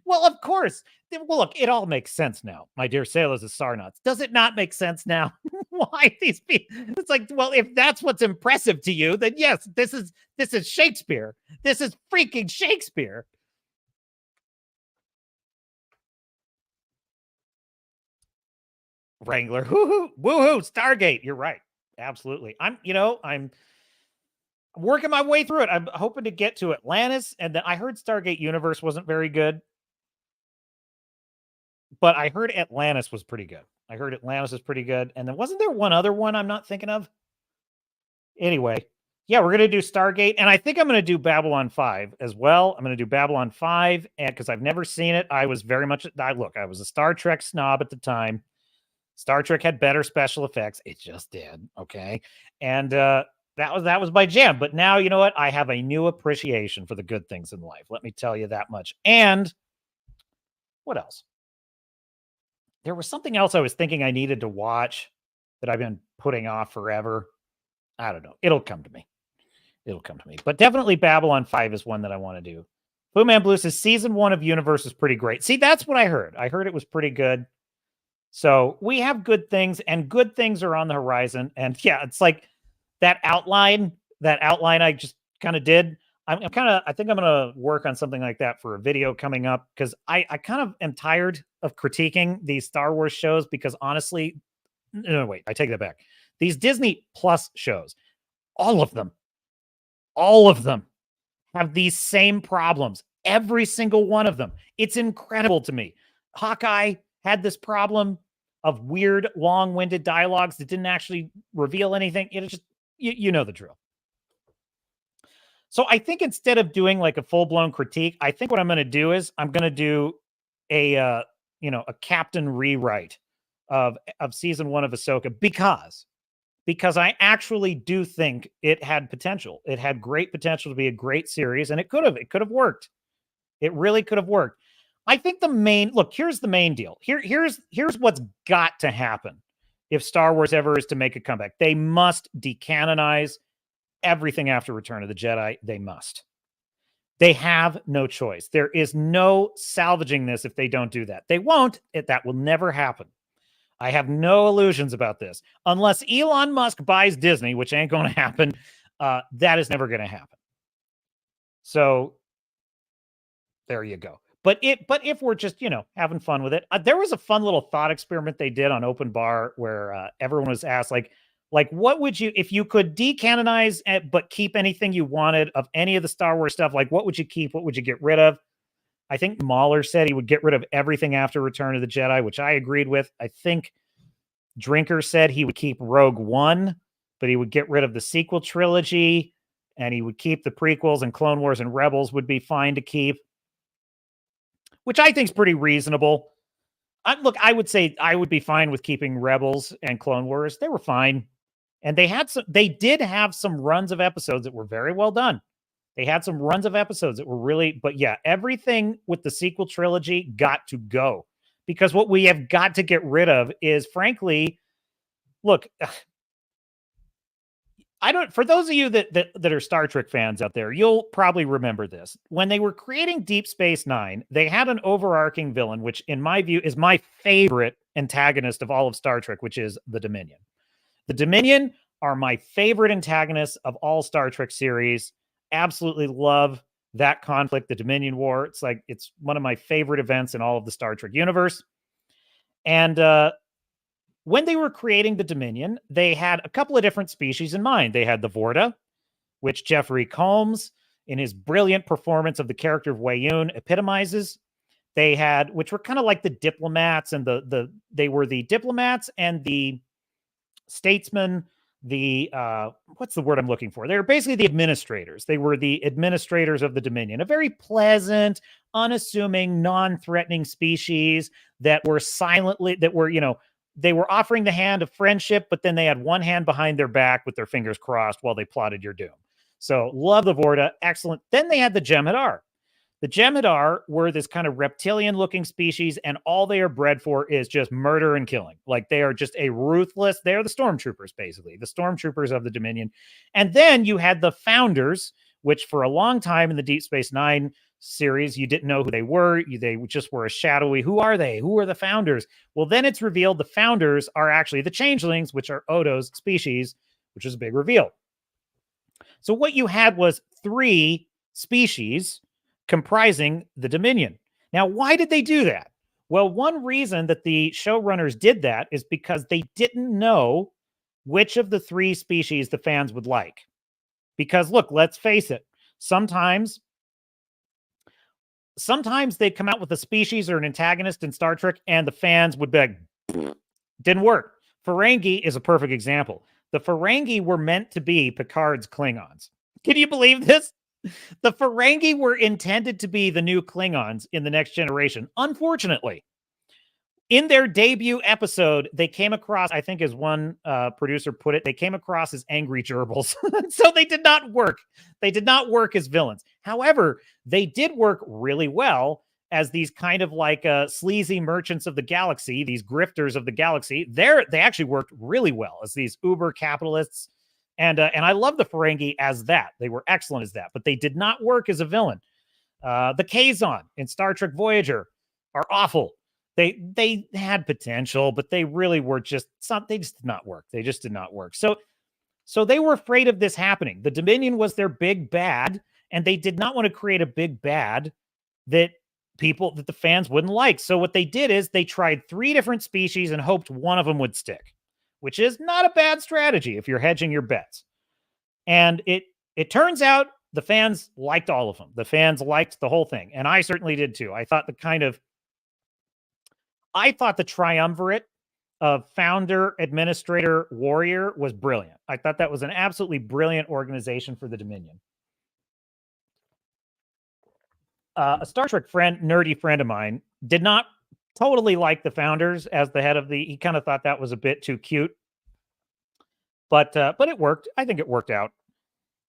Well, of course. Well, look, it all makes sense now, my dear sailors of Sarnauts. Does it not make sense now? Why these people? It's like, well, if that's what's impressive to you, then yes, this is Shakespeare. This is freaking Shakespeare. Wrangler, woohoo, Stargate. You're right. Absolutely. I'm working my way through it. I'm hoping to get to Atlantis, and then I heard Stargate Universe wasn't very good, but I heard Atlantis was pretty good. I heard Atlantis is pretty good, and then wasn't there one other one I'm not thinking of? Anyway, yeah, we're gonna do Stargate, and I think I'm gonna do Babylon 5 as well. I'm gonna do Babylon 5, and because I've never seen it, I was very much I was a Star Trek snob at the time. Star Trek had better special effects. It just did, okay, and that was my jam. But now, you know what? I have a new appreciation for the good things in life. Let me tell you that much. And what else? There was something else I was thinking I needed to watch that I've been putting off forever. I don't know. It'll come to me. It'll come to me. But definitely Babylon 5 is one that I want to do. Blue Man Blue says season 1 of Universe is pretty great. See, that's what I heard. I heard it was pretty good. So we have good things, and good things are on the horizon. And yeah, it's like that outline I just kind of did. I think I'm going to work on something like that for a video coming up, because I kind of am tired of critiquing these Star Wars shows, because honestly, no, wait, I take that back. These Disney Plus shows, all of them have these same problems. Every single one of them. It's incredible to me. Hawkeye had this problem of weird, long-winded dialogues that didn't actually reveal anything. It just, you know the drill. So I think instead of doing like a full-blown critique, I think what I'm going to do is I'm going to do a captain rewrite of season 1 of Ahsoka, because I actually do think it had potential. It had great potential to be a great series, and it could have worked. It really could have worked. I think here's the main deal. Here's what's got to happen if Star Wars ever is to make a comeback. They must decanonize everything after Return of the Jedi. They must. They have no choice. There is no salvaging this if they don't do that. They won't. That will never happen. I have no illusions about this. Unless Elon Musk buys Disney, which ain't going to happen, that is never going to happen. So there you go. But if we're just, having fun with it, there was a fun little thought experiment they did on Open Bar where everyone was asked, like, what would you, if you could decanonize but keep anything you wanted of any of the Star Wars stuff, like what would you keep? What would you get rid of? I think Mauler said he would get rid of everything after Return of the Jedi, which I agreed with. I think Drinker said he would keep Rogue One, but he would get rid of the sequel trilogy, and he would keep the prequels, and Clone Wars and Rebels would be fine to keep, which I think is pretty reasonable. I would say I would be fine with keeping Rebels and Clone Wars. They were fine. And they did have some runs of episodes that were very well done. They had some runs of episodes that were really, but yeah, everything with the sequel trilogy got to go, because what we have got to get rid of is, frankly, look, for those of you that are Star Trek fans out there, you'll probably remember this. When they were creating Deep Space Nine, they had an overarching villain, which in my view is my favorite antagonist of all of Star Trek, which is the Dominion. The Dominion are my favorite antagonists of all Star Trek series. Absolutely love that conflict, the Dominion War. It's one of my favorite events in all of the Star Trek universe. And when they were creating the Dominion, they had a couple of different species in mind. They had the Vorta, which Jeffrey Combs, in his brilliant performance of the character of Wayun, epitomizes. They had, which were kind of like the diplomats, and they were the diplomats and the statesmen, what's the word I'm looking for? They were basically the administrators. They were the administrators of the Dominion, a very pleasant, unassuming, non-threatening species that were they were offering the hand of friendship, but then they had one hand behind their back with their fingers crossed while they plotted your doom. So love the Vorta. Excellent. Then they had the Jem'Hadar. The Jem'Hadar were this kind of reptilian-looking species, and all they are bred for is just murder and killing. Like, they are just a ruthless... They are the stormtroopers, basically. The stormtroopers of the Dominion. And then you had the Founders, which for a long time in the Deep Space Nine series, you didn't know who they were. They just were a shadowy... Who are they? Who are the Founders? Well, then it's revealed the Founders are actually the Changelings, which are Odo's species, which is a big reveal. So what you had was 3 species comprising the Dominion. Now, why did they do that? Well, one reason that the showrunners did that is because they didn't know which of the three species the fans would like. Because look, let's face it, sometimes they'd come out with a species or an antagonist in Star Trek and the fans would be like, didn't work. Ferengi is a perfect example. The Ferengi were meant to be Picard's Klingons. Can you believe this? The Ferengi were intended to be the new Klingons in The Next Generation. Unfortunately, in their debut episode, they came across, I think as one producer put it, they came across as angry gerbils. So they did not work. They did not work as villains. However, they did work really well as these kind of like sleazy merchants of the galaxy, these grifters of the galaxy. They actually worked really well as these uber capitalists. And I love the Ferengi as that. They were excellent as that, but they did not work as a villain. The Kazon in Star Trek Voyager are awful. They had potential, but they really were they just did not work. They just did not work. So they were afraid of this happening. The Dominion was their big bad, and they did not want to create a big bad that the fans wouldn't like. So what they did is they tried 3 different species and hoped one of them would stick, which is not a bad strategy if you're hedging your bets. And it turns out the fans liked all of them. The fans liked the whole thing, and I certainly did too. I thought the triumvirate of founder, administrator, warrior was brilliant. I thought that was an absolutely brilliant organization for the Dominion. A Star Trek nerdy friend of mine, did not totally like the founders as the head of he kind of thought that was a bit too cute. But it worked. I think it worked out.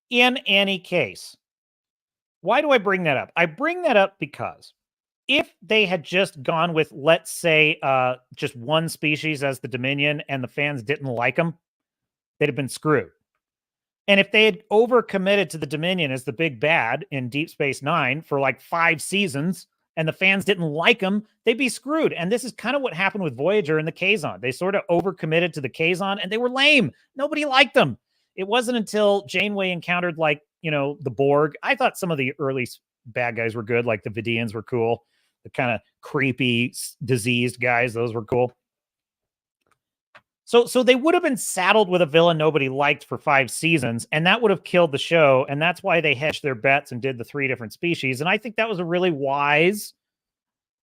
In any case, why do I bring that up? I bring that up because if they had just gone with, let's say, just one species as the Dominion and the fans didn't like them, they'd have been screwed. And if they had overcommitted to the Dominion as the big bad in Deep Space Nine for like 5 seasons and the fans didn't like them, they'd be screwed. And this is kind of what happened with Voyager and the Kazon. They sort of overcommitted to the Kazon and they were lame. Nobody liked them. It wasn't until Janeway encountered the Borg. I thought some of the early bad guys were good, like the Vidians were cool. The kind of creepy, diseased guys, those were cool. So they would have been saddled with a villain nobody liked for 5 seasons, and that would have killed the show, and that's why they hedged their bets and did the 3 different species, and I think that was a really wise,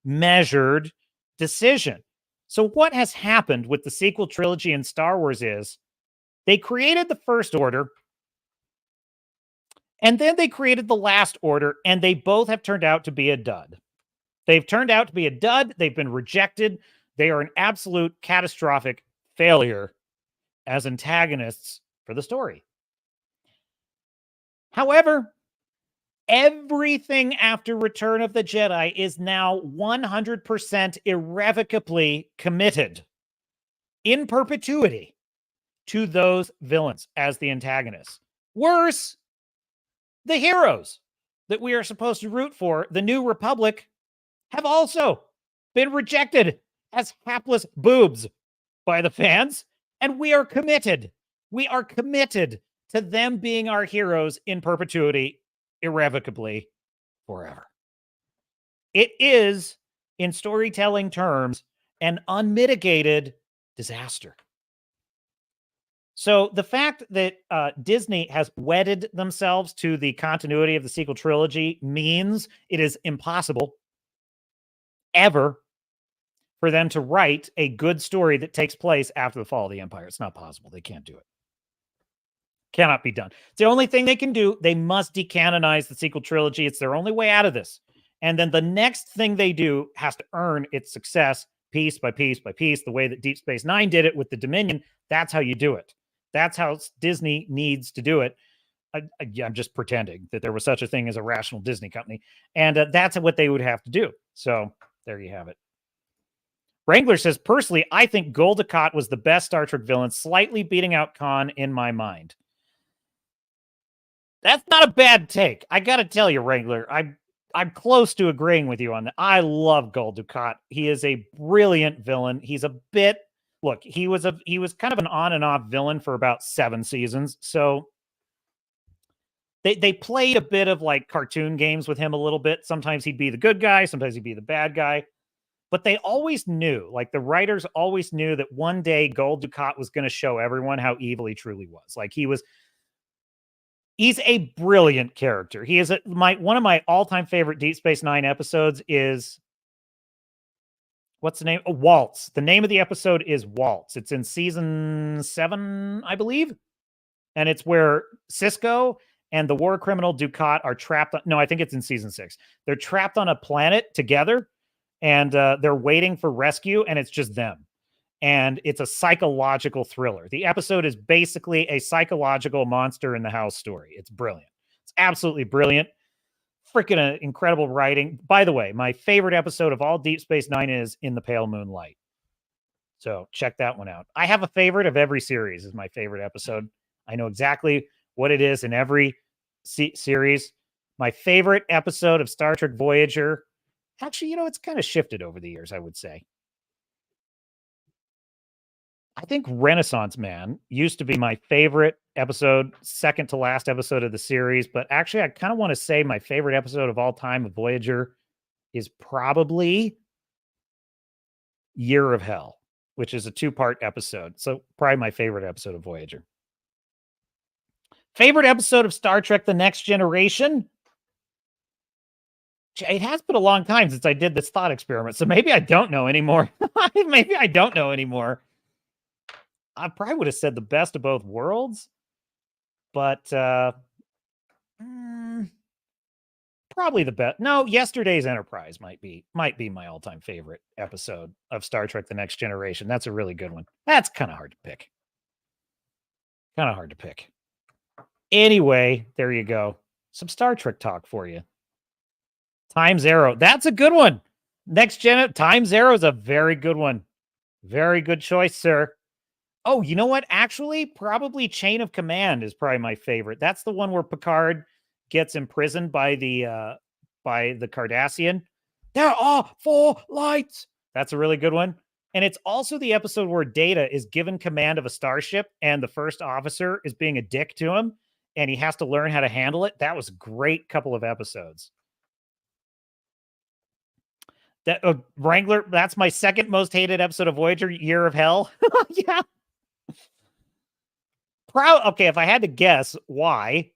measured decision. So what has happened with the sequel trilogy in Star Wars is they created the First Order, and then they created the Last Order, and they both have turned out to be a dud. They've turned out to be a dud. They've been rejected. They are an absolute catastrophic failure as antagonists for the story. However, everything after Return of the Jedi is now 100% irrevocably committed in perpetuity to those villains as the antagonists. Worse, the heroes that we are supposed to root for, the New Republic, have also been rejected as hapless boobs by the fans, and we are committed. We are committed to them being our heroes in perpetuity, irrevocably, forever. It is, in storytelling terms, an unmitigated disaster. So the fact that Disney has wedded themselves to the continuity of the sequel trilogy means it is impossible ever for them to write a good story that takes place after the fall of the Empire. It's not possible. They can't do it. Cannot be done. It's the only thing they can do. They must decanonize the sequel trilogy. It's their only way out of this. And then the next thing they do has to earn its success piece by piece by piece, the way that Deep Space Nine did it with the Dominion. That's how you do it. That's how Disney needs to do it. I'm just pretending that there was such a thing as a rational Disney company. And that's what they would have to do. So there you have it. Wrangler says, personally, I think Gul Dukat was the best Star Trek villain, slightly beating out Khan in my mind. That's not a bad take. I got to tell you, Wrangler, I'm close to agreeing with you on that. I love Gul Dukat. He is a brilliant villain. He's a bit, look, he was kind of an on and off villain for about 7 seasons. So they played a bit of like cartoon games with him a little bit. Sometimes he'd be the good guy. Sometimes he'd be the bad guy. But they always knew, like the writers always knew that one day Gul Dukat was going to show everyone how evil he truly was. Like he's a brilliant character. He is one of my all-time favorite Deep Space Nine episodes is, what's the name? Oh, Waltz. The name of the episode is Waltz. It's in season 7, I believe. And it's where Cisco and the war criminal Dukat are trapped. No, I think it's in season 6. They're trapped on a planet together, and they're waiting for rescue, and it's just them. And it's a psychological thriller. The episode is basically a psychological monster in the house story. It's brilliant. It's absolutely brilliant. Freaking incredible writing. By the way, my favorite episode of all Deep Space Nine is In the Pale Moonlight. So check that one out. I have a favorite of every series is my favorite episode. I know exactly what it is in every series. My favorite episode of Star Trek Voyager. Actually, it's kind of shifted over the years, I would say. I think Renaissance Man used to be my favorite episode, second to last episode of the series. But actually, I kind of want to say my favorite episode of all time of Voyager is probably Year of Hell, which is a 2-part episode. So probably my favorite episode of Voyager. Favorite episode of Star Trek The Next Generation? It has been a long time since I did this thought experiment, so maybe I don't know anymore. Maybe I don't know anymore. I probably would have said The Best of Both Worlds, but probably the best. No, Yesterday's Enterprise might be my all-time favorite episode of Star Trek The Next Generation. That's a really good one. That's kind of hard to pick. Anyway, there you go. Some Star Trek talk for you. Times Arrow. That's a good one. Next Gen. Times Arrow is a very good one. Very good choice, sir. Oh, you know what? Actually, probably Chain of Command is probably my favorite. That's the one where Picard gets imprisoned by the Cardassian. There are 4 lights. That's a really good one. And it's also the episode where Data is given command of a starship and the first officer is being a dick to him and he has to learn how to handle it. That was a great couple of episodes. That Wrangler, that's my second most hated episode of Voyager, Year of Hell. Yeah. Okay, if I had to guess why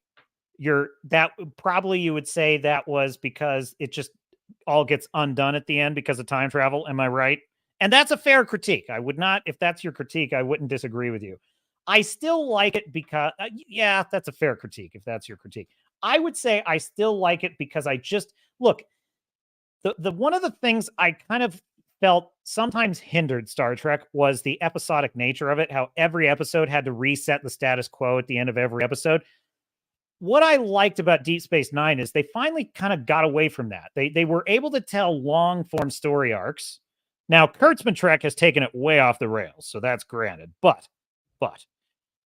you would say that was because it just all gets undone at the end because of time travel. Am I right? And that's a fair critique. I would not, if that's your critique, I wouldn't disagree with you. I still like it because, yeah, that's a fair critique if that's your critique. I would say I still like it because I just, look, the one of the things I kind of felt sometimes hindered Star Trek was the episodic nature of it, how every episode had to reset the status quo at the end of every episode. What I liked about Deep Space Nine is they finally kind of got away from that. They were able to tell long-form story arcs. Now, Kurtzman Trek has taken it way off the rails, so that's granted. But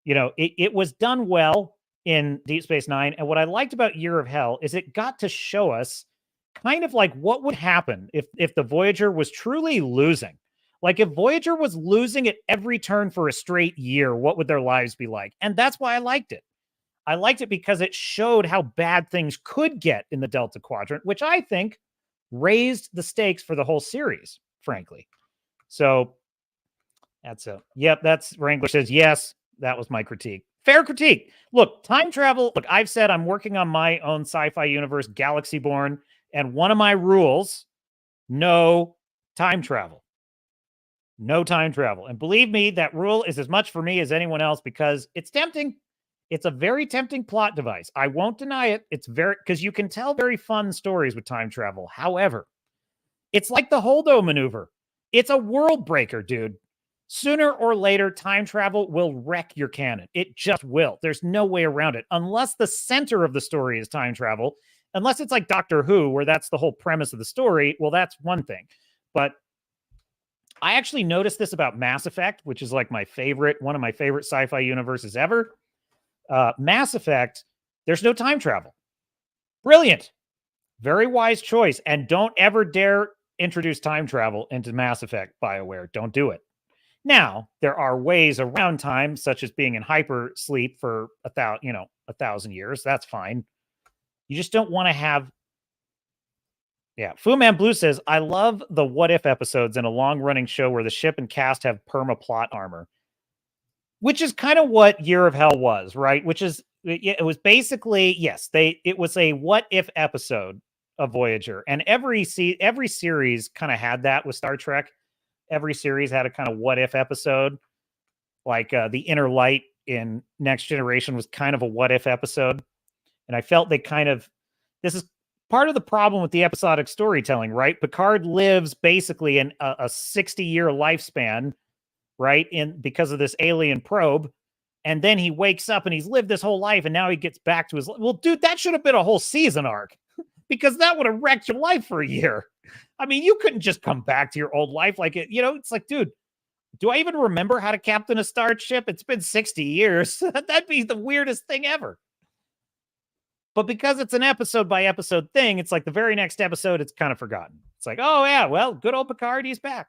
it was done well in Deep Space Nine. And what I liked about Year of Hell is it got to show us kind of like what would happen if the Voyager was truly losing. Like if Voyager was losing at every turn for a straight year, what would their lives be like? And that's why I liked it. I liked it because it showed how bad things could get in the Delta Quadrant, which I think raised the stakes for the whole series, frankly. So that's Wrangler says, yes, that was my critique. Fair critique. Look, time travel. Look, I've said I'm working on my own sci-fi universe, Galaxy-born. And one of my rules, no time travel. No time travel. And believe me, that rule is as much for me as anyone else because it's tempting. It's a very tempting plot device. I won't deny it. It's because you can tell very fun stories with time travel. However, it's like the Holdo maneuver. It's a world breaker, dude. Sooner or later, time travel will wreck your canon. It just will. There's no way around it. Unless the center of the story is time travel. Unless it's like Doctor Who, where that's the whole premise of the story, well, that's one thing. But I actually noticed this about Mass Effect, which is like one of my favorite sci-fi universes ever. Mass Effect, there's no time travel. Brilliant. Very wise choice. And don't ever dare introduce time travel into Mass Effect, BioWare. Don't do it. Now, there are ways around time, such as being in hyper sleep for 1,000 years. That's fine. You just don't want to have Yeah. Fu Man Blue says, I love the what if episodes in a long running show where the ship and cast have perma plot armor, which is kind of what Year of Hell was, right? Which is, it was basically, yes, it was a what if episode of Voyager. And every series kind of had that with Star Trek. Every series had a kind of what if episode. Like the Inner Light in Next Generation was kind of a what if episode. And I felt this is part of the problem with the episodic storytelling, right? Picard lives basically in a 60-year lifespan, right? Because of this alien probe. And then he wakes up and he's lived this whole life and now he gets back to his... Well, dude, that should have been a whole season arc because that would have wrecked your life for a year. I mean, you couldn't just come back to your old life like it, it's like, dude, do I even remember how to captain a starship? It's been 60 years. That'd be the weirdest thing ever. But because it's an episode by episode thing, it's like the very next episode, it's kind of forgotten. It's like, oh yeah, well, good old Picard, he's back.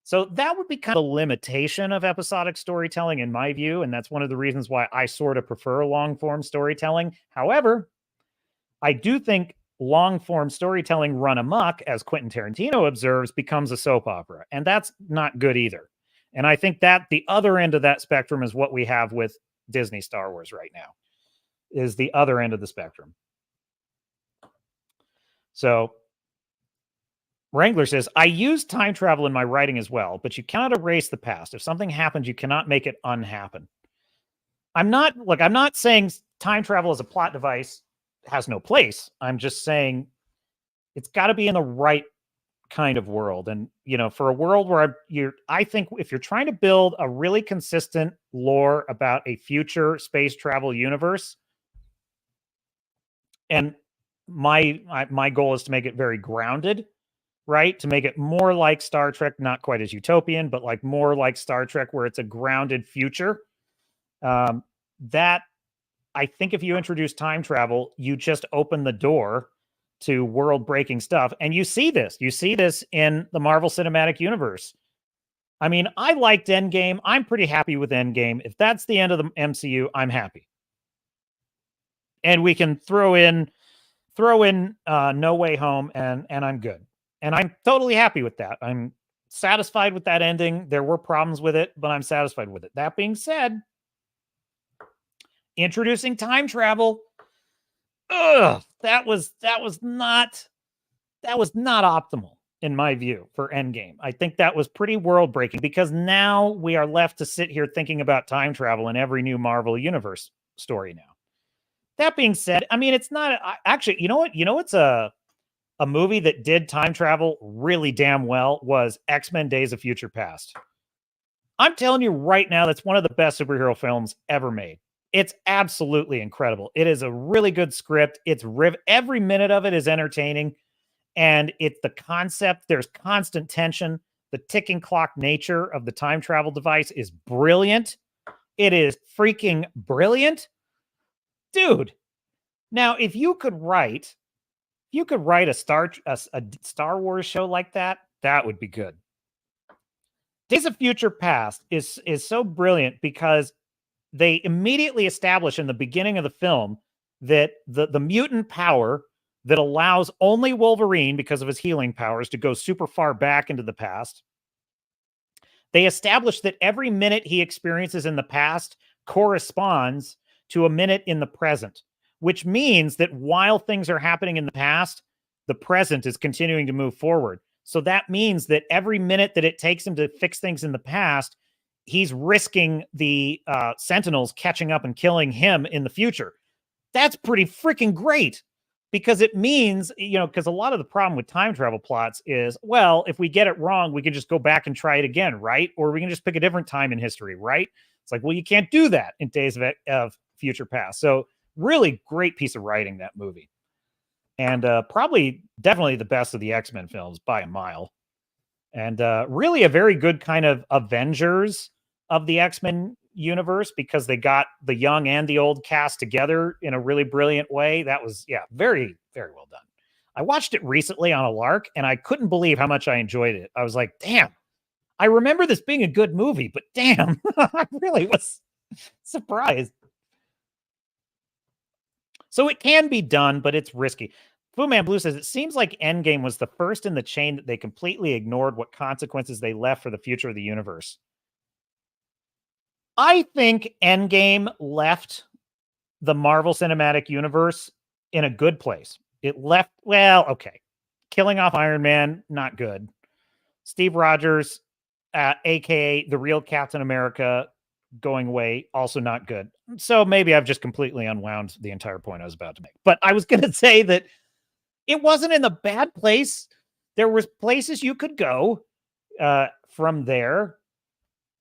So that would be kind of a limitation of episodic storytelling in my view. And that's one of the reasons why I sort of prefer long form storytelling. However, I do think long form storytelling run amok, as Quentin Tarantino observes, becomes a soap opera. And that's not good either. And I think that the other end of that spectrum is what we have with Disney Star Wars right now, is the other end of the spectrum. So Wrangler says, I use time travel in my writing as well, but you cannot erase the past. If something happens, you cannot make it unhappen. I'm not saying time travel as a plot device has no place. I'm just saying it's got to be in the right kind of world. And, for a world where I think if you're trying to build a really consistent lore about a future space travel universe, and my goal is to make it very grounded, right? To make it more like Star Trek, not quite as utopian, but like more like Star Trek, where it's a grounded future. That I think if you introduce time travel, you just open the door to world-breaking stuff. And you see this. You see this in the Marvel Cinematic Universe. I mean, I liked Endgame. I'm pretty happy with Endgame. If that's the end of the MCU, I'm happy. And we can throw in No Way Home, and I'm good. And I'm totally happy with that. I'm satisfied with that ending. There were problems with it, but I'm satisfied with it. That being said, introducing time travel, that was not optimal in my view for Endgame. I think that was pretty world breaking because now we are left to sit here thinking about time travel in every new Marvel Universe story now. That being said, I mean, it's not actually, it's a movie that did time travel really damn well was X-Men Days of Future Past. I'm telling you right now, that's one of the best superhero films ever made. It's absolutely incredible. It is a really good script. Every minute of it is entertaining. And it's the concept. There's constant tension. The ticking clock nature of the time travel device is brilliant. It is freaking brilliant. Dude. Now, if you could write a Star Wars show like that, that would be good. Days of Future Past is so brilliant because they immediately establish in the beginning of the film that the mutant power that allows only Wolverine, because of his healing powers, to go super far back into the past. They establish that every minute he experiences in the past corresponds to a minute in the present, which means that while things are happening in the past, the present is continuing to move forward. So that means that every minute that it takes him to fix things in the past, he's risking the Sentinels catching up and killing him in the future. That's pretty freaking great because it means, because a lot of the problem with time travel plots is, well, if we get it wrong, we can just go back and try it again, right? Or we can just pick a different time in history, right? It's like, well, you can't do that in Days of Future Past. So really great piece of writing, that movie. And definitely the best of the X-Men films by a mile. And really a very good kind of Avengers of the X-Men universe because they got the young and the old cast together in a really brilliant way. That was, very, very well done. I watched it recently on a lark and I couldn't believe how much I enjoyed it. I was like, damn, I remember this being a good movie, but damn, I really was surprised. So it can be done, but it's risky. Fu Man Blue says, it seems like Endgame was the first in the chain that they completely ignored what consequences they left for the future of the universe. I think Endgame left the Marvel Cinematic Universe in a good place. It left, well, okay. Killing off Iron Man, not good. Steve Rogers, aka the real Captain America, going away, also not good. So maybe I've just completely unwound the entire point I was about to make. But I was going to say that it wasn't in the bad place. There was places you could go from there.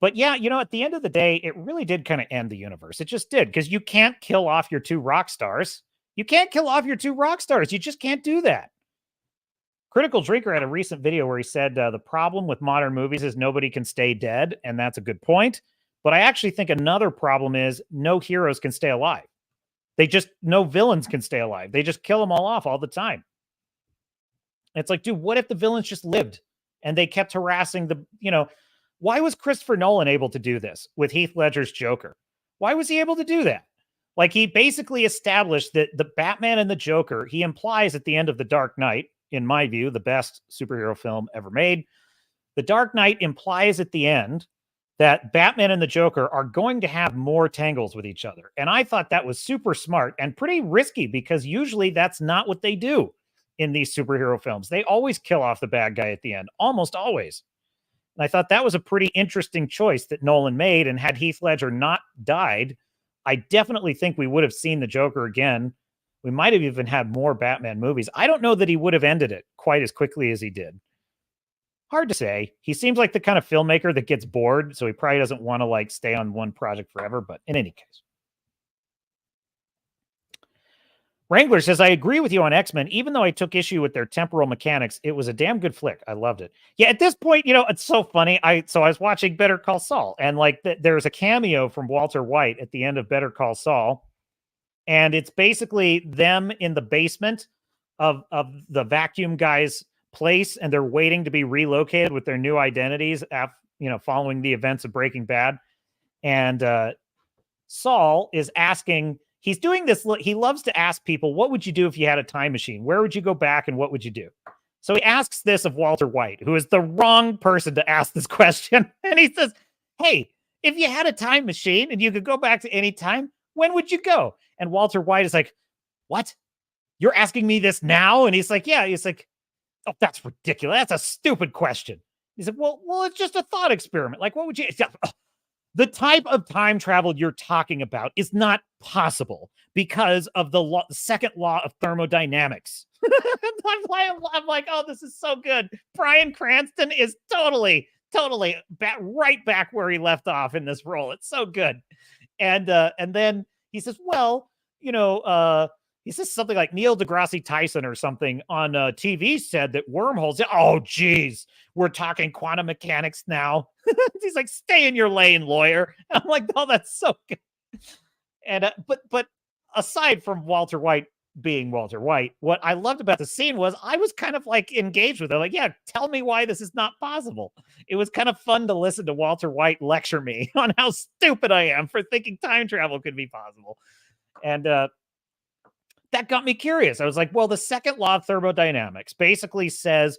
But yeah, you know, at the end of the day, it really did kind of end the universe. It just did, because you can't kill off your two rock stars. You can't kill off your two rock stars. You just can't do that. Critical Drinker had a recent video where he said the problem with modern movies is nobody can stay dead, and that's a good point. But I actually think another problem is no heroes can stay alive. No villains can stay alive. They just kill them all off all the time. And it's like, dude, what if the villains just lived and they kept harassing why was Christopher Nolan able to do this with Heath Ledger's Joker? Why was he able to do that? Like, he basically established that the Batman and the Joker, he implies at the end of The Dark Knight, in my view, the best superhero film ever made. The Dark Knight implies at the end that Batman and the Joker are going to have more tangles with each other. And I thought that was super smart and pretty risky, because usually that's not what they do in these superhero films. They always kill off the bad guy at the end, almost always. And I thought that was a pretty interesting choice that Nolan made. And had Heath Ledger not died, I definitely think we would have seen the Joker again. We might have even had more Batman movies. I don't know that he would have ended it quite as quickly as he did. Hard to say. He seems like the kind of filmmaker that gets bored, so he probably doesn't want to stay on one project forever. But in any case, Wrangler says, I agree with you on X-Men. Even though I took issue with their temporal mechanics, it was a damn good flick. I loved it. Yeah, at this point, it's so funny. I was watching Better Call Saul, and there's a cameo from Walter White at the end of Better Call Saul. And it's basically them in the basement of the vacuum guy's place, and they're waiting to be relocated with their new identities following the events of Breaking Bad. And Saul is asking, he's doing this, he loves to ask people, what would you do if you had a time machine? Where would you go back and what would you do? So he asks this of Walter White, who is the wrong person to ask this question. And he says, hey, if you had a time machine and you could go back to any time, when would you go? And Walter White is like, what? You're asking me this now? And he's like, yeah. He's like, oh, that's ridiculous. That's a stupid question. He said, well, it's just a thought experiment. Like, what would you... The type of time travel you're talking about is not possible because of the second law of thermodynamics. I'm like, oh, this is so good. Bryan Cranston is totally right back where he left off in this role. It's so good. And then he says, well, he says something like Neil deGrasse Tyson or something on TV said that wormholes. Oh, geez, we're talking quantum mechanics now. He's like, stay in your lane, lawyer. And I'm like, oh, that's so good. And but aside from Walter White being Walter White, what I loved about the scene was I was kind of engaged with it. Like, yeah, tell me why this is not possible. It was kind of fun to listen to Walter White lecture me on how stupid I am for thinking time travel could be possible. And that got me curious. I was like, well, the second law of thermodynamics basically says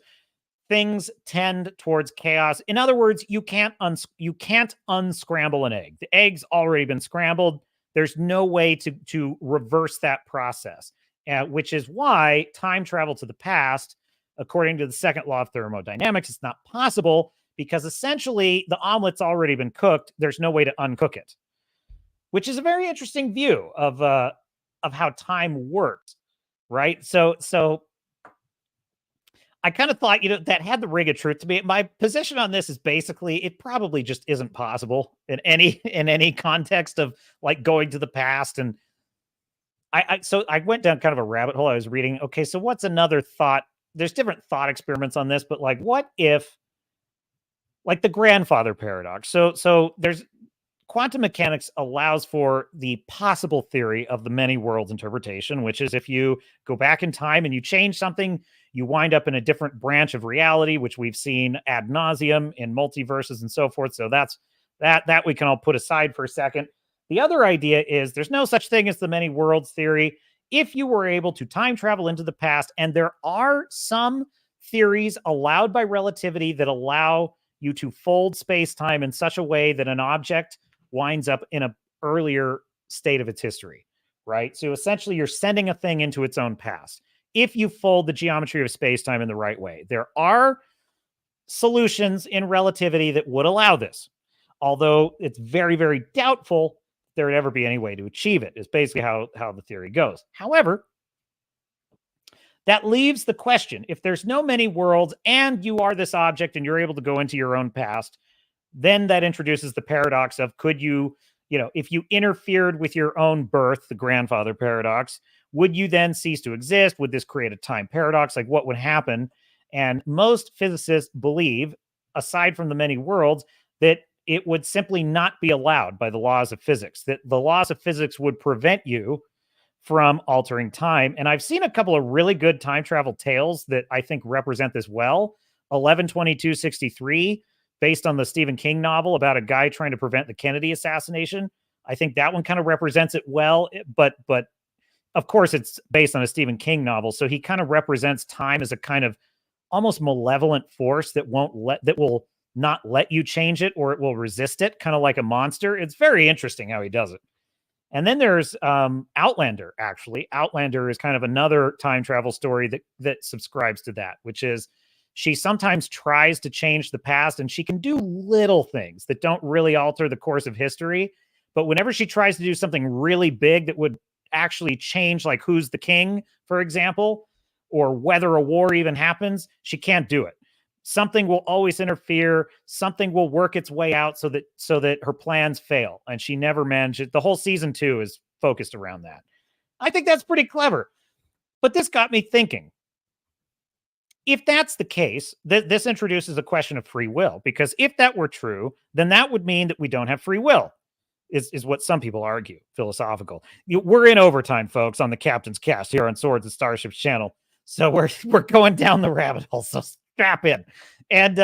things tend towards chaos. In other words, you can't unscramble an egg. The egg's already been scrambled. There's no way to reverse that process, which is why time travel to the past, according to the second law of thermodynamics, is not possible, because essentially the omelet's already been cooked. There's no way to uncook it, which is a very interesting view of how time works, right? So I kind of thought, that had the ring of truth to me. My position on this is basically it probably just isn't possible in any context of going to the past. And so I went down kind of a rabbit hole. I was reading, okay, so what's another thought? There's different thought experiments on this, but what if the grandfather paradox? So there's quantum mechanics allows for the possible theory of the many worlds interpretation, which is if you go back in time and you change something, you wind up in a different branch of reality, which we've seen ad nauseum in multiverses and so forth. So that's that we can all put aside for a second. The other idea is there's no such thing as the many worlds theory. if you were able to time travel into the past, and there are some theories allowed by relativity that allow you to fold space-time in such a way that an object winds up in an earlier state of its history, right? So essentially, you're sending a thing into its own past if you fold the geometry of space-time in the right way. There are solutions in relativity that would allow this, although it's very, very doubtful there would ever be any way to achieve it, is basically how the theory goes. However, that leaves the question, if there's no many worlds and you are this object and you're able to go into your own past, then that introduces the paradox of, could you, if you interfered with your own birth, the grandfather paradox, would you then cease to exist? Would this create a time paradox? Like, what would happen? And most physicists believe, aside from the many worlds, that it would simply not be allowed by the laws of physics, that the laws of physics would prevent you from altering time. And I've seen a couple of really good time travel tales that I think represent this well. 11/22/63, based on the Stephen King novel about a guy trying to prevent the Kennedy assassination. I think that one kind of represents it well, but of course it's based on a Stephen King novel, so he kind of represents time as a kind of almost malevolent force that will not let you change it, or it will resist it, kind of like a monster. It's very interesting how he does it. And then there's Outlander, actually. Outlander is kind of another time travel story that subscribes to that, which is she sometimes tries to change the past, and she can do little things that don't really alter the course of history. But whenever she tries to do something really big that would actually change, like who's the king, for example, or whether a war even happens, she can't do it. Something will always interfere. Something will work its way out so that her plans fail, and she never manages. The whole season 2 is focused around that. I think that's pretty clever. But this got me thinking. If that's the case, this introduces a question of free will, because if that were true, then that would mean that we don't have free will, is what some people argue, philosophical. We're in overtime, folks, on the Captain's Cast here on Swords and Starships Channel. So we're going down the rabbit hole. So strap in. And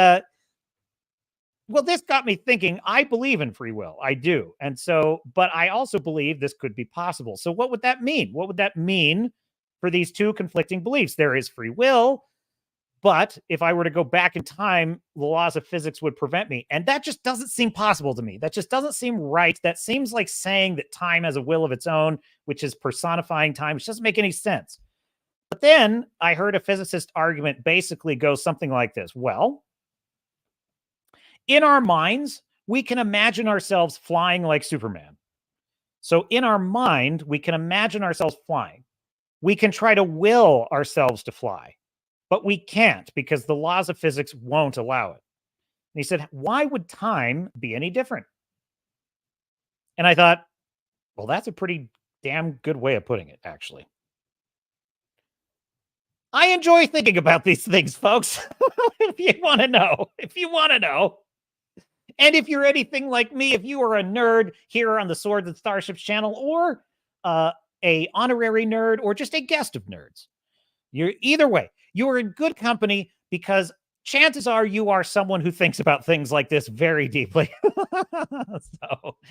well, this got me thinking. I believe in free will. I do. And so, but I also believe this could be possible. So what would that mean? What would that mean for these two conflicting beliefs? There is free will, but if I were to go back in time, the laws of physics would prevent me. And that just doesn't seem possible to me. That just doesn't seem right. That seems like saying that time has a will of its own, which is personifying time, which doesn't make any sense. But then I heard a physicist argument basically goes something like this. Well, in our minds, we can imagine ourselves flying like Superman. So in our mind, we can imagine ourselves flying. We can try to will ourselves to fly, but we can't because the laws of physics won't allow it. And he said, why would time be any different? And I thought, well, that's a pretty damn good way of putting it, actually. I enjoy thinking about these things, folks. If you want to know. And if you're anything like me, if you are a nerd here on the Swords and Starships channel, or a honorary nerd, or just a guest of nerds, either way, you are in good company, because chances are you are someone who thinks about things like this very deeply.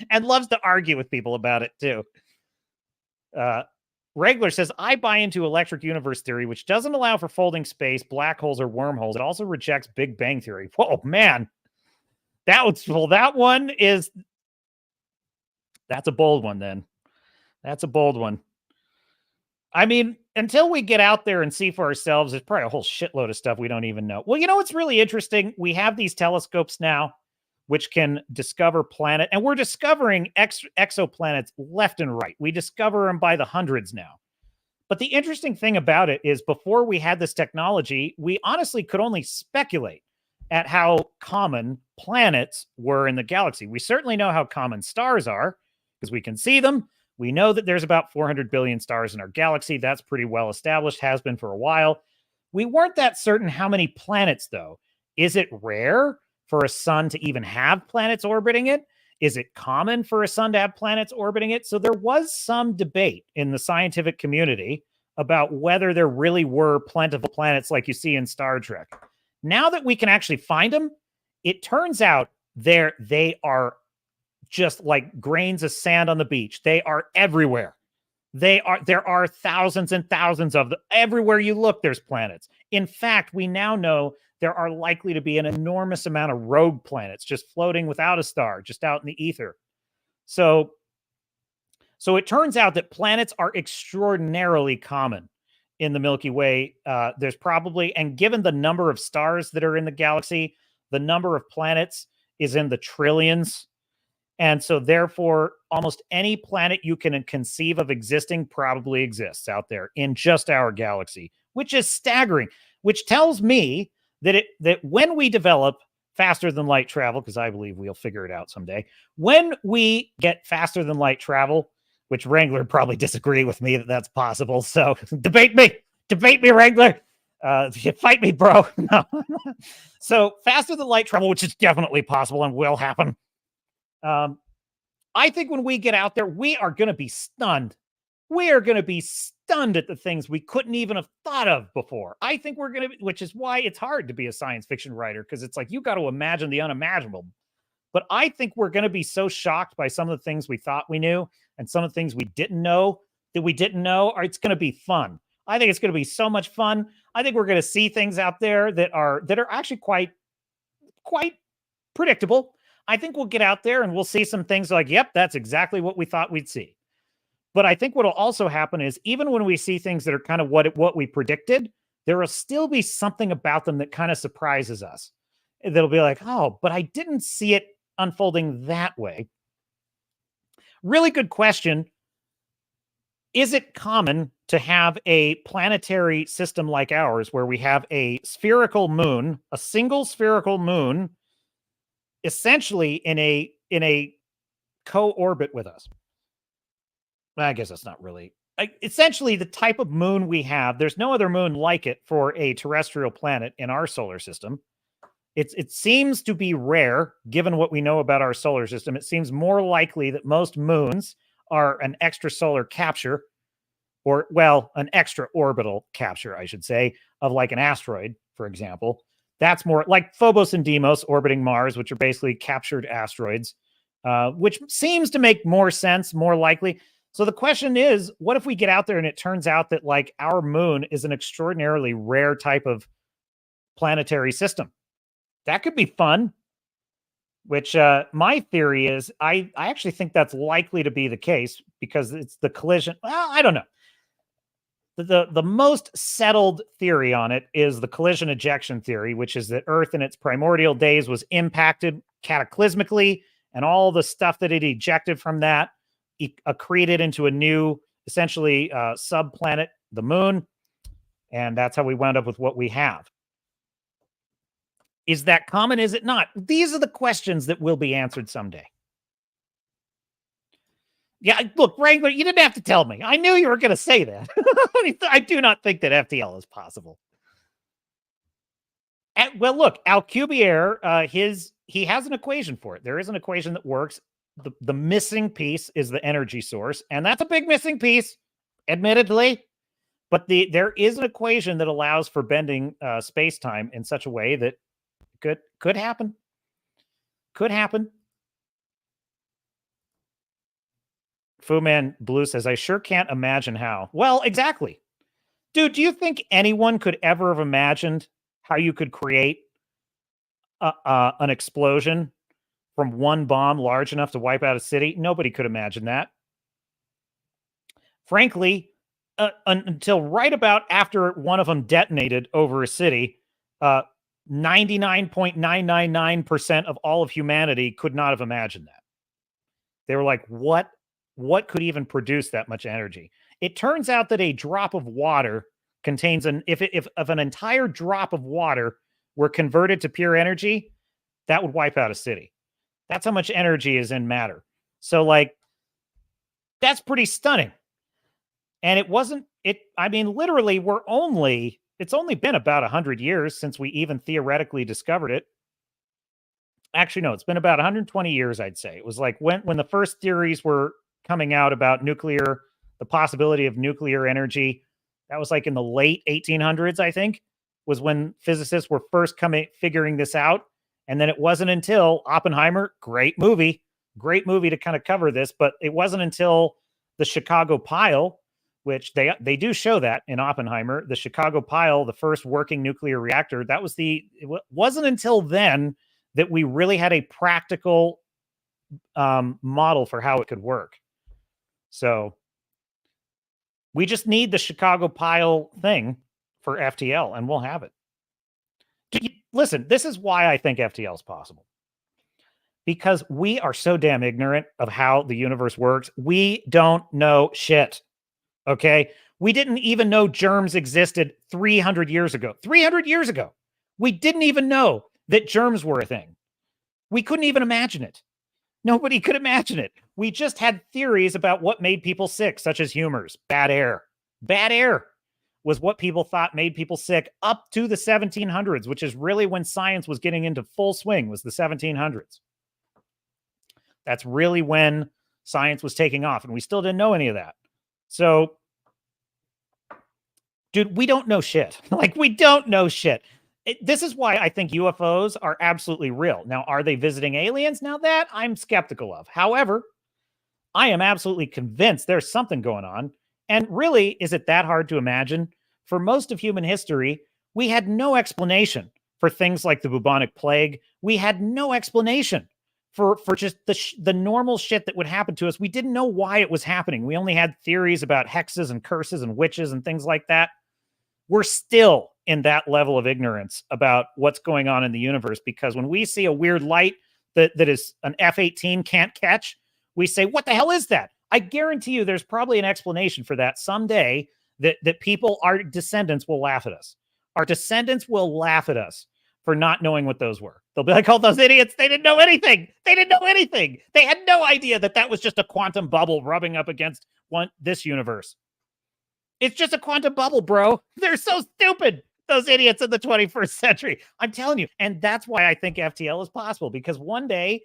And loves to argue with people about it too. Regler says, I buy into electric universe theory, which doesn't allow for folding space, black holes, or wormholes. It also rejects Big Bang theory. Whoa, man. That's a bold one then. That's a bold one. I mean, until we get out there and see for ourselves, there's probably a whole shitload of stuff we don't even know. Well, you know what's really interesting? We have these telescopes now which can discover planet, and we're discovering exoplanets left and right. We discover them by the hundreds now. But the interesting thing about it is, before we had this technology, we honestly could only speculate at how common planets were in the galaxy. We certainly know how common stars are because we can see them. We know that there's about 400 billion stars in our galaxy. That's pretty well established, has been for a while. We weren't that certain how many planets, though. Is it rare for a sun to even have planets orbiting it? Is it common for a sun to have planets orbiting it? So there was some debate in the scientific community about whether there really were plentiful planets like you see in Star Trek. Now that we can actually find them, it turns out they are just like grains of sand on the beach. They are everywhere. There are thousands and thousands of them. Everywhere you look, there's planets. In fact, we now know there are likely to be an enormous amount of rogue planets just floating without a star, just out in the ether. So it turns out that planets are extraordinarily common in the Milky Way. There's probably, and given the number of stars that are in the galaxy, the number of planets is in the trillions. And so therefore, almost any planet you can conceive of existing probably exists out there in just our galaxy, which is staggering, which tells me that when we develop faster than light travel, because I believe we'll figure it out someday, when we get faster than light travel, which Wrangler would probably disagree with me that that's possible. So debate me, Wrangler. Fight me, bro. No. So faster than light travel, which is definitely possible and will happen. I think when we get out there, we are going to be stunned. We are going to be stunned at the things we couldn't even have thought of before. I think we're going to, which is why it's hard to be a science fiction writer, because it's like you got to imagine the unimaginable. But I think we're going to be so shocked by some of the things we thought we knew and some of the things we didn't know that we didn't know, or it's going to be fun. I think it's going to be so much fun. I think we're going to see things out there that are actually quite predictable. I think we'll get out there and we'll see some things like, yep, that's exactly what we thought we'd see. But I think what will also happen is even when we see things that are kind of what we predicted, there will still be something about them that kind of surprises us. That'll be like, oh, but I didn't see it unfolding that way. Really good question. Is it common to have a planetary system like ours where we have a spherical moon, a single spherical moon, essentially in a co-orbit with us? I guess that's not really. Essentially, the type of moon we have, there's no other moon like it for a terrestrial planet in our solar system. It seems to be rare, given what we know about our solar system. It seems more likely that most moons are an extrasolar capture, or, well, an extra orbital capture, I should say, of like an asteroid, for example. That's more like Phobos and Deimos orbiting Mars, which are basically captured asteroids, which seems to make more sense, more likely. So the question is, what if we get out there and it turns out that like our moon is an extraordinarily rare type of planetary system? That could be fun, which my theory is I actually think that's likely to be the case because it's the collision. Well, I don't know. The most settled theory on it is the collision ejection theory, which is that Earth in its primordial days was impacted cataclysmically, and all the stuff that it ejected from that accreted into a new, essentially, subplanet, the moon, and that's how we wound up with what we have. Is that common? Is it not? These are the questions that will be answered someday. Yeah, look, Wrangler, you didn't have to tell me. I knew you were going to say that. I do not think that FTL is possible. Well, look, Alcubierre, he has an equation for it. There is an equation that works. The missing piece is the energy source, and that's a big missing piece, admittedly. But there is an equation that allows for bending space-time in such a way that could happen. Could happen. Fu Man Blue says, I sure can't imagine how. Well, exactly. Dude, do you think anyone could ever have imagined how you could create an explosion from one bomb large enough to wipe out a city? Nobody could imagine that. Frankly, until right about after one of them detonated over a city, 99.999% of all of humanity could not have imagined that. They were like, what could even produce that much energy? It turns out that a drop of water contains if an entire drop of water were converted to pure energy, that would wipe out a city. That's how much energy is in matter. So like, that's pretty stunning. And literally it's only been about 100 years since we even theoretically discovered it. Actually, no, it's been about 120 years, I'd say. It was like when the first theories were coming out about the possibility of nuclear energy. That was like in the late 1800s, I think, was when physicists were first figuring this out. And then it wasn't until Oppenheimer, great movie to kind of cover this, but it wasn't until the Chicago Pile which they do show that in Oppenheimer, the Chicago pile, the first working nuclear reactor, it wasn't until then that we really had a practical model for how it could work. So we just need the Chicago pile thing for FTL and we'll have it. Listen, this is why I think FTL is possible. Because we are so damn ignorant of how the universe works. We don't know shit. Okay? We didn't even know germs existed 300 years ago. 300 years ago. We didn't even know that germs were a thing. We couldn't even imagine it. Nobody could imagine it. We just had theories about what made people sick, such as humors, bad air. Bad air was what people thought made people sick up to the 1700s, which is really when science was getting into full swing, was the 1700s. That's really when science was taking off, and we still didn't know any of that. So, dude, we don't know shit. Like, we don't know shit. This is why I think UFOs are absolutely real. Now, are they visiting aliens? Now, that I'm skeptical of. However, I am absolutely convinced there's something going on. And really, is it that hard to imagine? For most of human history, we had no explanation for things like the bubonic plague. We had no explanation for just the normal shit that would happen to us. We didn't know why it was happening. We only had theories about hexes and curses and witches and things like that. We're still in that level of ignorance about what's going on in the universe, because when we see a weird light that is an F-18 can't catch, we say, what the hell is that? I guarantee you there's probably an explanation for that someday that people, our descendants, will laugh at us. Our descendants will laugh at us for not knowing what those were. They'll be like, oh, those idiots, they didn't know anything. They didn't know anything. They had no idea that was just a quantum bubble rubbing up against this universe. It's just a quantum bubble, bro. They're so stupid, those idiots in the 21st century. I'm telling you. And that's why I think FTL is possible, because one day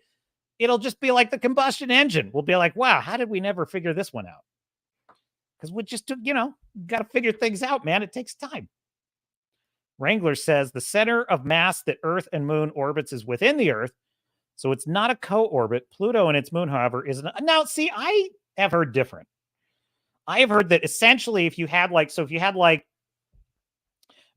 it'll just be like the combustion engine. We'll be like, wow, how did we never figure this one out? Because we just took, got to figure things out, man. It takes time. Wrangler says the center of mass that Earth and Moon orbits is within the Earth, so it's not a co-orbit. Pluto and its moon, however, is now. See, I have heard different. I have heard that essentially, if you had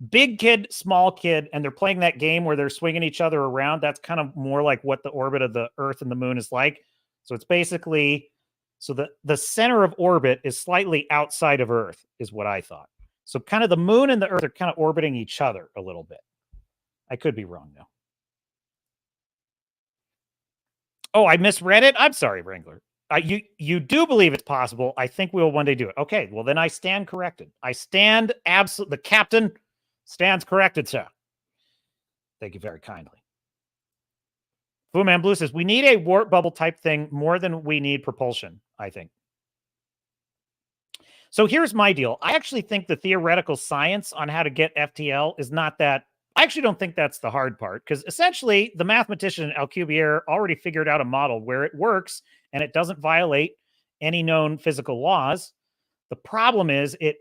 big kid, small kid, and they're playing that game where they're swinging each other around, that's kind of more like what the orbit of the Earth and the moon is like. So it's basically, so the center of orbit is slightly outside of Earth, is what I thought. So kind of the moon and the Earth are kind of orbiting each other a little bit. I could be wrong, though. Oh, I misread it? I'm sorry, Wrangler. You do believe it's possible. I think we will one day do it. Okay, well, then I stand corrected. I stand absolutely. The captain stands corrected, sir. Thank you very kindly. Fu Man Blue says, we need a warp bubble type thing more than we need propulsion, I think. So here's my deal. I actually think the theoretical science on how to get FTL is not that. I actually don't think that's the hard part, because essentially the mathematician Alcubierre already figured out a model where it works and it doesn't violate any known physical laws. The problem is it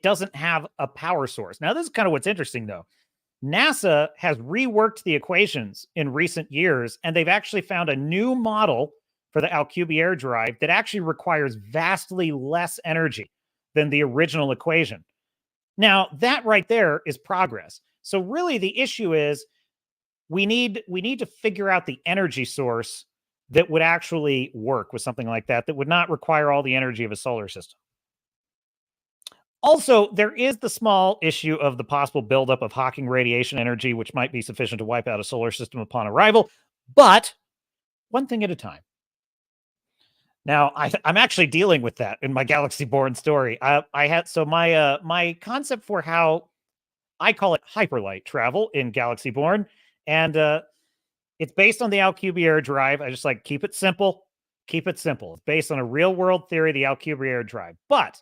doesn't have a power source. Now, this is kind of what's interesting, though. NASA has reworked the equations in recent years, and they've actually found a new model for the Alcubierre drive that actually requires vastly less energy than the original equation. Now, that right there is progress. So really the issue is we need to figure out the energy source that would actually work with something like that would not require all the energy of a solar system. Also, there is the small issue of the possible buildup of Hawking radiation energy, which might be sufficient to wipe out a solar system upon arrival, but one thing at a time. Now, I'm actually dealing with that in my Galaxy Born story. My concept for how I call it hyperlight travel in Galaxy Born, and it's based on the Alcubierre drive. I just like keep it simple. Keep it simple. It's based on a real world theory, the Alcubierre drive. But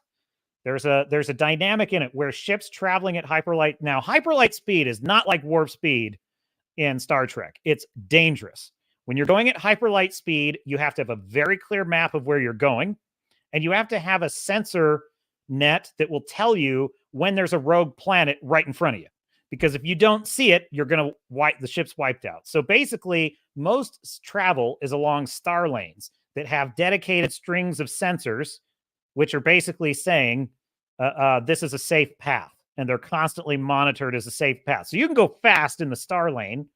there's a dynamic in it where ships traveling at hyperlight. Now, hyperlight speed is not like warp speed in Star Trek. It's dangerous. When you're going at hyperlight speed, you have to have a very clear map of where you're going, and you have to have a sensor net that will tell you when there's a rogue planet right in front of you. Because if you don't see it, you're going to the ship's wiped out. So basically, most travel is along star lanes. that have dedicated strings of sensors, which are basically saying this is a safe path, and they're constantly monitored as a safe path. So you can go fast in the star lane,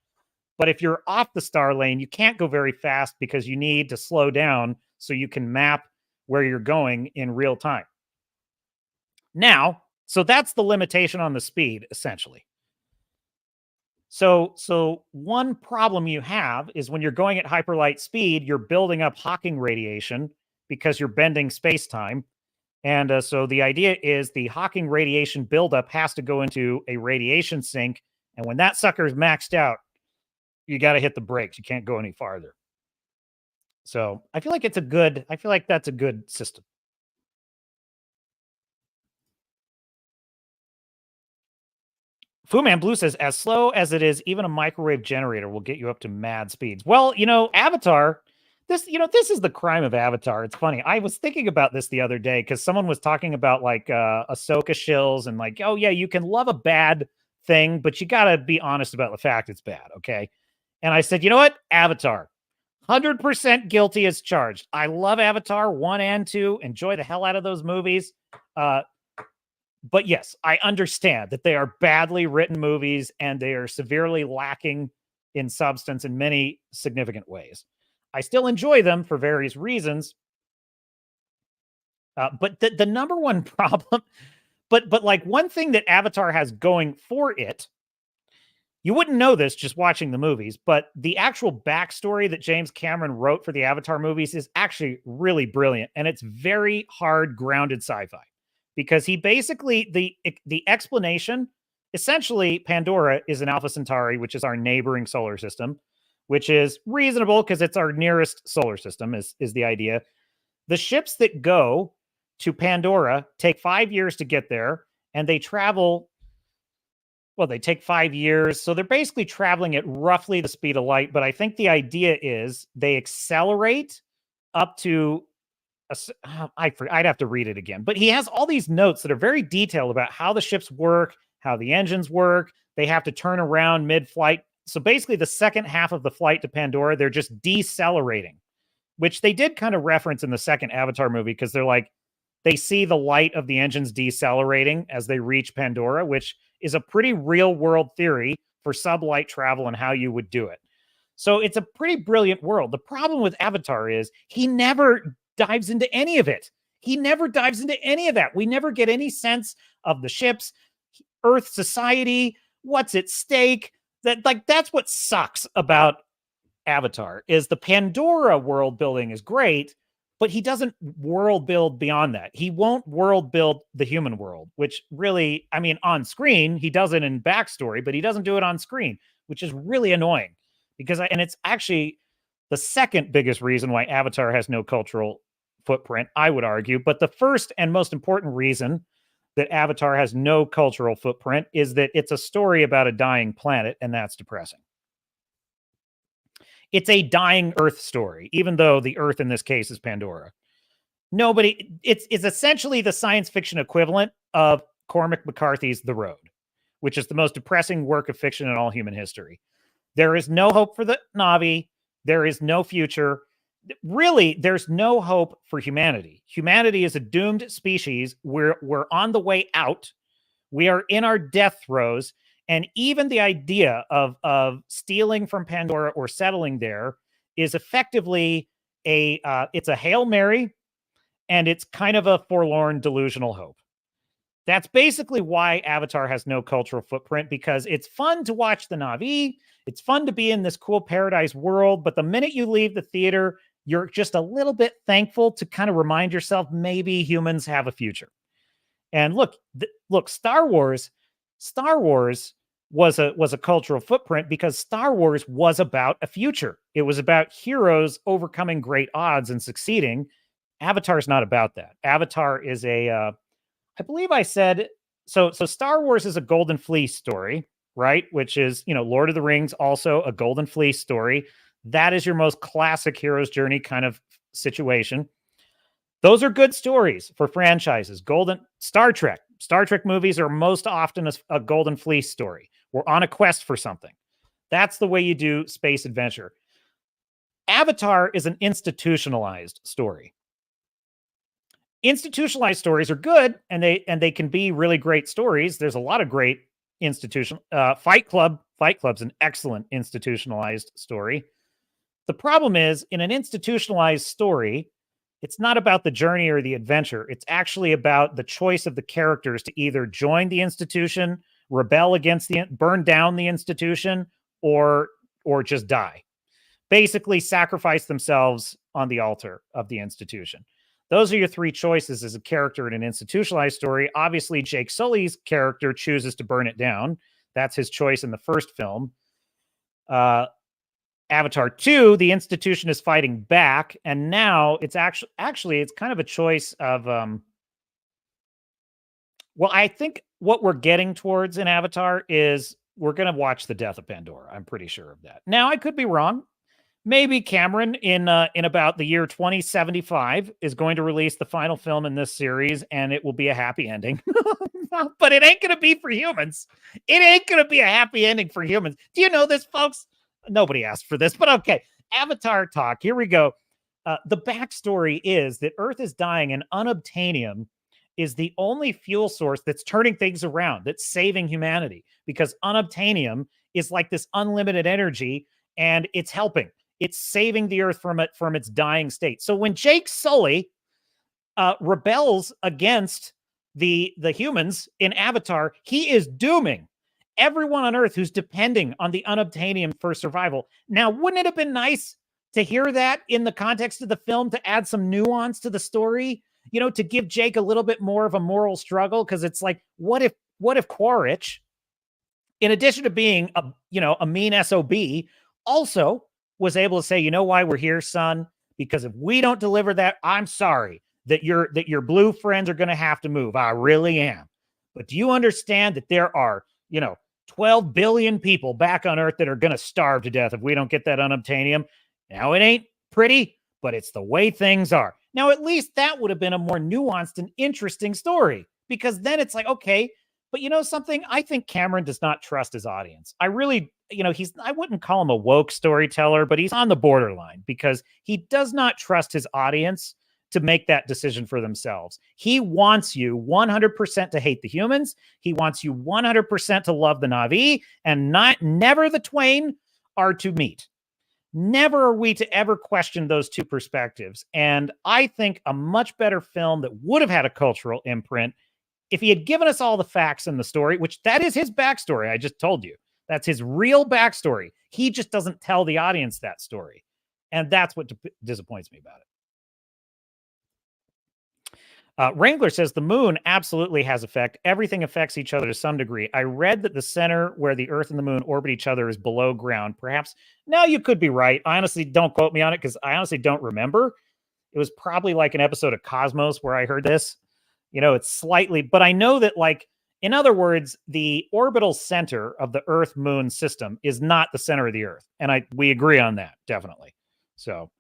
but if you're off the star lane, you can't go very fast because you need to slow down so you can map where you're going in real time. Now, so that's the limitation on the speed, essentially. So one problem you have is when you're going at hyperlight speed, you're building up Hawking radiation because you're bending space-time. And so the idea is the Hawking radiation buildup has to go into a radiation sink. And when that sucker is maxed out, you got to hit the brakes. You can't go any farther. So I feel like that's a good system. Fu Man Blue says, as slow as it is, even a microwave generator will get you up to mad speeds. Well, Avatar, this is the crime of Avatar. It's funny. I was thinking about this the other day because someone was talking about like Ahsoka shills and like, oh yeah, you can love a bad thing, but you got to be honest about the fact it's bad. Okay. And I said, you know what? Avatar, 100% guilty as charged. I love Avatar 1 and 2. Enjoy the hell out of those movies. But yes, I understand that they are badly written movies and they are severely lacking in substance in many significant ways. I still enjoy them for various reasons. But the number one problem, but like one thing that Avatar has going for it, you wouldn't know this just watching the movies, but the actual backstory that James Cameron wrote for the Avatar movies is actually really brilliant. And it's very hard grounded sci-fi. Because he basically, the explanation, essentially, Pandora is an Alpha Centauri, which is our neighboring solar system, which is reasonable because it's our nearest solar system, is the idea. The ships that go to Pandora take 5 years to get there, and they travel, well, they take 5 years. So they're basically traveling at roughly the speed of light. But I think the idea is they accelerate up to... I'd have to read it again, but he has all these notes that are very detailed about how the ships work, how the engines work. They have to turn around mid-flight. So basically the second half of the flight to Pandora, they're just decelerating, which they did kind of reference in the second Avatar movie because they're like, they see the light of the engines decelerating as they reach Pandora, which is a pretty real world theory for sublight travel and how you would do it. So it's a pretty brilliant world. The problem with Avatar is he never dives into any of it. He never dives into any of that. We never get any sense of the ships, Earth society, what's at stake. That's what sucks about Avatar is the Pandora world building is great, but he doesn't world build beyond that. He won't world build the human world, which really, I mean, on screen, he does it in backstory, but he doesn't do it on screen, which is really annoying and it's actually the second biggest reason why Avatar has no cultural footprint, I would argue. But the first and most important reason that Avatar has no cultural footprint is that it's a story about a dying planet, and that's depressing. It's a dying Earth story, even though the Earth in this case is Pandora. It's essentially the science fiction equivalent of Cormac McCarthy's The Road, which is the most depressing work of fiction in all human history. There is no hope for the Na'vi. There is no future. Really, there's no hope for humanity. Humanity is a doomed species. We're on the way out. We are in our death throes. And even the idea of stealing from Pandora or settling there is effectively it's a Hail Mary, and it's kind of a forlorn delusional hope. That's basically why Avatar has no cultural footprint, because it's fun to watch the Na'vi. It's fun to be in this cool paradise world. But the minute you leave the theater, you're just a little bit thankful to kind of remind yourself maybe humans have a future. And look, Star Wars was a cultural footprint because Star Wars was about a future. It was about heroes overcoming great odds and succeeding. Avatar is not about that. Avatar is I believe I said, so Star Wars is a Golden Fleece story, right? Which is, Lord of the Rings, also a Golden Fleece story. That is your most classic hero's journey kind of situation. Those are good stories for franchises. Star Trek movies are most often a Golden Fleece story. We're on a quest for something. That's the way you do space adventure. Avatar is an institutionalized story. Institutionalized stories are good, and they can be really great stories. There's a lot of great Fight Club. Fight Club's an excellent institutionalized story. The problem is, in an institutionalized story, it's not about the journey or the adventure. It's actually about the choice of the characters to either join the institution, rebel against burn down the institution, or just die. Basically sacrifice themselves on the altar of the institution. Those are your three choices as a character in an institutionalized story. Obviously, Jake Sully's character chooses to burn it down. That's his choice in the first film. Avatar 2, the institution is fighting back, and now it's actually it's kind of a choice of well, I think what we're getting towards in Avatar is we're going to watch the death of Pandora. I'm pretty sure of that. Now, I could be wrong. Maybe Cameron in about the year 2075 is going to release the final film in this series, and it will be a happy ending. But it ain't going to be for humans. It ain't going to be a happy ending for humans. Do you know this, folks? Nobody asked for this, but okay. Avatar talk. Here we go. The backstory is that Earth is dying, and unobtainium is the only fuel source that's turning things around, that's saving humanity, because unobtainium is like this unlimited energy, and it's helping. It's saving the Earth from its dying state. So when Jake Sully rebels against the humans in Avatar, he is dooming everyone on Earth who's depending on the unobtainium for survival. Now, wouldn't it have been nice to hear that in the context of the film, to add some nuance to the story, you know, to give Jake a little bit more of a moral struggle? Because it's like, what if Quaritch, in addition to being a mean SOB, also was able to say, you know why we're here, son? Because if we don't deliver that, I'm sorry that your blue friends are going to have to move. I really am. But do you understand that there are, 12 billion people back on Earth that are going to starve to death if we don't get that unobtainium? Now, it ain't pretty, but it's the way things are. Now, at least that would have been a more nuanced and interesting story, because then it's like, okay, but you know something? I think Cameron does not trust his audience. I really, I wouldn't call him a woke storyteller, but he's on the borderline, because he does not trust his audience to make that decision for themselves. He wants you 100% to hate the humans. He wants you 100% to love the Na'vi, and never the twain are to meet. Never are we to ever question those two perspectives. And I think a much better film that would have had a cultural imprint, if he had given us all the facts in the story, which that is his backstory, I just told you. That's his real backstory. He just doesn't tell the audience that story. And that's what disappoints me about it. Wrangler says the moon absolutely has effect. Everything affects each other to some degree. I read that the center where the Earth and the moon orbit each other is below ground. Perhaps. Now, you could be right. I honestly, don't quote me on it, because I honestly don't remember. It was probably like an episode of Cosmos where I heard this. It's slightly, but I know that, like, in other words, the orbital center of the Earth-Moon system is not the center of the Earth. And we agree on that, definitely. So,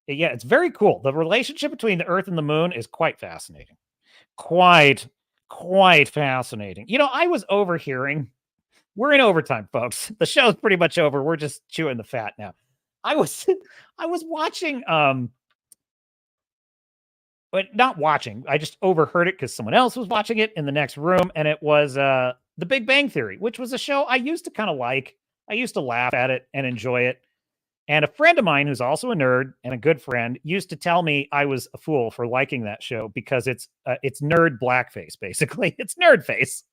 yeah, it's very cool. The relationship between the Earth and the moon is quite fascinating. Quite fascinating. I was overhearing. We're in overtime, folks. The show's pretty much over. We're just chewing the fat now. I was watching, but not watching. I just overheard it because someone else was watching it in the next room, and it was The Big Bang Theory, which was a show I used to kind of like. I used to laugh at it and enjoy it. And a friend of mine who's also a nerd and a good friend used to tell me I was a fool for liking that show, because it's nerd blackface, basically. It's nerd face.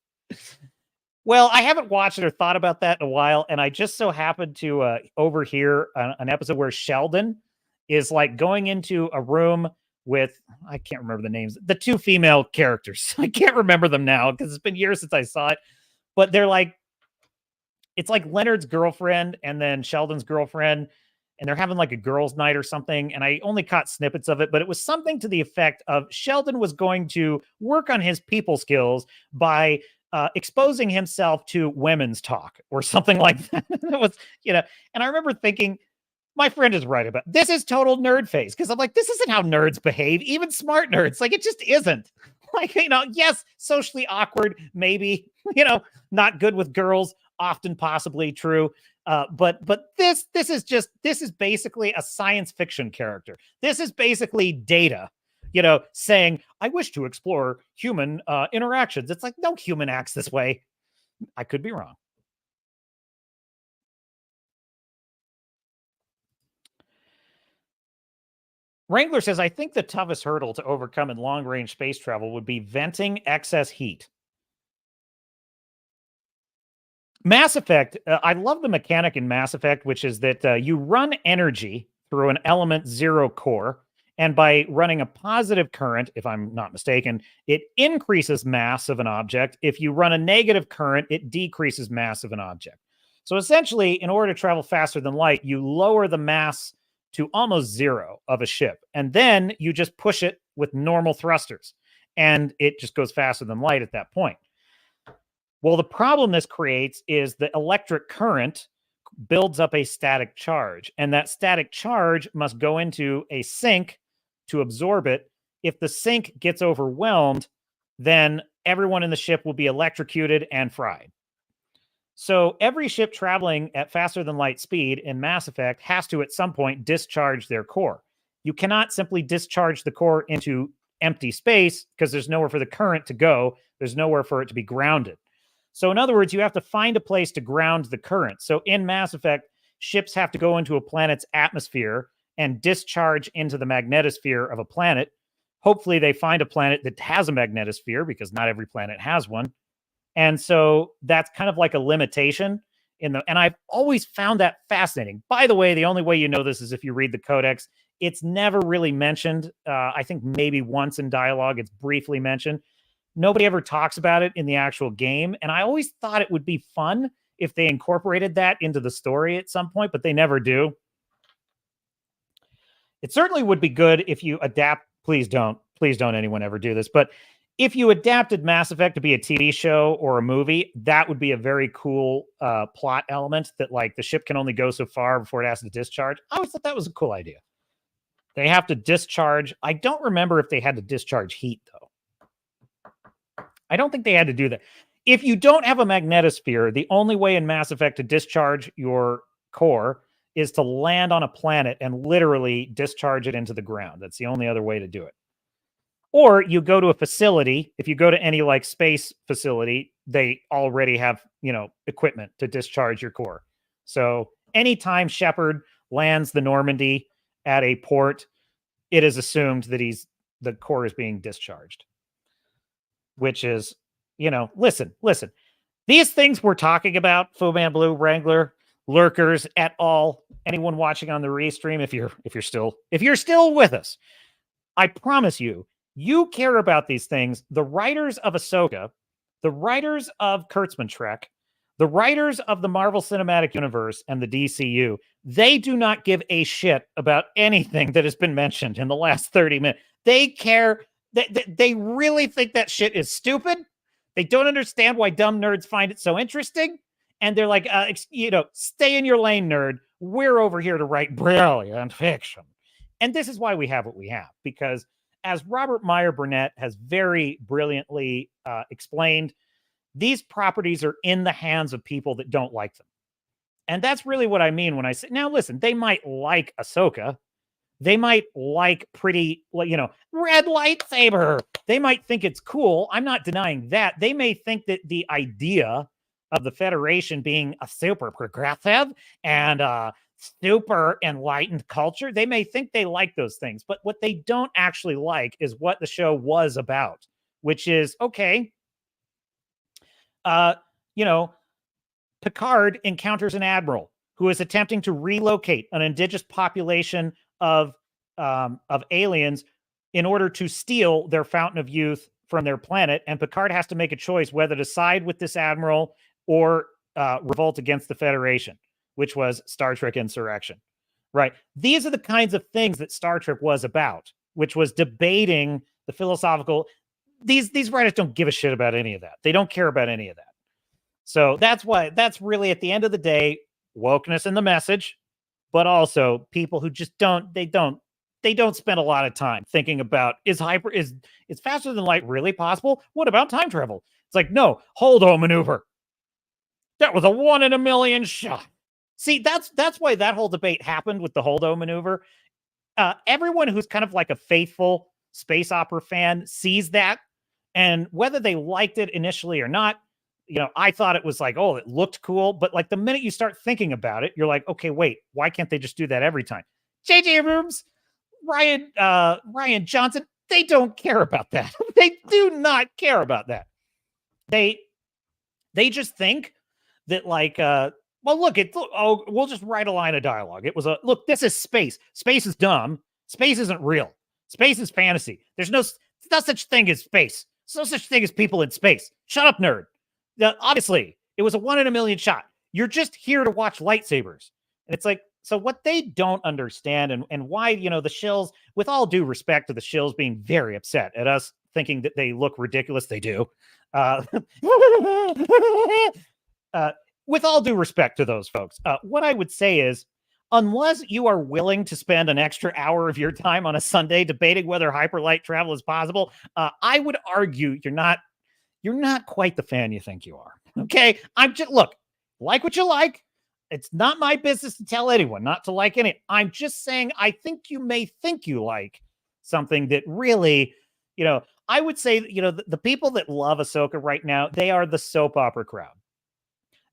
Well, I haven't watched it or thought about that in a while, and I just so happened to overhear an episode where Sheldon is like going into a room with, I can't remember the names, the two female characters. I can't remember them now because it's been years since I saw it, but they're like, it's like Leonard's girlfriend and then Sheldon's girlfriend, and they're having like a girls' night or something. And I only caught snippets of it, but it was something to the effect of Sheldon was going to work on his people skills by exposing himself to women's talk or something like that. It was, and I remember thinking, my friend is right about this. Is total nerd face, because I'm like, this isn't how nerds behave, even smart nerds. Like, it just isn't. Like, yes, socially awkward, maybe, not good with girls, often possibly true. But this is basically a science fiction character. This is basically Data, saying, I wish to explore human interactions. It's like, no human acts this way. I could be wrong. Wrangler says, I think the toughest hurdle to overcome in long-range space travel would be venting excess heat. Mass Effect, I love the mechanic in Mass Effect, which is that you run energy through an element 0 core, and by running a positive current, if I'm not mistaken, it increases mass of an object. If you run a negative current, it decreases mass of an object. So essentially, in order to travel faster than light, you lower the mass to almost 0 of a ship, and then you just push it with normal thrusters, and it just goes faster than light at that point. Well, the problem this creates is the electric current builds up a static charge, and that static charge must go into a sink to absorb it. If the sink gets overwhelmed, then everyone in the ship will be electrocuted and fried. So every ship traveling at faster than light speed in Mass Effect has to, at some point, discharge their core. You cannot simply discharge the core into empty space because there's nowhere for the current to go. There's nowhere for it to be grounded. So in other words, you have to find a place to ground the current. So in Mass Effect, ships have to go into a planet's atmosphere and discharge into the magnetosphere of a planet. Hopefully they find a planet that has a magnetosphere, because not every planet has one. And so that's kind of like a limitation and I've always found that fascinating. By the way, the only way you know this is if you read the codex. It's never really mentioned. I think maybe once in dialogue, it's briefly mentioned. Nobody ever talks about it in the actual game. And I always thought it would be fun if they incorporated that into the story at some point, but they never do. It certainly would be good if you adapt. Please don't anyone ever do this. But if you adapted Mass Effect to be a TV show or a movie, that would be a very cool plot element, that like the ship can only go so far before it has to discharge. I always thought that was a cool idea. They have to discharge. I don't remember if they had to discharge heat, though. I don't think they had to do that. If you don't have a magnetosphere, the only way in Mass Effect to discharge your core is to land on a planet and literally discharge it into the ground. That's the only other way to do it. Or you go to a facility. If you go to any like space facility, they already have, equipment to discharge your core. So anytime Shepard lands the Normandy at a port, it is assumed that the core is being discharged. Which is, listen. These things we're talking about, Fu Man Blue, Wrangler, lurkers, et al. Anyone watching on the restream, if you're still with us, I promise you care about these things. The writers of Ahsoka, the writers of Kurtzman Trek, the writers of the Marvel Cinematic Universe and the DCU, they do not give a shit about anything that has been mentioned in the last 30 minutes. They care. They really think that shit is stupid. They don't understand why dumb nerds find it so interesting. And they're like, stay in your lane, nerd. We're over here to write brilliant fiction. And this is why we have what we have, because as Robert Meyer Burnett has very brilliantly explained, these properties are in the hands of people that don't like them. And that's really what I mean when I say, now listen, they might like Ahsoka. They might like pretty, red lightsaber. They might think it's cool. I'm not denying that. They may think that the idea of the Federation being a super progressive and super enlightened culture, they may think they like those things. But what they don't actually like is what the show was about, which is, okay, Picard encounters an admiral who is attempting to relocate an indigenous population of aliens in order to steal their fountain of youth from their planet. And Picard has to make a choice whether to side with this admiral or revolt against the Federation, which was Star Trek Insurrection, right? These are the kinds of things that Star Trek was about, which was debating the philosophical. These writers don't give a shit about any of that. They don't care about any of that. So that's really, at the end of the day, wokeness in the message, but also people who just don't spend a lot of time thinking about, is faster than light really possible? What about time travel? It's like, no, hold on maneuver. That was a 1 in a million shot. See, that's why that whole debate happened with the Holdo maneuver. Everyone who's kind of like a faithful space opera fan sees that, and whether they liked it initially or not, I thought it was like, oh, it looked cool, but like the minute you start thinking about it, you're like, okay, wait, why can't they just do that every time? J.J. Abrams, Ryan Johnson, they don't care about that. They do not care about that. They just think that like, well, look, we'll just write a line of dialogue. It was look, this is space. Space is dumb. Space isn't real. Space is fantasy. There's no such thing as space. There's no such thing as people in space. Shut up, nerd. Obviously, it was a 1 in a million shot. You're just here to watch lightsabers. And it's like, so what they don't understand and why, the Shills, with all due respect to the Shills being very upset at us thinking that they look ridiculous, they do. With all due respect to those folks, what I would say is, unless you are willing to spend an extra hour of your time on a Sunday debating whether hyperlight travel is possible, I would argue you're not quite the fan you think you are. Okay, I'm just like what you like. It's not my business to tell anyone not to like any. I'm just saying I think you may think you like something that really, I would say, the people that love Ahsoka right now, they are the soap opera crowd.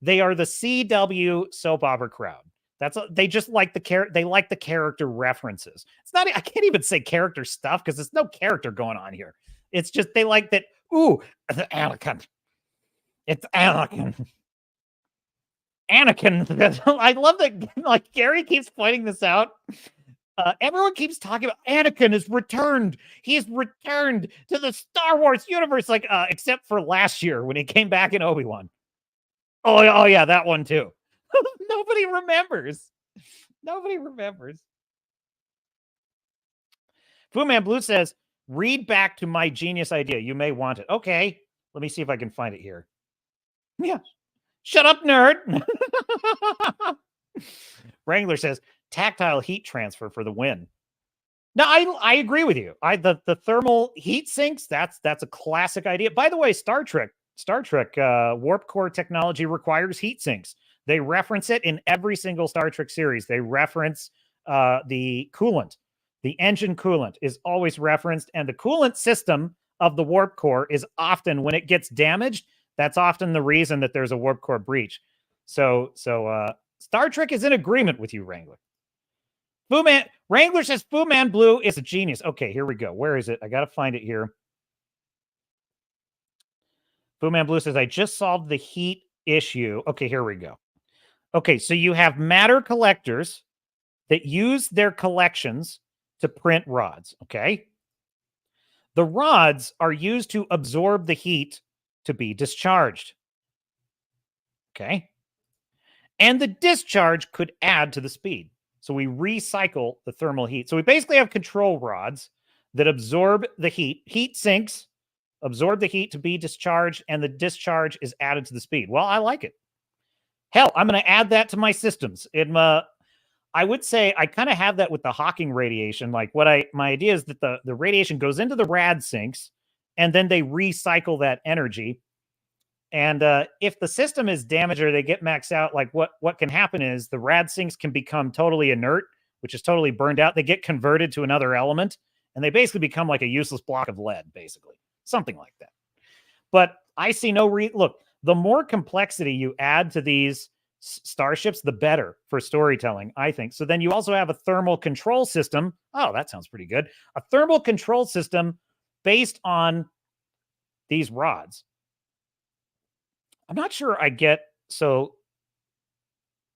They are the CW soap opera crowd. They just like they like the character references. It's not, I can't even say character stuff because there's no character going on here. It's just, they like that. Ooh, the Anakin. It's Anakin. Anakin. I love that. Like, Gary keeps pointing this out. Everyone keeps talking about Anakin is returned. He's returned to the Star Wars universe, like, except for last year when he came back in Obi-Wan. Oh yeah, that one too. Nobody remembers. Nobody remembers. Fu Man Blue says, read back to my genius idea. You may want it. Okay. Let me see if I can find it here. Yeah. Shut up, nerd. Wrangler says, tactile heat transfer for the win. No, I agree with you. The thermal heat sinks, that's a classic idea. By the way, Star Trek warp core technology requires heat sinks. They reference it in every single Star Trek series. They reference the coolant. The engine coolant is always referenced, and the coolant system of the warp core is often, when it gets damaged, that's often the reason that there's a warp core breach. So Star Trek is in agreement with you, Wrangler. Wrangler says Fu Man Blue is a genius. Okay, here we go. Where is it? I got to find it here. Fu Man Blue says, I just solved the heat issue. Okay, here we go. Okay, so you have matter collectors that use their collections to print rods, okay? The rods are used to absorb the heat to be discharged, okay? And the discharge could add to the speed. So we recycle the thermal heat. So we basically have control rods that absorb the heat. Heat sinks, absorb the heat to be discharged, and the discharge is added to the speed. Well, I like it. Hell, I'm going to add that to my systems. I would say I kind of have that with the Hawking radiation. Like my idea is that the radiation goes into the rad sinks, and then they recycle that energy. And if the system is damaged or they get maxed out, like what can happen is the rad sinks can become totally inert, which is totally burned out. They get converted to another element, and they basically become like a useless block of lead, basically. Something like that. But I see no look, the more complexity you add to these starships, the better for storytelling, I think. So then you also have a thermal control system. Oh, that sounds pretty good. A thermal control system based on these rods. I'm not sure I get. So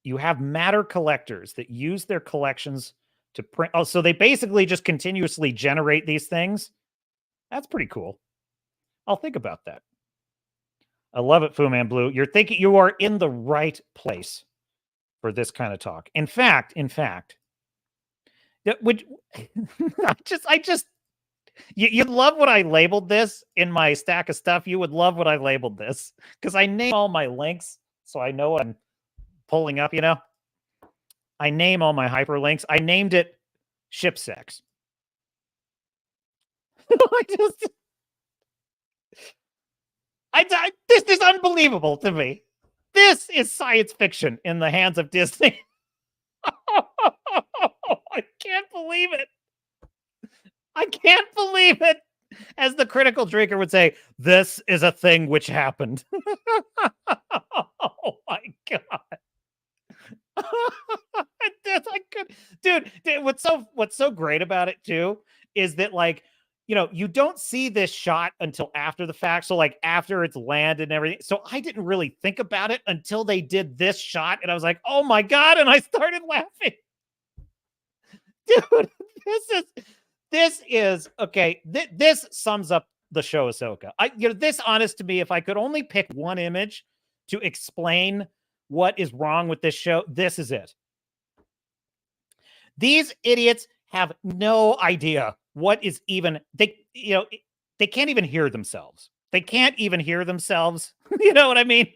you have matter collectors that use their collections to print. Oh, so they basically just continuously generate these things. That's pretty cool. I'll think about that. I love it, Fu Man Blue. You're thinking you are in the right place for this kind of talk. In fact, you'd love what I labeled this in my stack of stuff. You would love what I labeled this because I name all my links, so I know what I'm pulling up. I name all my hyperlinks. I named it ship sex. This is unbelievable to me. This is science fiction in the hands of Disney. I can't believe it. I can't believe it. As the critical drinker would say, this is a thing which happened. Oh my God. Dude, what's so great about it too is that, like, you know, you don't see this shot until after the fact. So like after it's landed and everything. So I didn't really think about it until they did this shot. And I was like, oh my God. And I started laughing. Dude, this is okay. This sums up the show Ahsoka. This, honest to me, if I could only pick one image to explain what is wrong with this show, this is it. These idiots have no idea what is even, they can't even hear themselves. They can't even hear themselves. You know what I mean?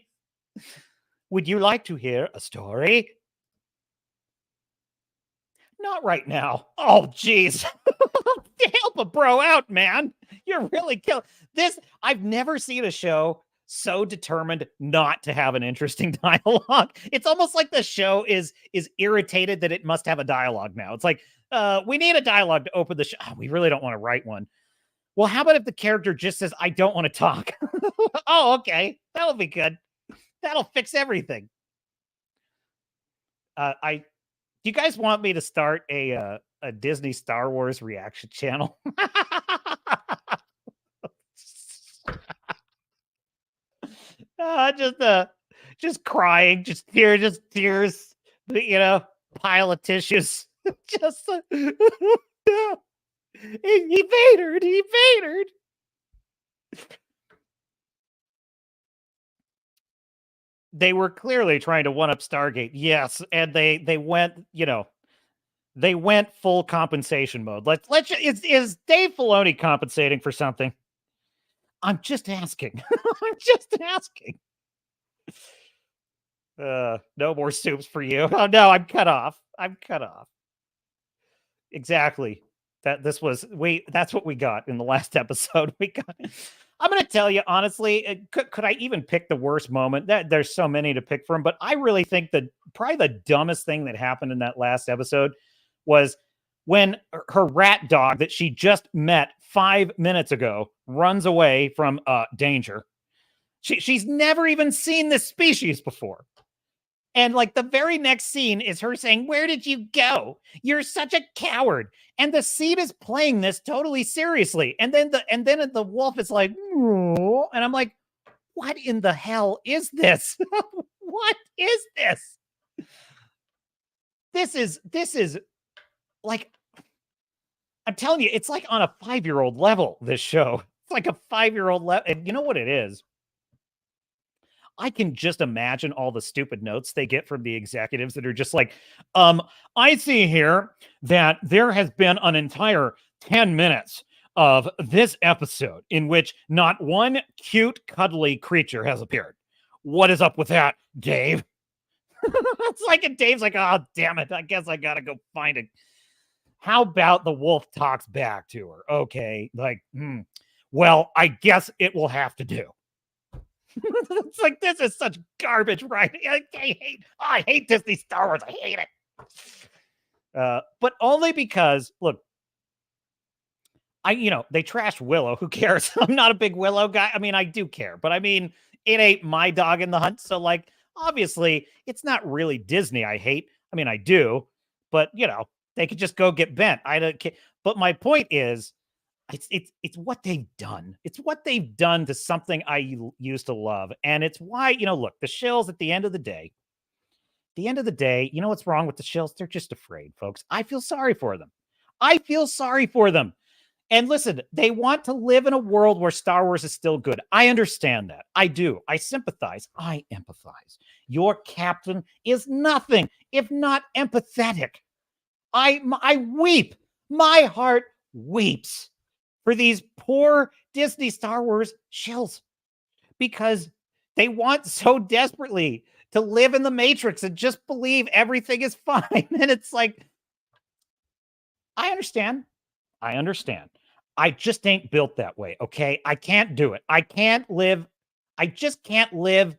Would you like to hear a story? Not right now. Oh, geez. Help a bro out, man. You're really killing this. I've never seen a show so determined not to have an interesting dialogue. It's almost like the show is irritated that it must have a dialogue now. It's like, we need a dialogue to open the show. Oh, we really don't want to write one. Well, how about if the character just says, I don't want to talk? Oh, okay. That'll be good. That'll fix everything. Do you guys want me to start a Disney Star Wars reaction channel? Just crying, just tears, you know, pile of tissues. Just he Vadered. They were clearly trying to one-up Stargate. Yes, and they went, you know, they went full compensation mode. Is Dave Filoni compensating for something? I'm just asking. I'm just asking. No more soups for you. Oh no, I'm cut off. Exactly. That's what we got in the last episode. I'm going to tell you, honestly, could I even pick the worst moment? There's so many to pick from, but I really think that probably the dumbest thing that happened in that last episode was when her rat dog that she just met 5 minutes ago runs away from danger. She's never even seen this species before. And like the very next scene is her saying, where did you go? You're such a coward. And the seed is playing this totally seriously. And then the wolf is like, oh, and I'm like, what in the hell is this? What is this? This is like, I'm telling you, it's like on a 5-year-old level, this show. It's like a 5-year-old level. And you know what it is? I can just imagine all the stupid notes they get from the executives that are just like, I see here that there has been an entire 10 minutes of this episode in which not one cute, cuddly creature has appeared. What is up with that, Dave? It's like, and Dave's like, oh, damn it. I guess I got to go find it. How about the wolf talks back to her? Okay. Like, well, I guess it will have to do. It's like, this is such garbage writing. I hate Disney Star Wars. I hate it. But only because, look, they trashed Willow. Who cares? I'm not a big Willow guy. I mean, I do care, but I mean, it ain't my dog in the hunt. So like, obviously it's not really Disney I hate. I mean, I do, but they could just go get bent. I don't care. But my point is, it's what they've done. It's what they've done to something I used to love. And it's why, look, the Shills at the end of the day, you know what's wrong with the Shills? They're just afraid, folks. I feel sorry for them. And listen, they want to live in a world where Star Wars is still good. I understand that. I do. I sympathize. I empathize. Your captain is nothing if not empathetic. I weep. My heart weeps for these poor Disney Star Wars Shills because they want so desperately to live in the Matrix and just believe everything is fine. And it's like, I understand. I just ain't built that way, okay? I can't do it. I just can't live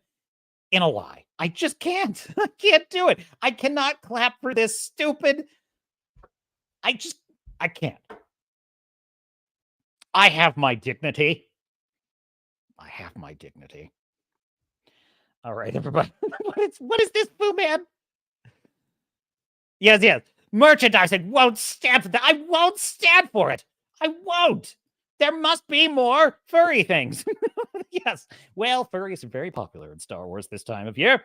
in a lie. I just can't. I can't do it. I cannot clap for this stupid. I can't. I have my dignity. I have my dignity. All right, everybody. What is this, Boo Man? Yes. Merchandising won't stand for that. I won't stand for it. I won't. There must be more furry things. Yes. Well, furries are very popular in Star Wars this time of year.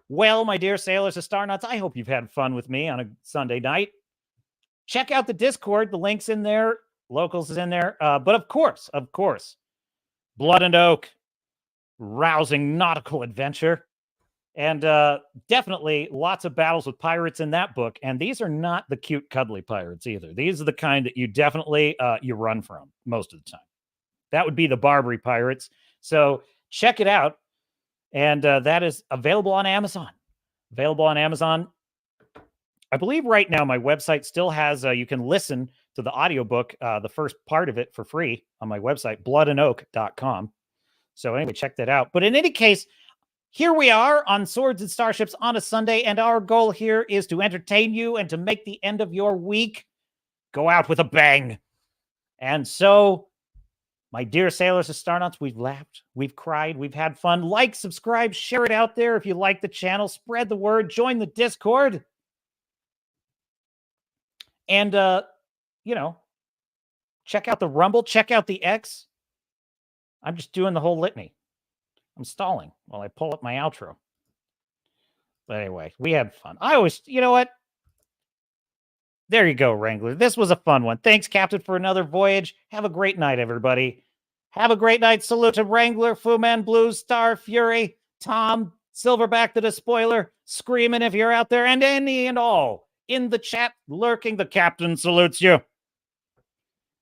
Well, my dear sailors of Star Nuts, I hope you've had fun with me on a Sunday night. Check out the Discord. The link's in there. Locals is in there. But of course, Blood and Oak, rousing nautical adventure. And definitely lots of battles with pirates in that book. And these are not the cute, cuddly pirates either. These are the kind that you definitely you run from most of the time. That would be the Barbary pirates. So check it out. And that is available on Amazon. I believe right now my website still has, you can listen to the audiobook, the first part of it for free on my website, bloodandoak.com. So anyway, check that out. But in any case, here we are on Swords and Starships on a Sunday, and our goal here is to entertain you and to make the end of your week go out with a bang. And so, my dear sailors and Starnauts, we've laughed, we've cried, we've had fun. Like, subscribe, share it out there if you like the channel. Spread the word, join the Discord. And, check out the Rumble, check out the X. I'm just doing the whole litany. I'm stalling while I pull up my outro. But anyway, we had fun. I always, you know what? There you go, Wrangler. This was a fun one. Thanks, Captain, for another voyage. Have a great night, everybody. Have a great night. Salute to Wrangler, Fu Man Blue, Star Fury, Tom, Silverback the Despoiler, Screaming if you're out there, and any and all in the chat lurking. The Captain salutes you.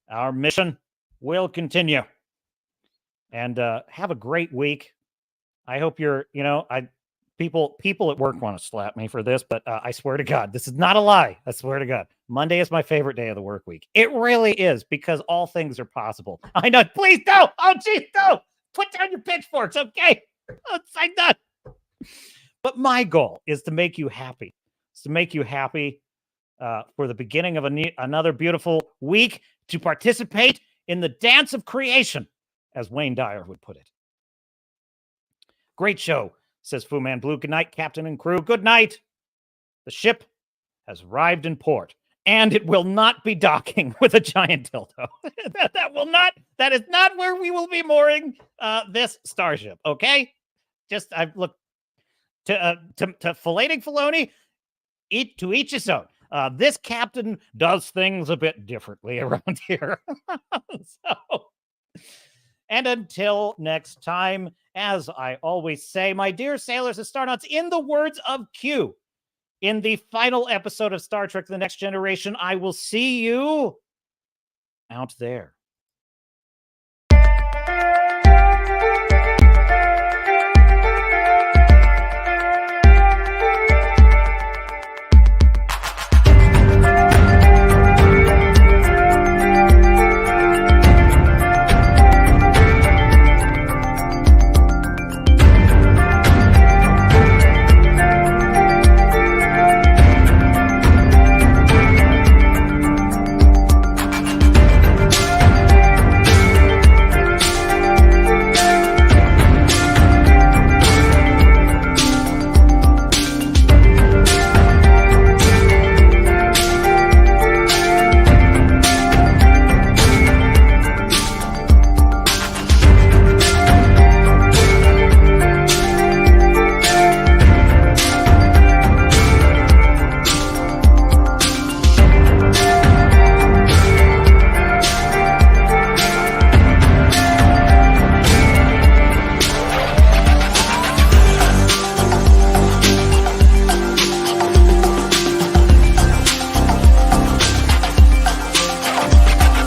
Our mission will continue. And have a great week. I hope you're, people at work want to slap me for this, but I swear to God, this is not a lie. I swear to God. Monday is my favorite day of the work week. It really is, because all things are possible. I know. Please don't. Oh, geez, don't. Put down your pitchforks, okay? I'm done. But my goal is to make you happy. It's to make you happy for the beginning of another beautiful week, to participate in the dance of creation, as Wayne Dyer would put it. Great show, says Fu Man Blue. Good night, Captain and crew. Good night. The ship has arrived in port, and it will not be docking with a giant dildo. That is not where we will be mooring this starship, okay? Just, I've looked to filleting Filoni, to each his own. This captain does things a bit differently around here. And until next time, as I always say, my dear sailors and Starnauts, in the words of Q, in the final episode of Star Trek: The Next Generation, I will see you out there.